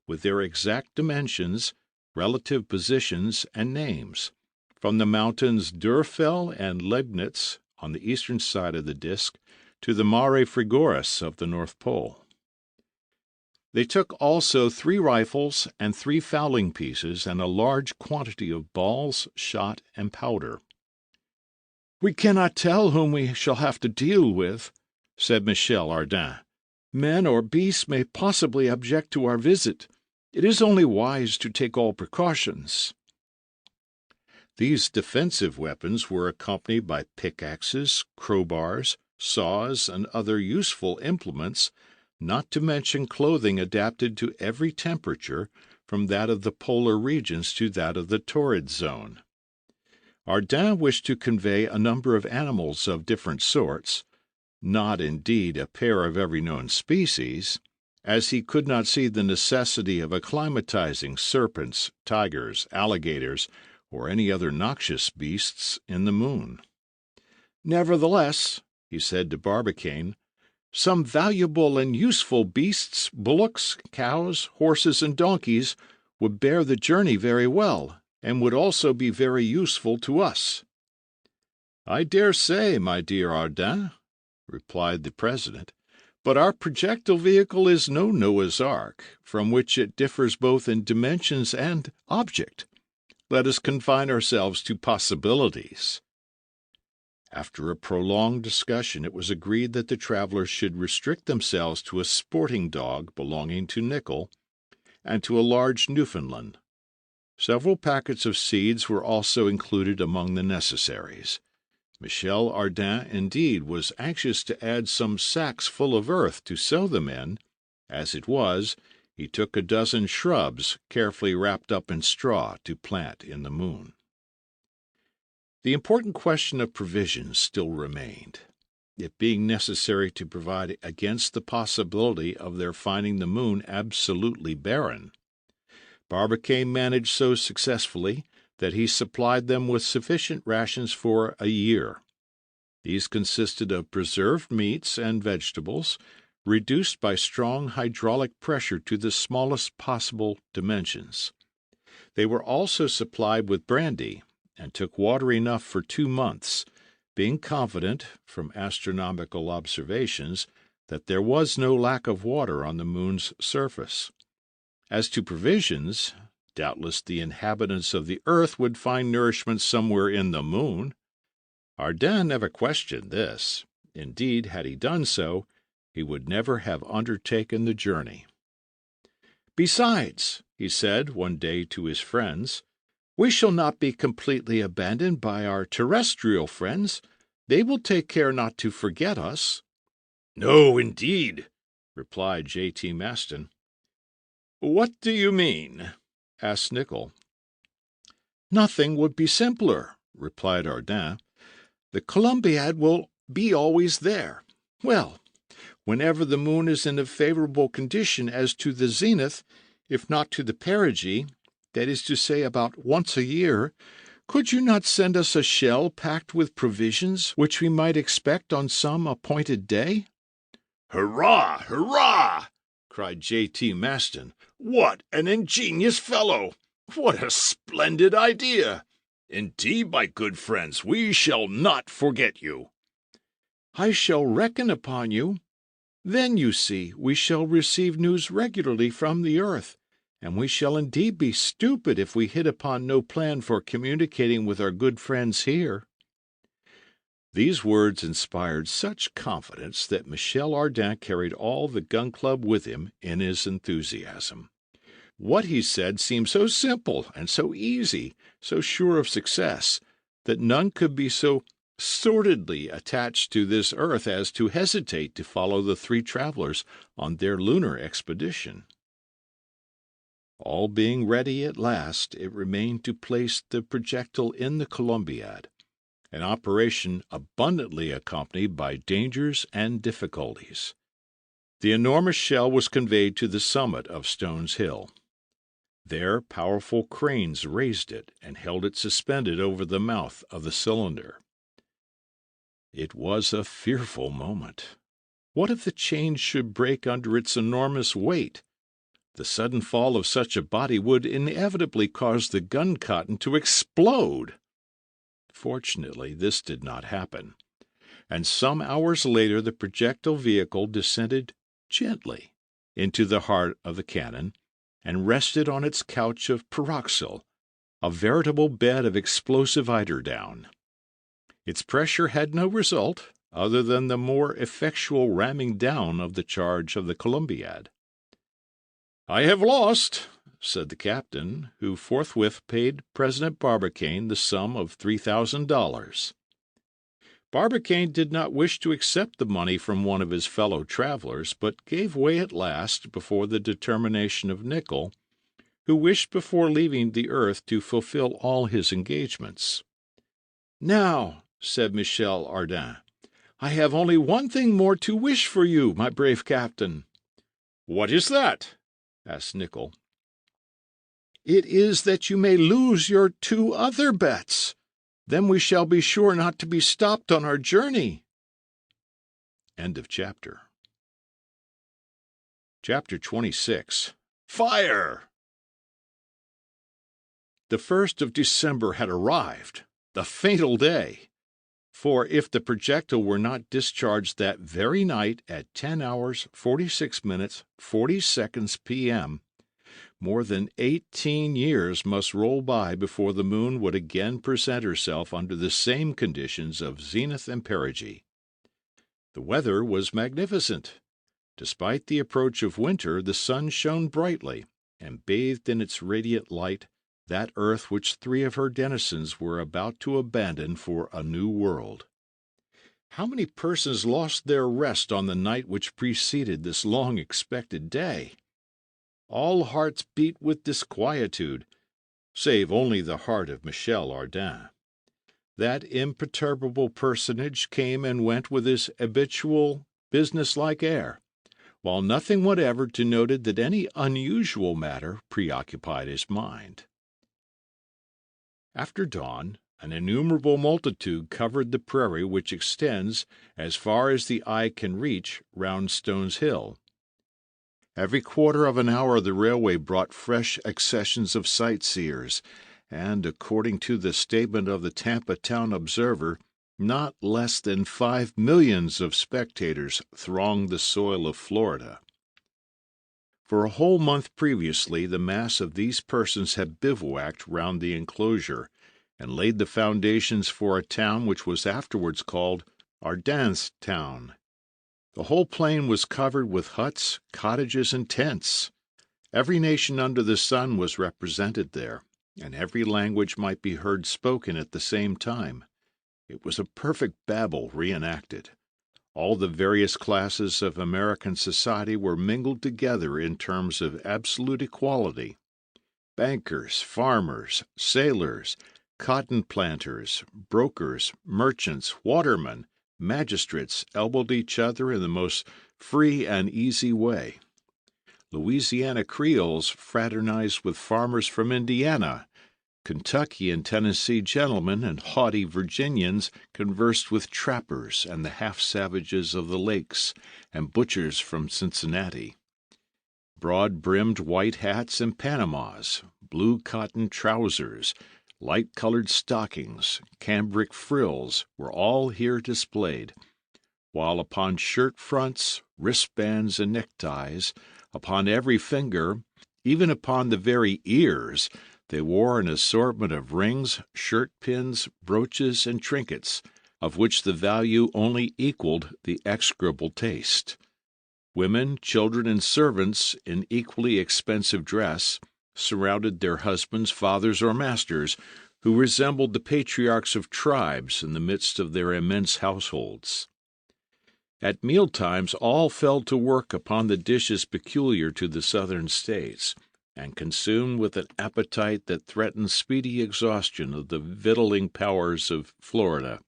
Speaker 2: with their exact dimensions, relative positions, and names, from the mountains Dürrfell and Leibnitz on the eastern side of the disk to the Mare Frigoris of the North Pole. They took also 3 rifles and 3 fowling pieces and a large quantity of balls, shot, and powder. "We cannot tell whom we shall have to deal with," said Michel Ardan. "Men or beasts may possibly object to our visit. It is only wise to take all precautions." These defensive weapons were accompanied by pickaxes, crowbars, saws, and other useful implements, not to mention clothing adapted to every temperature, from that of the polar regions to that of the torrid zone. Ardan wished to convey a number of animals of different sorts, not indeed a pair of every known species, as he could not see the necessity of acclimatizing serpents, tigers, alligators, or any other noxious beasts in the moon. "Nevertheless," he said to Barbicane, "some valuable and useful beasts, bullocks, cows, horses, and donkeys, would bear the journey very well, and would also be very useful to us." "I dare say, my dear Ardan," replied the President, "but our projectile vehicle is no Noah's Ark, from which it differs both in dimensions and object. Let us confine ourselves to possibilities." After a prolonged discussion, it was agreed that the travelers should restrict themselves to a sporting dog belonging to Nicholl, and to a large Newfoundland. Several packets of seeds were also included among the necessaries. Michel Ardan, indeed, was anxious to add some sacks full of earth to sow them in. As it was, he took a dozen shrubs carefully wrapped up in straw to plant in the moon. The important question of provisions still remained, it being necessary to provide against the possibility of their finding the moon absolutely barren. Barbicane managed so successfully that he supplied them with sufficient rations for a year. These consisted of preserved meats and vegetables, reduced by strong hydraulic pressure to the smallest possible dimensions. They were also supplied with brandy, and took water enough for 2 months, being confident, from astronomical observations, that there was no lack of water on the moon's surface. As to provisions, doubtless the inhabitants of the earth would find nourishment somewhere in the moon. Ardan never questioned this. Indeed, had he done so, he would never have undertaken the journey. "Besides," he said one day to his friends, "we shall not be completely abandoned by our terrestrial friends. They will take care not to forget us." "No, indeed," replied J.T. Maston. "What do you mean?" asked Nicholl. "Nothing would be simpler," replied Ardan. "The Columbiad will be always there. Well, whenever the moon is in a favourable condition as to the zenith, if not to the perigee, that is to say about once a year, could you not send us a shell packed with provisions which we might expect on some appointed day?" "Hurrah! Hurrah!" cried J.T. Maston. "What an ingenious fellow! What a splendid idea! Indeed, my good friends, we shall not forget you." "I shall reckon upon you. Then, you see, we shall receive news regularly from the earth, and we shall indeed be stupid if we hit upon no plan for communicating with our good friends here." These words inspired such confidence that Michel Ardan carried all the Gun Club with him in his enthusiasm. What he said seemed so simple and so easy, so sure of success, that none could be so sordidly attached to this earth as to hesitate to follow the three travelers on their lunar expedition. All being ready at last, it remained to place the projectile in the Columbiad, an operation abundantly accompanied by dangers and difficulties. The enormous shell was conveyed to the summit of Stones Hill. There powerful cranes raised it and held it suspended over the mouth of the cylinder. It was a fearful moment. What if the chain should break under its enormous weight? The sudden fall of such a body would inevitably cause the gun cotton to explode. Fortunately, this did not happen, and some hours later the projectile vehicle descended gently into the heart of the cannon and rested on its couch of pyroxyle, a veritable bed of explosive eiderdown. Its pressure had no result other than the more effectual ramming down of the charge of the Columbiad. "I have lost," said the captain, who forthwith paid President Barbicane the sum of $3,000. Barbicane did not wish to accept the money from one of his fellow travelers, but gave way at last before the determination of Nicholl, who wished before leaving the earth to fulfill all his engagements. "Now," said Michel Ardan, "I have only one thing more to wish for you, my brave captain." "What is that?" asked Nicholl. "It is that you may lose your 2 other bets. Then we shall be sure not to be stopped on our journey." End of chapter. Chapter 26. Fire! The 1st of December had arrived, the fatal day. For if the projectile were not discharged that very night at 10 hours, 46 minutes, 40 seconds p.m., more than 18 years must roll by before the moon would again present herself under the same conditions of zenith and perigee. The weather was magnificent. Despite the approach of winter, the sun shone brightly, and bathed in its radiant light that earth which 3 of her denizens were about to abandon for a new world. How many persons lost their rest on the night which preceded this long-expected day? All hearts beat with disquietude, save only the heart of Michel Ardan. That imperturbable personage came and went with his habitual, business-like air, while nothing whatever denoted that any unusual matter preoccupied his mind. After dawn, an innumerable multitude covered the prairie which extends, as far as the eye can reach, round Stones Hill. Every quarter of an hour the railway brought fresh accessions of sightseers, and, according to the statement of the Tampa Town Observer, not less than 5 millions of spectators thronged the soil of Florida. For a whole month previously the mass of these persons had bivouacked round the enclosure, and laid the foundations for a town which was afterwards called Ardan's Town. The whole plain was covered with huts, cottages, and tents. Every nation under the sun was represented there, and every language might be heard spoken at the same time. It was a perfect Babel reenacted. All the various classes of American society were mingled together in terms of absolute equality. Bankers, farmers, sailors, cotton planters, brokers, merchants, watermen, magistrates elbowed each other in the most free and easy way. Louisiana Creoles fraternized with farmers from Indiana. Kentucky and Tennessee gentlemen and haughty Virginians conversed with trappers and the half-savages of the lakes and butchers from Cincinnati. Broad-brimmed white hats and Panamas, blue cotton trousers, light-colored stockings, cambric frills were all here displayed, while upon shirt fronts, wristbands, and neckties, upon every finger, even upon the very ears, they wore an assortment of rings, shirt pins, brooches, and trinkets, of which the value only equaled the execrable taste. Women, children, and servants, in equally expensive dress, surrounded their husbands, fathers, or masters, who resembled the patriarchs of tribes in the midst of their immense households. At mealtimes all fell to work upon the dishes peculiar to the Southern states, and consumed with an appetite that threatened speedy exhaustion of the victualling powers of Florida.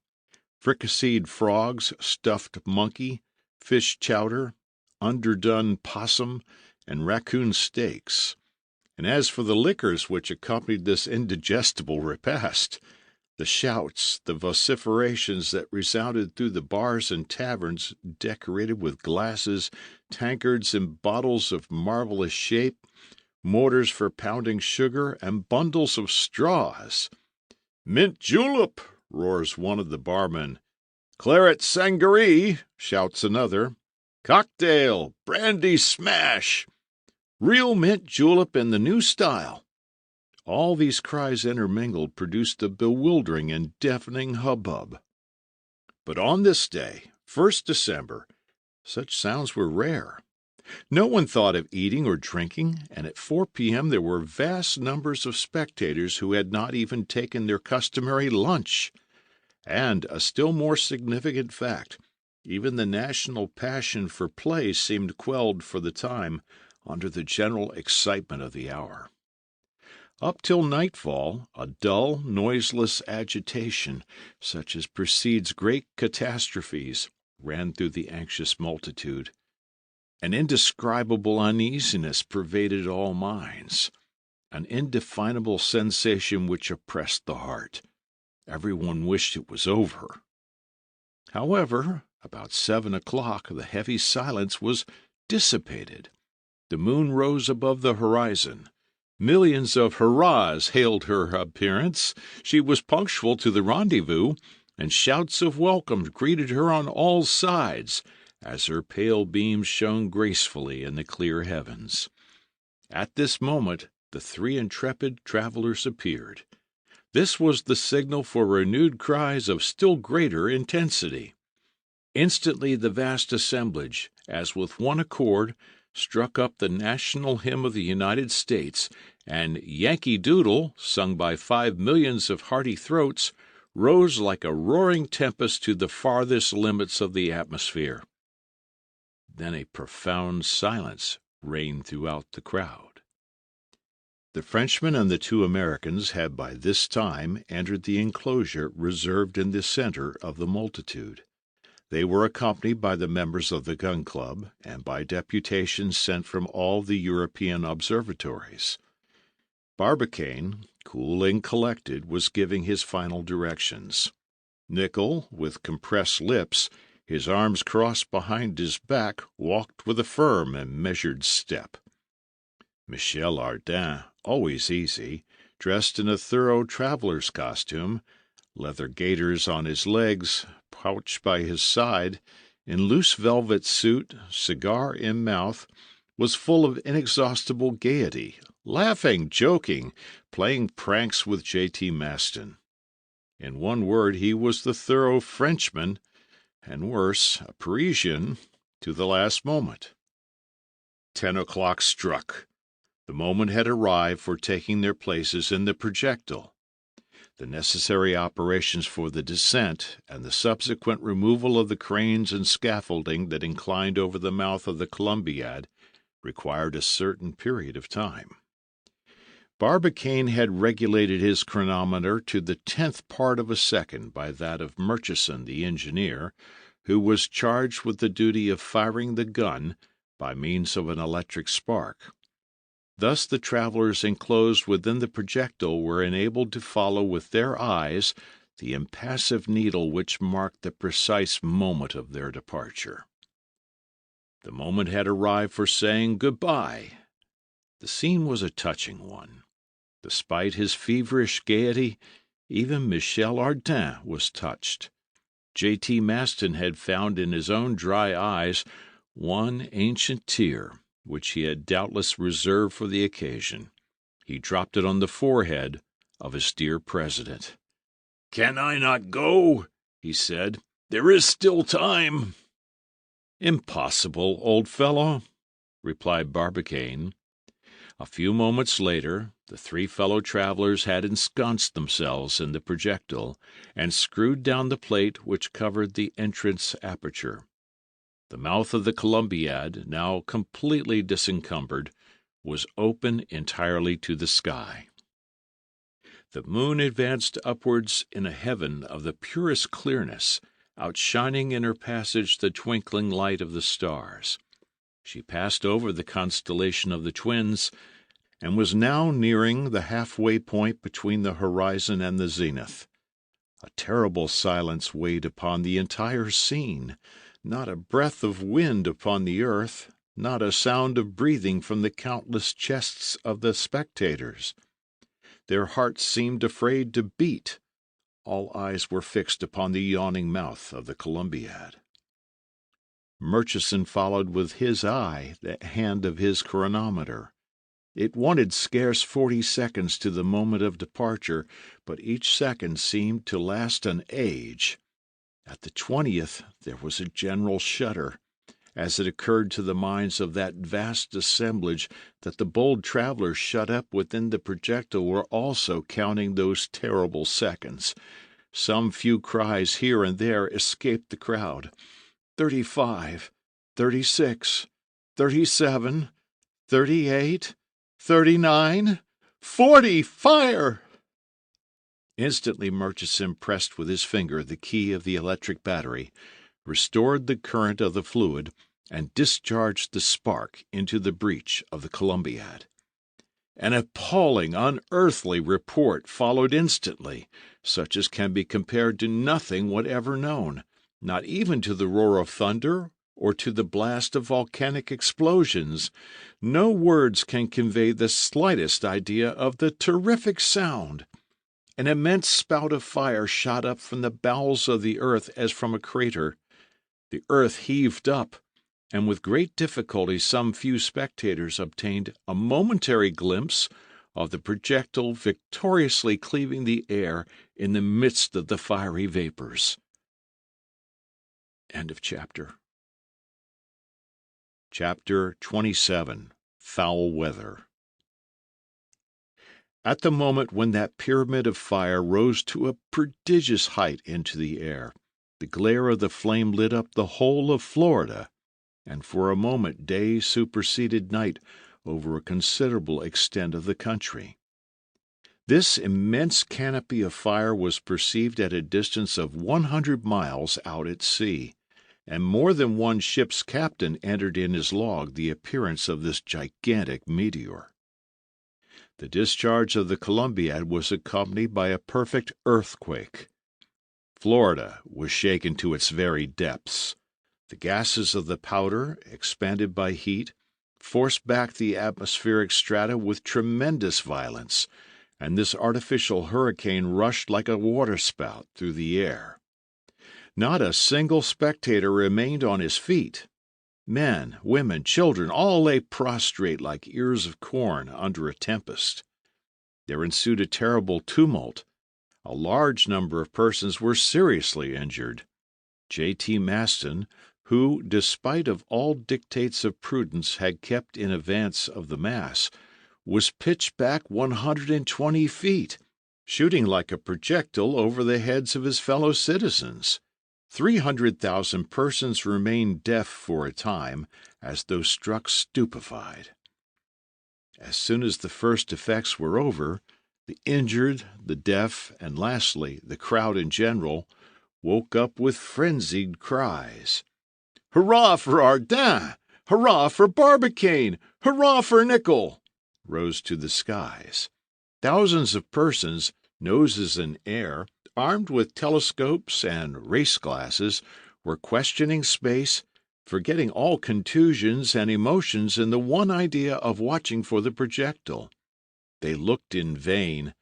Speaker 2: Fricasseed frogs, stuffed monkey, fish chowder, underdone possum, and raccoon steaks. And as for the liquors which accompanied this indigestible repast, the shouts, the vociferations that resounded through the bars and taverns decorated with glasses, tankards, and bottles of marvelous shape, mortars for pounding sugar, and bundles of straws. "Mint julep!" roars one of the barmen. "Claret sangaree!" shouts another. "Cocktail! Brandy smash! Real mint julep in the new style!" All these cries intermingled produced a bewildering and deafening hubbub. But on this day, 1st December, such sounds were rare. No one thought of eating or drinking, and at 4 p.m. there were vast numbers of spectators who had not even taken their customary lunch. And, a still more significant fact, even the national passion for play seemed quelled for the time under the general excitement of the hour. Up till nightfall, a dull, noiseless agitation, such as precedes great catastrophes, ran through the anxious multitude. An indescribable uneasiness pervaded all minds, an indefinable sensation which oppressed the heart. Everyone wished it was over. However, about 7 o'clock the heavy silence was dissipated. The moon rose above the horizon. Millions of hurrahs hailed her appearance. She was punctual to the rendezvous, and shouts of welcome greeted her on all sides, as her pale beams shone gracefully in the clear heavens. At this moment the 3 intrepid travelers appeared. This was the signal for renewed cries of still greater intensity. Instantly the vast assemblage, as with one accord, struck up the national hymn of the United States, and Yankee Doodle, sung by 5 millions of hearty throats, rose like a roaring tempest to the farthest limits of the atmosphere. Then a profound silence reigned throughout the crowd. The Frenchman and the 2 Americans had by this time entered the enclosure reserved in the center of the multitude. They were accompanied by the members of the Gun Club and by deputations sent from all the European observatories. Barbicane, cool and collected, was giving his final directions. Nicholl, with compressed lips, his arms crossed behind his back, walked with a firm and measured step. Michel Ardan, always easy, dressed in a thorough traveler's costume, leather gaiters on his legs, pouch by his side, in loose velvet suit, cigar in mouth, was full of inexhaustible gaiety, laughing, joking, playing pranks with J.T. Maston. In one word, he was the thorough Frenchman, and worse, a Parisian, to the last moment. 10 o'clock struck. The moment had arrived for taking their places in the projectile. The necessary operations for the descent and the subsequent removal of the cranes and scaffolding that inclined over the mouth of the Columbiad required a certain period of time. Barbicane had regulated his chronometer to the 10th part of a second by that of Murchison the engineer, who was charged with the duty of firing the gun by means of an electric spark. Thus the travelers enclosed within the projectile were enabled to follow with their eyes the impassive needle which marked the precise moment of their departure. The moment had arrived for saying good-bye. The scene was a touching one. Despite his feverish gaiety, even Michel Ardan was touched. J.T. Maston had found in his own dry eyes one ancient tear, which he had doubtless reserved for the occasion. He dropped it on the forehead of his dear president. "Can I not go?" he said. "There is still time." "Impossible, old fellow," replied Barbicane. A few moments later, the three fellow travelers had ensconced themselves in the projectile and screwed down the plate which covered the entrance aperture. The mouth of the Columbiad, now completely disencumbered, was open entirely to the sky. The moon advanced upwards in a heaven of the purest clearness, outshining in her passage the twinkling light of the stars. She passed over the constellation of the Twins, and was now nearing the halfway point between the horizon and the zenith. A terrible silence weighed upon the entire scene, not a breath of wind upon the earth, not a sound of breathing from the countless chests of the spectators. Their hearts seemed afraid to beat. All eyes were fixed upon the yawning mouth of the Columbiad. Murchison followed with his eye the hand of his chronometer. It wanted scarce 40 seconds to the moment of departure, but each second seemed to last an age. At the 20th there was a general shudder, as it occurred to the minds of that vast assemblage that the bold travelers shut up within the projectile were also counting those terrible seconds. Some few cries here and there escaped the crowd. 35, 36, 37, 38, 39, 40, fire! Instantly Murchison pressed with his finger the key of the electric battery, restored the current of the fluid, and discharged the spark into the breech of the Columbiad. An appalling, unearthly report followed instantly, such as can be compared to nothing whatever known, not even to the roar of thunder or to the blast of volcanic explosions. No words can convey the slightest idea of the terrific sound. An immense spout of fire shot up from the bowels of the earth as from a crater. The earth heaved up, and with great difficulty some few spectators obtained a momentary glimpse of the projectile victoriously cleaving the air in the midst of the fiery vapors. End of chapter. Chapter 27. Foul Weather. At the moment when that pyramid of fire rose to a prodigious height into the air, the glare of the flame lit up the whole of Florida, and for a moment day superseded night over a considerable extent of the country. This immense canopy of fire was perceived at a distance of 100 miles out at sea, and more than one ship's captain entered in his log the appearance of this gigantic meteor. The discharge of the Columbiad was accompanied by a perfect earthquake. Florida was shaken to its very depths. The gases of the powder, expanded by heat, forced back the atmospheric strata with tremendous violence, and this artificial hurricane rushed like a waterspout through the air. Not a single spectator remained on his feet. Men, women, children, all lay prostrate like ears of corn under a tempest. There ensued a terrible tumult. A large number of persons were seriously injured. J.T. Maston, who, despite of all dictates of prudence, had kept in advance of the mass, was pitched back 120 feet, shooting like a projectile over the heads of his fellow citizens. 300,000 persons remained deaf for a time, as though struck stupefied. As soon as the first effects were over, the injured, the deaf, and lastly, the crowd in general, woke up with frenzied cries. "Hurrah for Ardin! Hurrah for Barbicane! Hurrah for Nicholl!" rose to the skies. Thousands of persons, noses in air, armed with telescopes and race-glasses, were questioning space, forgetting all contusions and emotions in the one idea of watching for the projectile. They looked in vain.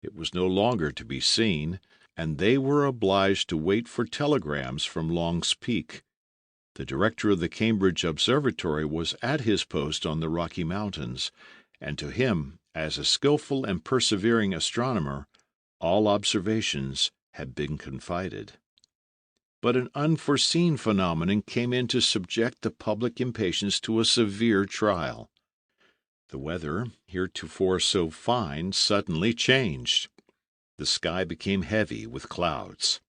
Speaker 2: It was no longer to be seen, and they were obliged to wait for telegrams from Long's Peak. The director of the Cambridge Observatory was at his post on the Rocky Mountains, and to him, as a skillful and persevering astronomer, all observations had been confided. But an unforeseen phenomenon came in to subject the public impatience to a severe trial. The weather, heretofore so fine, suddenly changed. The sky became heavy with clouds.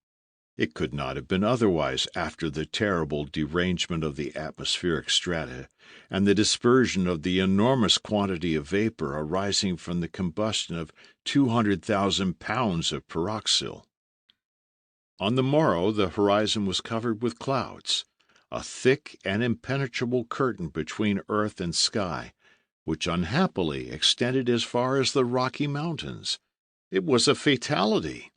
Speaker 2: It could not have been otherwise after the terrible derangement of the atmospheric strata and the dispersion of the enormous quantity of vapor arising from the combustion of 200,000 pounds of pyroxyle. On the morrow the horizon was covered with clouds, a thick and impenetrable curtain between earth and sky, which unhappily extended as far as the Rocky Mountains. It was a fatality.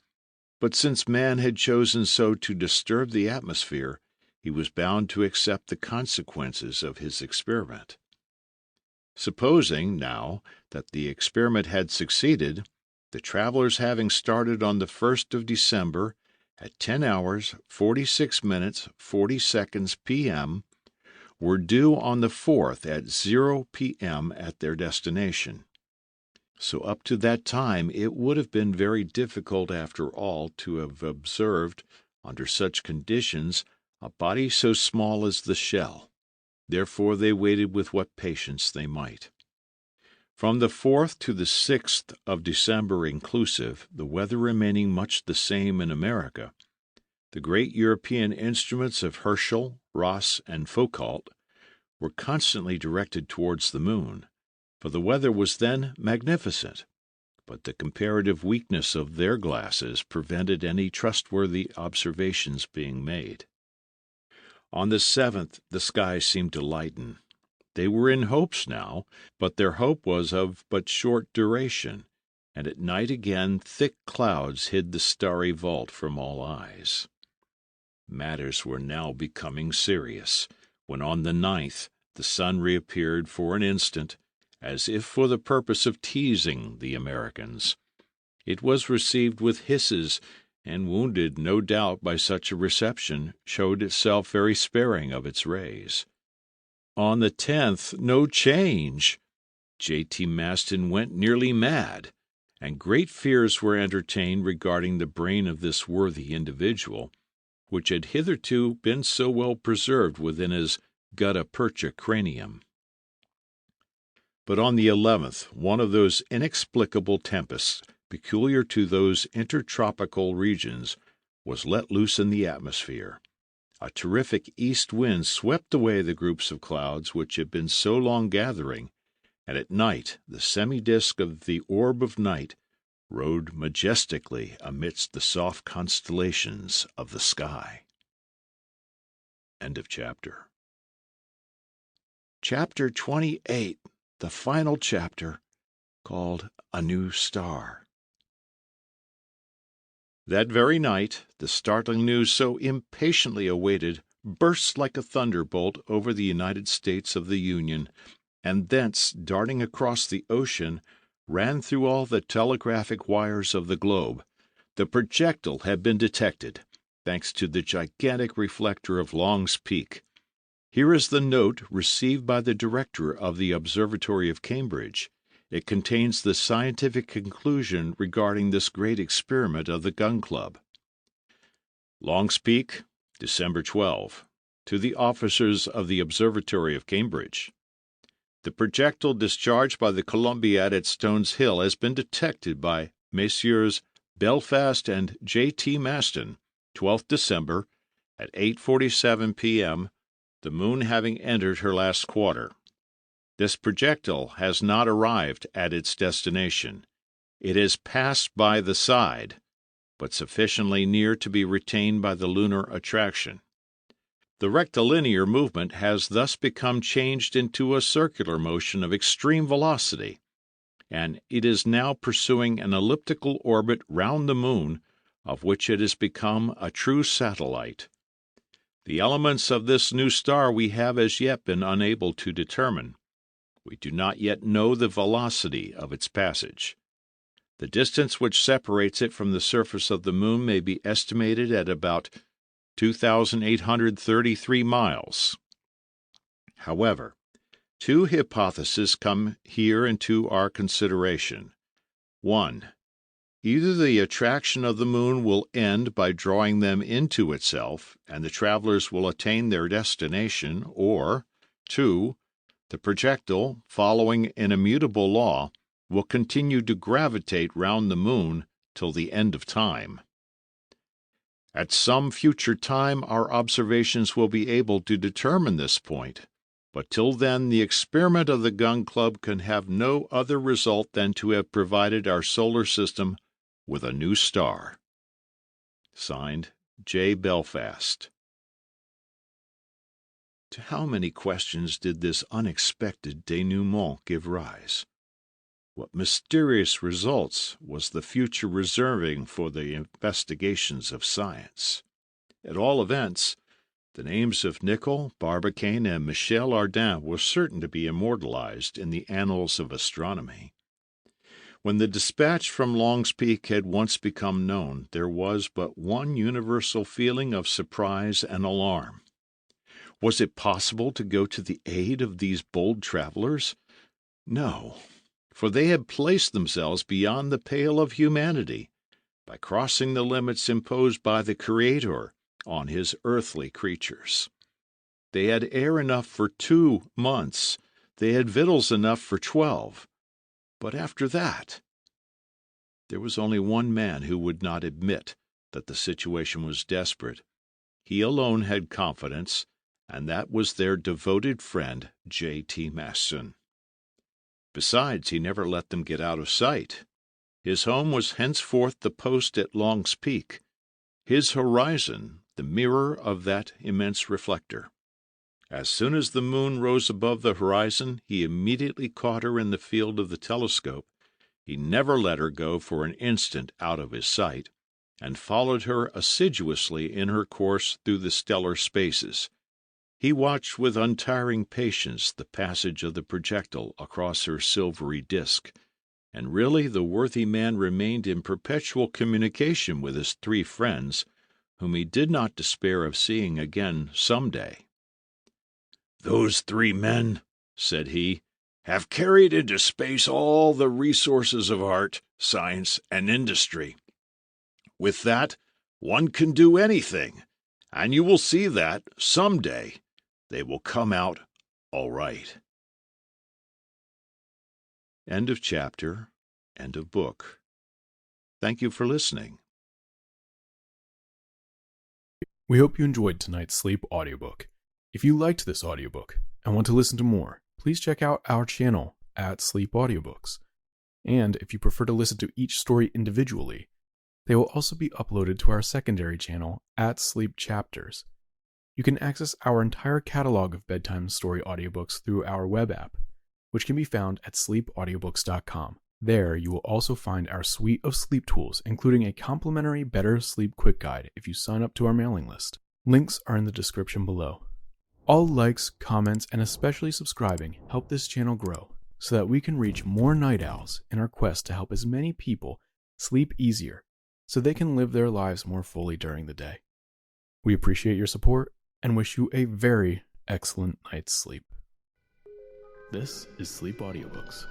Speaker 2: But since man had chosen so to disturb the atmosphere, he was bound to accept the consequences of his experiment. Supposing, now, that the experiment had succeeded, the travelers having started on the 1st of December at 10 hours, 46 minutes, 40 seconds p.m., were due on the 4th at 0 p.m. at their destination. So up to that time it would have been very difficult after all to have observed, under such conditions, a body so small as the shell. Therefore they waited with what patience they might. From the 4th to the 6th of December inclusive, the weather remaining much the same in America, the great European instruments of Herschel, Ross, and Foucault were constantly directed towards the moon, for the weather was then magnificent, but the comparative weakness of their glasses prevented any trustworthy observations being made. On the 7th the sky seemed to lighten. They were in hopes now, but their hope was of but short duration, and at night again thick clouds hid the starry vault from all eyes. Matters were now becoming serious, when on the 9th the sun reappeared for an instant, as if for the purpose of teasing the Americans. It was received with hisses, and wounded, no doubt, by such a reception, showed itself very sparing of its rays. On the 10th, no change. J.T. Maston went nearly mad, and great fears were entertained regarding the brain of this worthy individual, which had hitherto been so well preserved within his gutta percha cranium. But on the 11th, one of those inexplicable tempests peculiar to those intertropical regions was let loose in the atmosphere. A terrific east wind swept away the groups of clouds which had been so long gathering, and at night the semi-disk of the orb of night rode majestically amidst the soft constellations of the sky. End of chapter. Chapter 28. The final chapter, called A New Star. That very night, the startling news so impatiently awaited burst like a thunderbolt over the United States of the Union, and thence, darting across the ocean, ran through all the telegraphic wires of the globe. The projectile had been detected, thanks to the gigantic reflector of Long's Peak. Here is the note received by the director of the Observatory of Cambridge. It contains the scientific conclusion regarding this great experiment of the Gun Club. Long's Peak, December 12. To the officers of the Observatory of Cambridge. The projectile discharged by the Columbiad at Stones Hill has been detected by Messrs. Belfast and J.T. Maston, 12th December, at 8:47 p.m., the moon having entered her last quarter. This projectile has not arrived at its destination. It has passed by the side, but sufficiently near to be retained by the lunar attraction. The rectilinear movement has thus become changed into a circular motion of extreme velocity, and it is now pursuing an elliptical orbit round the moon, of which it has become a true satellite. The elements of this new star we have as yet been unable to determine. We do not yet know the velocity of its passage. The distance which separates it from the surface of the moon may be estimated at about 2,833 miles. However, two hypotheses come here into our consideration. 1. Either the attraction of the moon will end by drawing them into itself, and the travelers will attain their destination, or 2. The projectile, following an immutable law, will continue to gravitate round the moon till the end of time. At some future time our observations will be able to determine this point, but till then the experiment of the Gun Club can have no other result than to have provided our solar system with a new star. Signed, J. Belfast. To how many questions did this unexpected denouement give rise? What mysterious results was the future reserving for the investigations of science? At all events, the names of Nicholl, Barbicane, and Michel Ardan were certain to be immortalized in the annals of astronomy. When the dispatch from Long's Peak had once become known, there was but one universal feeling of surprise and alarm. Was it possible to go to the aid of these bold travelers? No, for they had placed themselves beyond the pale of humanity by crossing the limits imposed by the Creator on his earthly creatures. They had air enough for 2 months, they had victuals enough for 12. But after that, there was only one man who would not admit that the situation was desperate. He alone had confidence, and that was their devoted friend, J.T. Maston. Besides, he never let them get out of sight. His home was henceforth the post at Long's Peak, his horizon the mirror of that immense reflector. As soon as the moon rose above the horizon, he immediately caught her in the field of the telescope. He never let her go for an instant out of his sight, and followed her assiduously in her course through the stellar spaces. He watched with untiring patience the passage of the projectile across her silvery disk, and really the worthy man remained in perpetual communication with his 3 friends, whom he did not despair of seeing again some day. "Those 3 men," said he, "have carried into space all the resources of art, science, and industry. With that, one can do anything, and you will see that, some day, they will come out all right." End of chapter. End of book. Thank you for listening.
Speaker 1: We hope you enjoyed tonight's Sleep audiobook. If you liked this audiobook and want to listen to more, please check out our channel at Sleep Audiobooks. And if you prefer to listen to each story individually, they will also be uploaded to our secondary channel at Sleep Chapters. You can access our entire catalog of bedtime story audiobooks through our web app, which can be found at sleepaudiobooks.com. There, you will also find our suite of sleep tools, including a complimentary Better Sleep Quick Guide if you sign up to our mailing list. Links are in the description below. All likes, comments, and especially subscribing help this channel grow so that we can reach more night owls in our quest to help as many people sleep easier so they can live their lives more fully during the day. We appreciate your support and wish you a very excellent night's sleep. This is Sleep Audiobooks.